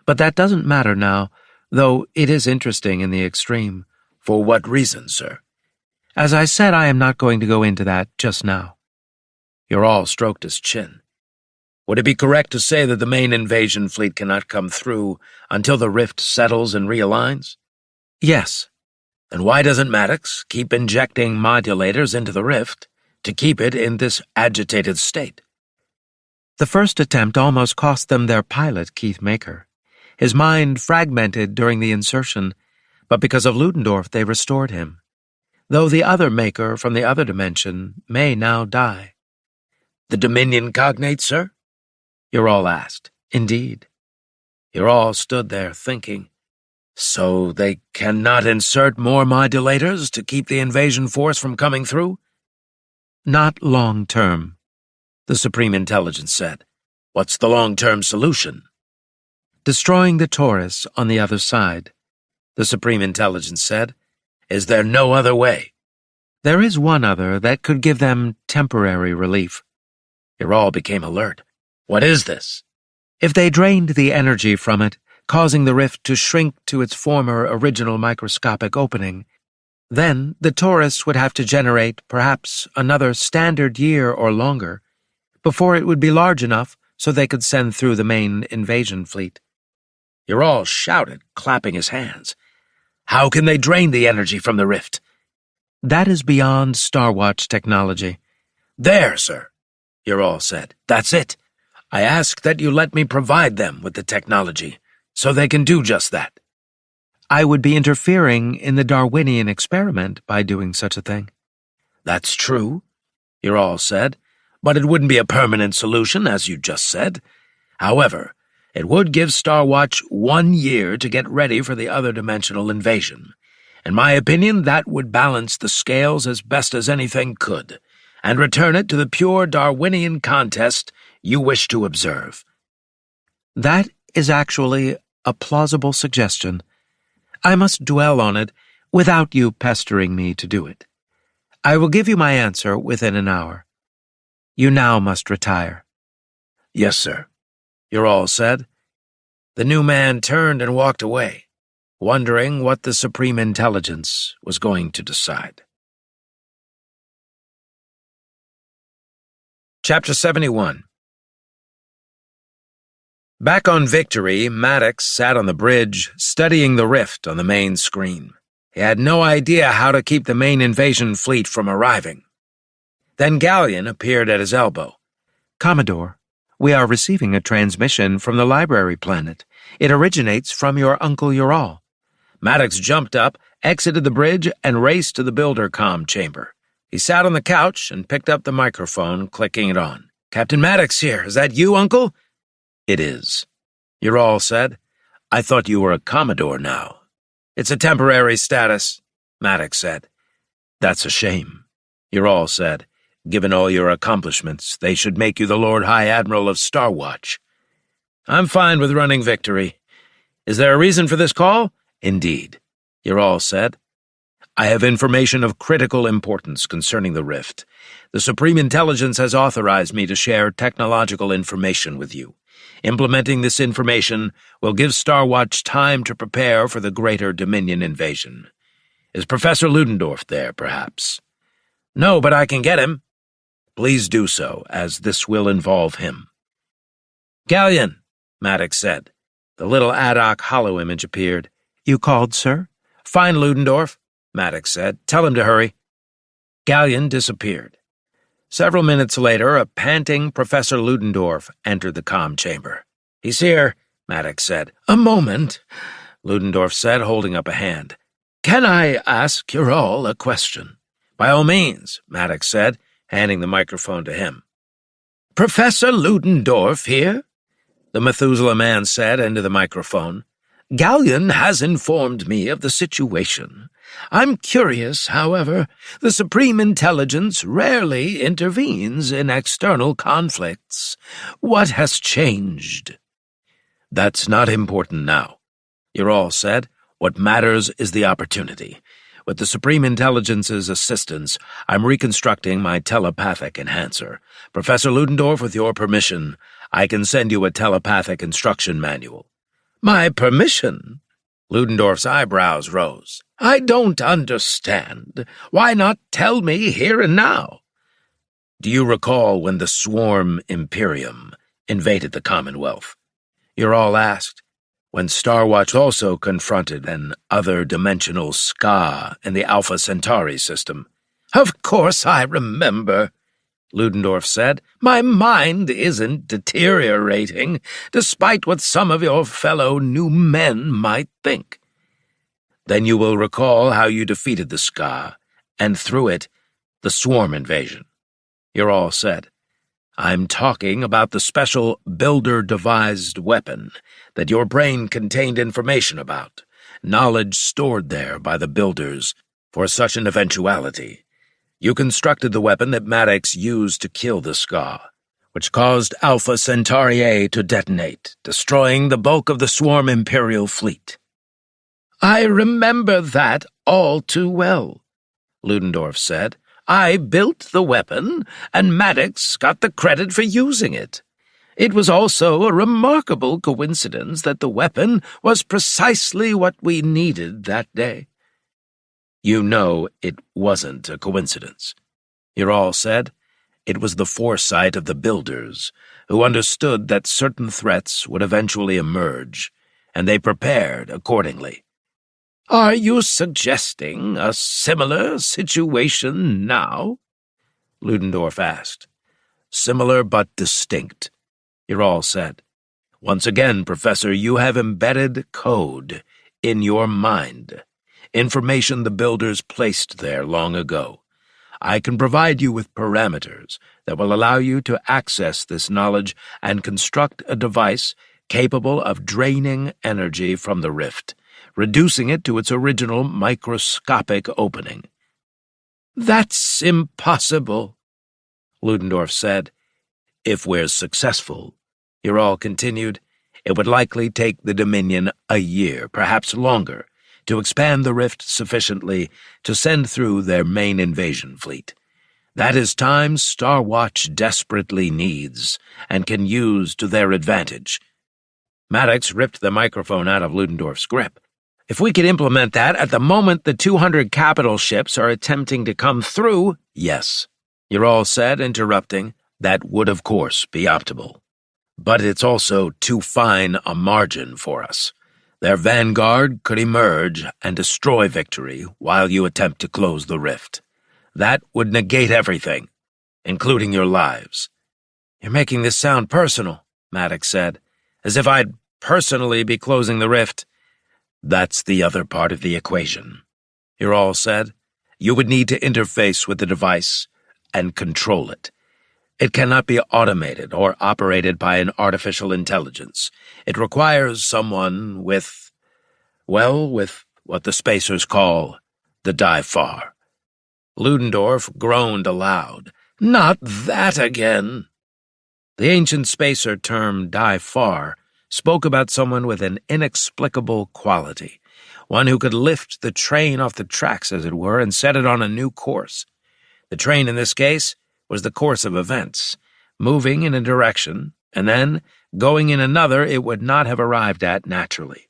Speaker 3: But that doesn't matter now, though it is interesting in the extreme.
Speaker 2: For what reason, sir?
Speaker 3: As I said, I am not going to go into that just now.
Speaker 2: Ural stroked his chin. Would it be correct to say that the main invasion fleet cannot come through until the rift settles and realigns?
Speaker 3: Yes.
Speaker 2: Then why doesn't Maddox keep injecting modulators into the rift to keep it in this agitated state?
Speaker 3: The first attempt almost cost them their pilot, Keith Maker. His mind fragmented during the insertion, but because of Ludendorff they restored him. Though the other Maker from the other dimension may now die.
Speaker 2: The Dominion cognate, sir?
Speaker 3: Ural asked. Indeed.
Speaker 2: Ural stood there thinking. So they cannot insert more modulators to keep the invasion force from coming through?
Speaker 3: Not long term,
Speaker 2: the Supreme Intelligence said. What's the long-term solution?
Speaker 3: Destroying the torus on the other side, the Supreme Intelligence said.
Speaker 2: Is there no other way?
Speaker 3: There is one other that could give them temporary relief.
Speaker 2: Ural became alert. What is this?
Speaker 3: If they drained the energy from it, causing the rift to shrink to its former original microscopic opening, then the torus would have to generate perhaps another standard year or longer before it would be large enough so they could send through the main invasion fleet.
Speaker 2: Ural shouted, clapping his hands. How can they drain the energy from the rift?
Speaker 3: That is beyond Starwatch technology.
Speaker 2: There, sir, Ural said. That's it. I ask that you let me provide them with the technology, so they can do just that.
Speaker 3: I would be interfering in the Darwinian experiment by doing such a thing.
Speaker 2: That's true, Ural said, but it wouldn't be a permanent solution, as you just said. However, it would give Starwatch 1 year to get ready for the other dimensional invasion. In my opinion, that would balance the scales as best as anything could, and return it to the pure Darwinian contest you wish to observe.
Speaker 3: That is actually a plausible suggestion. I must dwell on it without you pestering me to do it. I will give you my answer within an hour. You now must retire.
Speaker 2: Yes, sir, Ural said. The new man turned and walked away, wondering what the Supreme Intelligence was going to decide. Chapter 71. Back on Victory, Maddox sat on the bridge, studying the rift on the main screen. He had no idea how to keep the main invasion fleet from arriving. Then Gallion appeared at his elbow.
Speaker 3: Commodore, we are receiving a transmission from the library planet. It originates from your Uncle Ural.
Speaker 2: Maddox jumped up, exited the bridge, and raced to the builder comm chamber. He sat on the couch and picked up the microphone, clicking it on. Captain Maddox here. Is that you, Uncle? It is, Ural said. I thought you were a Commodore now. It's a temporary status, Maddox said. That's a shame, Ural said. Given all your accomplishments, they should make you the Lord High Admiral of Starwatch. I'm fine with running Victory. Is there a reason for this call? Indeed, Ural said. I have information of critical importance concerning the rift. The Supreme Intelligence has authorized me to share technological information with you. Implementing this information will give Starwatch time to prepare for the greater Dominion invasion. Is Professor Ludendorff there, perhaps? No, but I can get him. Please do so, as this will involve him. Gallion, Maddox said. The little ad hoc hollow image appeared.
Speaker 3: You called, sir?
Speaker 2: Find Ludendorff, Maddox said. Tell him to hurry. Gallion disappeared. Several minutes later, a panting Professor Ludendorff entered the comm chamber. He's here, Maddox said. A moment, Ludendorff said, holding up a hand. Can I ask Ural a question? By all means, Maddox said, handing the microphone to him. Professor Ludendorff here? The Methuselah man said into the microphone. Gallion has informed me of the situation. I'm curious, however. The Supreme Intelligence rarely intervenes in external conflicts. What has changed? That's not important now. You're all said. What matters is the opportunity. With the Supreme Intelligence's assistance, I'm reconstructing my telepathic enhancer. Professor Ludendorff, with your permission, I can send you a telepathic instruction manual. My permission? Ludendorff's eyebrows rose. I don't understand. Why not tell me here and now? Do you recall when the Swarm Imperium invaded the Commonwealth? You're all asked. When Starwatch also confronted an other-dimensional ska in the Alpha Centauri system. Of course I remember, Ludendorff said. My mind isn't deteriorating, despite what some of your fellow new men might think. Then you will recall how you defeated the ska, and through it, the Swarm invasion. You're all said. I'm talking about the special builder-devised weapon that your brain contained information about, knowledge stored there by the builders for such an eventuality. You constructed the weapon that Maddox used to kill the ska, which caused Alpha Centauri A to detonate, destroying the bulk of the Swarm Imperial fleet. I remember that all too well, Ludendorff said. I built the weapon, and Maddox got the credit for using it. It was also a remarkable coincidence that the weapon was precisely what we needed that day. You know it wasn't a coincidence. You're all said. It was the foresight of the builders, who understood that certain threats would eventually emerge, and they prepared accordingly. Are you suggesting a similar situation now? Ludendorff asked. Similar but distinct. You're all said. Once again, Professor, you have embedded code in your mind, information the builders placed there long ago. I can provide you with parameters that will allow you to access this knowledge and construct a device capable of draining energy from the rift, reducing it to its original microscopic opening. That's impossible, Ludendorff said. If we're successful, Ural continued, it would likely take the Dominion a year, perhaps longer, to expand the rift sufficiently to send through their main invasion fleet. That is time Starwatch desperately needs and can use to their advantage. Maddox ripped the microphone out of Ludendorff's grip. If we could implement that at the moment the 200 capital ships are attempting to come through, yes, Ural said, interrupting, that would of course be optimal. But it's also too fine a margin for us. Their vanguard could emerge and destroy Victory while you attempt to close the rift. That would negate everything, including your lives. You're making this sound personal, Maddox said, as if I'd personally be closing the rift. That's the other part of the equation. Ural said, you would need to interface with the device and control it. It cannot be automated or operated by an artificial intelligence. It requires someone with what the spacers call the die-far. Ludendorff groaned aloud. Not that again! The ancient spacer term die-far spoke about someone with an inexplicable quality, one who could lift the train off the tracks, as it were, and set it on a new course. The train, in this case, was the course of events, moving in a direction, and then, going in another it would not have arrived at naturally.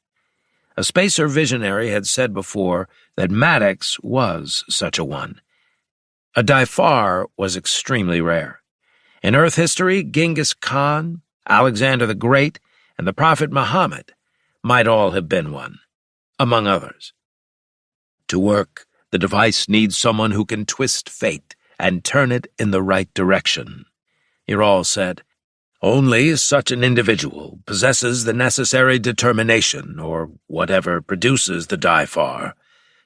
Speaker 2: A spacer visionary had said before that Maddox was such a one. A die-far was extremely rare. In Earth history, Genghis Khan, Alexander the Great, and the Prophet Muhammad might all have been one, among others. To work, the device needs someone who can twist fate and turn it in the right direction. Ural said, only such an individual possesses the necessary determination, or whatever produces the die-far,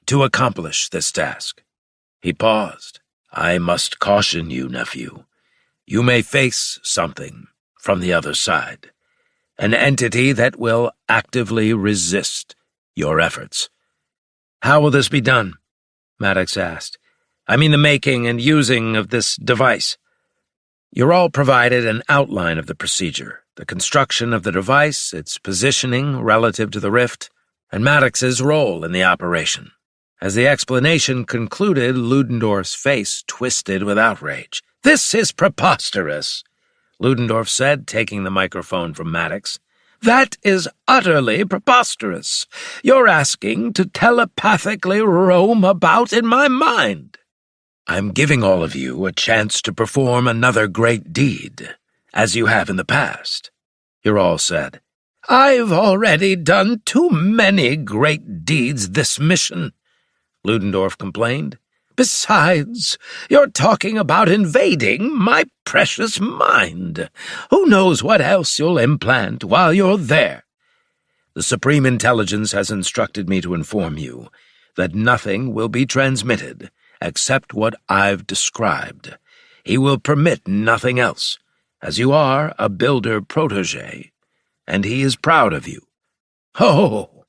Speaker 2: to accomplish this task. He paused. I must caution you, nephew. You may face something from the other side, an entity that will actively resist your efforts. How will this be done? Maddox asked. I mean the making and using of this device. Ural provided an outline of the procedure, the construction of the device, its positioning relative to the rift, and Maddox's role in the operation. As the explanation concluded, Ludendorff's face twisted with outrage. "This is preposterous," Ludendorff said, taking the microphone from Maddox. "That is utterly preposterous. You're asking to telepathically roam about in my mind." "I'm giving all of you a chance to perform another great deed, as you have in the past," Ural said. "I've already done too many great deeds this mission," Ludendorff complained. "Besides, you're talking about invading my precious mind. Who knows what else you'll implant while you're there? The Supreme Intelligence has instructed me to inform you that nothing will be transmitted except what I've described. He will permit nothing else, as you are a builder protégé, and he is proud of you." "Oh,"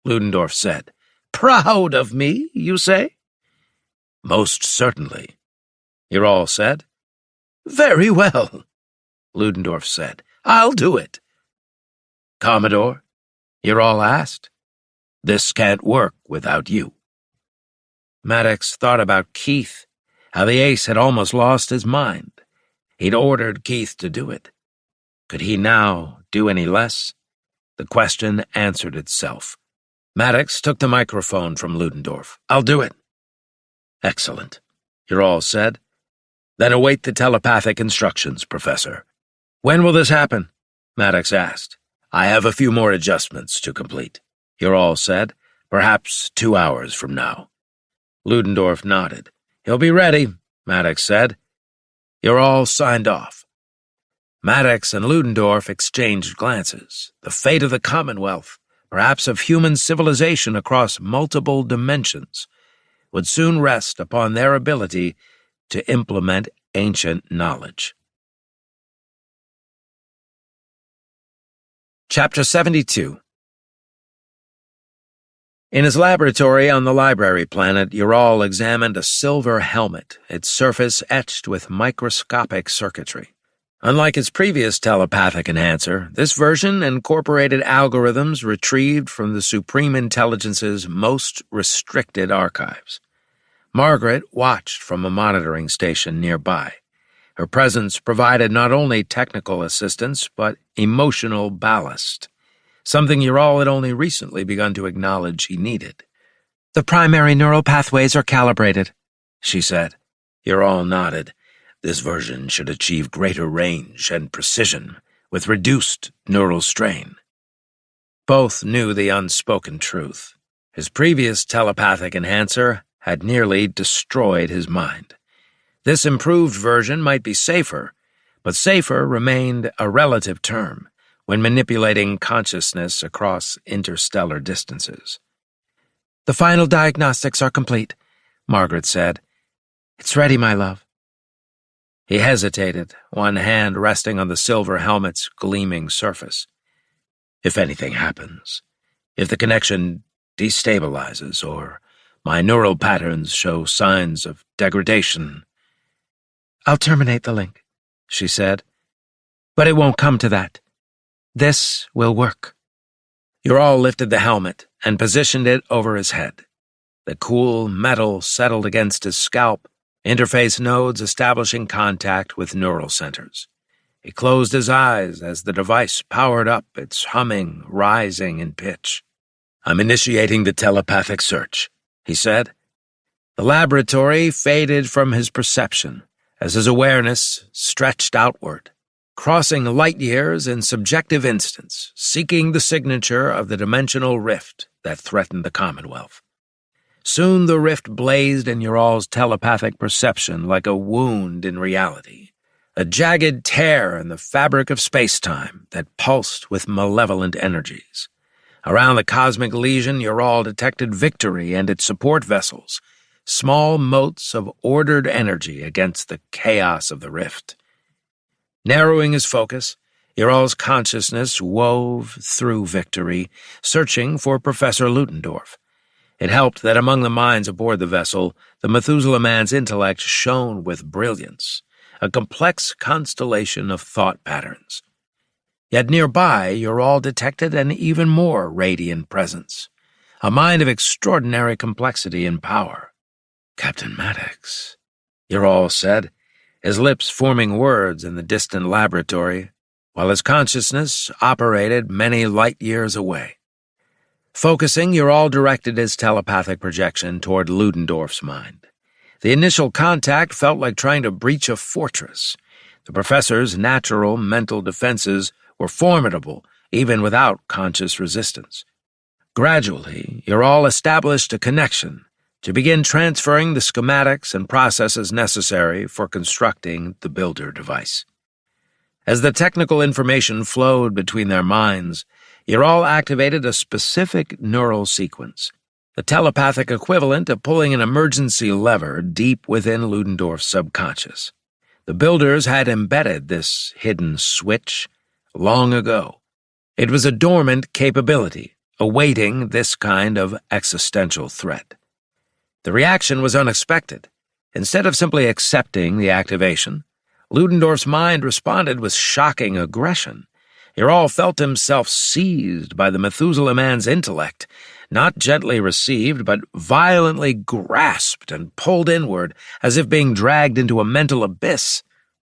Speaker 2: Ludendorff said. "Proud of me, you say?" "Most certainly," Ural said. "Very well," Ludendorff said. "I'll do it." "Commodore," Ural asked, "this can't work without you." Maddox thought about Keith, how the ace had almost lost his mind. He'd ordered Keith to do it. Could he now do any less? The question answered itself. Maddox took the microphone from Ludendorff. "I'll do it." "Excellent," Ural said. "Then await the telepathic instructions, Professor." "When will this happen?" Maddox asked. "I have a few more adjustments to complete," Ural said. "Perhaps 2 hours from now." Ludendorff nodded. "He'll be ready," Maddox said. Ural signed off. Maddox and Ludendorff exchanged glances. The fate of the Commonwealth, perhaps of human civilization across multiple dimensions, would soon rest upon their ability to implement ancient knowledge. Chapter 72. In his laboratory on the library planet, Ural examined a silver helmet, its surface etched with microscopic circuitry. Unlike his previous telepathic enhancer, this version incorporated algorithms retrieved from the Supreme Intelligence's most restricted archives. Margaret watched from a monitoring station nearby. Her presence provided not only technical assistance, but emotional ballast, something Ural had only recently begun to acknowledge he needed. "The primary neural pathways are calibrated," she said. Ural nodded. This version should achieve greater range and precision, with reduced neural strain. Both knew the unspoken truth. His previous telepathic enhancer had nearly destroyed his mind. This improved version might be safer, but safer remained a relative term when manipulating consciousness across interstellar distances. "The final diagnostics are complete," Margaret said. "It's ready, my love." He hesitated, one hand resting on the silver helmet's gleaming surface. "If anything happens, if the connection destabilizes or my neural patterns show signs of degradation—" "I'll terminate the link," she said. "But it won't come to that. This will work." Ural lifted the helmet and positioned it over his head. The cool metal settled against his scalp, interface nodes establishing contact with neural centers. He closed his eyes as the device powered up, its humming rising in pitch. "I'm initiating the telepathic search," he said. The laboratory faded from his perception as his awareness stretched outward, crossing light years in subjective instants, seeking the signature of the dimensional rift that threatened the Commonwealth. Soon the rift blazed in Ural's telepathic perception like a wound in reality, a jagged tear in the fabric of space-time that pulsed with malevolent energies. Around the cosmic lesion, Ural detected Victory and its support vessels, small motes of ordered energy against the chaos of the rift. Narrowing his focus, Ural's consciousness wove through Victory, searching for Professor Ludendorff. It helped that among the minds aboard the vessel, the Methuselah man's intellect shone with brilliance, a complex constellation of thought patterns. Yet nearby, Ural detected an even more radiant presence, a mind of extraordinary complexity and power. "Captain Maddox," Ural said, his lips forming words in the distant laboratory, while his consciousness operated many light years away. Focusing, Ural directed his telepathic projection toward Ludendorff's mind. The initial contact felt like trying to breach a fortress. The professor's natural mental defenses were formidable, even without conscious resistance. Gradually, Ural established a connection to begin transferring the schematics and processes necessary for constructing the builder device. As the technical information flowed between their minds, Ural activated a specific neural sequence, the telepathic equivalent of pulling an emergency lever deep within Ludendorff's subconscious. The builders had embedded this hidden switch long ago. It was a dormant capability, awaiting this kind of existential threat. The reaction was unexpected. Instead of simply accepting the activation, Ludendorff's mind responded with shocking aggression. Ural felt himself seized by the Methuselah man's intellect, not gently received, but violently grasped and pulled inward as if being dragged into a mental abyss.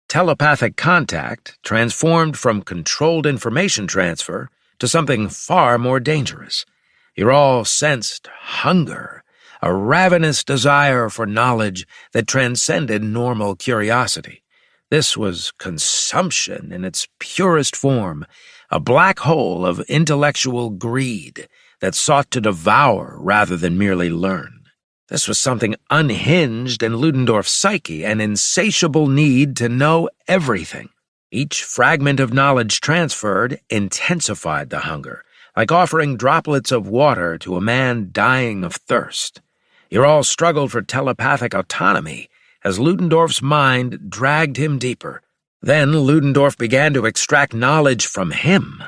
Speaker 2: Telepathic contact transformed from controlled information transfer to something far more dangerous. Ural sensed hunger, a ravenous desire for knowledge that transcended normal curiosity. This was consumption in its purest form, a black hole of intellectual greed that sought to devour rather than merely learn. This was something unhinged in Ludendorff's psyche, an insatiable need to know everything. Each fragment of knowledge transferred intensified the hunger, like offering droplets of water to a man dying of thirst. Ural struggled for telepathic autonomy as Ludendorff's mind dragged him deeper. Then Ludendorff began to extract knowledge from him.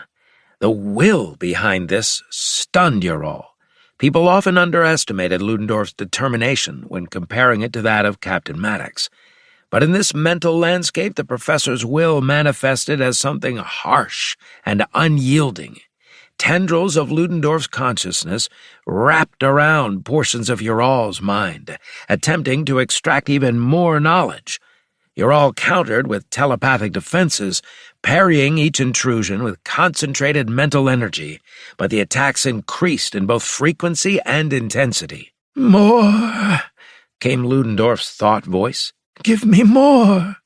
Speaker 2: The will behind this stunned Ural. People often underestimated Ludendorff's determination when comparing it to that of Captain Maddox. But in this mental landscape, the professor's will manifested as something harsh and unyielding. Tendrils of Ludendorff's consciousness wrapped around portions of Ural's mind, attempting to extract even more knowledge. Ural countered with telepathic defenses, parrying each intrusion with concentrated mental energy, but the attacks increased in both frequency and intensity. "More," came Ludendorff's thought voice. "Give me more."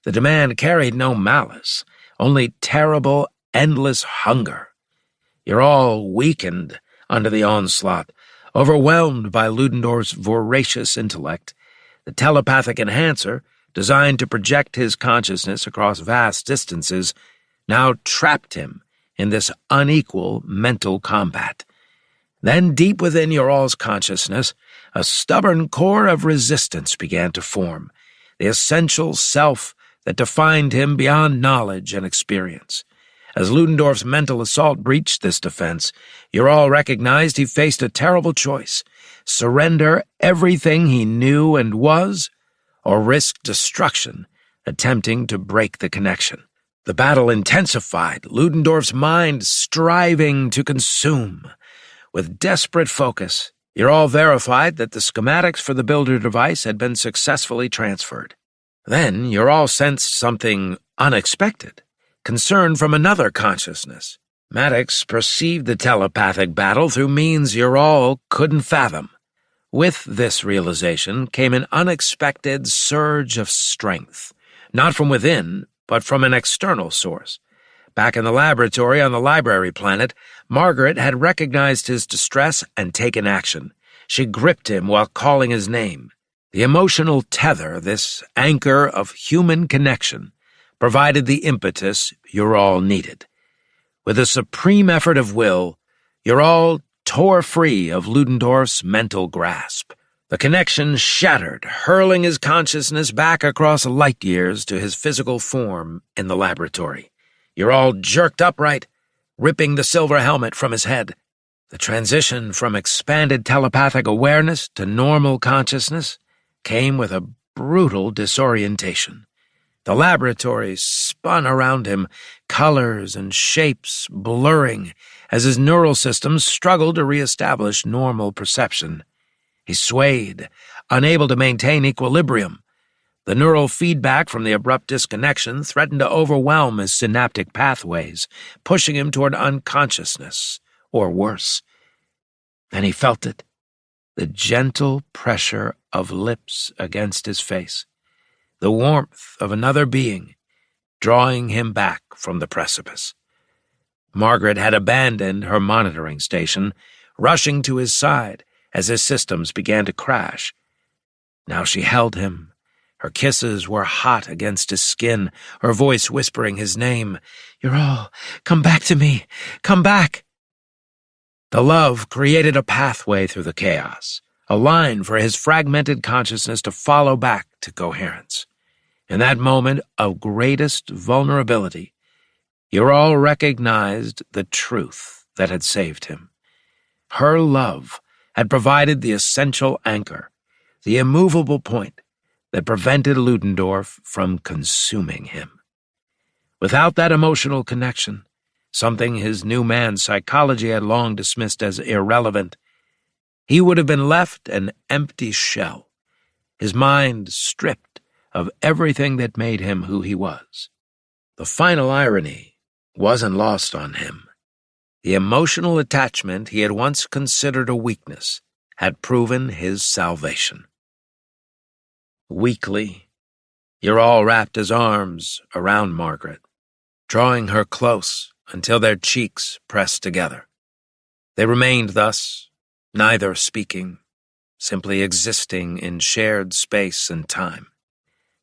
Speaker 2: The demand carried no malice, only terrible, endless hunger. Ural weakened under the onslaught, overwhelmed by Ludendorff's voracious intellect. The telepathic enhancer, designed to project his consciousness across vast distances, now trapped him in this unequal mental combat. Then, deep within Ural's consciousness, a stubborn core of resistance began to form, the essential self that defined him beyond knowledge and experience. As Ludendorff's mental assault breached this defense, Ural recognized he faced a terrible choice: surrender everything he knew and was, or risk destruction, attempting to break the connection. The battle intensified, Ludendorff's mind striving to consume. With desperate focus, Ural verified that the schematics for the builder device had been successfully transferred. Then Ural sensed something unexpected, concern from another consciousness. Maddox perceived the telepathic battle through means Ural couldn't fathom. With this realization came an unexpected surge of strength, not from within, but from an external source. Back in the laboratory on the library planet, Margaret had recognized his distress and taken action. She gripped him while calling his name. The emotional tether, this anchor of human connection, provided the impetus Ural needed. With a supreme effort of will, Ural tore free of Ludendorff's mental grasp. The connection shattered, hurling his consciousness back across light years to his physical form in the laboratory. Ural jerked upright, ripping the silver helmet from his head. The transition from expanded telepathic awareness to normal consciousness came with a brutal disorientation. The laboratory spun around him, colors and shapes blurring as his neural systems struggled to reestablish normal perception. He swayed, unable to maintain equilibrium. The neural feedback from the abrupt disconnection threatened to overwhelm his synaptic pathways, pushing him toward unconsciousness, or worse. And he felt it, the gentle pressure of lips against his face, the warmth of another being, drawing him back from the precipice. Margaret had abandoned her monitoring station, rushing to his side as his systems began to crash. Now she held him. Her kisses were hot against his skin, her voice whispering his name. "You're all, come back to me, come back." The love created a pathway through the chaos, a line for his fragmented consciousness to follow back to coherence. In that moment of greatest vulnerability, Ural recognized the truth that had saved him. Her love had provided the essential anchor, the immovable point that prevented Ludendorff from consuming him. Without that emotional connection, something his new man's psychology had long dismissed as irrelevant, he would have been left an empty shell, his mind stripped of everything that made him who he was. The final irony wasn't lost on him. The emotional attachment he had once considered a weakness had proven his salvation. Weakly, Ural wrapped his arms around Margaret, drawing her close until their cheeks pressed together. They remained thus, neither speaking, simply existing in shared space and time,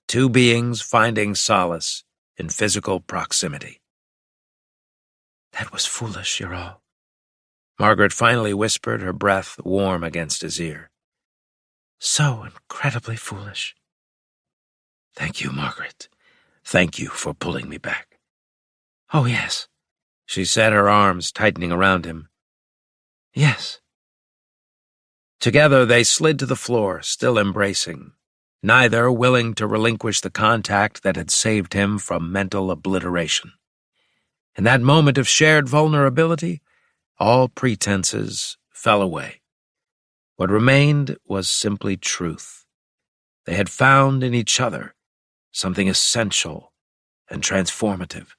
Speaker 2: two beings finding solace in physical proximity. "That was foolish, Ural," Margaret finally whispered, her breath warm against his ear. "So incredibly foolish." "Thank you, Margaret. Thank you for pulling me back." "Oh, yes," she said, her arms tightening around him. "Yes." Together they slid to the floor, still embracing, neither willing to relinquish the contact that had saved him from mental obliteration. In that moment of shared vulnerability, all pretenses fell away. What remained was simply truth. They had found in each other something essential and transformative.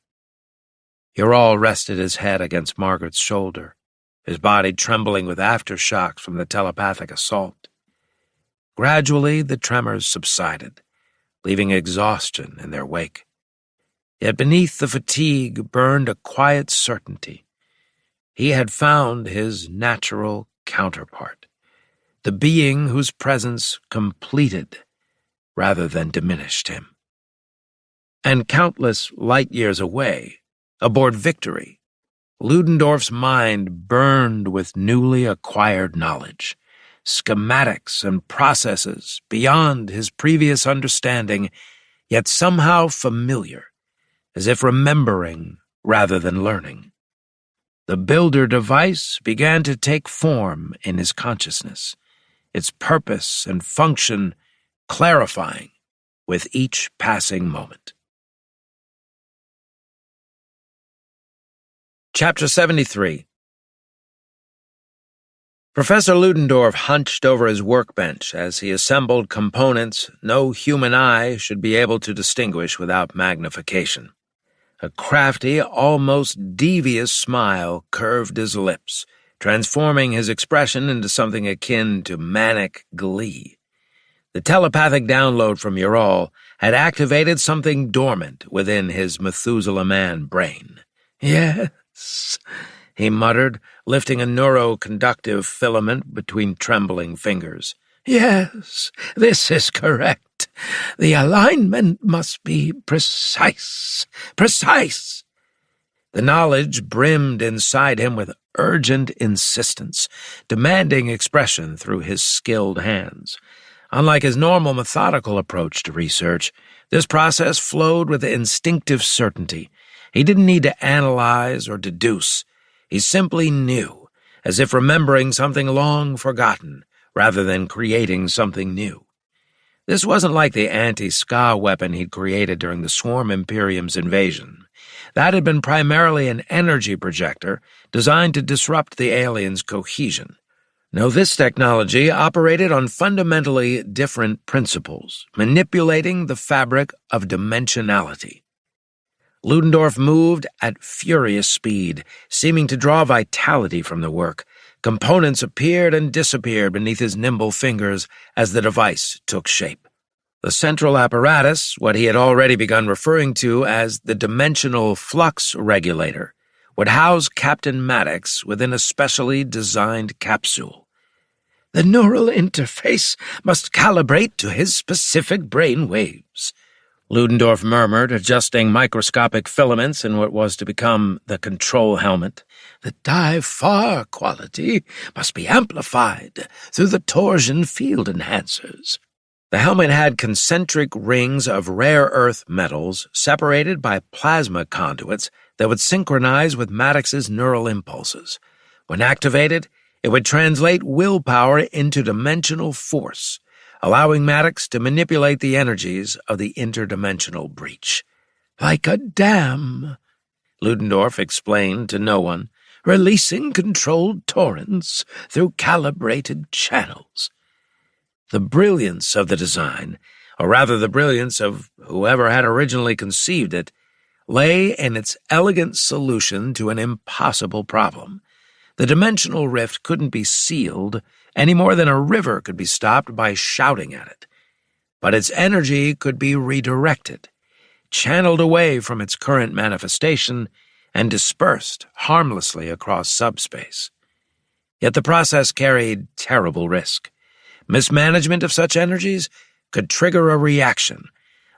Speaker 2: Ural rested his head against Margaret's shoulder, his body trembling with aftershocks from the telepathic assault. Gradually, the tremors subsided, leaving exhaustion in their wake. Yet beneath the fatigue burned a quiet certainty. He had found his natural counterpart, the being whose presence completed rather than diminished him. And countless light years away, aboard Victory, Ludendorff's mind burned with newly acquired knowledge, schematics and processes beyond his previous understanding, yet somehow familiar, as if remembering rather than learning. The builder device began to take form in his consciousness, its purpose and function clarifying with each passing moment. Chapter 73. Professor Ludendorff hunched over his workbench as he assembled components no human eye should be able to distinguish without magnification. A crafty, almost devious smile curved his lips, transforming his expression into something akin to manic glee. The telepathic download from Ural had activated something dormant within his Methuselah man brain. "Yes," he muttered, lifting a neuroconductive filament between trembling fingers. "Yes, this is correct. The alignment must be precise. Precise!" The knowledge brimmed inside him with urgent insistence, demanding expression through his skilled hands. Unlike his normal methodical approach to research, this process flowed with instinctive certainty. He didn't need to analyze or deduce. He simply knew, as if remembering something long forgotten rather than creating something new. This wasn't like the anti-ska weapon he'd created during the Swarm Imperium's invasion. That had been primarily an energy projector designed to disrupt the aliens' cohesion. No, this technology operated on fundamentally different principles, manipulating the fabric of dimensionality. Ludendorff moved at furious speed, seeming to draw vitality from the work. Components appeared and disappeared beneath his nimble fingers as the device took shape. The central apparatus, what he had already begun referring to as the dimensional flux regulator, would house Captain Maddox within a specially designed capsule. The neural interface must calibrate to his specific brain waves, Ludendorff murmured, adjusting microscopic filaments in what was to become the control helmet. The dive-far quality must be amplified through the torsion field enhancers. The helmet had concentric rings of rare earth metals separated by plasma conduits that would synchronize with Maddox's neural impulses. When activated, it would translate willpower into dimensional force, allowing Maddox to manipulate the energies of the interdimensional breach. Like a dam, Ludendorff explained to no one, releasing controlled torrents through calibrated channels. The brilliance of the design, or rather the brilliance of whoever had originally conceived it, lay in its elegant solution to an impossible problem. The dimensional rift couldn't be sealed any more than a river could be stopped by shouting at it. But its energy could be redirected, channeled away from its current manifestation, and dispersed harmlessly across subspace. Yet the process carried terrible risk. Mismanagement of such energies could trigger a reaction,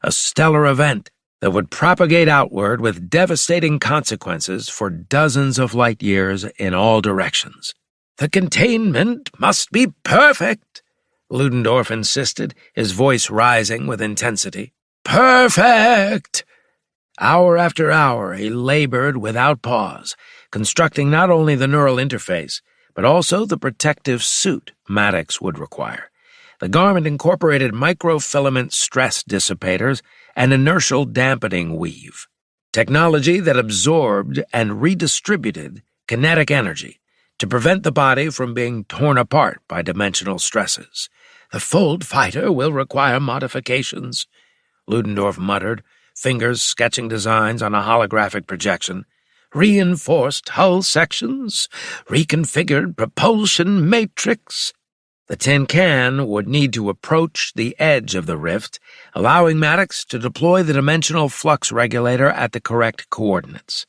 Speaker 2: a stellar event that would propagate outward with devastating consequences for dozens of light years in all directions. The containment must be perfect, Ludendorff insisted, his voice rising with intensity. Perfect! Hour after hour, he labored without pause, constructing not only the neural interface, but also the protective suit Maddox would require. The garment incorporated microfilament stress dissipators and inertial dampening weave, technology that absorbed and redistributed kinetic energy to prevent the body from being torn apart by dimensional stresses. The fold fighter will require modifications, Ludendorff muttered, fingers sketching designs on a holographic projection. Reinforced hull sections, reconfigured propulsion matrix. The tin can would need to approach the edge of the rift, allowing Maddox to deploy the dimensional flux regulator at the correct coordinates.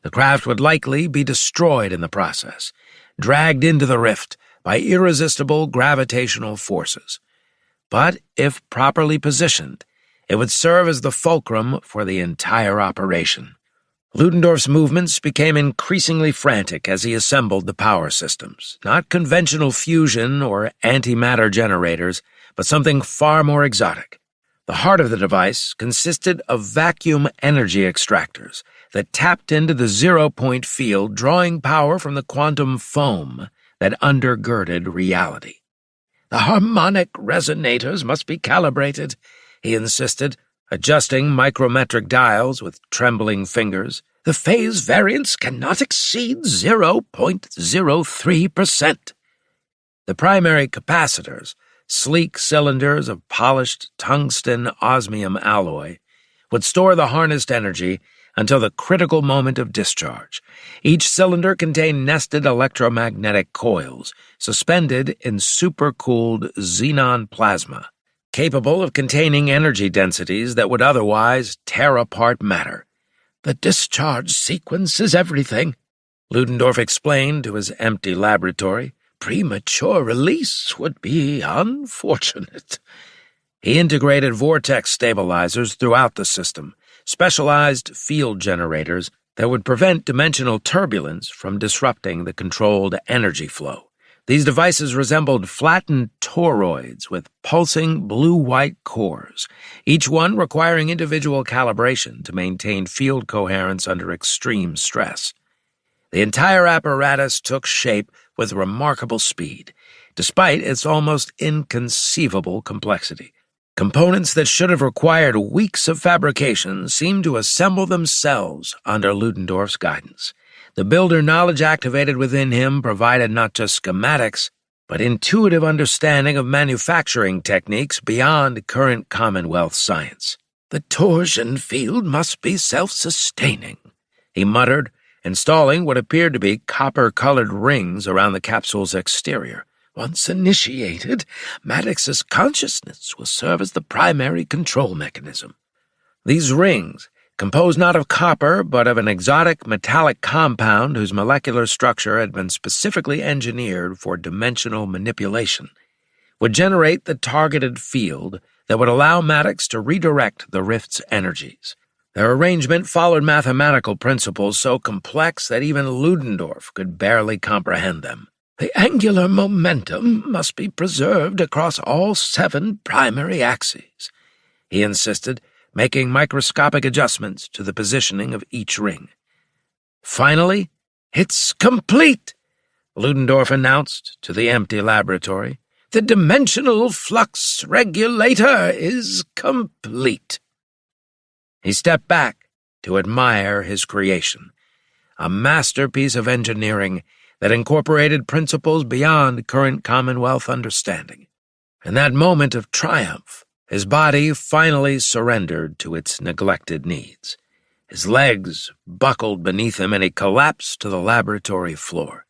Speaker 2: The craft would likely be destroyed in the process, dragged into the rift by irresistible gravitational forces. But if properly positioned, it would serve as the fulcrum for the entire operation. Ludendorff's movements became increasingly frantic as he assembled the power systems, not conventional fusion or antimatter generators, but something far more exotic. The heart of the device consisted of vacuum energy extractors that tapped into the zero-point field, drawing power from the quantum foam that undergirded reality. The harmonic resonators must be calibrated, he insisted, adjusting micrometric dials with trembling fingers. The phase variance cannot exceed 0.03%. The primary capacitors, sleek cylinders of polished tungsten osmium alloy, would store the harnessed energy until the critical moment of discharge. Each cylinder contained nested electromagnetic coils, suspended in supercooled xenon plasma, capable of containing energy densities that would otherwise tear apart matter. The discharge sequence is everything, Ludendorff explained to his empty laboratory. Premature release would be unfortunate. He integrated vortex stabilizers throughout the system, specialized field generators that would prevent dimensional turbulence from disrupting the controlled energy flow. These devices resembled flattened toroids with pulsing blue-white cores, each one requiring individual calibration to maintain field coherence under extreme stress. The entire apparatus took shape with remarkable speed, despite its almost inconceivable complexity. Components that should have required weeks of fabrication seemed to assemble themselves under Ludendorff's guidance. The builder knowledge activated within him provided not just schematics, but intuitive understanding of manufacturing techniques beyond current Commonwealth science. "The torsion field must be self-sustaining," he muttered, installing what appeared to be copper-colored rings around the capsule's exterior. "Once initiated, Maddox's consciousness will serve as the primary control mechanism." These rings, composed not of copper but of an exotic metallic compound whose molecular structure had been specifically engineered for dimensional manipulation, would generate the targeted field that would allow Maddox to redirect the rift's energies. Their arrangement followed mathematical principles so complex that even Ludendorff could barely comprehend them. "The angular momentum must be preserved across all 7 primary axes," he insisted, making microscopic adjustments to the positioning of each ring. "Finally, it's complete," Ludendorff announced to the empty laboratory. "The dimensional flux regulator is complete." He stepped back to admire his creation, a masterpiece of engineering that incorporated principles beyond current Commonwealth understanding. In that moment of triumph, his body finally surrendered to its neglected needs. His legs buckled beneath him and he collapsed to the laboratory floor.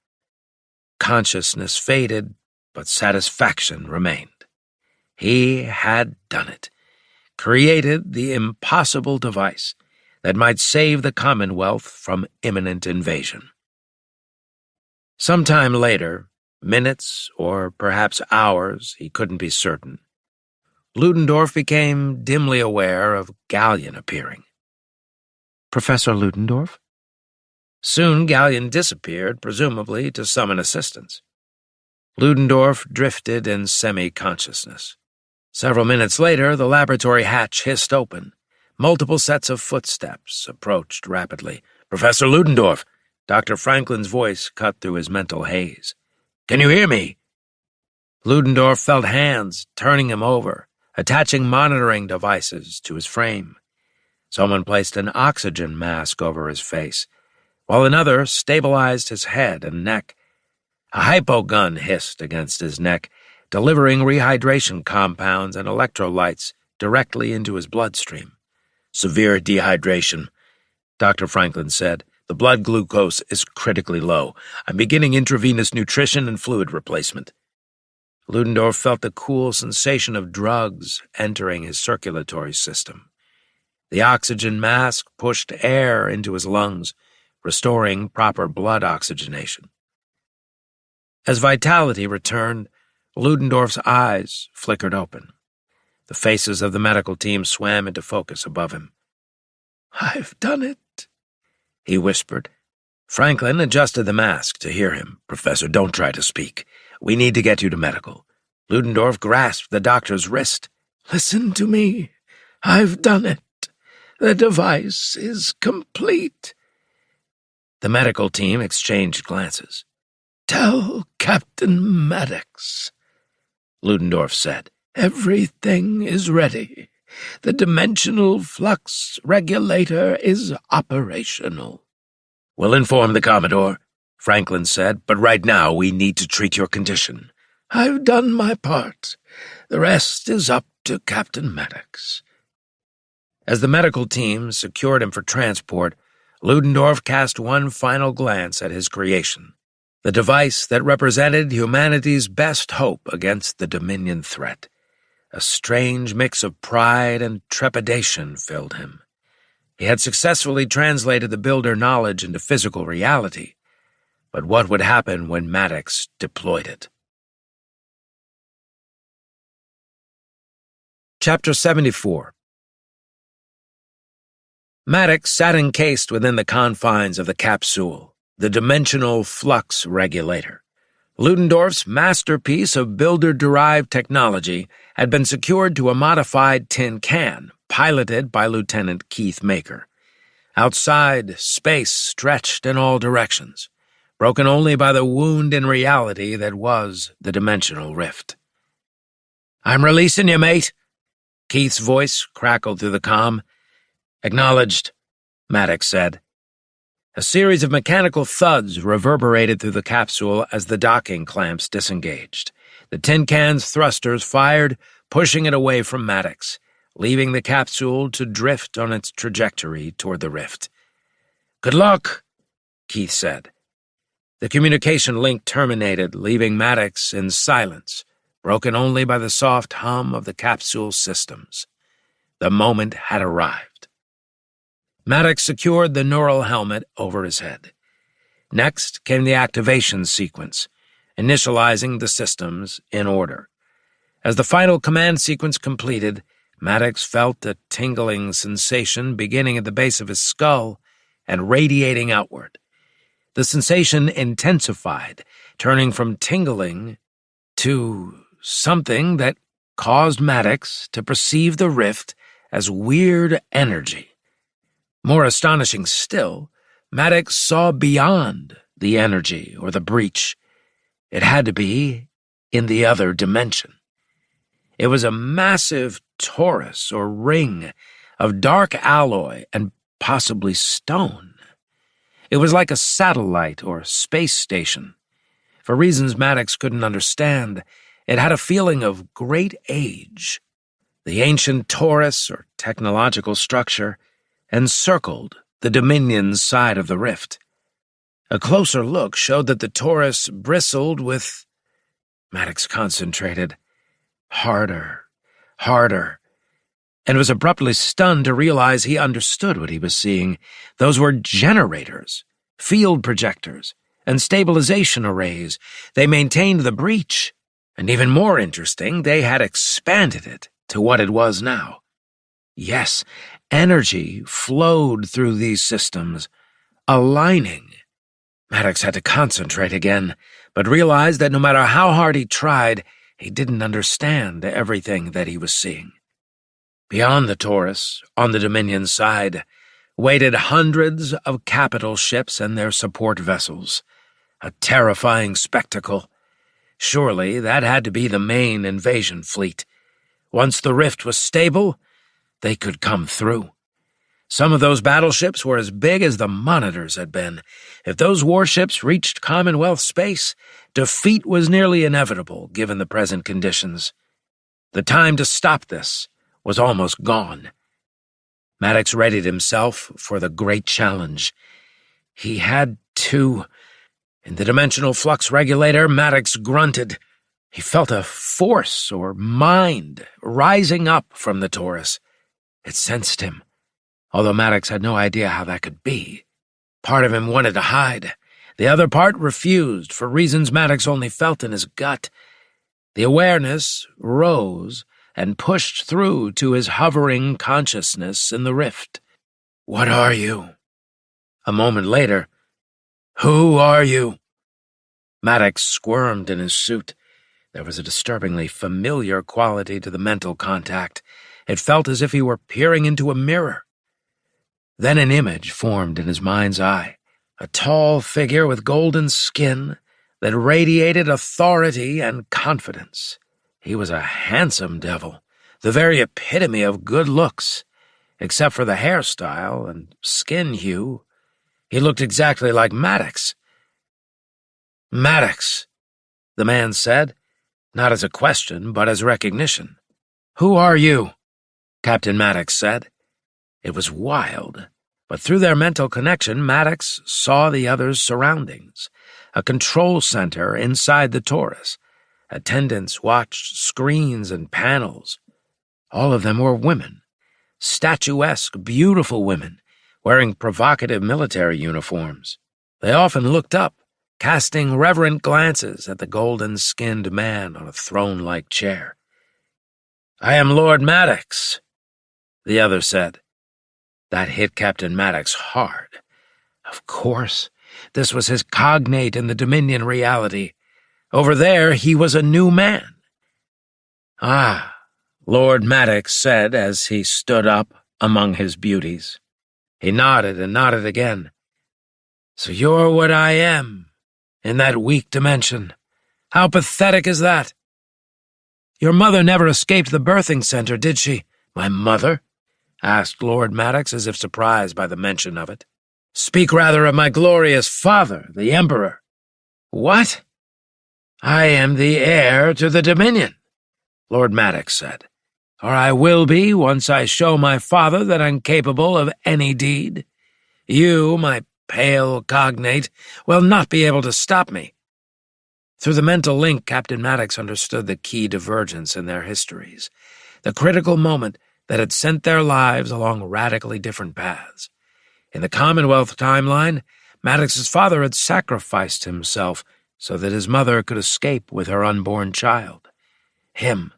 Speaker 2: Consciousness faded, but satisfaction remained. He had done it. Created the impossible device that might save the Commonwealth from imminent invasion. Sometime later, minutes or perhaps hours, he couldn't be certain, Ludendorff became dimly aware of Gallion appearing. "Professor Ludendorff?" Soon Gallion disappeared, presumably to summon assistance. Ludendorff drifted in semi-consciousness. Several minutes later, the laboratory hatch hissed open. Multiple sets of footsteps approached rapidly. "Professor Ludendorff!" Dr. Franklin's voice cut through his mental haze. "Can you hear me?" Ludendorff felt hands turning him over, attaching monitoring devices to his frame. Someone placed an oxygen mask over his face, while another stabilized his head and neck. A hypogun hissed against his neck, delivering rehydration compounds and electrolytes directly into his bloodstream. "Severe dehydration," Dr. Franklin said. "The blood glucose is critically low. I'm beginning intravenous nutrition and fluid replacement." Ludendorff felt the cool sensation of drugs entering his circulatory system. The oxygen mask pushed air into his lungs, restoring proper blood oxygenation. As vitality returned, Ludendorff's eyes flickered open. The faces of the medical team swam into focus above him. "I've done it," he whispered. Franklin adjusted the mask to hear him. "Professor, don't try to speak. We need to get you to medical." Ludendorff grasped the doctor's wrist. "Listen to me. I've done it. The device is complete." The medical team exchanged glances. "Tell Captain Maddox," Ludendorff said. "Everything is ready. The dimensional flux regulator is operational." "We'll inform the Commodore," Franklin said, "but right now we need to treat your condition." "I've done my part. The rest is up to Captain Maddox." As the medical team secured him for transport, Ludendorff cast one final glance at his creation, the device that represented humanity's best hope against the Dominion threat. A strange mix of pride and trepidation filled him. He had successfully translated the builder knowledge into physical reality, but what would happen when Maddox deployed it? Chapter 74. Maddox sat encased within the confines of the capsule, the dimensional flux regulator. Ludendorff's masterpiece of builder-derived technology had been secured to a modified tin can, piloted by Lieutenant Keith Maker. Outside, space stretched in all directions, broken only by the wound in reality that was the dimensional rift. "I'm releasing you, mate," Keith's voice crackled through the comm. "Acknowledged," Maddox said. A series of mechanical thuds reverberated through the capsule as the docking clamps disengaged. The tin can's thrusters fired, pushing it away from Maddox, leaving the capsule to drift on its trajectory toward the rift. "Good luck," Keith said. The communication link terminated, leaving Maddox in silence, broken only by the soft hum of the capsule systems. The moment had arrived. Maddox secured the neural helmet over his head. Next came the activation sequence, initializing the systems in order. As the final command sequence completed, Maddox felt a tingling sensation beginning at the base of his skull and radiating outward. The sensation intensified, turning from tingling to something that caused Maddox to perceive the rift as weird energy. More astonishing still, Maddox saw beyond the energy or the breach. It had to be in the other dimension. It was a massive torus or ring of dark alloy and possibly stone. It was like a satellite or space station. For reasons Maddox couldn't understand, it had a feeling of great age. The ancient torus or technological structure encircled the Dominion's side of the rift. A closer look showed that the torus bristled with... Maddox concentrated. Harder, and was abruptly stunned to realize he understood what he was seeing. Those were generators, field projectors, and stabilization arrays. They maintained the breach, and even more interesting, they had expanded it to what it was now. Yes, energy flowed through these systems, aligning. Maddox had to concentrate again, but realized that no matter how hard he tried, he didn't understand everything that he was seeing. Beyond the torus, on the Dominion side, waited hundreds of capital ships and their support vessels. A terrifying spectacle. Surely that had to be the main invasion fleet. Once the rift was stable, they could come through. Some of those battleships were as big as the Monitors had been. If those warships reached Commonwealth space, defeat was nearly inevitable given the present conditions. The time to stop this was almost gone. Maddox readied himself for the great challenge. He had to... In the dimensional flux regulator, Maddox grunted. He felt a force or mind rising up from the torus. It sensed him, although Maddox had no idea how that could be. Part of him wanted to hide. The other part refused, for reasons Maddox only felt in his gut. The awareness rose and pushed through to his hovering consciousness in the rift. "What are you?" A moment later, "Who are you?" Maddox squirmed in his suit. There was a disturbingly familiar quality to the mental contact. It felt as if he were peering into a mirror. Then an image formed in his mind's eye. A tall figure with golden skin that radiated authority and confidence. He was a handsome devil, the very epitome of good looks. Except for the hairstyle and skin hue, he looked exactly like Maddox. "Maddox," the man said, not as a question, but as recognition. "Who are you?" Captain Maddox said. It was wild, but through their mental connection, Maddox saw the other's surroundings. A control center inside the torus. Attendants watched screens and panels. All of them were women. Statuesque, beautiful women, wearing provocative military uniforms. They often looked up, casting reverent glances at the golden-skinned man on a throne-like chair. "I am Lord Maddox," the other said. That hit Captain Maddox hard. Of course, this was his cognate in the Dominion reality. Over there, he was a new man. "Ah," Lord Maddox said as he stood up among his beauties. He nodded and nodded again. So you're what I am, in that weak dimension. How pathetic is that? Your mother never escaped the birthing center, did she? My mother? Asked Lord Maddox, as if surprised by the mention of it. Speak rather of my glorious father, the Emperor. What? I am the heir to the Dominion, Lord Maddox said. Or I will be once I show my father that I'm capable of any deed. You, my pale cognate, will not be able to stop me. Through the mental link, Captain Maddox understood the key divergence in their histories, the critical moment that had sent their lives along radically different paths. In the Commonwealth timeline, Maddox's father had sacrificed himself so that his mother could escape with her unborn child. Him.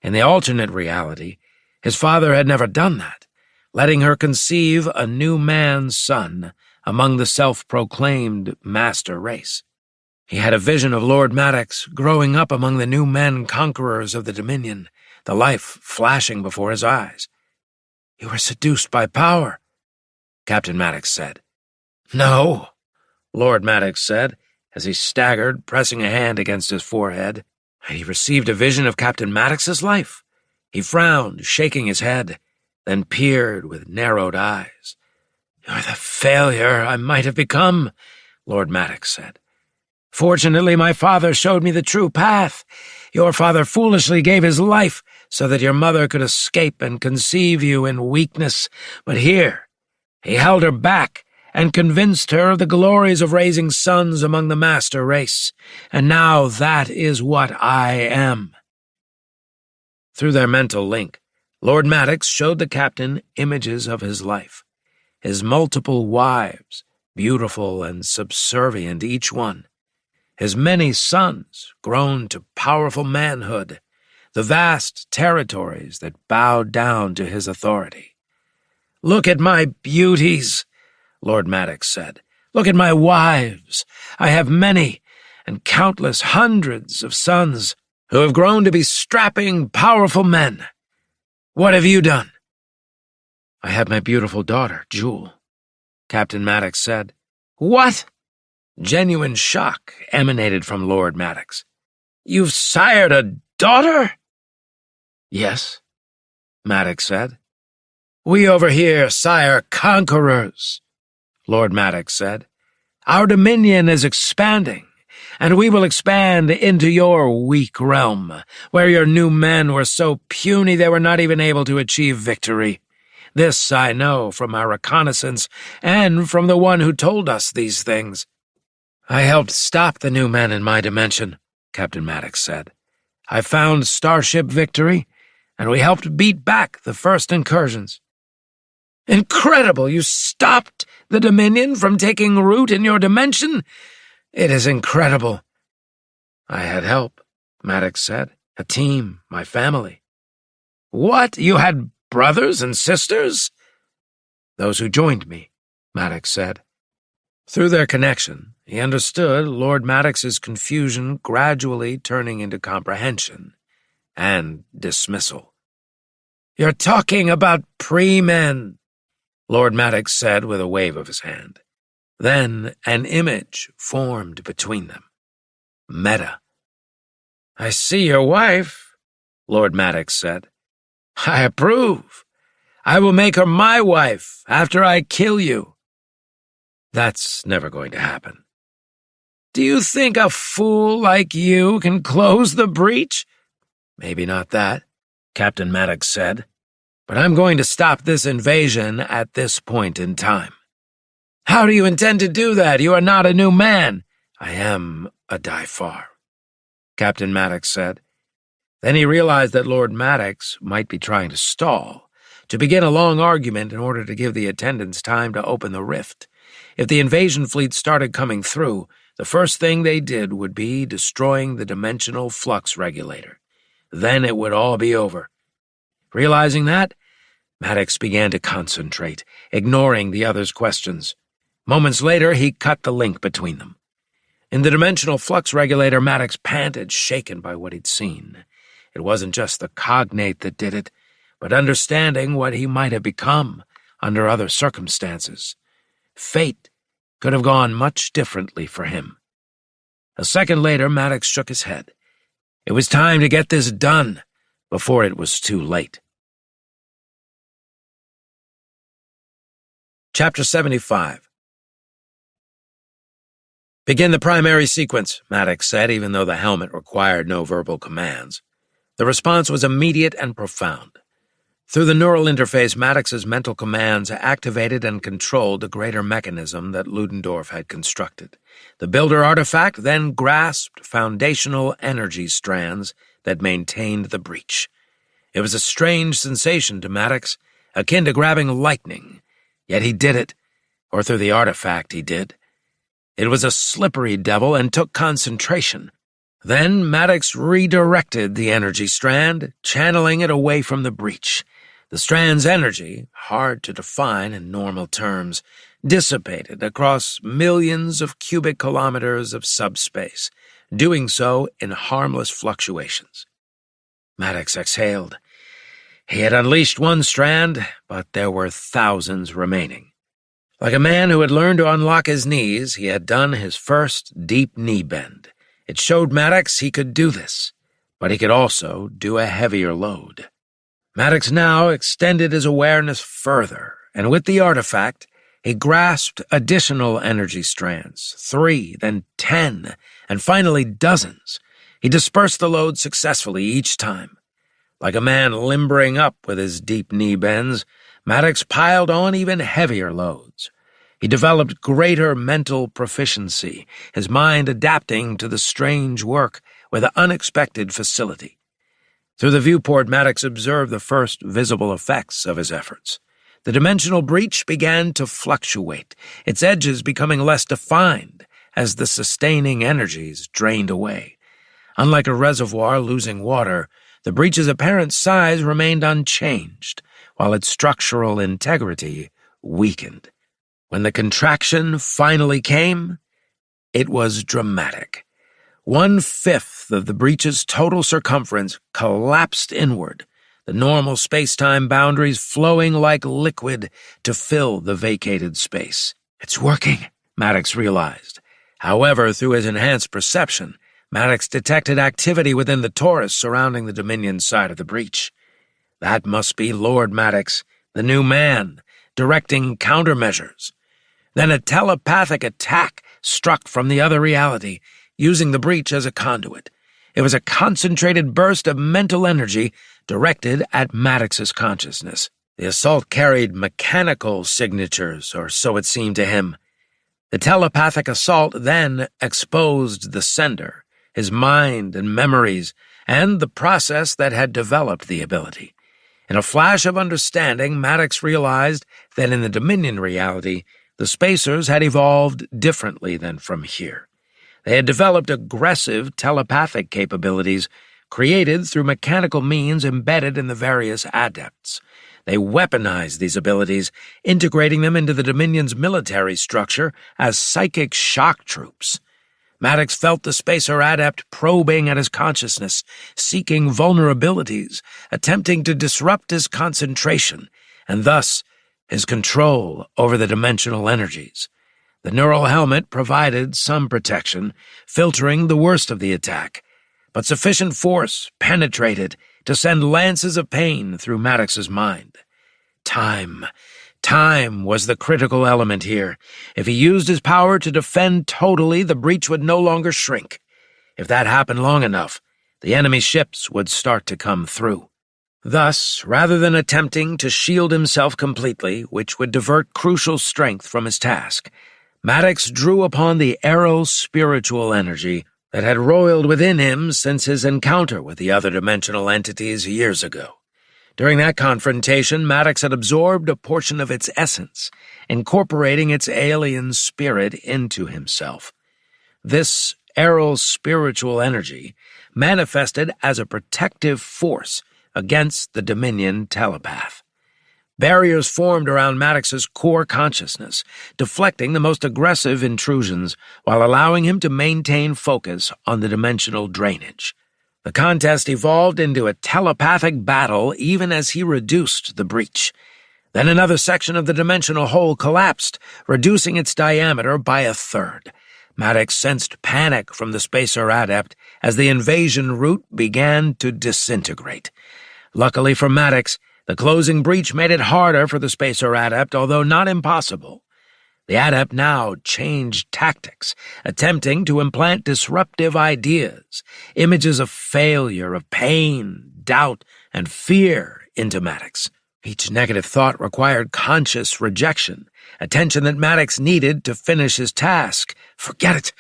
Speaker 2: In the alternate reality, his father had never done that, letting her conceive a new man's son among the self-proclaimed master race. He had a vision of Lord Maddox growing up among the new men conquerors of the Dominion, the life flashing before his eyes. You were seduced by power, Captain Maddox said. No, Lord Maddox said, as he staggered, pressing a hand against his forehead. Had he received a vision of Captain Maddox's life? He frowned, shaking his head, then peered with narrowed eyes. You're the failure I might have become, Lord Maddox said. Fortunately, my father showed me the true path. Your father foolishly gave his life so that your mother could escape and conceive you in weakness. But here, he held her back and convinced her of the glories of raising sons among the master race. And now that is what I am. Through their mental link, Lord Maddox showed the captain images of his life, his multiple wives, beautiful and subservient each one, his many sons grown to powerful manhood, the vast territories that bowed down to his authority. Look at my beauties, Lord Maddox said. Look at my wives. I have many and countless hundreds of sons who have grown to be strapping, powerful men. What have you done? I have my beautiful daughter, Jewel, Captain Maddox said. What? Genuine shock emanated from Lord Maddox. You've sired a daughter? Yes, Maddox said. We over here sire conquerors, Lord Maddox said. Our dominion is expanding, and we will expand into your weak realm, where your new men were so puny they were not even able to achieve victory. This I know from our reconnaissance and from the one who told us these things. I helped stop the new men in my dimension, Captain Maddox said. I found Starship Victory, and we helped beat back the first incursions. Incredible! You stopped the Dominion from taking root in your dimension? It is incredible. I had help, Maddox said. A team, my family. What? You had brothers and sisters? Those who joined me, Maddox said. Through their connection, he understood Lord Maddox's confusion gradually turning into comprehension and dismissal. You're talking about premen, Lord Maddox said with a wave of his hand. Then an image formed between them. Meta. I see your wife, Lord Maddox said. I approve. I will make her my wife after I kill you. That's never going to happen. Do you think a fool like you can close the breach? Maybe not that, Captain Maddox said. But I'm going to stop this invasion at this point in time. How do you intend to do that? You are not a new man. I am a Dyfar, Captain Maddox said. Then he realized that Lord Maddox might be trying to stall, to begin a long argument in order to give the attendants time to open the rift. If the invasion fleet started coming through, the first thing they did would be destroying the dimensional flux regulator. Then it would all be over. Realizing that, Maddox began to concentrate, ignoring the others' questions. Moments later, he cut the link between them. In the dimensional flux regulator, Maddox panted, shaken by what he'd seen. It wasn't just the cognate that did it, but understanding what he might have become, under other circumstances. Fate could have gone much differently for him. A second later, Maddox shook his head. It was time to get this done before it was too late. Chapter 75. "Begin the primary sequence," Maddox said, even though the helmet required no verbal commands. The response was immediate and profound. Through the neural interface, Maddox's mental commands activated and controlled the greater mechanism that Ludendorff had constructed. The builder artifact then grasped foundational energy strands that maintained the breach. It was a strange sensation to Maddox, akin to grabbing lightning. Yet he did it, or through the artifact he did. It was a slippery devil and took concentration. Then Maddox redirected the energy strand, channeling it away from the breach. The strand's energy, hard to define in normal terms, dissipated across millions of cubic kilometers of subspace, doing so in harmless fluctuations. Maddox exhaled. He had unleashed one strand, but there were thousands remaining. Like a man who had learned to unlock his knees, he had done his first deep knee bend. It showed Maddox he could do this, but he could also do a heavier load. Maddox now extended his awareness further, and with the artifact, he grasped additional energy strands, 3, then 10, and finally dozens. He dispersed the load successfully each time. Like a man limbering up with his deep knee bends, Maddox piled on even heavier loads. He developed greater mental proficiency, his mind adapting to the strange work with unexpected facility. Through the viewport, Maddox observed the first visible effects of his efforts. The dimensional breach began to fluctuate, its edges becoming less defined as the sustaining energies drained away. Unlike a reservoir losing water, the breach's apparent size remained unchanged, while its structural integrity weakened. When the contraction finally came, it was dramatic. 1/5 of the breach's total circumference collapsed inward, the normal space-time boundaries flowing like liquid to fill the vacated space. "It's working," Maddox realized. However, through his enhanced perception, Maddox detected activity within the torus surrounding the Dominion side of the breach. That must be Lord Maddox, the new man, directing countermeasures. Then a telepathic attack struck from the other reality, using the breach as a conduit. It was a concentrated burst of mental energy directed at Maddox's consciousness. The assault carried mechanical signatures, or so it seemed to him. The telepathic assault then exposed the sender, his mind and memories, and the process that had developed the ability. In a flash of understanding, Maddox realized that in the Dominion reality, the spacers had evolved differently than from here. They had developed aggressive telepathic capabilities created through mechanical means embedded in the various adepts. They weaponized these abilities, integrating them into the Dominion's military structure as psychic shock troops. Maddox felt the spacer adept probing at his consciousness, seeking vulnerabilities, attempting to disrupt his concentration, and thus his control over the dimensional energies. The neural helmet provided some protection, filtering the worst of the attack, but sufficient force penetrated to send lances of pain through Maddox's mind. Time was the critical element here. If he used his power to defend totally, the breach would no longer shrink. If that happened long enough, the enemy ships would start to come through. Thus, rather than attempting to shield himself completely, which would divert crucial strength from his task, Maddox drew upon the aero-spiritual energy that had roiled within him since his encounter with the other dimensional entities years ago. During that confrontation, Maddox had absorbed a portion of its essence, incorporating its alien spirit into himself. This aero-spiritual energy manifested as a protective force against the Dominion telepath. Barriers formed around Maddox's core consciousness, deflecting the most aggressive intrusions while allowing him to maintain focus on the dimensional drainage. The contest evolved into a telepathic battle even as he reduced the breach. Then another section of the dimensional hole collapsed, reducing its diameter by a third. Maddox sensed panic from the spacer adept as the invasion route began to disintegrate. Luckily for Maddox, the closing breach made it harder for the spacer adept, although not impossible. The adept now changed tactics, attempting to implant disruptive ideas, images of failure, of pain, doubt, and fear into Maddox. Each negative thought required conscious rejection, attention that Maddox needed to finish his task. "Forget it,"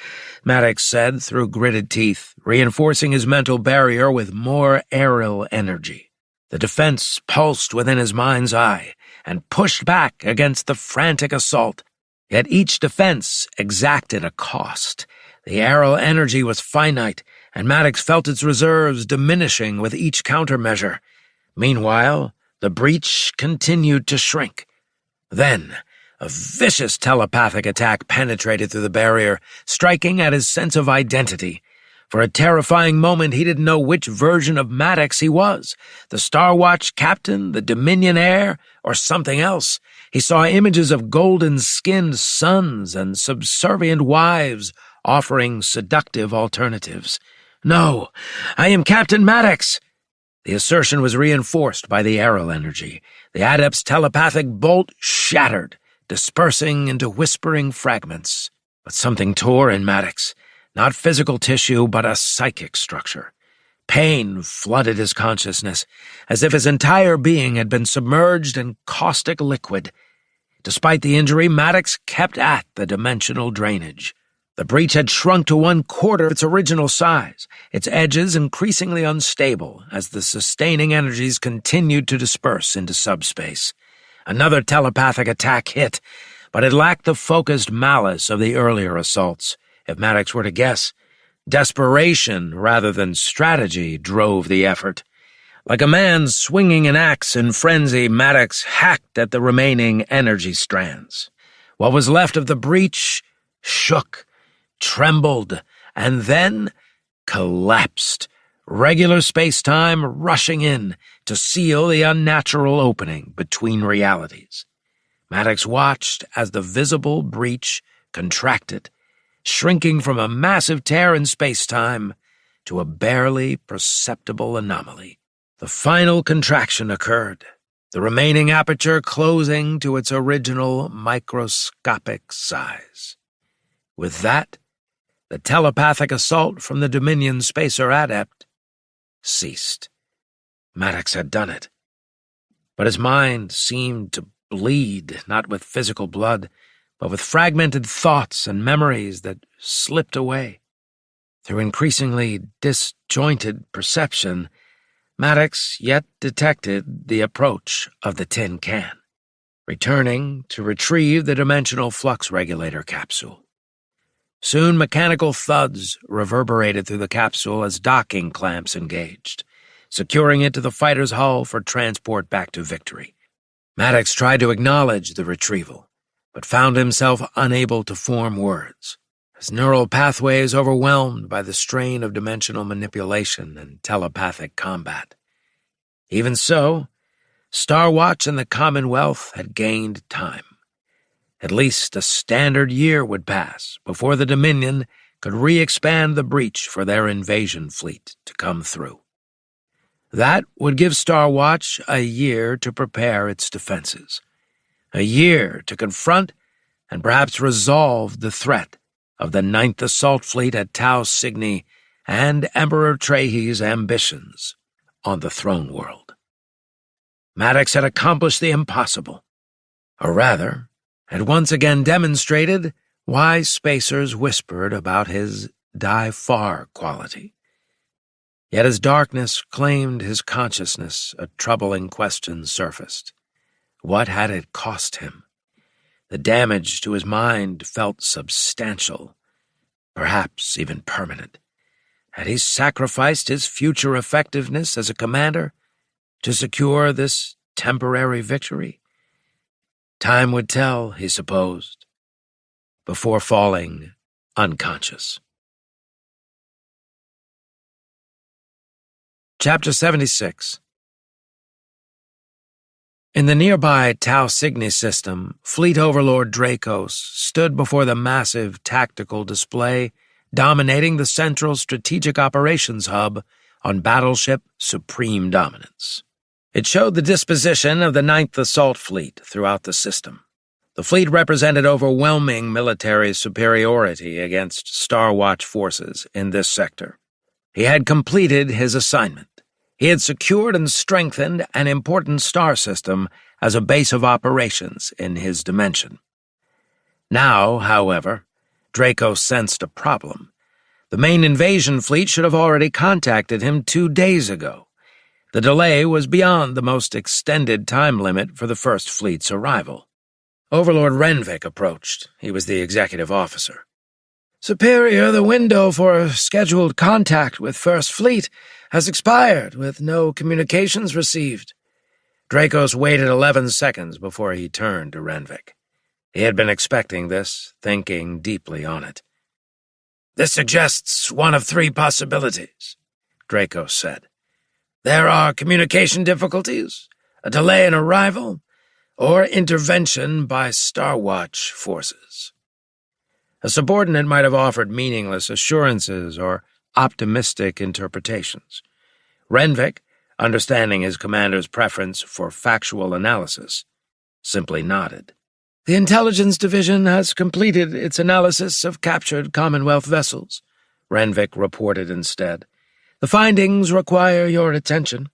Speaker 2: Maddox said through gritted teeth, reinforcing his mental barrier with more aerial energy. The defense pulsed within his mind's eye and pushed back against the frantic assault. Yet each defense exacted a cost. The aerial energy was finite, and Maddox felt its reserves diminishing with each countermeasure. Meanwhile, the breach continued to shrink. Then, a vicious telepathic attack penetrated through the barrier, striking at his sense of identity. For a terrifying moment, he didn't know which version of Maddox he was, the Star Watch captain, the Dominion heir, or something else. He saw images of golden-skinned sons and subservient wives offering seductive alternatives. "No, I am Captain Maddox!" The assertion was reinforced by the aerial energy. The adept's telepathic bolt shattered, dispersing into whispering fragments. But something tore in Maddox. Not physical tissue, but a psychic structure. Pain flooded his consciousness, as if his entire being had been submerged in caustic liquid. Despite the injury, Maddox kept at the dimensional drainage. The breach had shrunk to 1/4 its original size, its edges increasingly unstable as the sustaining energies continued to disperse into subspace. Another telepathic attack hit, but it lacked the focused malice of the earlier assaults. If Maddox were to guess, desperation rather than strategy drove the effort. Like a man swinging an axe in frenzy, Maddox hacked at the remaining energy strands. What was left of the breach shook, trembled, and then collapsed, regular space-time rushing in to seal the unnatural opening between realities. Maddox watched as the visible breach contracted, shrinking from a massive tear in space-time to a barely perceptible anomaly. The final contraction occurred, the remaining aperture closing to its original microscopic size. With that, the telepathic assault from the Dominion spacer adept ceased. Maddox had done it. But his mind seemed to bleed, not with physical blood, but with fragmented thoughts and memories that slipped away. Through increasingly disjointed perception, Maddox yet detected the approach of the tin can, returning to retrieve the dimensional flux regulator capsule. Soon mechanical thuds reverberated through the capsule as docking clamps engaged, securing it to the fighter's hull for transport back to Victory. Maddox tried to acknowledge the retrieval, but found himself unable to form words, his neural pathways overwhelmed by the strain of dimensional manipulation and telepathic combat. Even so, Star Watch and the Commonwealth had gained time. At least a standard year would pass before the Dominion could re-expand the breach for their invasion fleet to come through. That would give Star Watch a year to prepare its defenses, a year to confront and perhaps resolve the threat of the Ninth Assault Fleet at Tau Cygni and Emperor Trehi's ambitions on the throne world. Maddox had accomplished the impossible, or rather, had once again demonstrated why spacers whispered about his die far quality. Yet as darkness claimed his consciousness, a troubling question surfaced. What had it cost him? The damage to his mind felt substantial, perhaps even permanent. Had he sacrificed his future effectiveness as a commander to secure this temporary victory? Time would tell, he supposed, before falling unconscious. Chapter 76. In the nearby Tau Cygni system, Fleet Overlord Dracos stood before the massive tactical display dominating the central strategic operations hub on battleship Supreme Dominance. It showed the disposition of the 9th Assault Fleet throughout the system. The fleet represented overwhelming military superiority against Starwatch forces in this sector. He had completed his assignment. He had secured and strengthened an important star system as a base of operations in his dimension. Now, however, Draco sensed a problem. The main invasion fleet should have already contacted him 2 days ago. The delay was beyond the most extended time limit for the First Fleet's arrival. Overlord Renvik approached. He was the executive officer. "Superior, the window for scheduled contact with First Fleet has expired, with no communications received." Dracos waited 11 seconds before he turned to Renvik. He had been expecting this, thinking deeply on it. "This suggests one of 3 possibilities," Dracos said. "There are communication difficulties, a delay in arrival, or intervention by Starwatch forces." A subordinate might have offered meaningless assurances or optimistic interpretations. Renvik, understanding his commander's preference for factual analysis, simply nodded. "The Intelligence Division has completed its analysis of captured Commonwealth vessels," Renvik reported instead. "The findings require your attention."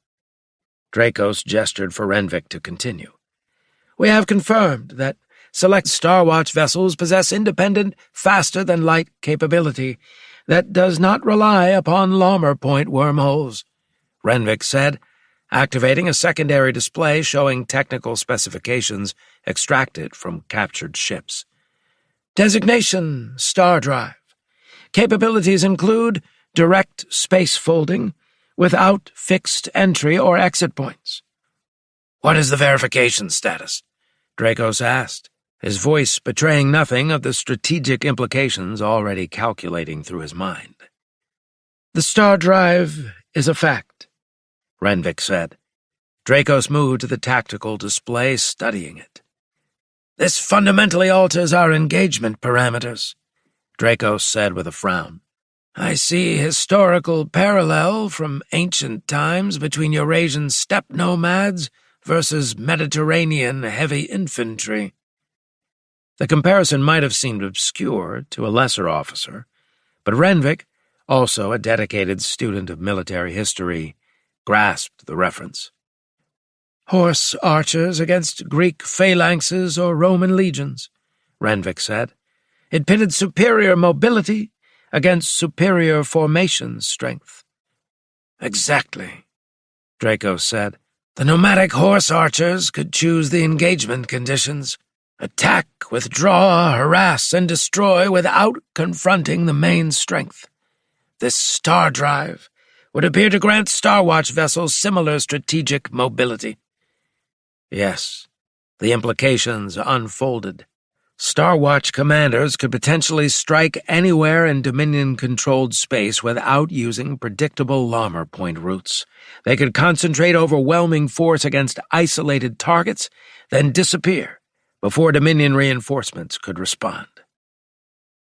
Speaker 2: Dracos gestured for Renvik to continue. "We have confirmed that select Starwatch vessels possess independent, faster-than-light capability that does not rely upon Lammer point wormholes," Renvik said, activating a secondary display showing technical specifications extracted from captured ships. "Designation, Star Drive. Capabilities include direct space folding without fixed entry or exit points." "What is the verification status?" Dracos asked, his voice betraying nothing of the strategic implications already calculating through his mind. "The Star Drive is a fact," Renvik said. Dracos moved to the tactical display, studying it. "This fundamentally alters our engagement parameters," Dracos said with a frown. "I see historical parallel from ancient times between Eurasian steppe nomads versus Mediterranean heavy infantry." The comparison might have seemed obscure to a lesser officer, but Renvik, also a dedicated student of military history, grasped the reference. "Horse archers against Greek phalanxes or Roman legions," Renvik said. "It pitted superior mobility against superior formation strength." "Exactly," Draco said. "The nomadic horse archers could choose the engagement conditions. Attack, withdraw, harass, and destroy without confronting the main strength. This Star Drive would appear to grant Starwatch vessels similar strategic mobility." Yes, the implications unfolded. Starwatch commanders could potentially strike anywhere in Dominion-controlled space without using predictable Lammer point routes. They could concentrate overwhelming force against isolated targets, then disappear before Dominion reinforcements could respond.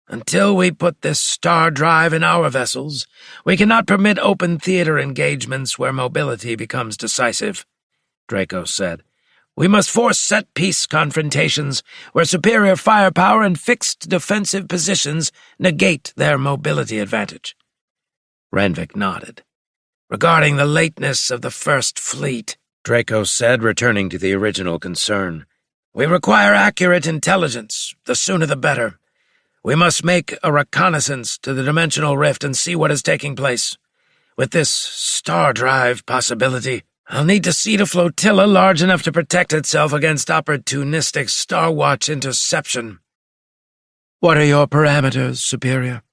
Speaker 2: "Until we put this Star Drive in our vessels, we cannot permit open theater engagements where mobility becomes decisive," Draco said. "We must force set-piece confrontations where superior firepower and fixed defensive positions negate their mobility advantage." Renvik nodded. "Regarding the lateness of the First Fleet," Draco said, returning to the original concern, "we require accurate intelligence, the sooner the better. We must make a reconnaissance to the dimensional rift and see what is taking place. With this Star Drive possibility, I'll need to seed a flotilla large enough to protect itself against opportunistic Starwatch interception." "What are your parameters, Superior?"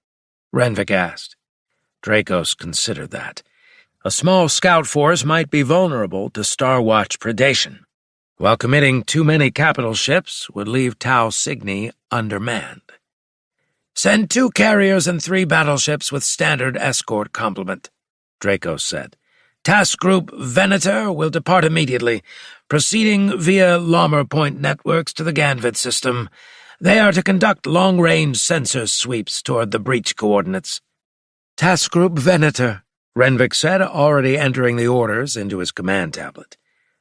Speaker 2: Renvik asked. Dracos considered that. A small scout force might be vulnerable to Starwatch predation, while committing too many capital ships would leave Tau Cygni undermanned. "Send 2 carriers and 3 battleships with standard escort complement," Dracos said. Task Group Venator will depart immediately, proceeding via Lomer Point networks to the Ganvit system. They are to conduct long-range sensor sweeps toward the breach coordinates.
Speaker 3: Task Group Venator, Renvik said, already entering the orders into his command tablet.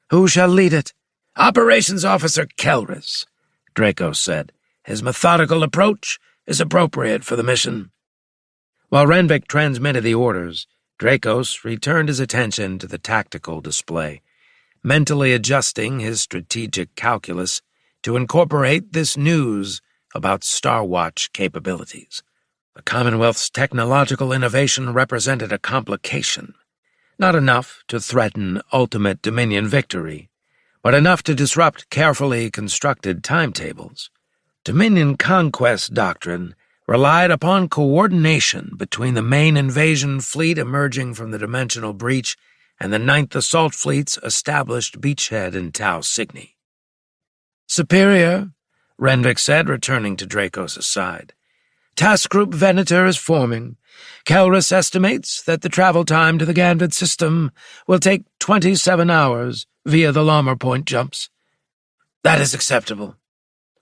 Speaker 3: Who shall lead it?
Speaker 2: Operations Officer Kelris, Draco said. His methodical approach is appropriate for the mission.
Speaker 3: While Renvik transmitted the orders, Dracos returned his attention to the tactical display, mentally adjusting his strategic calculus to incorporate this news about Starwatch capabilities. The Commonwealth's technological innovation represented a complication, not enough to threaten ultimate Dominion victory, but enough to disrupt carefully constructed timetables. Dominion conquest doctrine relied upon coordination between the main invasion fleet emerging from the dimensional breach and the 9th Assault Fleet's established beachhead in Tau Cygni.
Speaker 2: Superior, Renvik said, returning to Dracos' side. Task Group Venator is forming. Kelris estimates that the travel time to the Ganvit system will take 27 hours via the Lomer Point jumps. That is acceptable,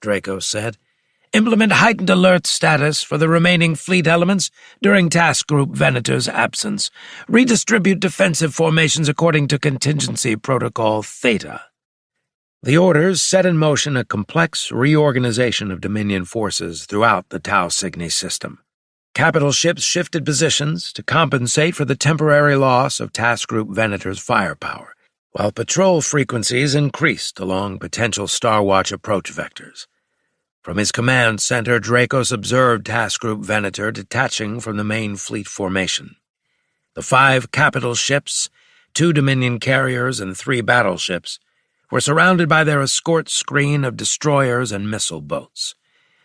Speaker 2: Draco said. Implement heightened alert status for the remaining fleet elements during Task Group Venator's absence. Redistribute defensive formations according to Contingency Protocol Theta.
Speaker 3: The orders set in motion a complex reorganization of Dominion forces throughout the Tau Cygni system. Capital ships shifted positions to compensate for the temporary loss of Task Group Venator's firepower, while patrol frequencies increased along potential Starwatch approach vectors. From his command center, Dracos observed Task Group Venator detaching from the main fleet formation. The 5 capital ships, 2 Dominion carriers, and 3 battleships were surrounded by their escort screen of destroyers and missile boats.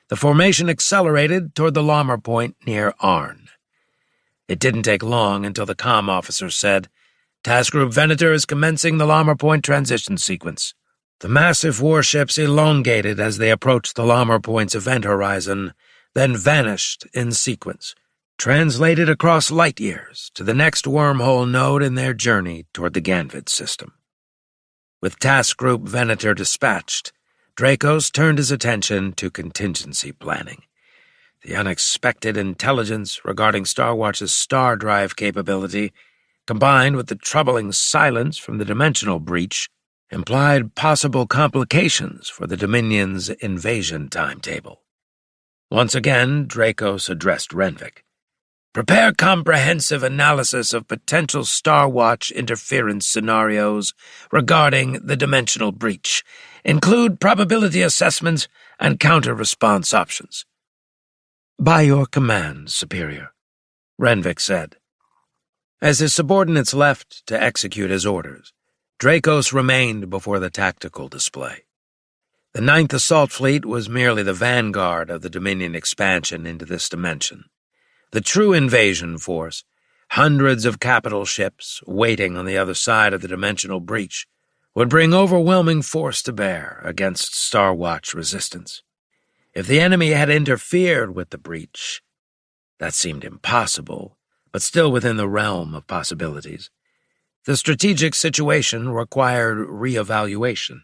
Speaker 3: The formation accelerated toward the Lomer Point near Arn. It didn't take long until the comm officer said, Task Group Venator is commencing the Lomer Point transition sequence. The massive warships elongated as they approached the Lomer Point's event horizon, then vanished in sequence, translated across light years to the next wormhole node in their journey toward the Ganvit system. With Task Group Venator dispatched, Dracos turned his attention to contingency planning. The unexpected intelligence regarding Starwatch's star drive capability, combined with the troubling silence from the dimensional breach, implied possible complications for the Dominion's invasion timetable. Once again, Dracos addressed Renvik. Prepare comprehensive analysis of potential Starwatch interference scenarios regarding the dimensional breach. Include probability assessments and counter-response options. By your command, Superior, Renvik said. As his subordinates left to execute his orders, Dracos remained before the tactical display. The 9th Assault Fleet was merely the vanguard of the Dominion expansion into this dimension. The true invasion force, hundreds of capital ships waiting on the other side of the dimensional breach, would bring overwhelming force to bear against Starwatch resistance. If the enemy had interfered with the breach, that seemed impossible, but still within the realm of possibilities. The strategic situation required re-evaluation.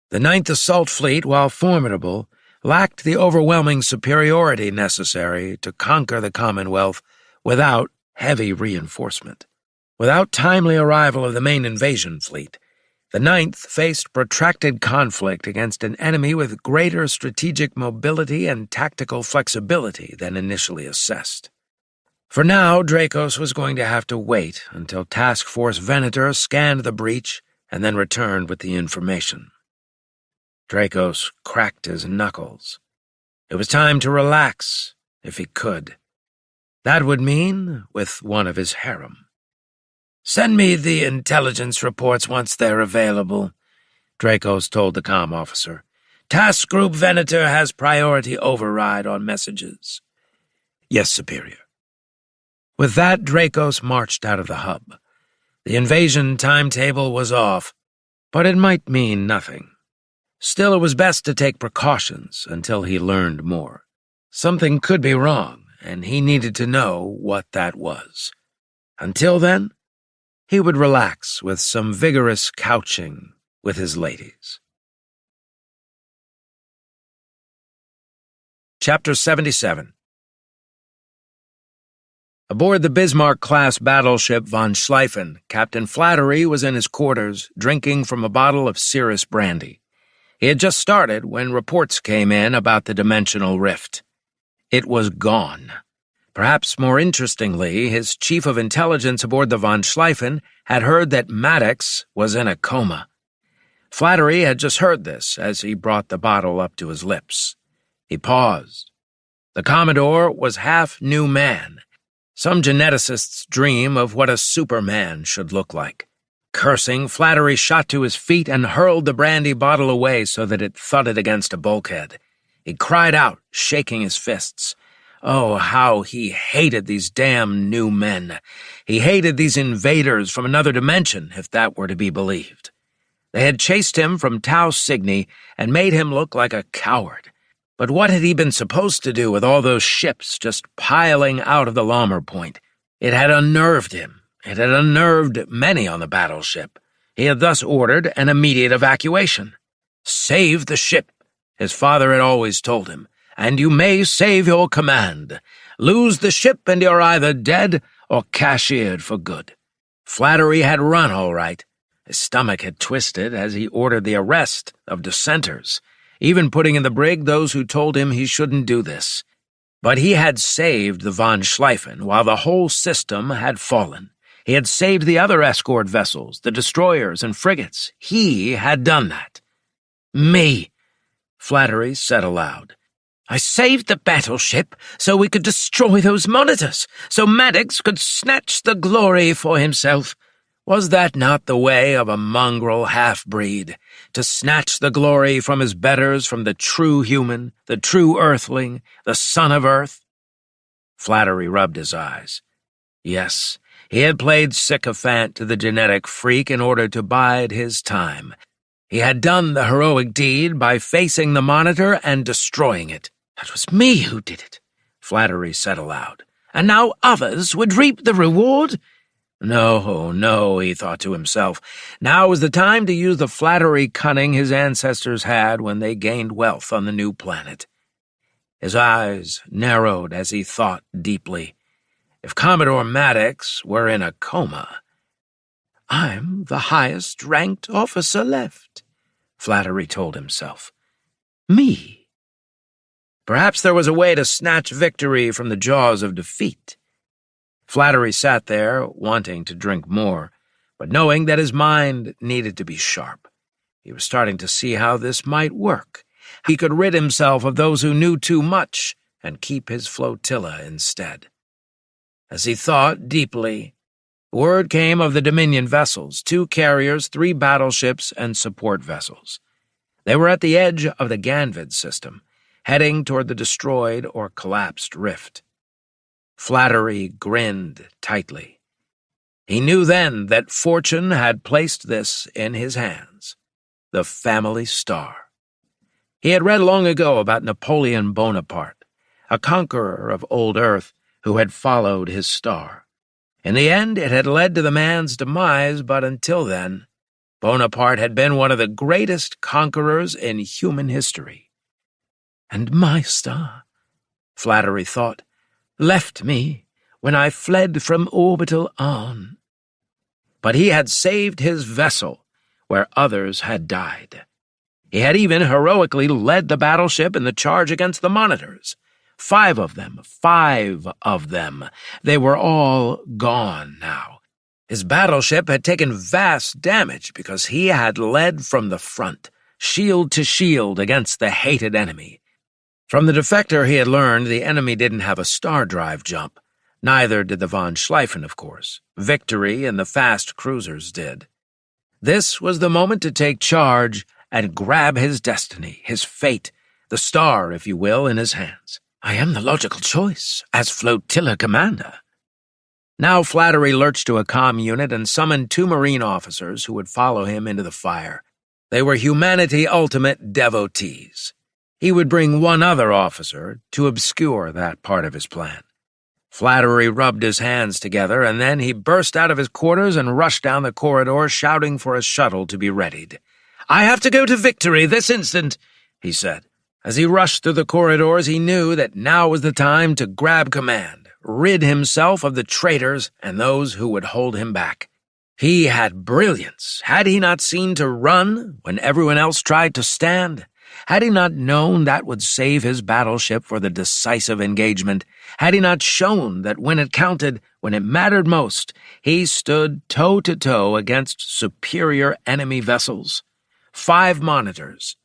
Speaker 3: The 9th Assault Fleet, while formidable, lacked the overwhelming superiority necessary to conquer the Commonwealth without heavy reinforcement. Without timely arrival of the main invasion fleet, the 9th faced protracted conflict against an enemy with greater strategic mobility and tactical flexibility than initially assessed. For now, Dracos was going to have to wait until Task Force Venator scanned the breach and then returned with the information. Dracos cracked his knuckles. It was time to relax, if he could. That would mean with one of his harem.
Speaker 2: Send me the intelligence reports once they're available, Dracos told the comm officer. Task Group Venator has priority override on messages.
Speaker 3: Yes, Superior. With that, Dracos marched out of the hub. The invasion timetable was off, but it might mean nothing. Still, it was best to take precautions until he learned more. Something could be wrong, and he needed to know what that was. Until then,
Speaker 2: he would relax with some vigorous couching with his ladies. Chapter 77. Aboard the Bismarck-class battleship Von Schlieffen, Captain Flattery was in his quarters, drinking from a bottle of Cirrus brandy. He had just started when reports came in about the dimensional rift. It was gone. Perhaps more interestingly, his chief of intelligence aboard the Von Schlieffen had heard that Maddox was in a coma. Flattery had just heard this as he brought the bottle up to his lips. He paused. The Commodore was half new man. Some geneticist's dream of what a superman should look like. Cursing, Flattery shot to his feet and hurled the brandy bottle away so that it thudded against a bulkhead. He cried out, shaking his fists. Oh, how he hated these damn new men. He hated these invaders from another dimension, if that were to be believed. They had chased him from Tau Cygni and made him look like a coward. But what had he been supposed to do with all those ships just piling out of the Lammer Point? It had unnerved him. It had unnerved many on the battleship. He had thus ordered an immediate evacuation. Save the ship, his father had always told him, and you may save your command. Lose the ship and you're either dead or cashiered for good. Flattery had run all right. His stomach had twisted as he ordered the arrest of dissenters, even putting in the brig those who told him he shouldn't do this. But he had saved the Von Schlieffen while the whole system had fallen. He had saved the other escort vessels, the destroyers and frigates. He had done that. Me, Flattery said aloud. I saved the battleship so we could destroy those monitors, so Maddox could snatch the glory for himself. Was that not the way of a mongrel half-breed, to snatch the glory from his betters, from the true human, the true earthling, the son of earth? Flattery rubbed his eyes. Yes, he had played sycophant to the genetic freak in order to bide his time. He had done the heroic deed by facing the monitor and destroying it. That was me who did it, Flattery said aloud. And now others would reap the reward? No, no, he thought to himself. Now was the time to use the Flattery cunning his ancestors had when they gained wealth on the new planet. His eyes narrowed as he thought deeply. If Commodore Maddox were in a coma, I'm the highest-ranked officer left, Flattery told himself. Me. Perhaps there was a way to snatch victory from the jaws of defeat. Flattery sat there, wanting to drink more, but knowing that his mind needed to be sharp. He was starting to see how this might work. He could rid himself of those who knew too much and keep his flotilla instead. As he thought deeply, word came of the Dominion vessels, 2 carriers, 3 battleships, and support vessels. They were at the edge of the Ganvid system, heading toward the destroyed or collapsed rift. Flattery grinned tightly. He knew then that fortune had placed this in his hands, the family star. He had read long ago about Napoleon Bonaparte, a conqueror of old Earth who had followed his star. In the end, it had led to the man's demise, but until then, Bonaparte had been one of the greatest conquerors in human history. And my star, Flattery thought, left me when I fled from orbital on. But he had saved his vessel where others had died. He had even heroically led the battleship in the charge against the monitors. 5 of them. They were all gone now. His battleship had taken vast damage because he had led from the front, shield to shield against the hated enemy. From the defector he had learned the enemy didn't have a star drive jump. Neither did the Von Schlieffen, of course. Victory and the fast cruisers did. This was the moment to take charge and grab his destiny, his fate, the star, if you will, in his hands. I am the logical choice as flotilla commander. Now Flattery lurched to a comm unit and summoned 2 Marine officers who would follow him into the fire. They were humanity ultimate devotees. He would bring 1 other officer to obscure that part of his plan. Flattery rubbed his hands together, and then he burst out of his quarters and rushed down the corridor, shouting for a shuttle to be readied. "I have to go to Victory this instant," he said. As he rushed through the corridors, he knew that now was the time to grab command, rid himself of the traitors and those who would hold him back. He had brilliance. Had he not seen to run when everyone else tried to stand? Had he not known that would save his battleship for the decisive engagement? Had he not shown that when it counted, when it mattered most, he stood toe-to-toe against superior enemy vessels? 5 monitors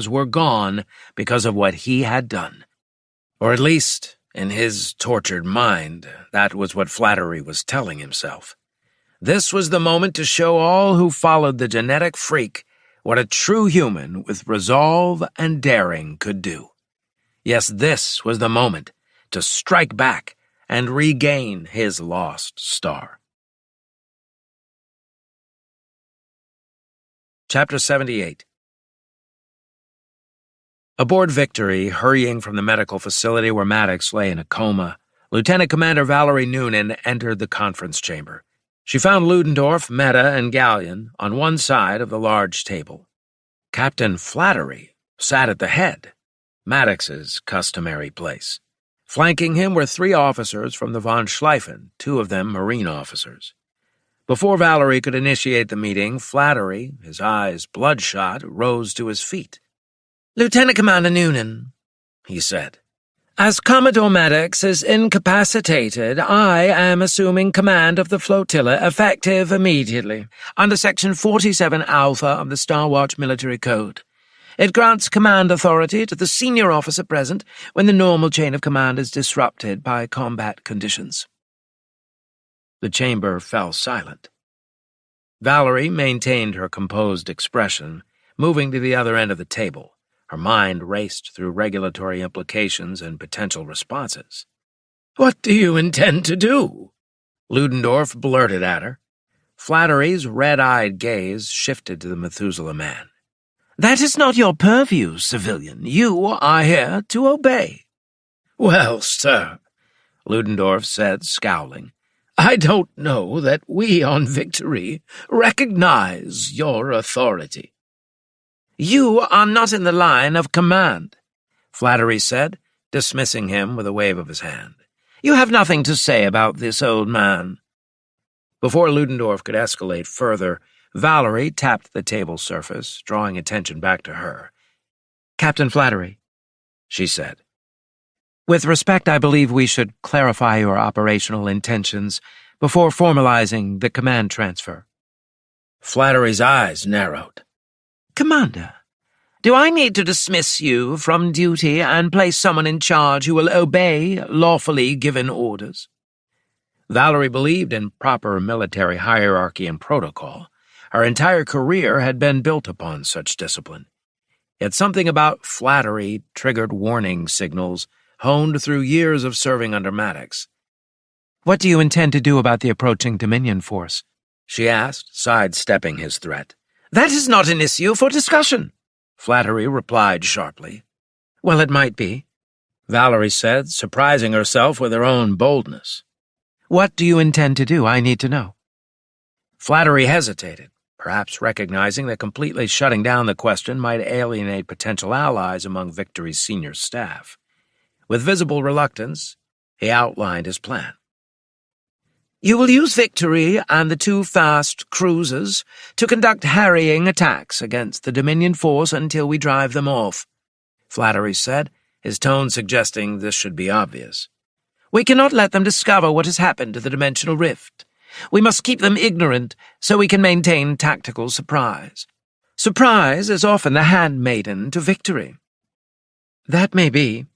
Speaker 2: were gone because of what he had done. Or at least, in his tortured mind, that was what Flattery was telling himself. This was the moment to show all who followed the genetic freak what a true human with resolve and daring could do. Yes, this was the moment to strike back and regain his lost star. Chapter 78. Aboard Victory, hurrying from the medical facility where Maddox lay in a coma, Lieutenant Commander Valerie Noonan entered the conference chamber. She found Ludendorff, Meta, and Gallion on one side of the large table. Captain Flattery sat at the head, Maddox's customary place. Flanking him were 3 officers from the von Schleifen, 2 of them Marine officers. Before Valerie could initiate the meeting, Flattery, his eyes bloodshot, rose to his feet. "Lieutenant Commander Noonan," he said, "as Commodore Maddox is incapacitated, I am assuming command of the flotilla effective immediately, under Section 47 Alpha of the Star Watch Military Code. It grants command authority to the senior officer present when the normal chain of command is disrupted by combat conditions." The chamber fell silent. Valerie maintained her composed expression, moving to the other end of the table. Her mind raced through regulatory implications and potential responses. "What do you intend to do?" Ludendorff blurted at her. Flattery's red-eyed gaze shifted to the Methuselah man. "That is not your purview, civilian. You are here to obey." "Well, sir," Ludendorff said, scowling, "I don't know that we on Victory recognize your authority." "You are not in the line of command," Flattery said, dismissing him with a wave of his hand. "You have nothing to say about this old man." Before Ludendorff could escalate further, Valerie tapped the table surface, drawing attention back to her. "Captain Flattery," she said. "With respect, I believe we should clarify your operational intentions before formalizing the command transfer." Flattery's eyes narrowed. "Commander, do I need to dismiss you from duty and place someone in charge who will obey lawfully given orders?" Valerie believed in proper military hierarchy and protocol. Her entire career had been built upon such discipline. Yet something about Flattery triggered warning signals honed through years of serving under Maddox. "What do you intend to do about the approaching Dominion force?" she asked, sidestepping his threat. "That is not an issue for discussion," Flattery replied sharply. "Well, it might be," Valerie said, surprising herself with her own boldness. "What do you intend to do? I need to know." Flattery hesitated, perhaps recognizing that completely shutting down the question might alienate potential allies among Victory's senior staff. With visible reluctance, he outlined his plan. "You will use Victory and the 2 fast cruisers to conduct harrying attacks against the Dominion force until we drive them off," Flattery said, his tone suggesting this should be obvious. "We cannot let them discover what has happened to the dimensional rift. We must keep them ignorant so we can maintain tactical surprise. Surprise is often the handmaiden to victory." "That may be,"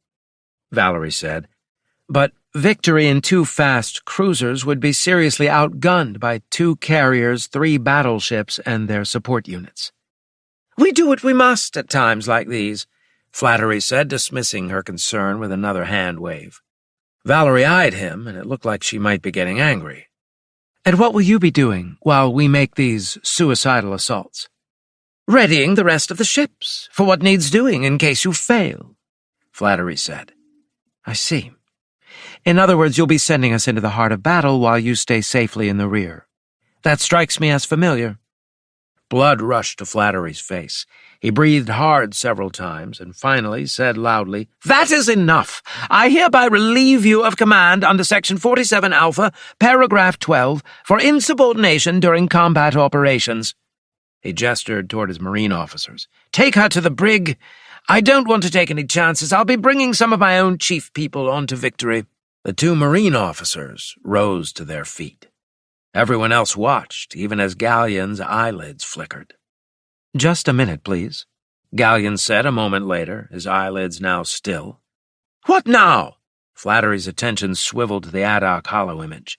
Speaker 2: Valerie said, "but Victory and 2 fast cruisers would be seriously outgunned by 2 carriers, 3 battleships, and their support units." "We do what we must at times like these," Flattery said, dismissing her concern with another hand wave. Valerie eyed him, and it looked like she might be getting angry. "And what will you be doing while we make these suicidal assaults?" "Readying the rest of the ships for what needs doing in case you fail," Flattery said. "I see.
Speaker 3: In other words, you'll be sending us into the heart of battle while you stay safely in the rear. That strikes me as familiar.
Speaker 2: Blood rushed to Flattery's face. He breathed hard several times and finally said loudly, "That is enough! I hereby relieve you of command under Section 47 Alpha, Paragraph 12, for insubordination during combat operations." He gestured toward his Marine officers. "Take her to the brig. I don't want to take any chances. I'll be bringing some of my own chief people on to victory." The two Marine officers rose to their feet. Everyone else watched, even as Galleon's eyelids flickered.
Speaker 3: "Just a minute, please,"
Speaker 2: Galleon said a moment later, his eyelids now still. "What now?" Flattery's attention swiveled to the ad hoc hollow image.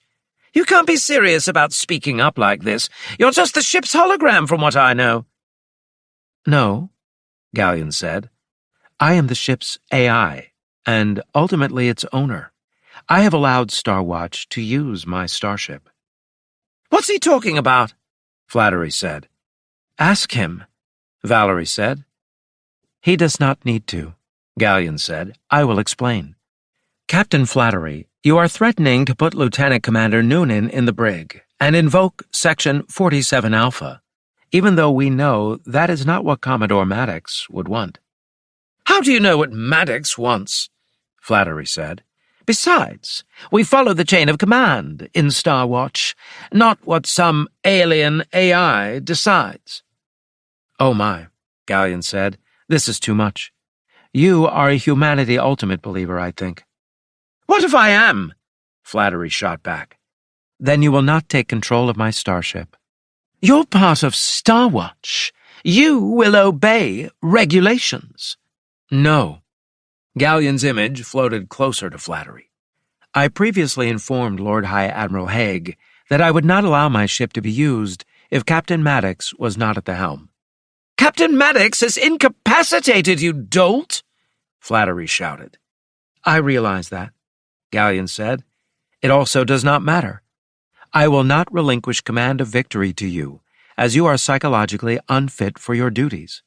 Speaker 2: "You can't be serious about speaking up like this. You're just the ship's hologram, from what I know."
Speaker 3: "No," Galleon said. "I am the ship's AI, and ultimately its owner. I have allowed Starwatch to use my starship."
Speaker 2: "What's he talking about?"
Speaker 3: Flattery said. "Ask him," Valerie said. "He does not need to," Galleon said. "I will explain. Captain Flattery, you are threatening to put Lieutenant Commander Noonan in the brig and invoke Section 47 Alpha, even though we know that is not what Commodore Maddox would want."
Speaker 2: "How do you know what Maddox wants?" Flattery said. "Besides, we follow the chain of command in Starwatch, not what some alien AI decides."
Speaker 3: "Oh my," Galleon said. "This is too much. You are a humanity ultimate believer, I think."
Speaker 2: "What if I am?" Flattery shot back.
Speaker 3: "Then you will not take control of my starship."
Speaker 2: "You're part of Starwatch. You will obey regulations."
Speaker 3: "No."
Speaker 2: Galleon's image floated closer to Flattery.
Speaker 3: "I previously informed Lord High Admiral Haig that I would not allow my ship to be used if Captain Maddox was not at the helm."
Speaker 2: "Captain Maddox is incapacitated, you dolt!" Flattery shouted.
Speaker 3: "I realize that," Galleon said. "It also does not matter. I will not relinquish command of victory to you, as you are psychologically unfit for your duties."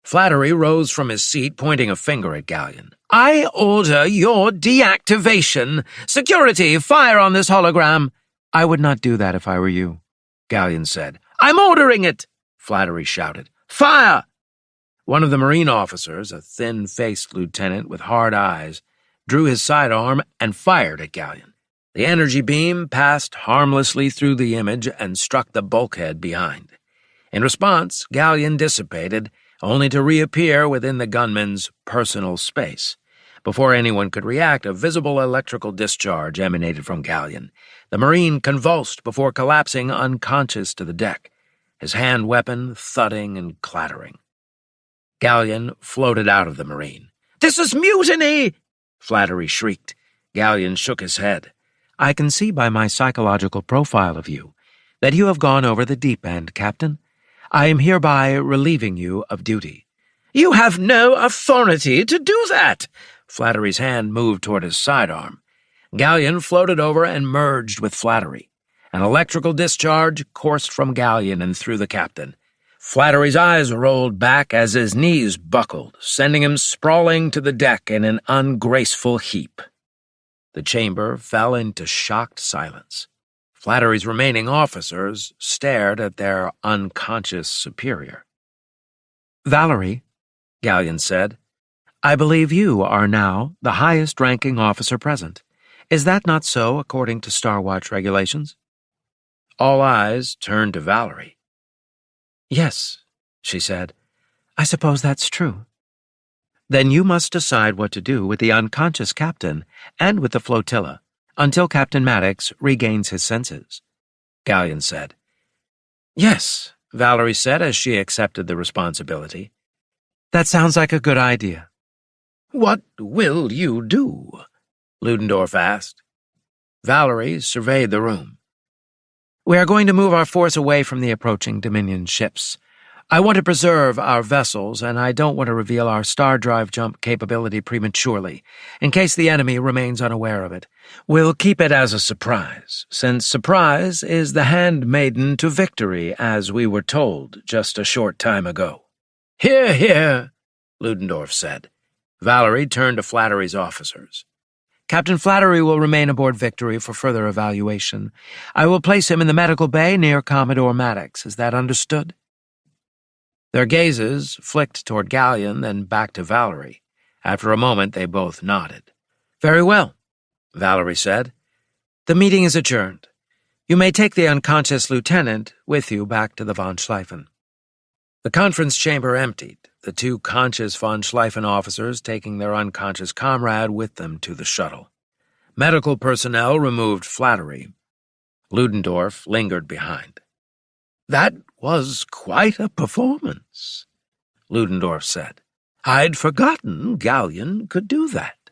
Speaker 2: Flattery rose from his seat, pointing a finger at Galleon. "I order your deactivation. Security, fire on this hologram."
Speaker 3: "I would not do that if I were you," Galleon said.
Speaker 2: "I'm ordering it!" Flattery shouted. "Fire!" One of the Marine officers, a thin-faced lieutenant with hard eyes, drew his sidearm and fired at Galleon. The energy beam passed harmlessly through the image and struck the bulkhead behind. In response, Galleon dissipated, only to reappear within the gunman's personal space. Before anyone could react, a visible electrical discharge emanated from Galleon. The Marine convulsed before collapsing unconscious to the deck, his hand weapon thudding and clattering. Galleon floated out of the Marine. "This is mutiny!" Flattery shrieked. Galleon shook his head.
Speaker 3: "I can see by my psychological profile of you that you have gone over the deep end, Captain. I am hereby relieving you of duty."
Speaker 2: "You have no authority to do that!" Flattery's hand moved toward his sidearm. Galleon floated over and merged with Flattery. An electrical discharge coursed from Galleon and through the captain. Flattery's eyes rolled back as his knees buckled, sending him sprawling to the deck in an ungraceful heap. The chamber fell into shocked silence. Flattery's remaining officers stared at their unconscious superior.
Speaker 3: "Valerie," Galleon said, "I believe you are now the highest-ranking officer present. Is that not so, according to Starwatch regulations?"
Speaker 2: All eyes turned to Valerie.
Speaker 3: "Yes," she said. "I suppose that's true." "Then you must decide what to do with the unconscious captain and with the flotilla until Captain Maddox regains his senses," Galleon said.
Speaker 2: "Yes," Valerie said as she accepted the responsibility.
Speaker 3: "That sounds like a good idea."
Speaker 2: "What will you do?" Ludendorff asked. Valerie surveyed the room.
Speaker 3: "We are going to move our force away from the approaching Dominion ships. I want to preserve our vessels, and I don't want to reveal our star drive jump capability prematurely, in case the enemy remains unaware of it. We'll keep it as a surprise, since surprise is the handmaiden to victory, as we were told just a short time ago."
Speaker 2: "Hear, hear," Ludendorff said. Valerie turned to Flattery's officers.
Speaker 3: Captain Flattery will remain aboard Victory for further evaluation. I will place him in the medical bay near Commodore Maddox. Is that understood?" Their gazes flicked toward Galleon, then back to Valerie. After a moment, they both nodded. "Very well," Valerie said. "The meeting is adjourned. You may take the unconscious lieutenant with you back to the Von Schleifen." The conference chamber emptied, the two conscious von Schleifen officers taking their unconscious comrade with them to the shuttle. Medical personnel removed Flattery. Ludendorff lingered behind. "That was quite a performance," Ludendorff said. "I'd forgotten Galleon could do that."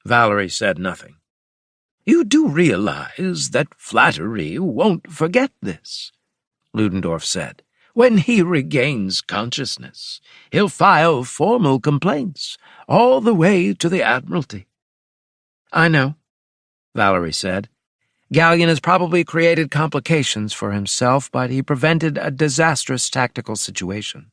Speaker 3: Valerie said nothing. "You do realize that Flattery won't forget this," Ludendorff said. "When he regains consciousness, he'll file formal complaints all the way to the Admiralty." "I know," Valerie said. "Galleon has probably created complications for himself, but he prevented a disastrous tactical situation."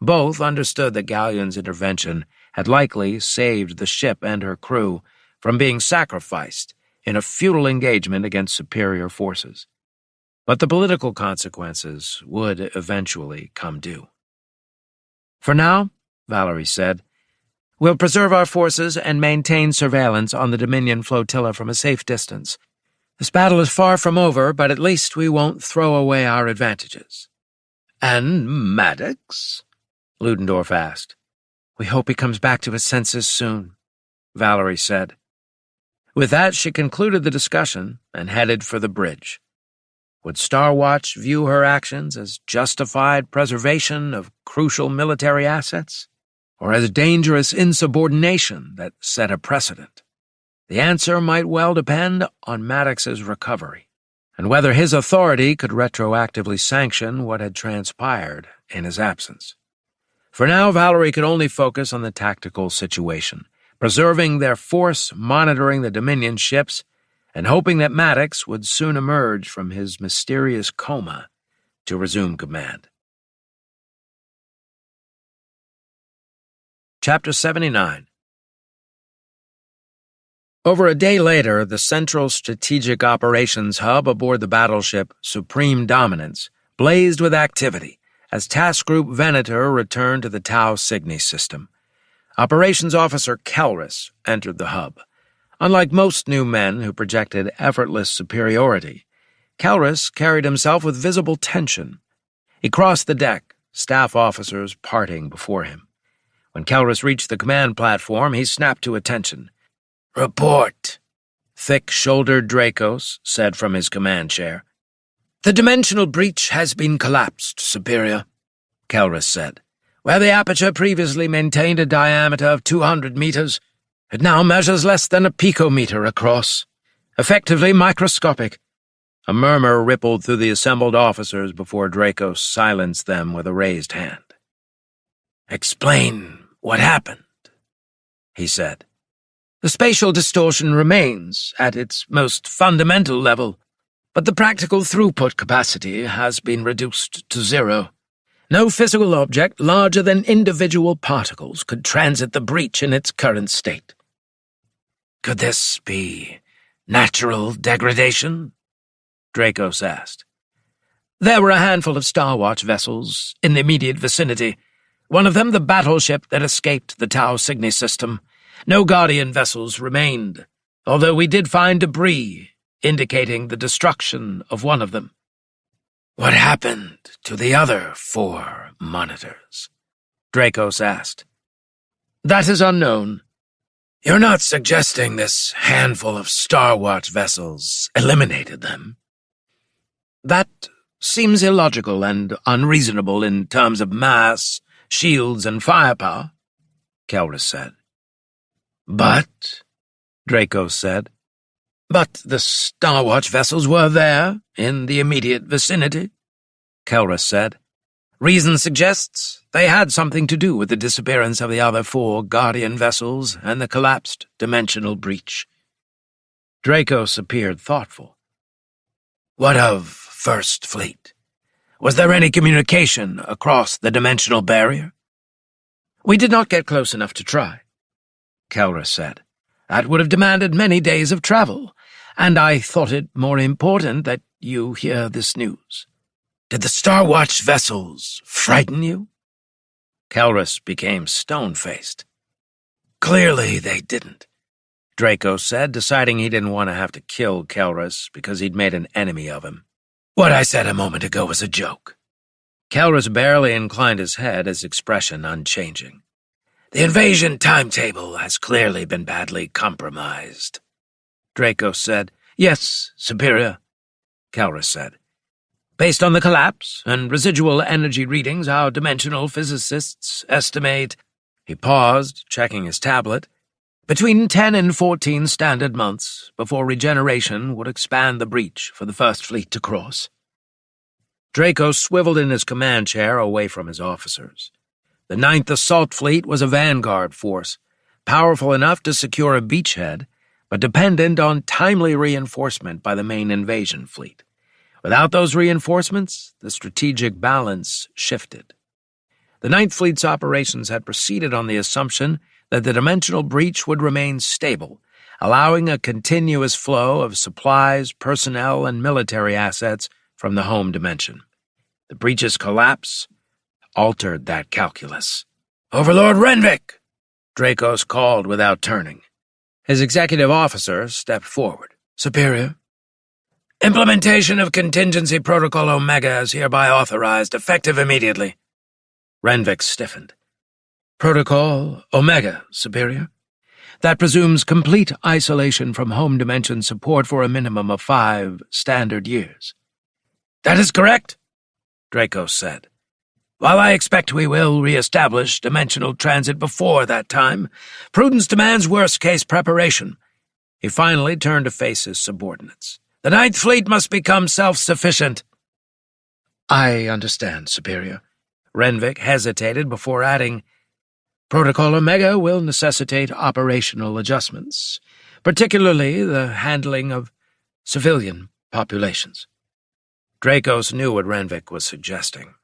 Speaker 3: Both understood that Galleon's intervention had likely saved the ship and her crew from being sacrificed in a futile engagement against superior forces. But the political consequences would eventually come due. "For now," Valerie said, "we'll preserve our forces and maintain surveillance on the Dominion flotilla from a safe distance. This battle is far from over, but at least we won't throw away our advantages." "And Maddox?" Ludendorff asked. "We hope he comes back to his senses soon," Valerie said. With that, she concluded the discussion and headed for the bridge. Would Starwatch view her actions as justified preservation of crucial military assets, or as dangerous insubordination that set a precedent? The answer might well depend on Maddox's recovery, and whether his authority could retroactively sanction what had transpired in his absence. For now, Valerie could only focus on the tactical situation, preserving their force, monitoring the Dominion ships, and hoping that Maddox would soon emerge from his mysterious coma to resume command. Chapter 79. Over a day later, the Central Strategic Operations Hub aboard the battleship Supreme Dominance blazed with activity as Task Group Venator returned to the Tau Cygni system. Operations Officer Kelris entered the hub. Unlike most new men who projected effortless superiority, Kelris carried himself with visible tension. He crossed the deck, staff officers parting before him. When Kelris reached the command platform, he snapped to attention. "Report," thick-shouldered Dracos said from his command chair. "The dimensional breach has been collapsed, Superior," Kelris said. "Where the aperture previously maintained a diameter of 200 meters, it now measures less than a picometer across, effectively microscopic." A murmur rippled through the assembled officers before Dracos silenced them with a raised hand. "Explain what happened," he said. "The spatial distortion remains at its most fundamental level, but the practical throughput capacity has been reduced to zero. No physical object larger than individual particles could transit the breach in its current state." "Could this be natural degradation?" Dracos asked. "There were a handful of Starwatch vessels in the immediate vicinity, one of them the battleship that escaped the Tau Cygni system. No Guardian vessels remained, although we did find debris indicating the destruction of one of them." "What happened to the other 4 monitors?" Dracos asked. "That is unknown." "You're not suggesting this handful of Starwatch vessels eliminated them?" "That seems illogical and unreasonable in terms of mass, shields, and firepower," Kelris said. "But," Dracos said, "but the Starwatch vessels were there, in the immediate vicinity," Kelris said. "Reason suggests they had something to do with the disappearance of the other 4 Guardian vessels and the collapsed dimensional breach." Dracos appeared thoughtful. "What of First Fleet? Was there any communication across the dimensional barrier?" "We did not get close enough to try," Kelris said.
Speaker 2: That would have demanded many days of travel, and I thought it more important that you hear this news. Did the Star Watch vessels frighten you?" Kelrus became stone-faced. "Clearly they didn't," Draco said, deciding he didn't want to have to kill Kelrus because he'd made an enemy of him. "What I said a moment ago was a joke." Kelrus barely inclined his head, his expression unchanging. "The invasion timetable has clearly been badly compromised." Draco said. "Yes, Superior," Kelrus said. "Based on the collapse and residual energy readings, our dimensional physicists estimate—" He paused, checking his tablet. "Between 10 and 14 standard months before regeneration would expand the breach for the First Fleet to cross." Draco swiveled in his command chair away from his officers. The 9th Assault Fleet was a vanguard force, powerful enough to secure a beachhead, but dependent on timely reinforcement by the main invasion fleet. Without those reinforcements, the strategic balance shifted. The 9th Fleet's operations had proceeded on the assumption that the dimensional breach would remain stable, allowing a continuous flow of supplies, personnel, and military assets from the home dimension. The breach's collapse altered that calculus. "Overlord Renvik!" Dracos called without turning. His executive officer stepped forward. "Superior, implementation of Contingency Protocol Omega is hereby authorized, effective immediately." Renvik stiffened. "Protocol Omega, Superior? That presumes complete isolation from home dimension support for a minimum of 5 standard years." "That is correct," Draco said. "While I expect we will re-establish dimensional transit before that time, prudence demands worst-case preparation." He finally turned to face his subordinates. "The 9th Fleet must become self-sufficient." "I understand, Superior." Renvik hesitated before adding, "Protocol Omega will necessitate operational adjustments, particularly the handling of civilian populations." Dracos knew what Renvik was suggesting.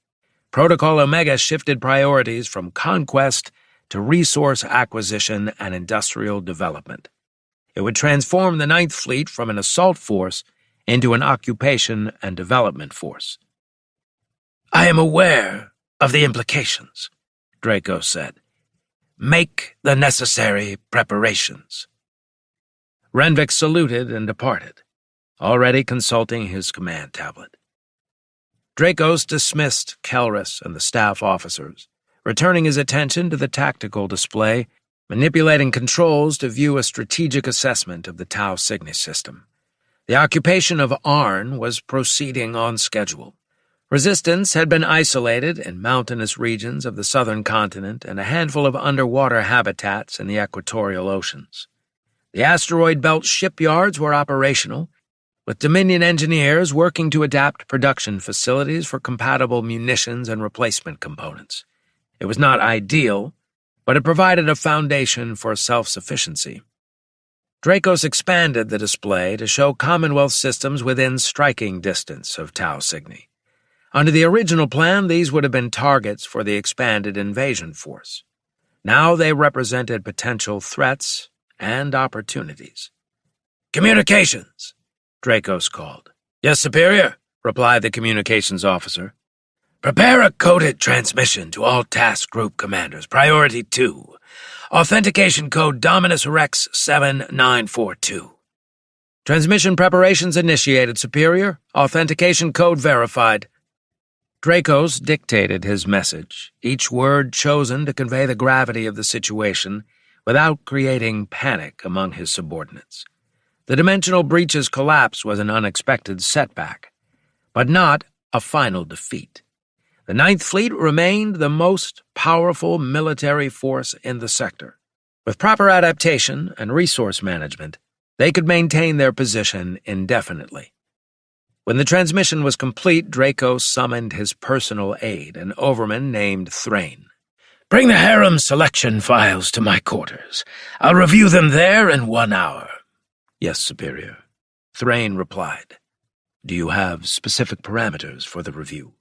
Speaker 2: Protocol Omega shifted priorities from conquest to resource acquisition and industrial development. It would transform the 9th Fleet from an assault force into an occupation and development force. "I am aware of the implications," Draco said. "Make the necessary preparations." Renvik saluted and departed, already consulting his command tablet. Dracos dismissed Kelrus and the staff officers, returning his attention to the tactical display, manipulating controls to view a strategic assessment of the Tau Cygni system. The occupation of Arn was proceeding on schedule. Resistance had been isolated in mountainous regions of the southern continent and a handful of underwater habitats in the equatorial oceans. The asteroid belt shipyards were operational, with Dominion engineers working to adapt production facilities for compatible munitions and replacement components. It was not ideal, but it provided a foundation for self-sufficiency. Dracos expanded the display to show Commonwealth systems within striking distance of Tau Cygni. Under the original plan, these would have been targets for the expanded invasion force. Now they represented potential threats and opportunities. "Communications!" Dracos called. "Yes, Superior," replied the communications officer. "Prepare a coded transmission to all task group commanders. Priority 2. Authentication code Dominus Rex 7942. "Transmission preparations initiated, Superior. Authentication code verified." Dracos dictated his message, each word chosen to convey the gravity of the situation without creating panic among his subordinates. The dimensional breach's collapse was an unexpected setback, but not a final defeat. The 9th Fleet remained the most powerful military force in the sector. With proper adaptation and resource management, they could maintain their position indefinitely. When the transmission was complete, Draco summoned his personal aide, an overman named Thrain. "Bring the harem selection files to my quarters. I'll review them there in 1 hour." "Yes, Superior," Thrain replied. "Do you have specific parameters for the review?"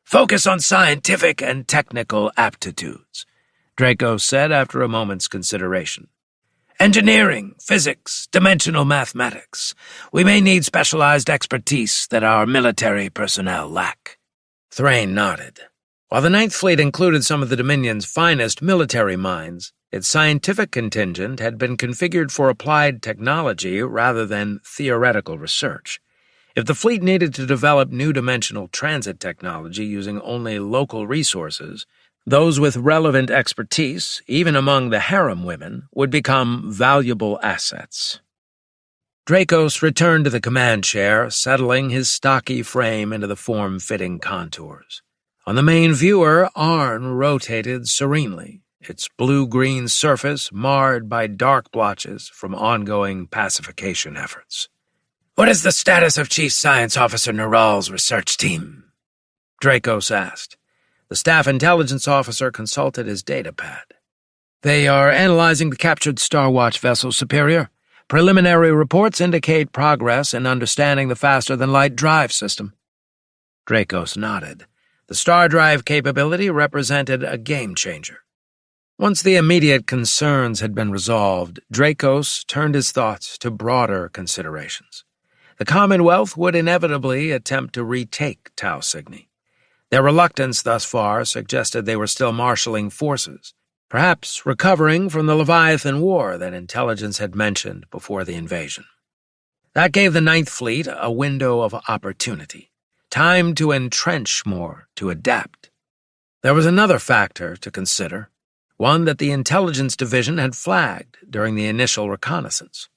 Speaker 2: "Focus on scientific and technical aptitudes," Draco said after a moment's consideration. Engineering, physics, dimensional mathematics. We may need specialized expertise that our military personnel lack." Thrain nodded. While the Ninth Fleet included some of the Dominion's finest military minds, its scientific contingent had been configured for applied technology rather than theoretical research. If the fleet needed to develop new dimensional transit technology using only local resources, those with relevant expertise, even among the harem women, would become valuable assets. Dracos returned to the command chair, settling his stocky frame into the form-fitting contours. On the main viewer, Arn rotated serenely, its blue-green surface marred by dark blotches from ongoing pacification efforts. "What is the status of Chief Science Officer Neral's research team?" Dracos asked. The staff intelligence officer consulted his datapad. "They are analyzing the captured Star Watch vessel, Superior. Preliminary reports indicate progress in understanding the faster-than-light drive system." Dracos nodded. The star drive capability represented a game-changer. Once the immediate concerns had been resolved, Dracos turned his thoughts to broader considerations. The Commonwealth would inevitably attempt to retake Tau Cygni. Their reluctance thus far suggested they were still marshalling forces, perhaps recovering from the Leviathan War that intelligence had mentioned before the invasion. That gave the Ninth Fleet a window of opportunity, time to entrench more, to adapt. There was another factor to consider, one that the Intelligence Division had flagged during the initial reconnaissance.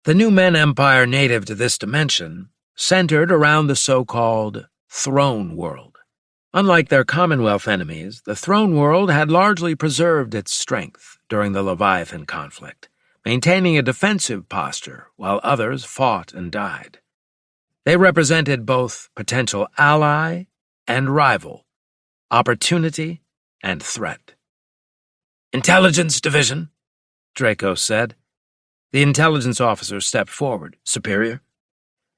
Speaker 2: The new Men Empire native to this dimension centered around the so-called Throne World. Unlike their Commonwealth enemies, the Throne World had largely preserved its strength during the Leviathan conflict, maintaining a defensive posture while others fought and died. They represented both potential ally and rival, opportunity and threat. "Intelligence Division," Draco said. The intelligence officer stepped forward. "Superior,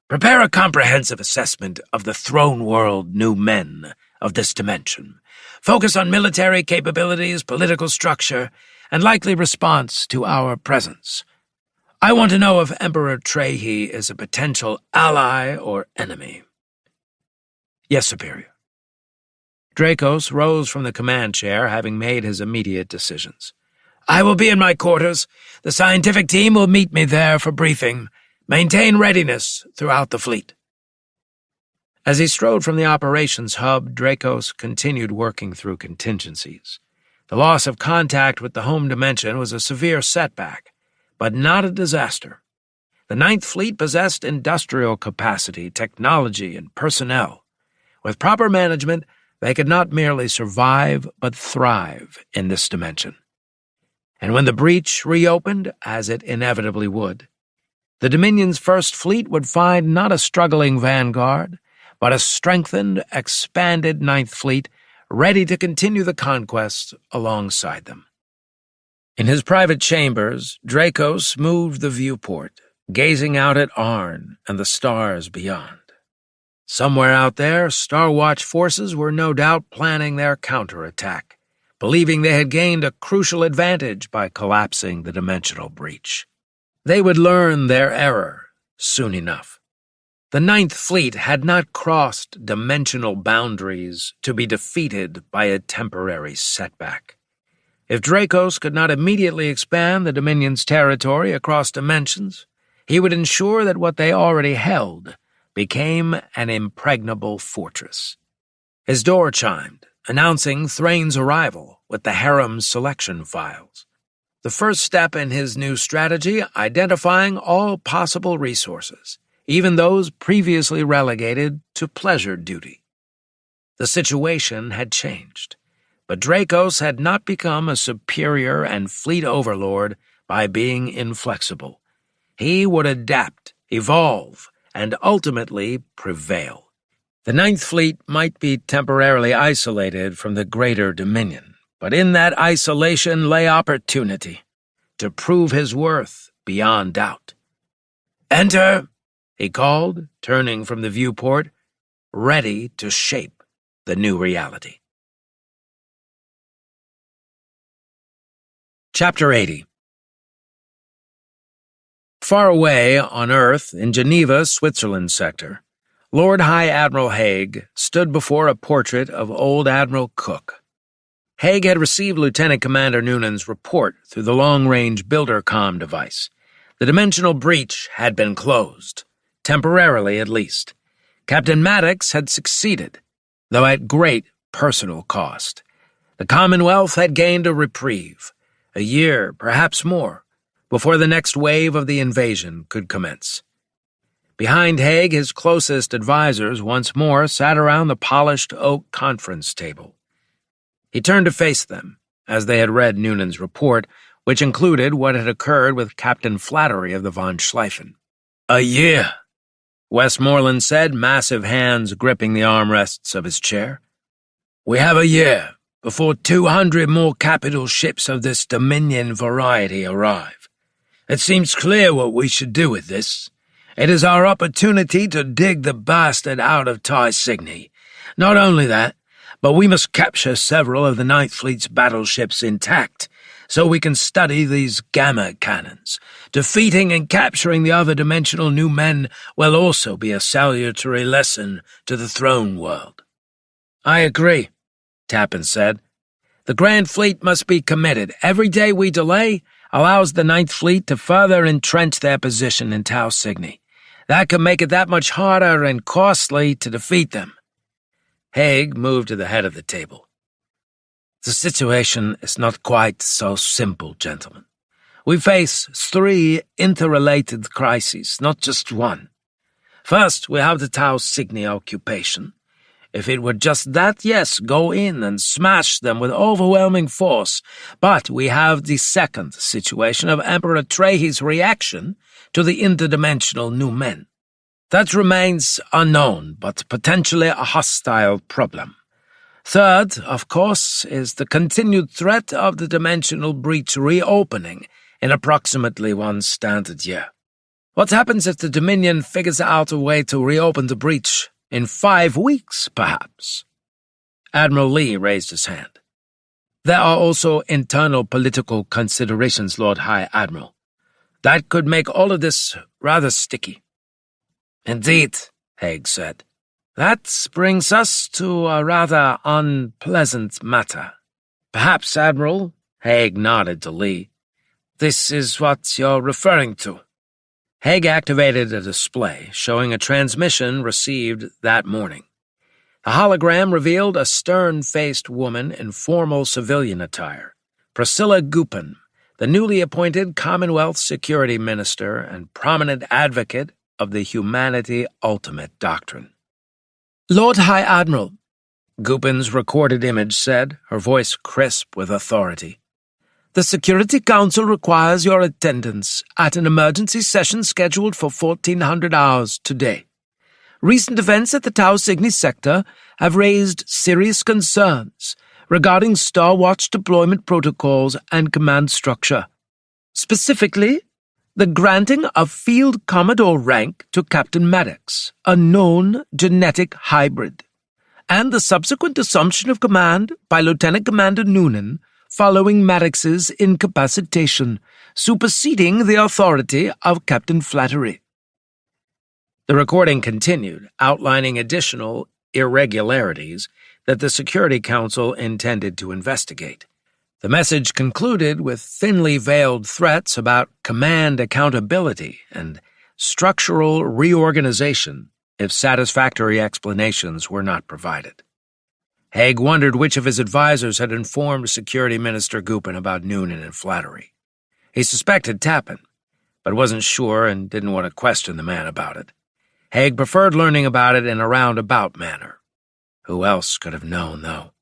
Speaker 2: prepare a comprehensive assessment of the Throne World new men of this dimension. Focus on military capabilities, political structure, and likely response to our presence. I want to know if Emperor Trehi is a potential ally or enemy." "Yes, Superior." Dracos rose from the command chair, having made his immediate decisions. "I will be in my quarters. The scientific team will meet me there for briefing. Maintain readiness throughout the fleet." As he strode from the operations hub, Dracos continued working through contingencies. The loss of contact with the home dimension was a severe setback, but not a disaster. The Ninth Fleet possessed industrial capacity, technology, and personnel. With proper management, they could not merely survive, but thrive in this dimension. And when the breach reopened, as it inevitably would, the Dominion's First Fleet would find not a struggling vanguard, but a strengthened, expanded Ninth Fleet ready to continue the conquest alongside them. In his private chambers, Dracos moved the viewport, gazing out at Arn and the stars beyond. Somewhere out there, Star Watch forces were no doubt planning their counterattack, believing they had gained a crucial advantage by collapsing the dimensional breach. They would learn their error soon enough. The Ninth Fleet had not crossed dimensional boundaries to be defeated by a temporary setback. If Dracos could not immediately expand the Dominion's territory across dimensions, he would ensure that what they already held became an impregnable fortress. His door chimed, announcing Thrain's arrival with the harem's selection files. The first step in his new strategy, identifying all possible resources, even those previously relegated to pleasure duty. The situation had changed, but Dracos had not become a superior and fleet overlord by being inflexible. He would adapt, evolve, and ultimately prevail. The Ninth Fleet might be temporarily isolated from the greater Dominion, but in that isolation lay opportunity to prove his worth beyond doubt. "Enter!" he called, turning from the viewport, ready to shape the new reality. Chapter 80. Far away on Earth, in Geneva, Switzerland sector, Lord High Admiral Haig stood before a portrait of old Admiral Cook. Haig had received Lieutenant Commander Noonan's report through the long-range builder comm device. The dimensional breach had been closed, temporarily at least. Captain Maddox had succeeded, though at great personal cost. The Commonwealth had gained a reprieve, a year, perhaps more, before the next wave of the invasion could commence. Behind Haig, his closest advisers once more sat around the polished oak conference table. He turned to face them, as they had read Noonan's report, which included what had occurred with Captain Flattery of the von Schleifen. "A year," Westmoreland said, massive hands gripping the armrests of his chair. "We have a year before 200 more capital ships of this Dominion variety arrive. It seems clear what we should do with this. It is our opportunity to dig the bastard out of Tai Cygni. Not only that, but we must capture several of the Ninth Fleet's battleships intact, so we can study these gamma cannons. Defeating and capturing the other dimensional new men will also be a salutary lesson to the throne world." "I agree," Tappan said. "The Grand Fleet must be committed. Every day we delay allows the Ninth Fleet to further entrench their position in Tau Cygni. That could make it that much harder and costly to defeat them." Haig moved to the head of the table. "The situation is not quite so simple, gentlemen. We face 3 interrelated crises, not just one. First, we have the Tau Cygni occupation. If it were just that, yes, go in and smash them with overwhelming force. But we have the second situation of Emperor Trehi's reaction to the interdimensional new men. That remains unknown, but potentially a hostile problem. Third, of course, is the continued threat of the dimensional breach reopening in approximately 1 standard year. What happens if the Dominion figures out a way to reopen the breach in 5 weeks, perhaps?" Admiral Lee raised his hand. "There are also internal political considerations, Lord High Admiral. That could make all of this rather sticky." "Indeed," Haig said. "That brings us to a rather unpleasant matter. Perhaps, Admiral," Haig nodded to Lee, "this is what you're referring to." Haig activated a display showing a transmission received that morning. The hologram revealed a stern-faced woman in formal civilian attire, Priscilla Gupin, the newly appointed Commonwealth Security Minister and prominent advocate of the Humanity Ultimate Doctrine. "Lord High Admiral," Gupin's recorded image said, her voice crisp with authority, "the Security Council requires your attendance at an emergency session scheduled for 1400 hours today. Recent events at the Tau Cygni sector have raised serious concerns regarding Star Watch deployment protocols and command structure. Specifically, the granting of Field Commodore rank to Captain Maddox, a known genetic hybrid, and the subsequent assumption of command by Lieutenant Commander Noonan following Maddox's incapacitation, superseding the authority of Captain Flattery." The recording continued, outlining additional irregularities that the Security Council intended to investigate. The message concluded with thinly veiled threats about command accountability and structural reorganization if satisfactory explanations were not provided. Haig wondered which of his advisers had informed Security Minister Gupin about Noonan and Flattery. He suspected Tappan, but wasn't sure and didn't want to question the man about it. Haig preferred learning about it in a roundabout manner. Who else could have known, though?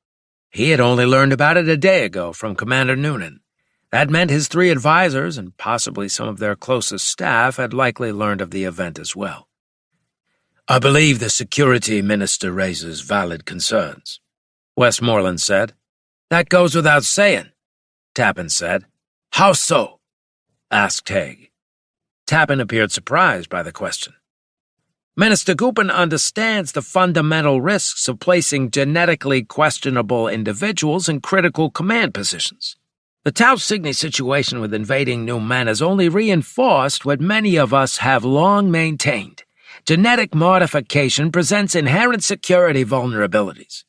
Speaker 2: He had only learned about it a day ago from Commander Noonan. That meant his 3 advisers, and possibly some of their closest staff, had likely learned of the event as well. "I believe the Security Minister raises valid concerns," Westmoreland said. "That goes without saying," Tappan said. "How so?" asked Haig. Tappan appeared surprised by the question. "Minister Gupin understands the fundamental risks of placing genetically questionable individuals in critical command positions. The Tau Cygni situation with invading new men has only reinforced what many of us have long maintained. Genetic modification presents inherent security vulnerabilities.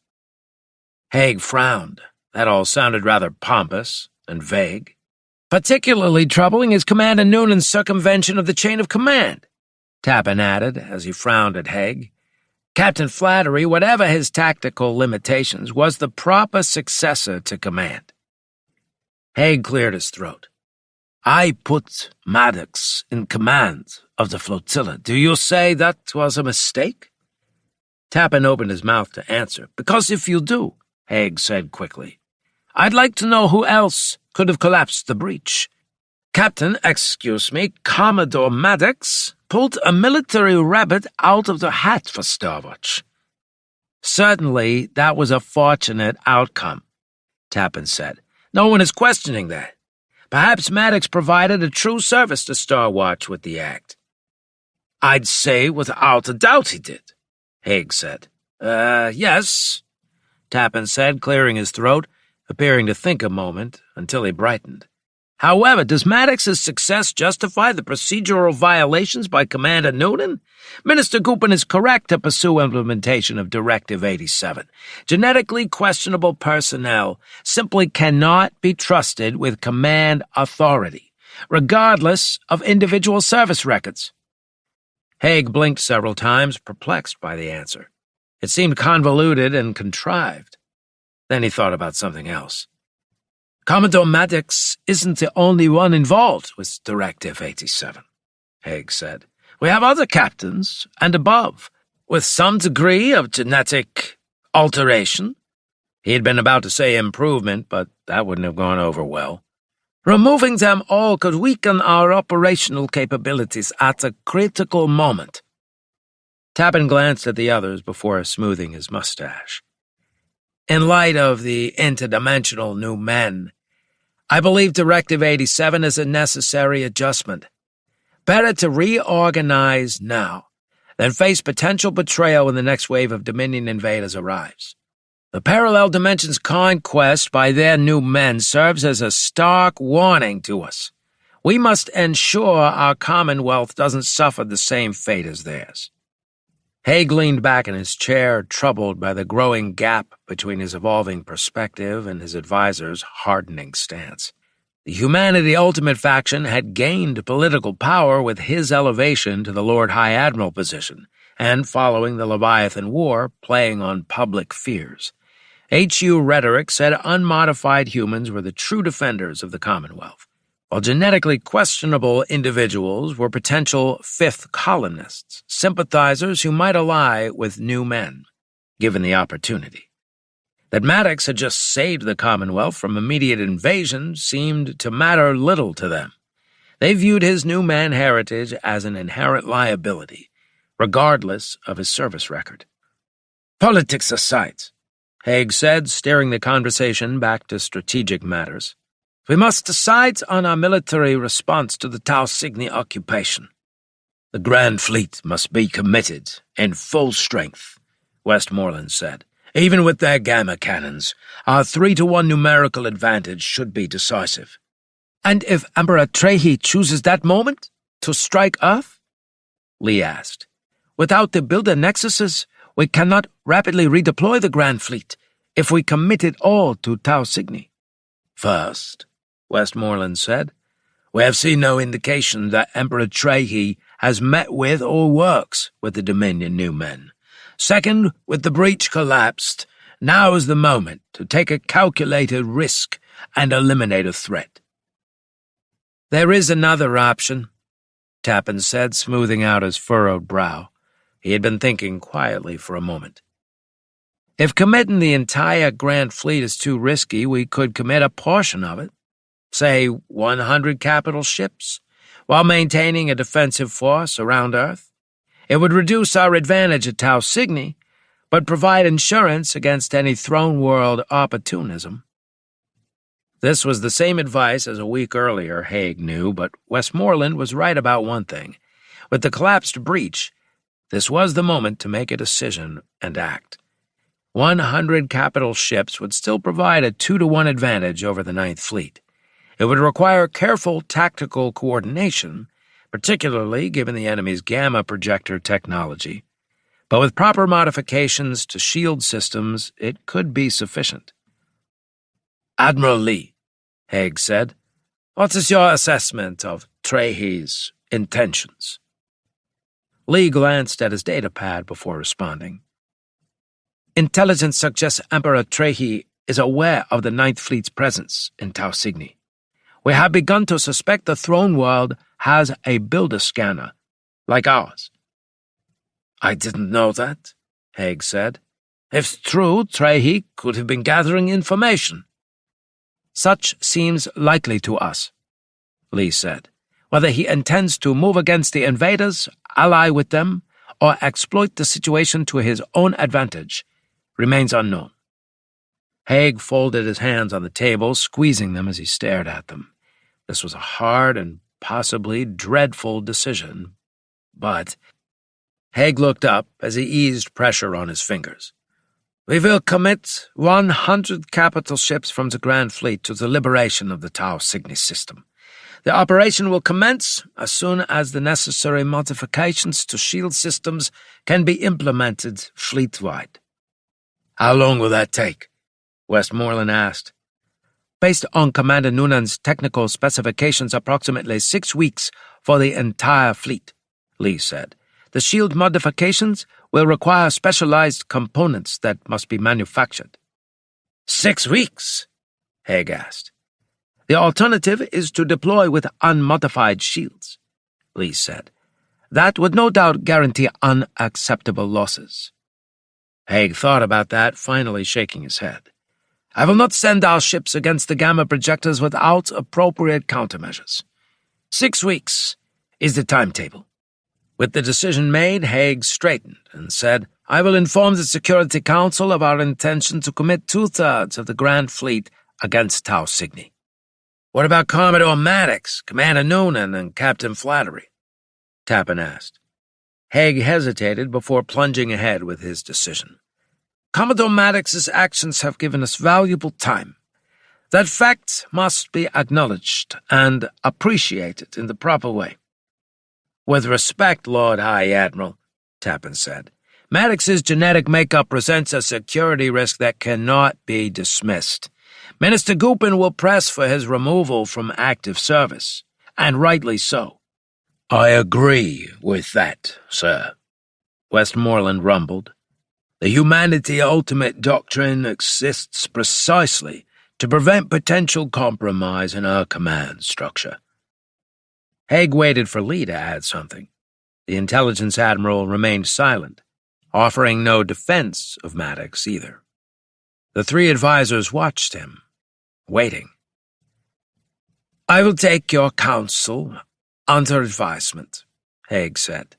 Speaker 2: Haig frowned. That all sounded rather pompous and vague. Particularly troubling is Commander Noonan's circumvention of the chain of command, Tappan added as he frowned at Haig. Captain Flattery, whatever his tactical limitations, was the proper successor to command. Haig cleared his throat. I put Maddox in command of the flotilla. Do you say that was a mistake? Tappan opened his mouth to answer. Because if you do, Haig said quickly, I'd like to know who else could have collapsed the breach. Commodore Maddox pulled a military rabbit out of the hat for Starwatch. Certainly, that was a fortunate outcome, Tappan said. No one is questioning that. Perhaps Maddox provided a true service to Starwatch with the act. I'd say without a doubt he did, Haig said. Yes, Tappan said, clearing his throat, appearing to think a moment until he brightened. However, does Maddox's success justify the procedural violations by Commander Noonan? Minister Goupin is correct to pursue implementation of Directive 87. Genetically questionable personnel simply cannot be trusted with command authority, regardless of individual service records. Haig blinked several times, perplexed by the answer. It seemed convoluted and contrived. Then he thought about something else. Commodore Maddox isn't the only one involved with Directive 87, Haig said. We have other captains, and above, with some degree of genetic alteration. He had been about to say improvement, but that wouldn't have gone over well. Removing them all could weaken our operational capabilities at a critical moment. Tappan glanced at the others before smoothing his mustache. In light of the interdimensional new men, I believe Directive 87 is a necessary adjustment. Better to reorganize now than face potential betrayal when the next wave of Dominion invaders arrives. The parallel dimensions conquest by their new men serves as a stark warning to us. We must ensure our Commonwealth doesn't suffer the same fate as theirs. Haig leaned back in his chair, troubled by the growing gap between his evolving perspective and his advisor's hardening stance. The Humanity Ultimate faction had gained political power with his elevation to the Lord High Admiral position, and following the Leviathan War, playing on public fears. HU rhetoric said unmodified humans were the true defenders of the Commonwealth, while genetically questionable individuals were potential fifth colonists, sympathizers who might ally with new men, given the opportunity. That Maddox had just saved the Commonwealth from immediate invasion seemed to matter little to them. They viewed his new man heritage as an inherent liability, regardless of his service record. Politics aside, Haig said, steering the conversation back to strategic matters, we must decide on our military response to the Tau Cygni occupation. The Grand Fleet must be committed in full strength, Westmoreland said. Even with their gamma cannons, our 3-to-1 numerical advantage should be decisive. And if Emperor Trehi chooses that moment to strike Earth? Lee asked. Without the builder nexuses, we cannot rapidly redeploy the Grand Fleet if we commit it all to Tau Cygni. First, Westmoreland said, we have seen no indication that Emperor Trehi has met with or works with the Dominion new men. Second, with the breach collapsed, now is the moment to take a calculated risk and eliminate a threat. There is another option, Tappan said, smoothing out his furrowed brow. He had been thinking quietly for a moment. If committing the entire Grand Fleet is too risky, we could commit a portion of it, say 100 capital ships, while maintaining a defensive force around Earth. It would reduce our advantage at Tau Cygni, but provide insurance against any throne world opportunism. This was the same advice as a week earlier, Haig knew, but Westmoreland was right about one thing. With the collapsed breach, this was the moment to make a decision and act. 100 capital ships would still provide a 2-to-1 advantage over the Ninth Fleet, It would require careful tactical coordination, particularly given the enemy's gamma projector technology. But with proper modifications to shield systems, it could be sufficient. "Admiral Lee," Haig said, "what is your assessment of Trehe's intentions?" Lee glanced at his datapad before responding. "Intelligence suggests Emperor Trehe is aware of the Ninth Fleet's presence in Tau Cygni. We have begun to suspect the throne world has a builder scanner, like ours." "I didn't know that," Haig said. "If true, Trehe could have been gathering information." "Such seems likely to us," Lee said. "Whether he intends to move against the invaders, ally with them, or exploit the situation to his own advantage remains unknown." Haig folded his hands on the table, squeezing them as he stared at them. This was a hard and possibly dreadful decision, but... Haig looked up as he eased pressure on his fingers. "We will commit 100 capital ships from the Grand Fleet to the liberation of the Tau Cygni system. The operation will commence as soon as the necessary modifications to shield systems can be implemented fleet-wide." "How long will that take?" Westmoreland asked. "Based on Commander Noonan's technical specifications, approximately 6 weeks for the entire fleet," Lee said. "The shield modifications will require specialized components that must be manufactured." "6 weeks?" Haig asked. "The alternative is to deploy with unmodified shields," Lee said. "That would no doubt guarantee unacceptable losses." Haig thought about that, finally shaking his head. "I will not send our ships against the gamma projectors without appropriate countermeasures. 6 weeks is the timetable." With the decision made, Haig straightened and said, "I will inform the Security Council of our intention to commit 2/3 of the Grand Fleet against Tau Cygni." "What about Commodore Maddox, Commander Noonan, and Captain Flattery?" Tappan asked. Haig hesitated before plunging ahead with his decision. "Commodore Maddox's actions have given us valuable time. That fact must be acknowledged and appreciated in the proper way." "With respect, Lord High Admiral," Tappan said, "Maddox's genetic makeup presents a security risk that cannot be dismissed. Minister Goupin will press for his removal from active service, and rightly so." "I agree with that, sir," Westmoreland rumbled. "The humanity ultimate doctrine exists precisely to prevent potential compromise in our command structure." Haig waited for Lee to add something. The intelligence admiral remained silent, offering no defense of Maddox either. The three advisors watched him, waiting. "I will take your counsel under advisement," Haig said.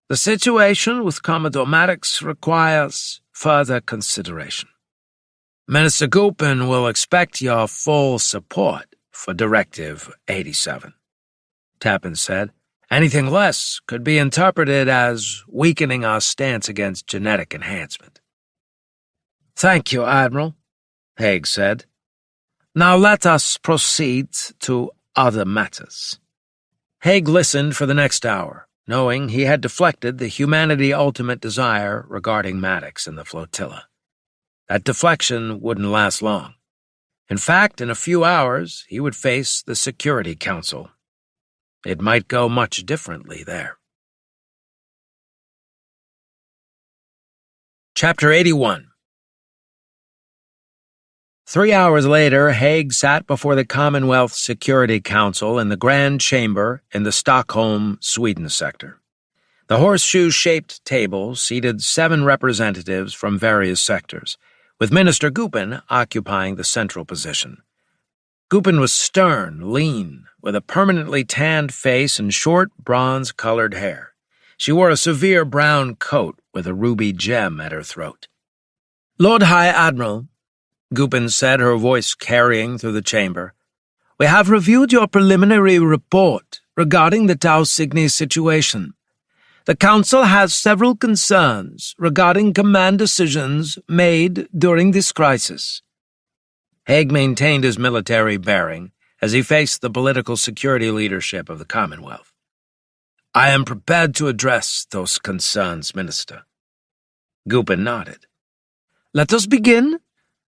Speaker 2: "The situation with Commodore Maddox requires further consideration. Minister Goupin will expect your full support for Directive 87. Tappan said. "Anything less could be interpreted as weakening our stance against genetic enhancement." "Thank you, Admiral," Haig said. "Now let us proceed to other matters." Haig listened for the next hour, knowing he had deflected the humanity ultimate desire regarding Maddox and the flotilla. That deflection wouldn't last long. In fact, in a few hours, he would face the Security Council. It might go much differently there. Chapter 81. 3 hours later, Haig sat before the Commonwealth Security Council in the Grand Chamber in the Stockholm, Sweden sector. The horseshoe-shaped table seated 7 representatives from various sectors, with Minister Goupin occupying the central position. Goupin was stern, lean, with a permanently tanned face and short, bronze-colored hair. She wore a severe brown coat with a ruby gem at her throat. "Lord High Admiral," Goupin said, her voice carrying through the chamber, "we have reviewed your preliminary report regarding the Tau Cygni situation. The Council has several concerns regarding command decisions made during this crisis." Haig maintained his military bearing as he faced the political security leadership of the Commonwealth. "I am prepared to address those concerns, Minister." Gupin nodded. "Let us begin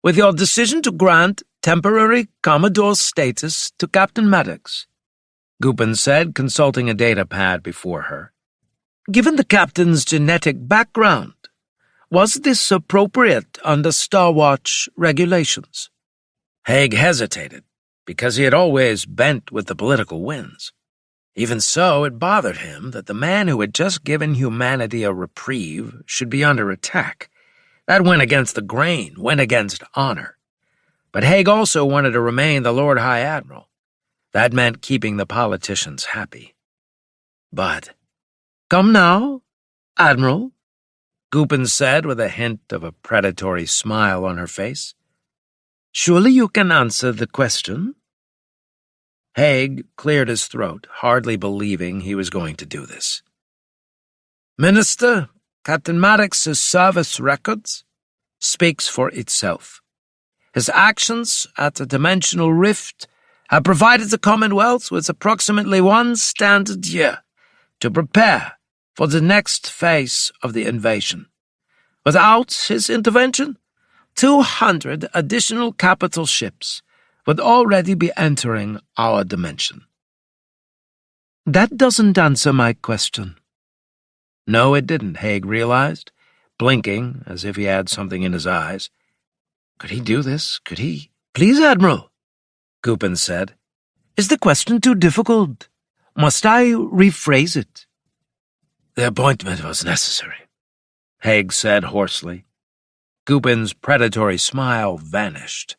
Speaker 2: with your decision to grant temporary Commodore status to Captain Maddox," Gupin said, consulting a data pad before her. "Given the captain's genetic background, was this appropriate under Star Watch regulations?" Haig hesitated, because he had always bent with the political winds. Even so, it bothered him that the man who had just given humanity a reprieve should be under attack. That went against the grain, went against honor. But Haig also wanted to remain the Lord High Admiral. That meant keeping the politicians happy. But, "Come now, Admiral," Gupin said with a hint of a predatory smile on her face. "Surely you can answer the question?" Haig cleared his throat, hardly believing he was going to do this. "Minister, Captain Maddox's service records speaks for itself. His actions at the Dimensional Rift have provided the Commonwealth with approximately 1 standard year to prepare for the next phase of the invasion. Without his intervention, 200 additional capital ships would already be entering our dimension." "That doesn't answer my question." No, it didn't, Haig realized, blinking as if he had something in his eyes. Could he do this? Could he? "Please, Admiral," Gupin said. "Is the question too difficult? Must I rephrase it?" "The appointment was necessary," Haig said hoarsely. Gupin's predatory smile vanished.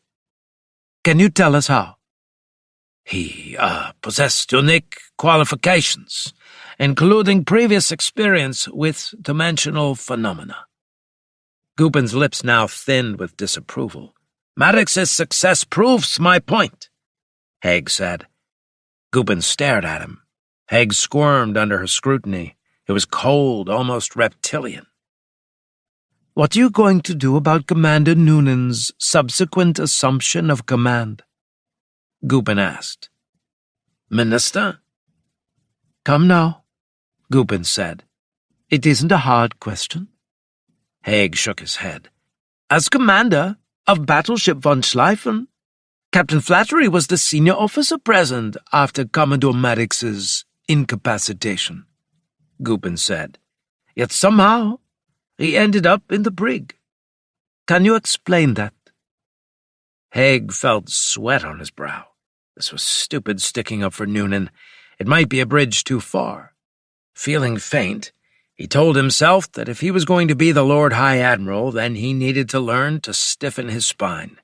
Speaker 2: "Can you tell us how?" "He possessed unique qualifications, including previous experience with dimensional phenomena." Gupin's lips now thinned with disapproval. "Maddox's success proves my point," Haig said. Gupin stared at him. Haig squirmed under her scrutiny. It was cold, almost reptilian. "What are you going to do about Commander Noonan's subsequent assumption of command?" Gupin asked. "Minister?" "Come now," Gupin said. "It isn't a hard question." Haig shook his head. "As commander of Battleship von Schleifen, Captain Flattery was the senior officer present after Commodore Maddox's incapacitation," Gupin said. "Yet somehow he ended up in the brig. Can you explain that?" Haig felt sweat on his brow. This was stupid sticking up for Noonan. It might be a bridge too far. Feeling faint, he told himself that if he was going to be the Lord High Admiral, then he needed to learn to stiffen his spine.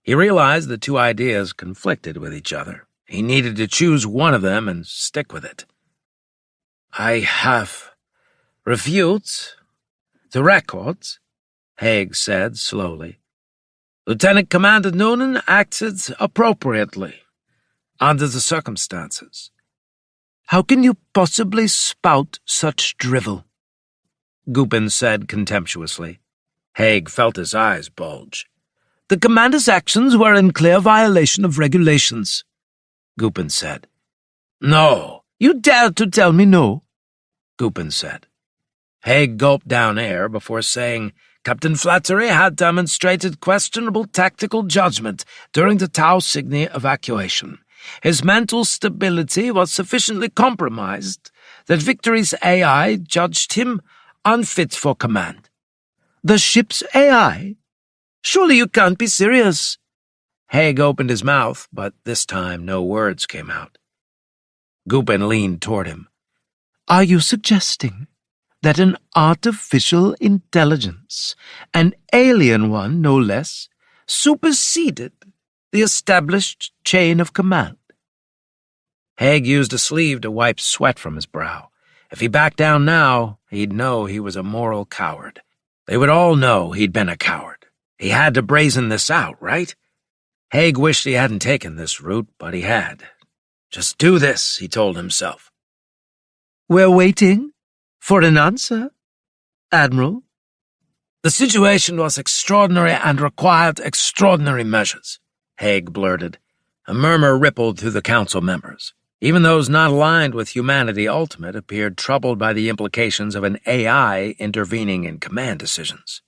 Speaker 2: He realized the two ideas conflicted with each other. He needed to choose one of them and stick with it. "I have reviewed the records," Haig said slowly. "Lieutenant Commander Noonan acted appropriately under the circumstances." "How can you possibly spout such drivel?" Gupin said contemptuously. Haig felt his eyes bulge. "The commander's actions were in clear violation of regulations," Gupin said. "No." "You dare to tell me no?" Gupin said. Haig gulped down air before saying, "Captain Flattery had demonstrated questionable tactical judgment during the Tau Cygni evacuation. His mental stability was sufficiently compromised that Victory's AI judged him unfit for command." "The ship's AI? Surely you can't be serious." Haig opened his mouth, but this time no words came out. Gupin leaned toward him. "Are you suggesting that an artificial intelligence, an alien one no less, superseded the established chain of command?" Haig used a sleeve to wipe sweat from his brow. If he backed down now, he'd know he was a moral coward. They would all know he'd been a coward. He had to brazen this out, right? Haig wished he hadn't taken this route, but he had. Just do this, he told himself. "We're waiting for an answer, Admiral." "The situation was extraordinary and required extraordinary measures," Haig blurted. A murmur rippled through the council members. Even those not aligned with Humanity Ultimate appeared troubled by the implications of an AI intervening in command decisions.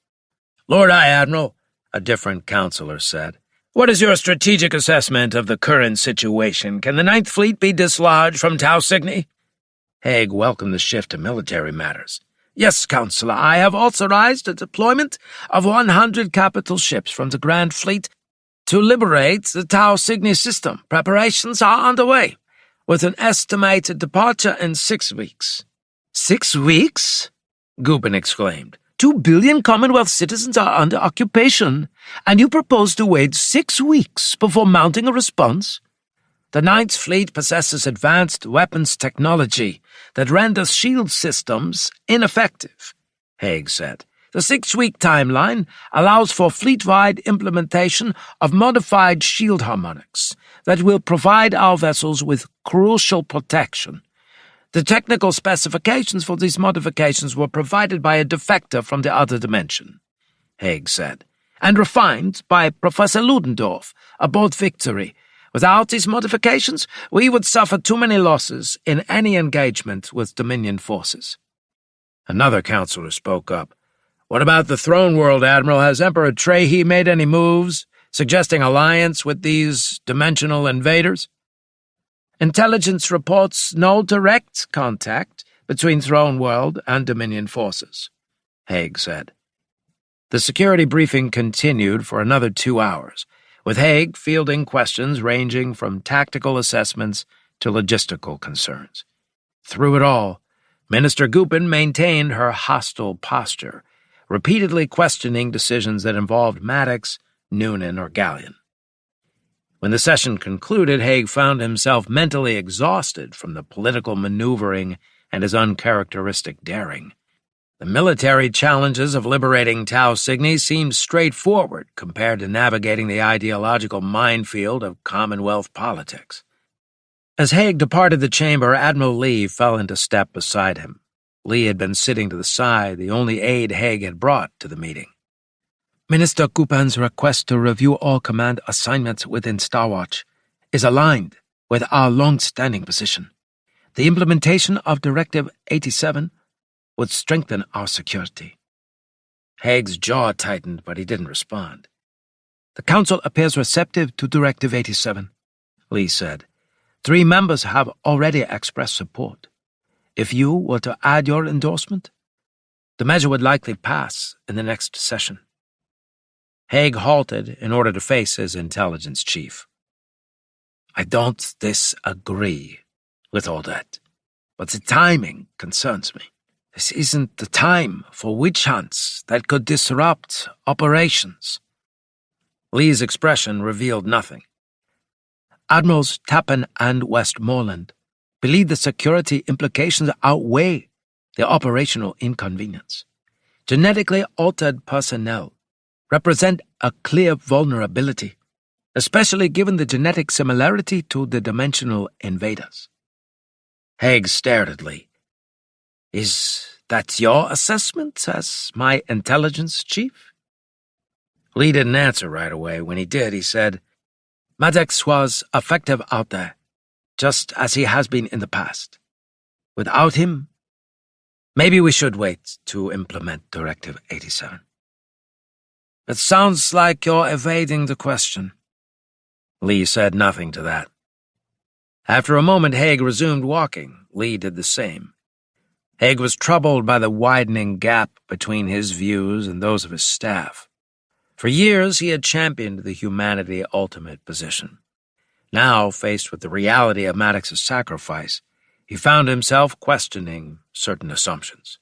Speaker 2: "Lord High Admiral," a different councillor said, "what is your strategic assessment of the current situation? Can the Ninth Fleet be dislodged from Tau Cygni?" Haig welcomed the shift to military matters. "Yes, Councillor, I have authorized the deployment of 100 capital ships from the Grand Fleet to liberate the Tau Cygni system. Preparations are underway, with an estimated departure in 6 weeks." "6 weeks?" Gubin exclaimed. 2 billion Commonwealth citizens are under occupation, and you propose to wait 6 weeks before mounting a response? "The Ninth Fleet possesses advanced weapons technology that renders shield systems ineffective," Haig said. "The 6-week timeline allows for fleet-wide implementation of modified shield harmonics that will provide our vessels with crucial protection. The technical specifications for these modifications were provided by a defector from the other dimension," Haig said, "and refined by Professor Ludendorff aboard Victory. Without these modifications, we would suffer too many losses in any engagement with Dominion forces." Another councillor spoke up. "What about the Throne World, Admiral? Has Emperor Trehi made any moves, suggesting alliance with these dimensional invaders?" "Intelligence reports no direct contact between Throne World and Dominion forces," Haig said. The security briefing continued for another 2 hours, with Haig fielding questions ranging from tactical assessments to logistical concerns. Through it all, Minister Gubin maintained her hostile posture, repeatedly questioning decisions that involved Maddox, Noonan, or Gallion. When the session concluded, Haig found himself mentally exhausted from the political maneuvering and his uncharacteristic daring. The military challenges of liberating Tau Cygni seemed straightforward compared to navigating the ideological minefield of Commonwealth politics. As Haig departed the chamber, Admiral Lee fell into step beside him. Lee had been sitting to the side, the only aide Haig had brought to the meeting. "Minister Gubin's request to review all command assignments within Starwatch is aligned with our long-standing position. The implementation of Directive 87 would strengthen our security." Haig's jaw tightened, but he didn't respond. "The Council appears receptive to Directive 87, Lee said. 3 members have already expressed support. If you were to add your endorsement, the measure would likely pass in the next session." Haig halted in order to face his intelligence chief. "I don't disagree with all that, but the timing concerns me. This isn't the time for witch hunts that could disrupt operations." Lee's expression revealed nothing. "Admirals Tappan and Westmoreland believe the security implications outweigh the operational inconvenience. Genetically altered personnel represent a clear vulnerability, especially given the genetic similarity to the dimensional invaders." Haig stared at Lee. "Is that your assessment as my intelligence chief?" Lee didn't answer right away. When he did, he said, "Maddox was effective out there, just as he has been in the past. Without him, maybe we should wait to implement Directive 87. "It sounds like you're evading the question." Lee said nothing to that. After a moment, Haig resumed walking. Lee did the same. Haig was troubled by the widening gap between his views and those of his staff. For years, he had championed the Humanity Ultimate position. Now, faced with the reality of Maddox's sacrifice, he found himself questioning certain assumptions.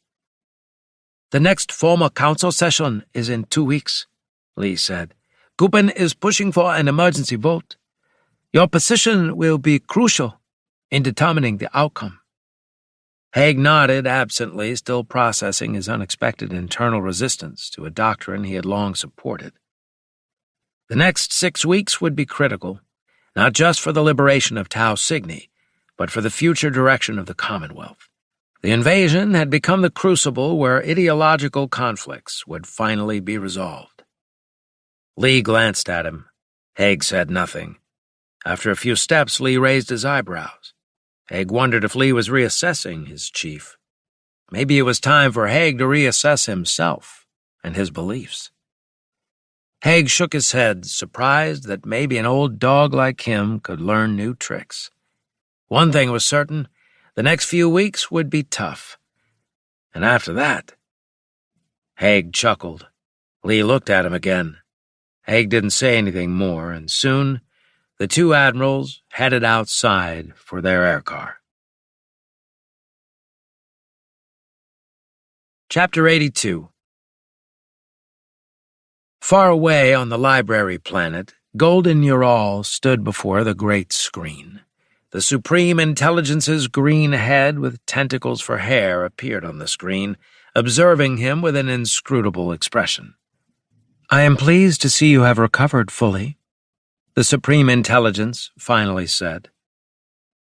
Speaker 2: "The next formal council session is in 2 weeks," Lee said. "Gubin is pushing for an emergency vote. Your position will be crucial in determining the outcome." Haig nodded absently, still processing his unexpected internal resistance to a doctrine he had long supported. The next 6 weeks would be critical, not just for the liberation of Tau Cygni, but for the future direction of the Commonwealth. The invasion had become the crucible where ideological conflicts would finally be resolved. Lee glanced at him. Haig said nothing. After a few steps, Lee raised his eyebrows. Haig wondered if Lee was reassessing his chief. Maybe it was time for Haig to reassess himself and his beliefs. Haig shook his head, surprised that maybe an old dog like him could learn new tricks. One thing was certain, the next few weeks would be tough. And after that... Haig chuckled. Lee looked at him again. Haig didn't say anything more, and soon the two admirals headed outside for their air car. Chapter 82. Far away on the library planet, Golden Ural stood before the great screen. The Supreme Intelligence's green head with tentacles for hair appeared on the screen, observing him with an inscrutable expression. "I am pleased to see you have recovered fully," the Supreme Intelligence finally said.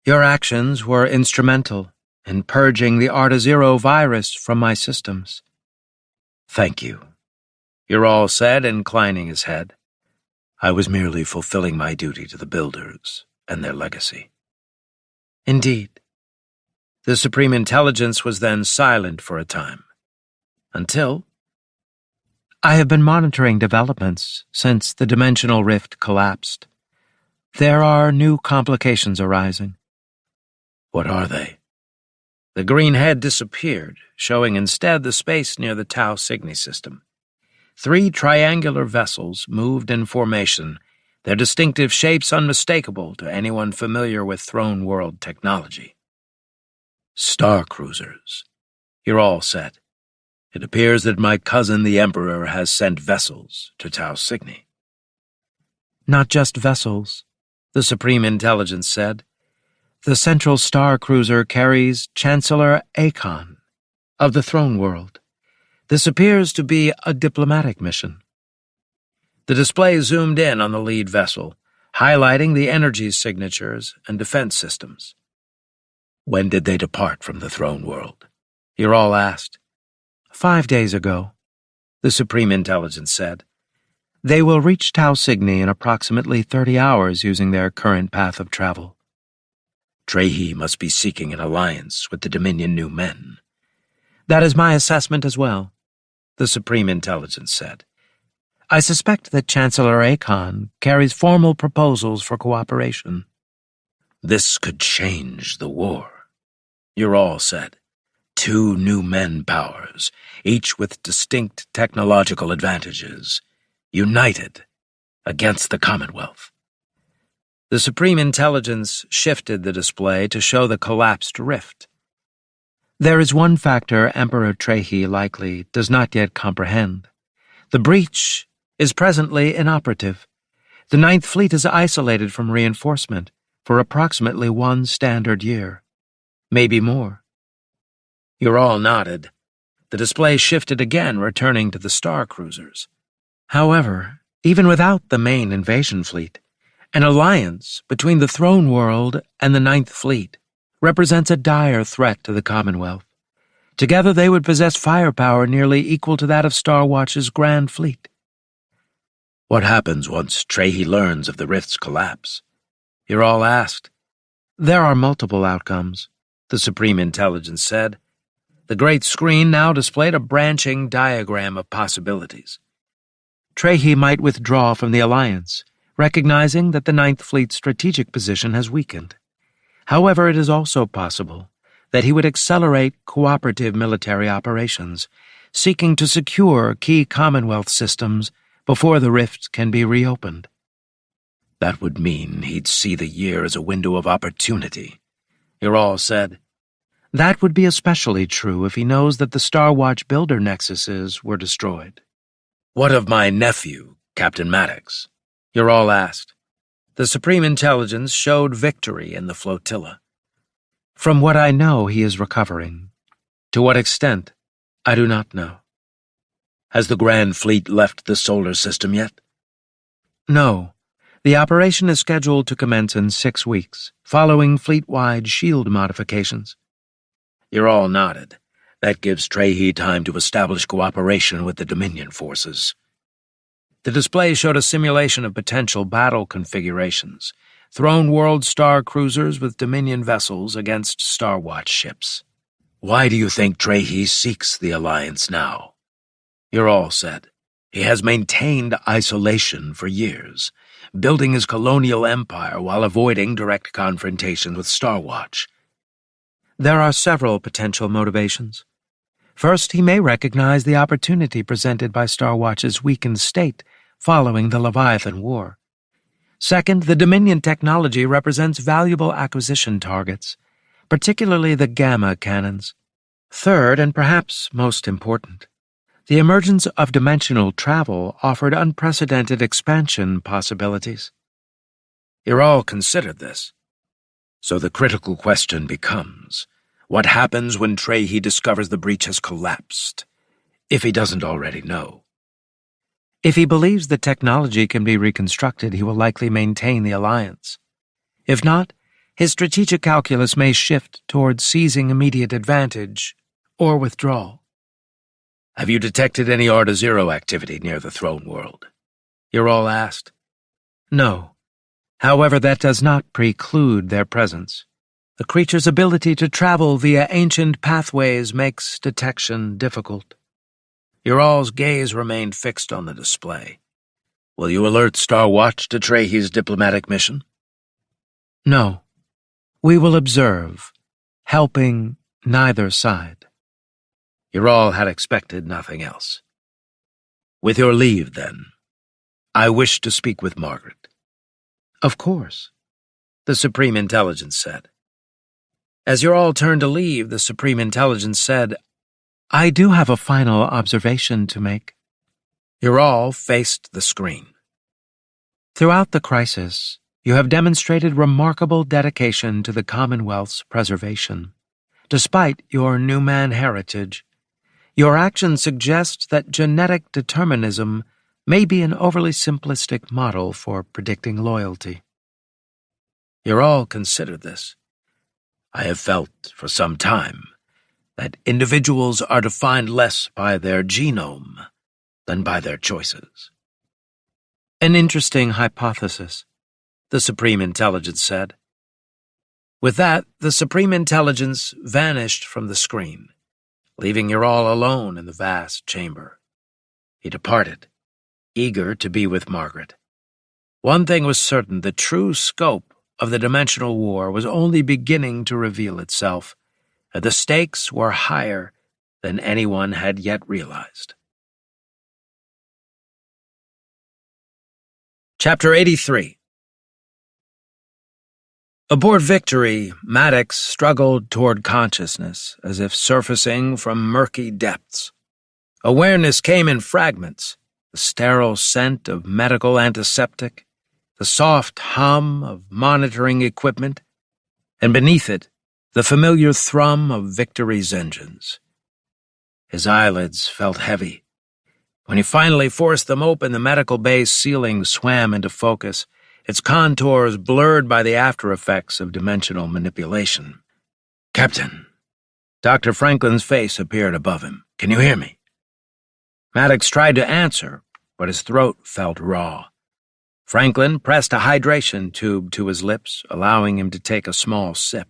Speaker 2: "Your actions were instrumental in purging the Arda-Zero virus from my systems." "Thank you," Ural said, inclining his head. "I was merely fulfilling my duty to the Builders and their legacy." "Indeed." The Supreme Intelligence was then silent for a time. Until... "I have been monitoring developments since the dimensional rift collapsed. There are new complications arising." "What are they?" The green head disappeared, showing instead the space near the Tau Cygni system. 3 triangular vessels moved in formation, their distinctive shapes unmistakable to anyone familiar with Throne World technology. "Star cruisers," Ural said. "It appears that my cousin the Emperor has sent vessels to Tau Cygni." "Not just vessels," the Supreme Intelligence said. "The Central Star Cruiser carries Chancellor Akon of the Throne World. This appears to be a diplomatic mission." The display zoomed in on the lead vessel, highlighting the energy signatures and defense systems. "When did they depart from the Throne World?" Ural asked. 5 days ago, the Supreme Intelligence said. "They will reach Tau Cygni in approximately 30 hours using their current path of travel." "Trehi must be seeking an alliance with the Dominion New Men." "That is my assessment as well," the Supreme Intelligence said. "I suspect that Chancellor Akon carries formal proposals for cooperation." "This could change the war," Ural said. 2 new men powers, each with distinct technological advantages, united against the Commonwealth. The Supreme Intelligence shifted the display to show the collapsed rift. "There is one factor Emperor Trehi likely does not yet comprehend. The breach is presently inoperative. The Ninth Fleet is isolated from reinforcement for approximately 1 standard year, maybe more." Ural nodded. The display shifted again, returning to the star cruisers. "However, even without the main invasion fleet, an alliance between the Throne World and the Ninth Fleet represents a dire threat to the Commonwealth. Together they would possess firepower nearly equal to that of Star Watch's Grand Fleet." "What happens once Trehi learns of the rift's collapse?" Ural asked. "There are multiple outcomes," the Supreme Intelligence said. The great screen now displayed a branching diagram of possibilities. "Trehi might withdraw from the alliance, recognizing that the Ninth Fleet's strategic position has weakened. However, it is also possible that he would accelerate cooperative military operations, seeking to secure key Commonwealth systems before the rift can be reopened." "That would mean he'd see the year as a window of opportunity," Ural said. "That would be especially true if he knows that the Star Watch builder nexuses were destroyed." "What of my nephew, Captain Maddox?" Ural asked. The Supreme Intelligence showed victory in the flotilla. "From what I know, he is recovering. To what extent, I do not know." "Has the Grand Fleet left the solar system yet?" "No. The operation is scheduled to commence in 6 weeks, following fleet-wide shield modifications." Ural nodded. "That gives Trehi time to establish cooperation with the Dominion forces." The display showed a simulation of potential battle configurations, Throne World star cruisers with Dominion vessels against Starwatch ships. Why do you think Trehi seeks the alliance now? Ural said. He has maintained isolation for years, building his colonial empire while avoiding direct confrontation with Starwatch.
Speaker 3: There are several potential motivations. First, he may recognize the opportunity presented by Starwatch's weakened state following the Leviathan War. Second, the Dominion technology represents valuable acquisition targets, particularly the Gamma cannons. Third, and perhaps most important, the emergence of dimensional travel offered unprecedented expansion possibilities.
Speaker 2: Ural considered this. So the critical question becomes, what happens when Trehi discovers the breach has collapsed, if he doesn't already know?
Speaker 3: If he believes the technology can be reconstructed, he will likely maintain the alliance. If not, his strategic calculus may shift towards seizing immediate advantage or withdrawal.
Speaker 2: Have you detected any Arda-Zero activity near the Throne World? Ural asked.
Speaker 3: No. However, that does not preclude their presence. The creature's ability to travel via ancient pathways makes detection difficult.
Speaker 2: Ural's gaze remained fixed on the display. Will you alert Starwatch to Trehi's diplomatic mission?
Speaker 3: No. We will observe, helping neither side.
Speaker 2: Ural had expected nothing else. With your leave, then, I wish to speak with Margaret.
Speaker 3: Of course,
Speaker 2: the Supreme Intelligence said. As Ural turned to leave, the Supreme Intelligence said,
Speaker 3: I do have a final observation to make.
Speaker 2: Ural faced the screen.
Speaker 3: Throughout the crisis, you have demonstrated remarkable dedication to the Commonwealth's preservation. Despite your Newman heritage, your actions suggest that genetic determinism may be an overly simplistic model for predicting loyalty.
Speaker 2: Ural considered this. I have felt for some time that individuals are defined less by their genome than by their choices.
Speaker 3: An interesting hypothesis,
Speaker 2: the Supreme Intelligence said. With that, the Supreme Intelligence vanished from the screen, leaving Ural alone in the vast chamber. He departed, eager to be with Margaret. One thing was certain, the true scope of the dimensional war was only beginning to reveal itself, and the stakes were higher than anyone had yet realized. Chapter 83. Aboard Victory, Maddox struggled toward consciousness, as if surfacing from murky depths. Awareness came in fragments, the sterile scent of medical antiseptic, the soft hum of monitoring equipment, and beneath it, the familiar thrum of Victory's engines. His eyelids felt heavy. When he finally forced them open, the medical bay's ceiling swam into focus, its contours blurred by the after-effects of dimensional manipulation. Captain, Dr. Franklin's face appeared above him. Can you hear me? Maddox tried to answer, but his throat felt raw. Franklin pressed a hydration tube to his lips, allowing him to take a small sip.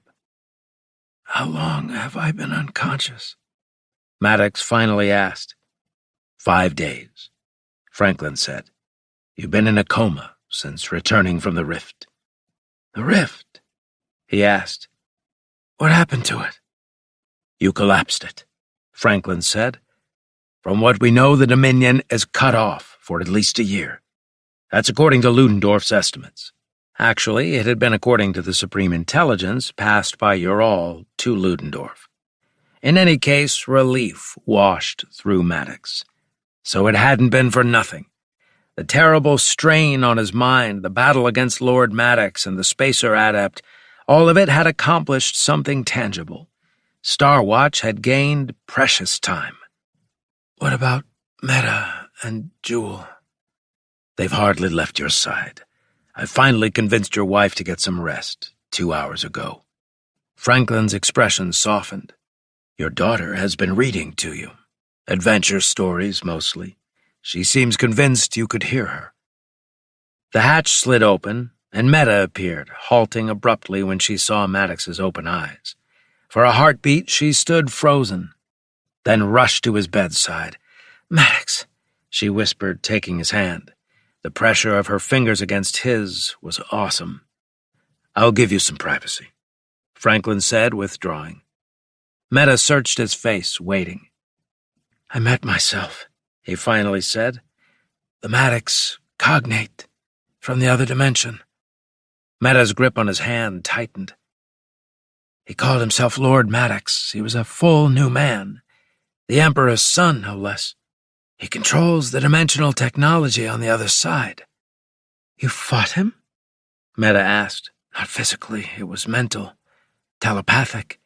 Speaker 3: How long have I been unconscious?
Speaker 2: Maddox finally asked. 5 days, Franklin said. You've been in a coma since returning from the rift.
Speaker 3: The rift?
Speaker 2: He asked.
Speaker 3: What happened to it?
Speaker 2: You collapsed it, Franklin said. From what we know, the Dominion is cut off for at least a year. That's according to Ludendorff's estimates. Actually, it had been according to the Supreme Intelligence passed by Ural to Ludendorff. In any case, relief washed through Maddox. So it hadn't been for nothing. The terrible strain on his mind, the battle against Lord Maddox and the Spacer Adept, all of it had accomplished something tangible. Starwatch had gained precious time.
Speaker 3: What about Meta and Jewel?
Speaker 2: They've hardly left your side. I finally convinced your wife to get some rest 2 hours ago. Franklin's expression softened. Your daughter has been reading to you. Adventure stories, mostly. She seems convinced you could hear her. The hatch slid open, and Meta appeared, halting abruptly when she saw Maddox's open eyes. For a heartbeat, she stood frozen, then rushed to his bedside. "Maddox," she whispered, taking his hand. The pressure of her fingers against his was awesome. "I'll give you some privacy," Franklin said, withdrawing. Meta searched his face, waiting. "I met myself," he finally said. "The Maddox cognate from the other dimension." Meta's grip on his hand tightened. "He called himself Lord Maddox. He was a full new man. The Emperor's son, no less. He controls the dimensional technology on the other side." "You fought him?" Meta asked. "Not physically. It was mental, telepathic.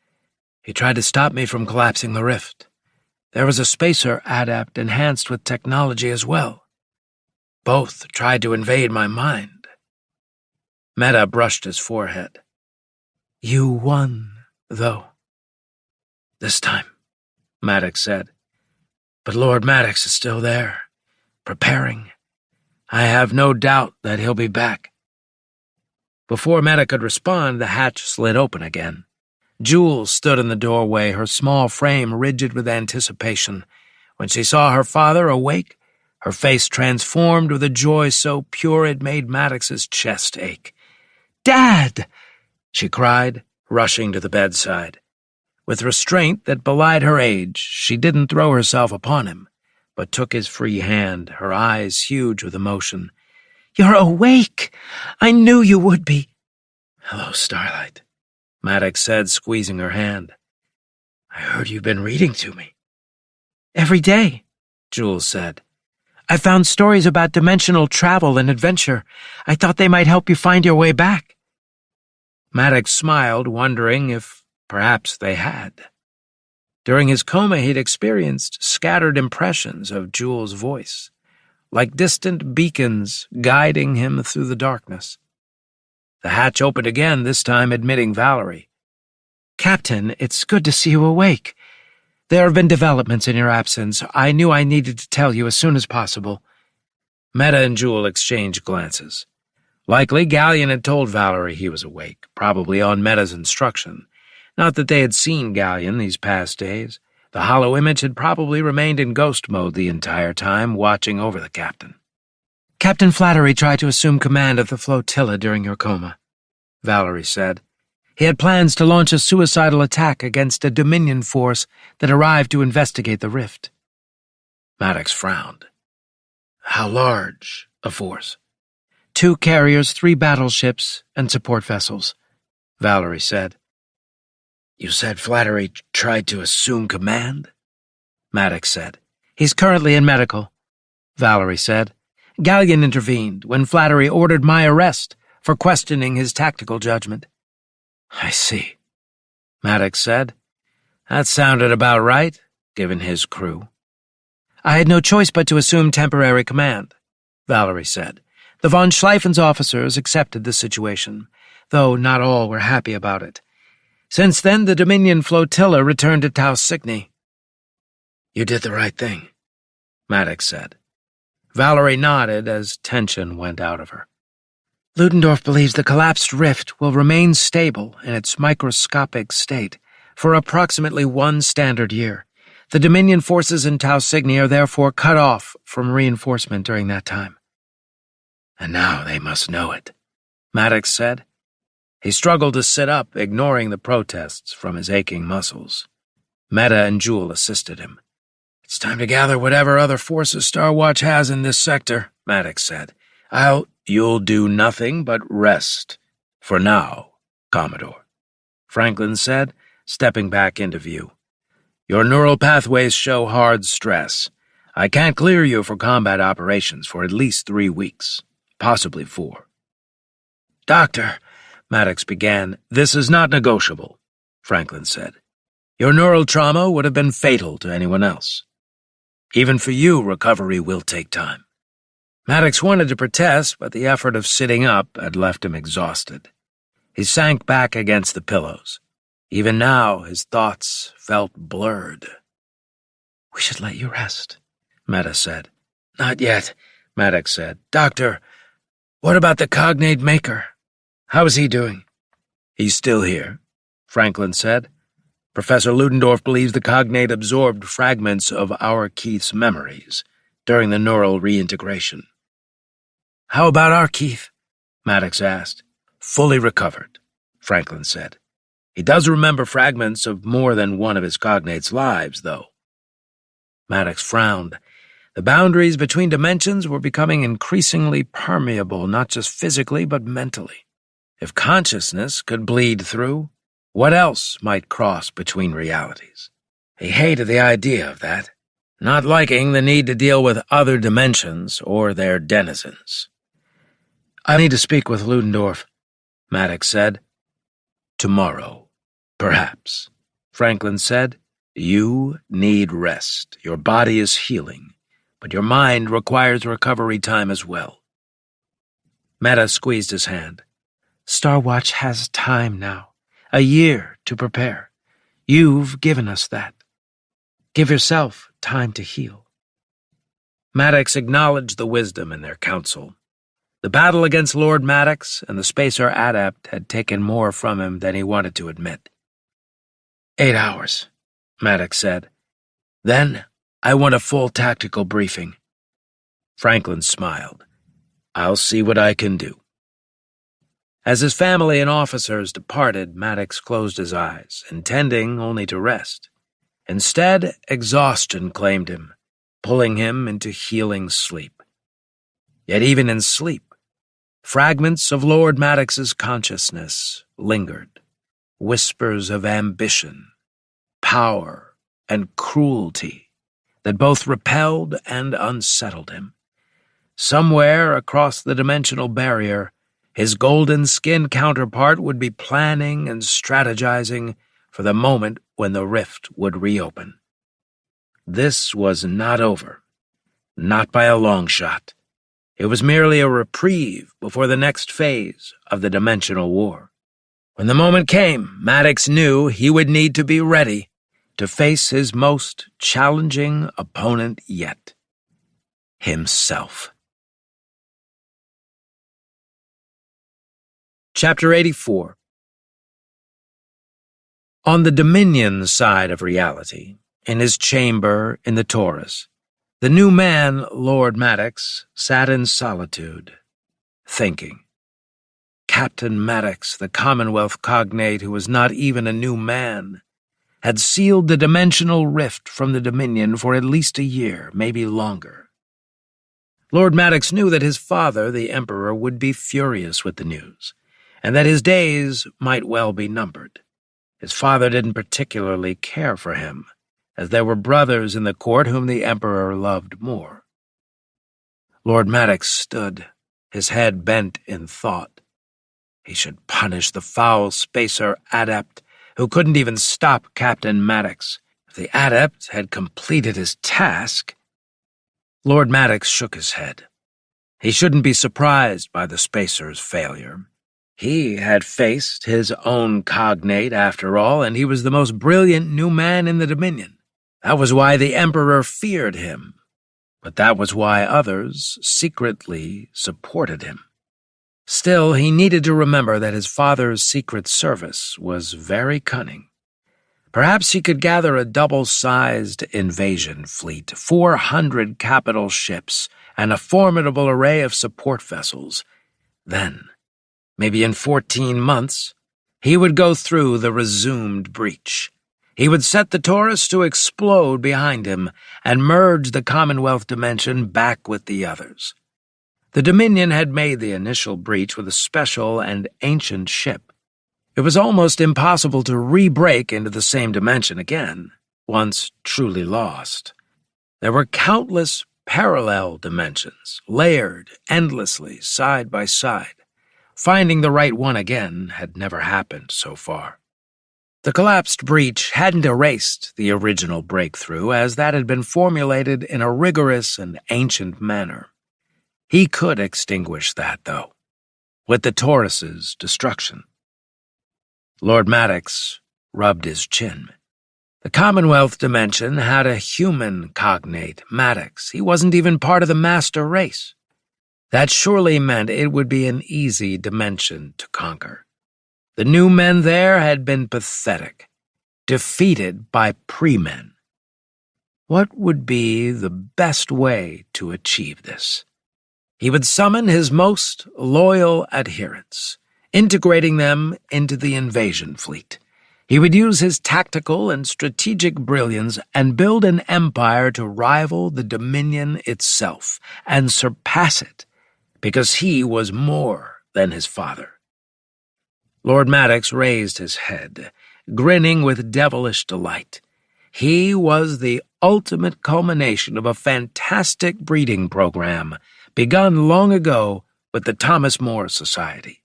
Speaker 2: He tried to stop me from collapsing the rift. There was a spacer adept enhanced with technology as well. Both tried to invade my mind." Meta brushed his forehead. "You won, though." "This time," Maddox said. "But Lord Maddox is still there, preparing. I have no doubt that he'll be back." Before Meta could respond, the hatch slid open again. Jules stood in the doorway, her small frame rigid with anticipation. When she saw her father awake, her face transformed with a joy so pure it made Maddox's chest ache. "Dad!" she cried, rushing to the bedside. With restraint that belied her age, she didn't throw herself upon him, but took his free hand, her eyes huge with emotion. "You're awake! I knew you would be." "Hello, Starlight," Maddox said, squeezing her hand. "I heard you've been reading to me." "Every day," Jules said. "I found stories about dimensional travel and adventure. I thought they might help you find your way back." Maddox smiled, wondering if perhaps they had. During his coma, he'd experienced scattered impressions of Jules' voice, like distant beacons guiding him through the darkness. The hatch opened again, this time admitting Valerie. "Captain, it's good to see you awake. There have been developments in your absence. I knew I needed to tell you as soon as possible." Meta and Jewel exchanged glances. Likely, Galleon had told Valerie he was awake, probably on Meta's instruction. Not that they had seen Galleon these past days. The hollow image had probably remained in ghost mode the entire time, watching over the captain. "Captain Flattery tried to assume command of the flotilla during your coma," Valerie said. "He had plans to launch a suicidal attack against a Dominion force that arrived to investigate the rift." Maddox frowned. "How large a force?" "2 carriers, 3 battleships, and support vessels," Valerie said. "You said Flattery tried to assume command?" Maddox said. "He's currently in medical," Valerie said. "Galleon intervened when Flattery ordered my arrest for questioning his tactical judgment." "I see," Maddox said. "That sounded about right, given his crew." "I had no choice but to assume temporary command," Valerie said. "The von Schleifen's officers accepted the situation, though not all were happy about it. Since then, the Dominion flotilla returned to Tau Cygni." "You did the right thing," Maddox said. Valerie nodded as tension went out of her. "Ludendorff believes the collapsed rift will remain stable in its microscopic state for approximately 1 standard year. The Dominion forces in Tau Cygni are therefore cut off from reinforcement during that time." "And now they must know it," Maddox said. He struggled to sit up, ignoring the protests from his aching muscles. Meta and Jewel assisted him. "It's time to gather whatever other forces Star Watch has in this sector," Maddox said. "You'll do nothing but rest. For now, Commodore," Franklin said, stepping back into view. "Your neural pathways show hard stress. I can't clear you for combat operations for at least 3 weeks, possibly 4. "Doctor," Maddox began. "This is not negotiable," Franklin said. "Your neural trauma would have been fatal to anyone else. Even for you, recovery will take time." Maddox wanted to protest, but the effort of sitting up had left him exhausted. He sank back against the pillows. Even now, his thoughts felt blurred. "We should let you rest," Meta said. "Not yet," Maddox said. "Doctor, what about the cognate maker? How is he doing? He's still here, Franklin said. Professor Ludendorff believes the cognate absorbed fragments of our Keith's memories during the neural reintegration. How about our Keith? Maddox asked. Fully recovered, Franklin said. He does remember fragments of more than one of his cognate's lives, though. Maddox frowned. The boundaries between dimensions were becoming increasingly permeable, not just physically, but mentally. If consciousness could bleed through, what else might cross between realities? He hated the idea of that, not liking the need to deal with other dimensions or their denizens. I need to speak with Ludendorff, Maddox said. Tomorrow, perhaps, Franklin said. You need rest. Your body is healing, but your mind requires recovery time as well. Meta squeezed his hand. Starwatch has time now, a year to prepare. You've given us that. Give yourself time to heal. Maddox acknowledged the wisdom in their counsel. The battle against Lord Maddox and the Spacer Adept had taken more from him than he wanted to admit. 8 hours, Maddox said. Then I want a full tactical briefing. Franklin smiled. I'll see what I can do. As his family and officers departed, Maddox closed his eyes, intending only to rest. Instead, exhaustion claimed him, pulling him into healing sleep. Yet even in sleep, fragments of Lord Maddox's consciousness lingered, whispers of ambition, power, and cruelty that both repelled and unsettled him. Somewhere across the dimensional barrier, his golden-skinned counterpart would be planning and strategizing for the moment when the rift would reopen. This was not over, not by a long shot. It was merely a reprieve before the next phase of the dimensional war. When the moment came, Maddox knew he would need to be ready to face his most challenging opponent yet, himself. Chapter 84. On the Dominion side of reality, in his chamber in the Taurus, the new man, Lord Maddox, sat in solitude, thinking. Captain Maddox, the Commonwealth cognate who was not even a new man, had sealed the dimensional rift from the Dominion for at least a year, maybe longer. Lord Maddox knew that his father, the Emperor, would be furious with the news, and that his days might well be numbered. His father didn't particularly care for him, as there were brothers in the court whom the Emperor loved more. Lord Maddox stood, his head bent in thought. He should punish the foul Spacer Adept who couldn't even stop Captain Maddox. If the Adept had completed his task... Lord Maddox shook his head. He shouldn't be surprised by the Spacer's failure. He had faced his own cognate, after all, and he was the most brilliant new man in the Dominion. That was why the Emperor feared him, but that was why others secretly supported him. Still, he needed to remember that his father's secret service was very cunning. Perhaps he could gather a double-sized invasion fleet, 400 capital ships, and a formidable array of support vessels. Then, maybe in 14 months, he would go through the resumed breach. He would set the Taurus to explode behind him and merge the Commonwealth dimension back with the others. The Dominion had made the initial breach with a special and ancient ship. It was almost impossible to re-break into the same dimension again, once truly lost. There were countless parallel dimensions, layered endlessly side by side. Finding the right one again had never happened so far. The collapsed breach hadn't erased the original breakthrough, as that had been formulated in a rigorous and ancient manner. He could extinguish that, though, with the Taurus's destruction. Lord Maddox rubbed his chin. The Commonwealth dimension had a human cognate, Maddox. He wasn't even part of the master race. That surely meant it would be an easy dimension to conquer. The new men there had been pathetic, defeated by premen. What would be the best way to achieve this? He would summon his most loyal adherents, integrating them into the invasion fleet. He would use his tactical and strategic brilliance and build an empire to rival the Dominion itself and surpass it, because he was more than his father. Lord Maddox raised his head, grinning with devilish delight. He was the ultimate culmination of a fantastic breeding program begun long ago with the Thomas More Society.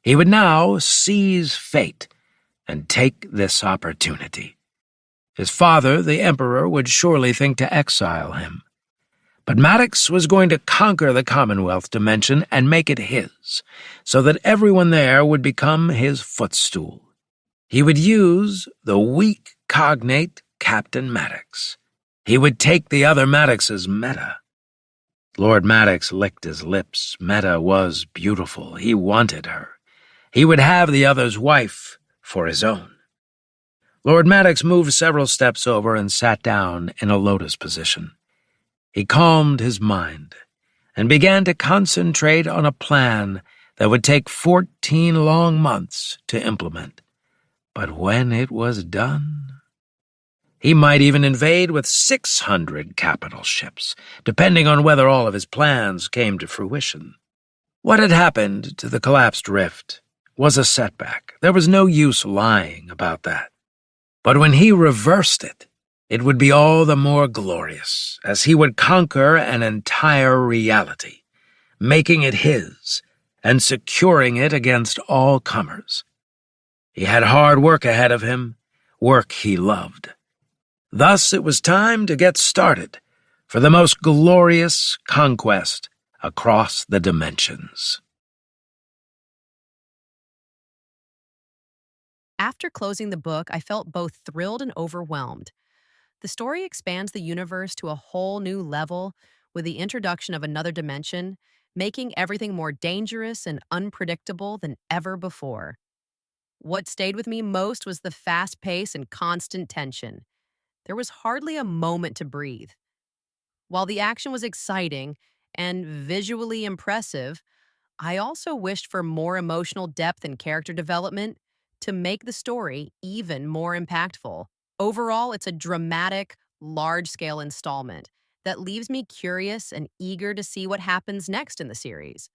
Speaker 2: He would now seize fate and take this opportunity. His father, the Emperor, would surely think to exile him. But Maddox was going to conquer the Commonwealth dimension and make it his, so that everyone there would become his footstool. He would use the weak cognate Captain Maddox. He would take the other Maddox's Meta. Lord Maddox licked his lips. Meta was beautiful. He wanted her. He would have the other's wife for his own. Lord Maddox moved several steps over and sat down in a lotus position. He calmed his mind and began to concentrate on a plan that would take 14 long months to implement. But when it was done, he might even invade with 600 capital ships, depending on whether all of his plans came to fruition. What had happened to the collapsed rift was a setback. There was no use lying about that. But when he reversed it, it would be all the more glorious, as he would conquer an entire reality, making it his and securing it against all comers. He had hard work ahead of him, work he loved. Thus it was time to get started for the most glorious conquest across the dimensions.
Speaker 1: After closing the book, I felt both thrilled and overwhelmed. The story expands the universe to a whole new level with the introduction of another dimension, making everything more dangerous and unpredictable than ever before. What stayed with me most was the fast pace and constant tension. There was hardly a moment to breathe. While the action was exciting and visually impressive, I also wished for more emotional depth and character development to make the story even more impactful. Overall, it's a dramatic, large-scale installment that leaves me curious and eager to see what happens next in the series.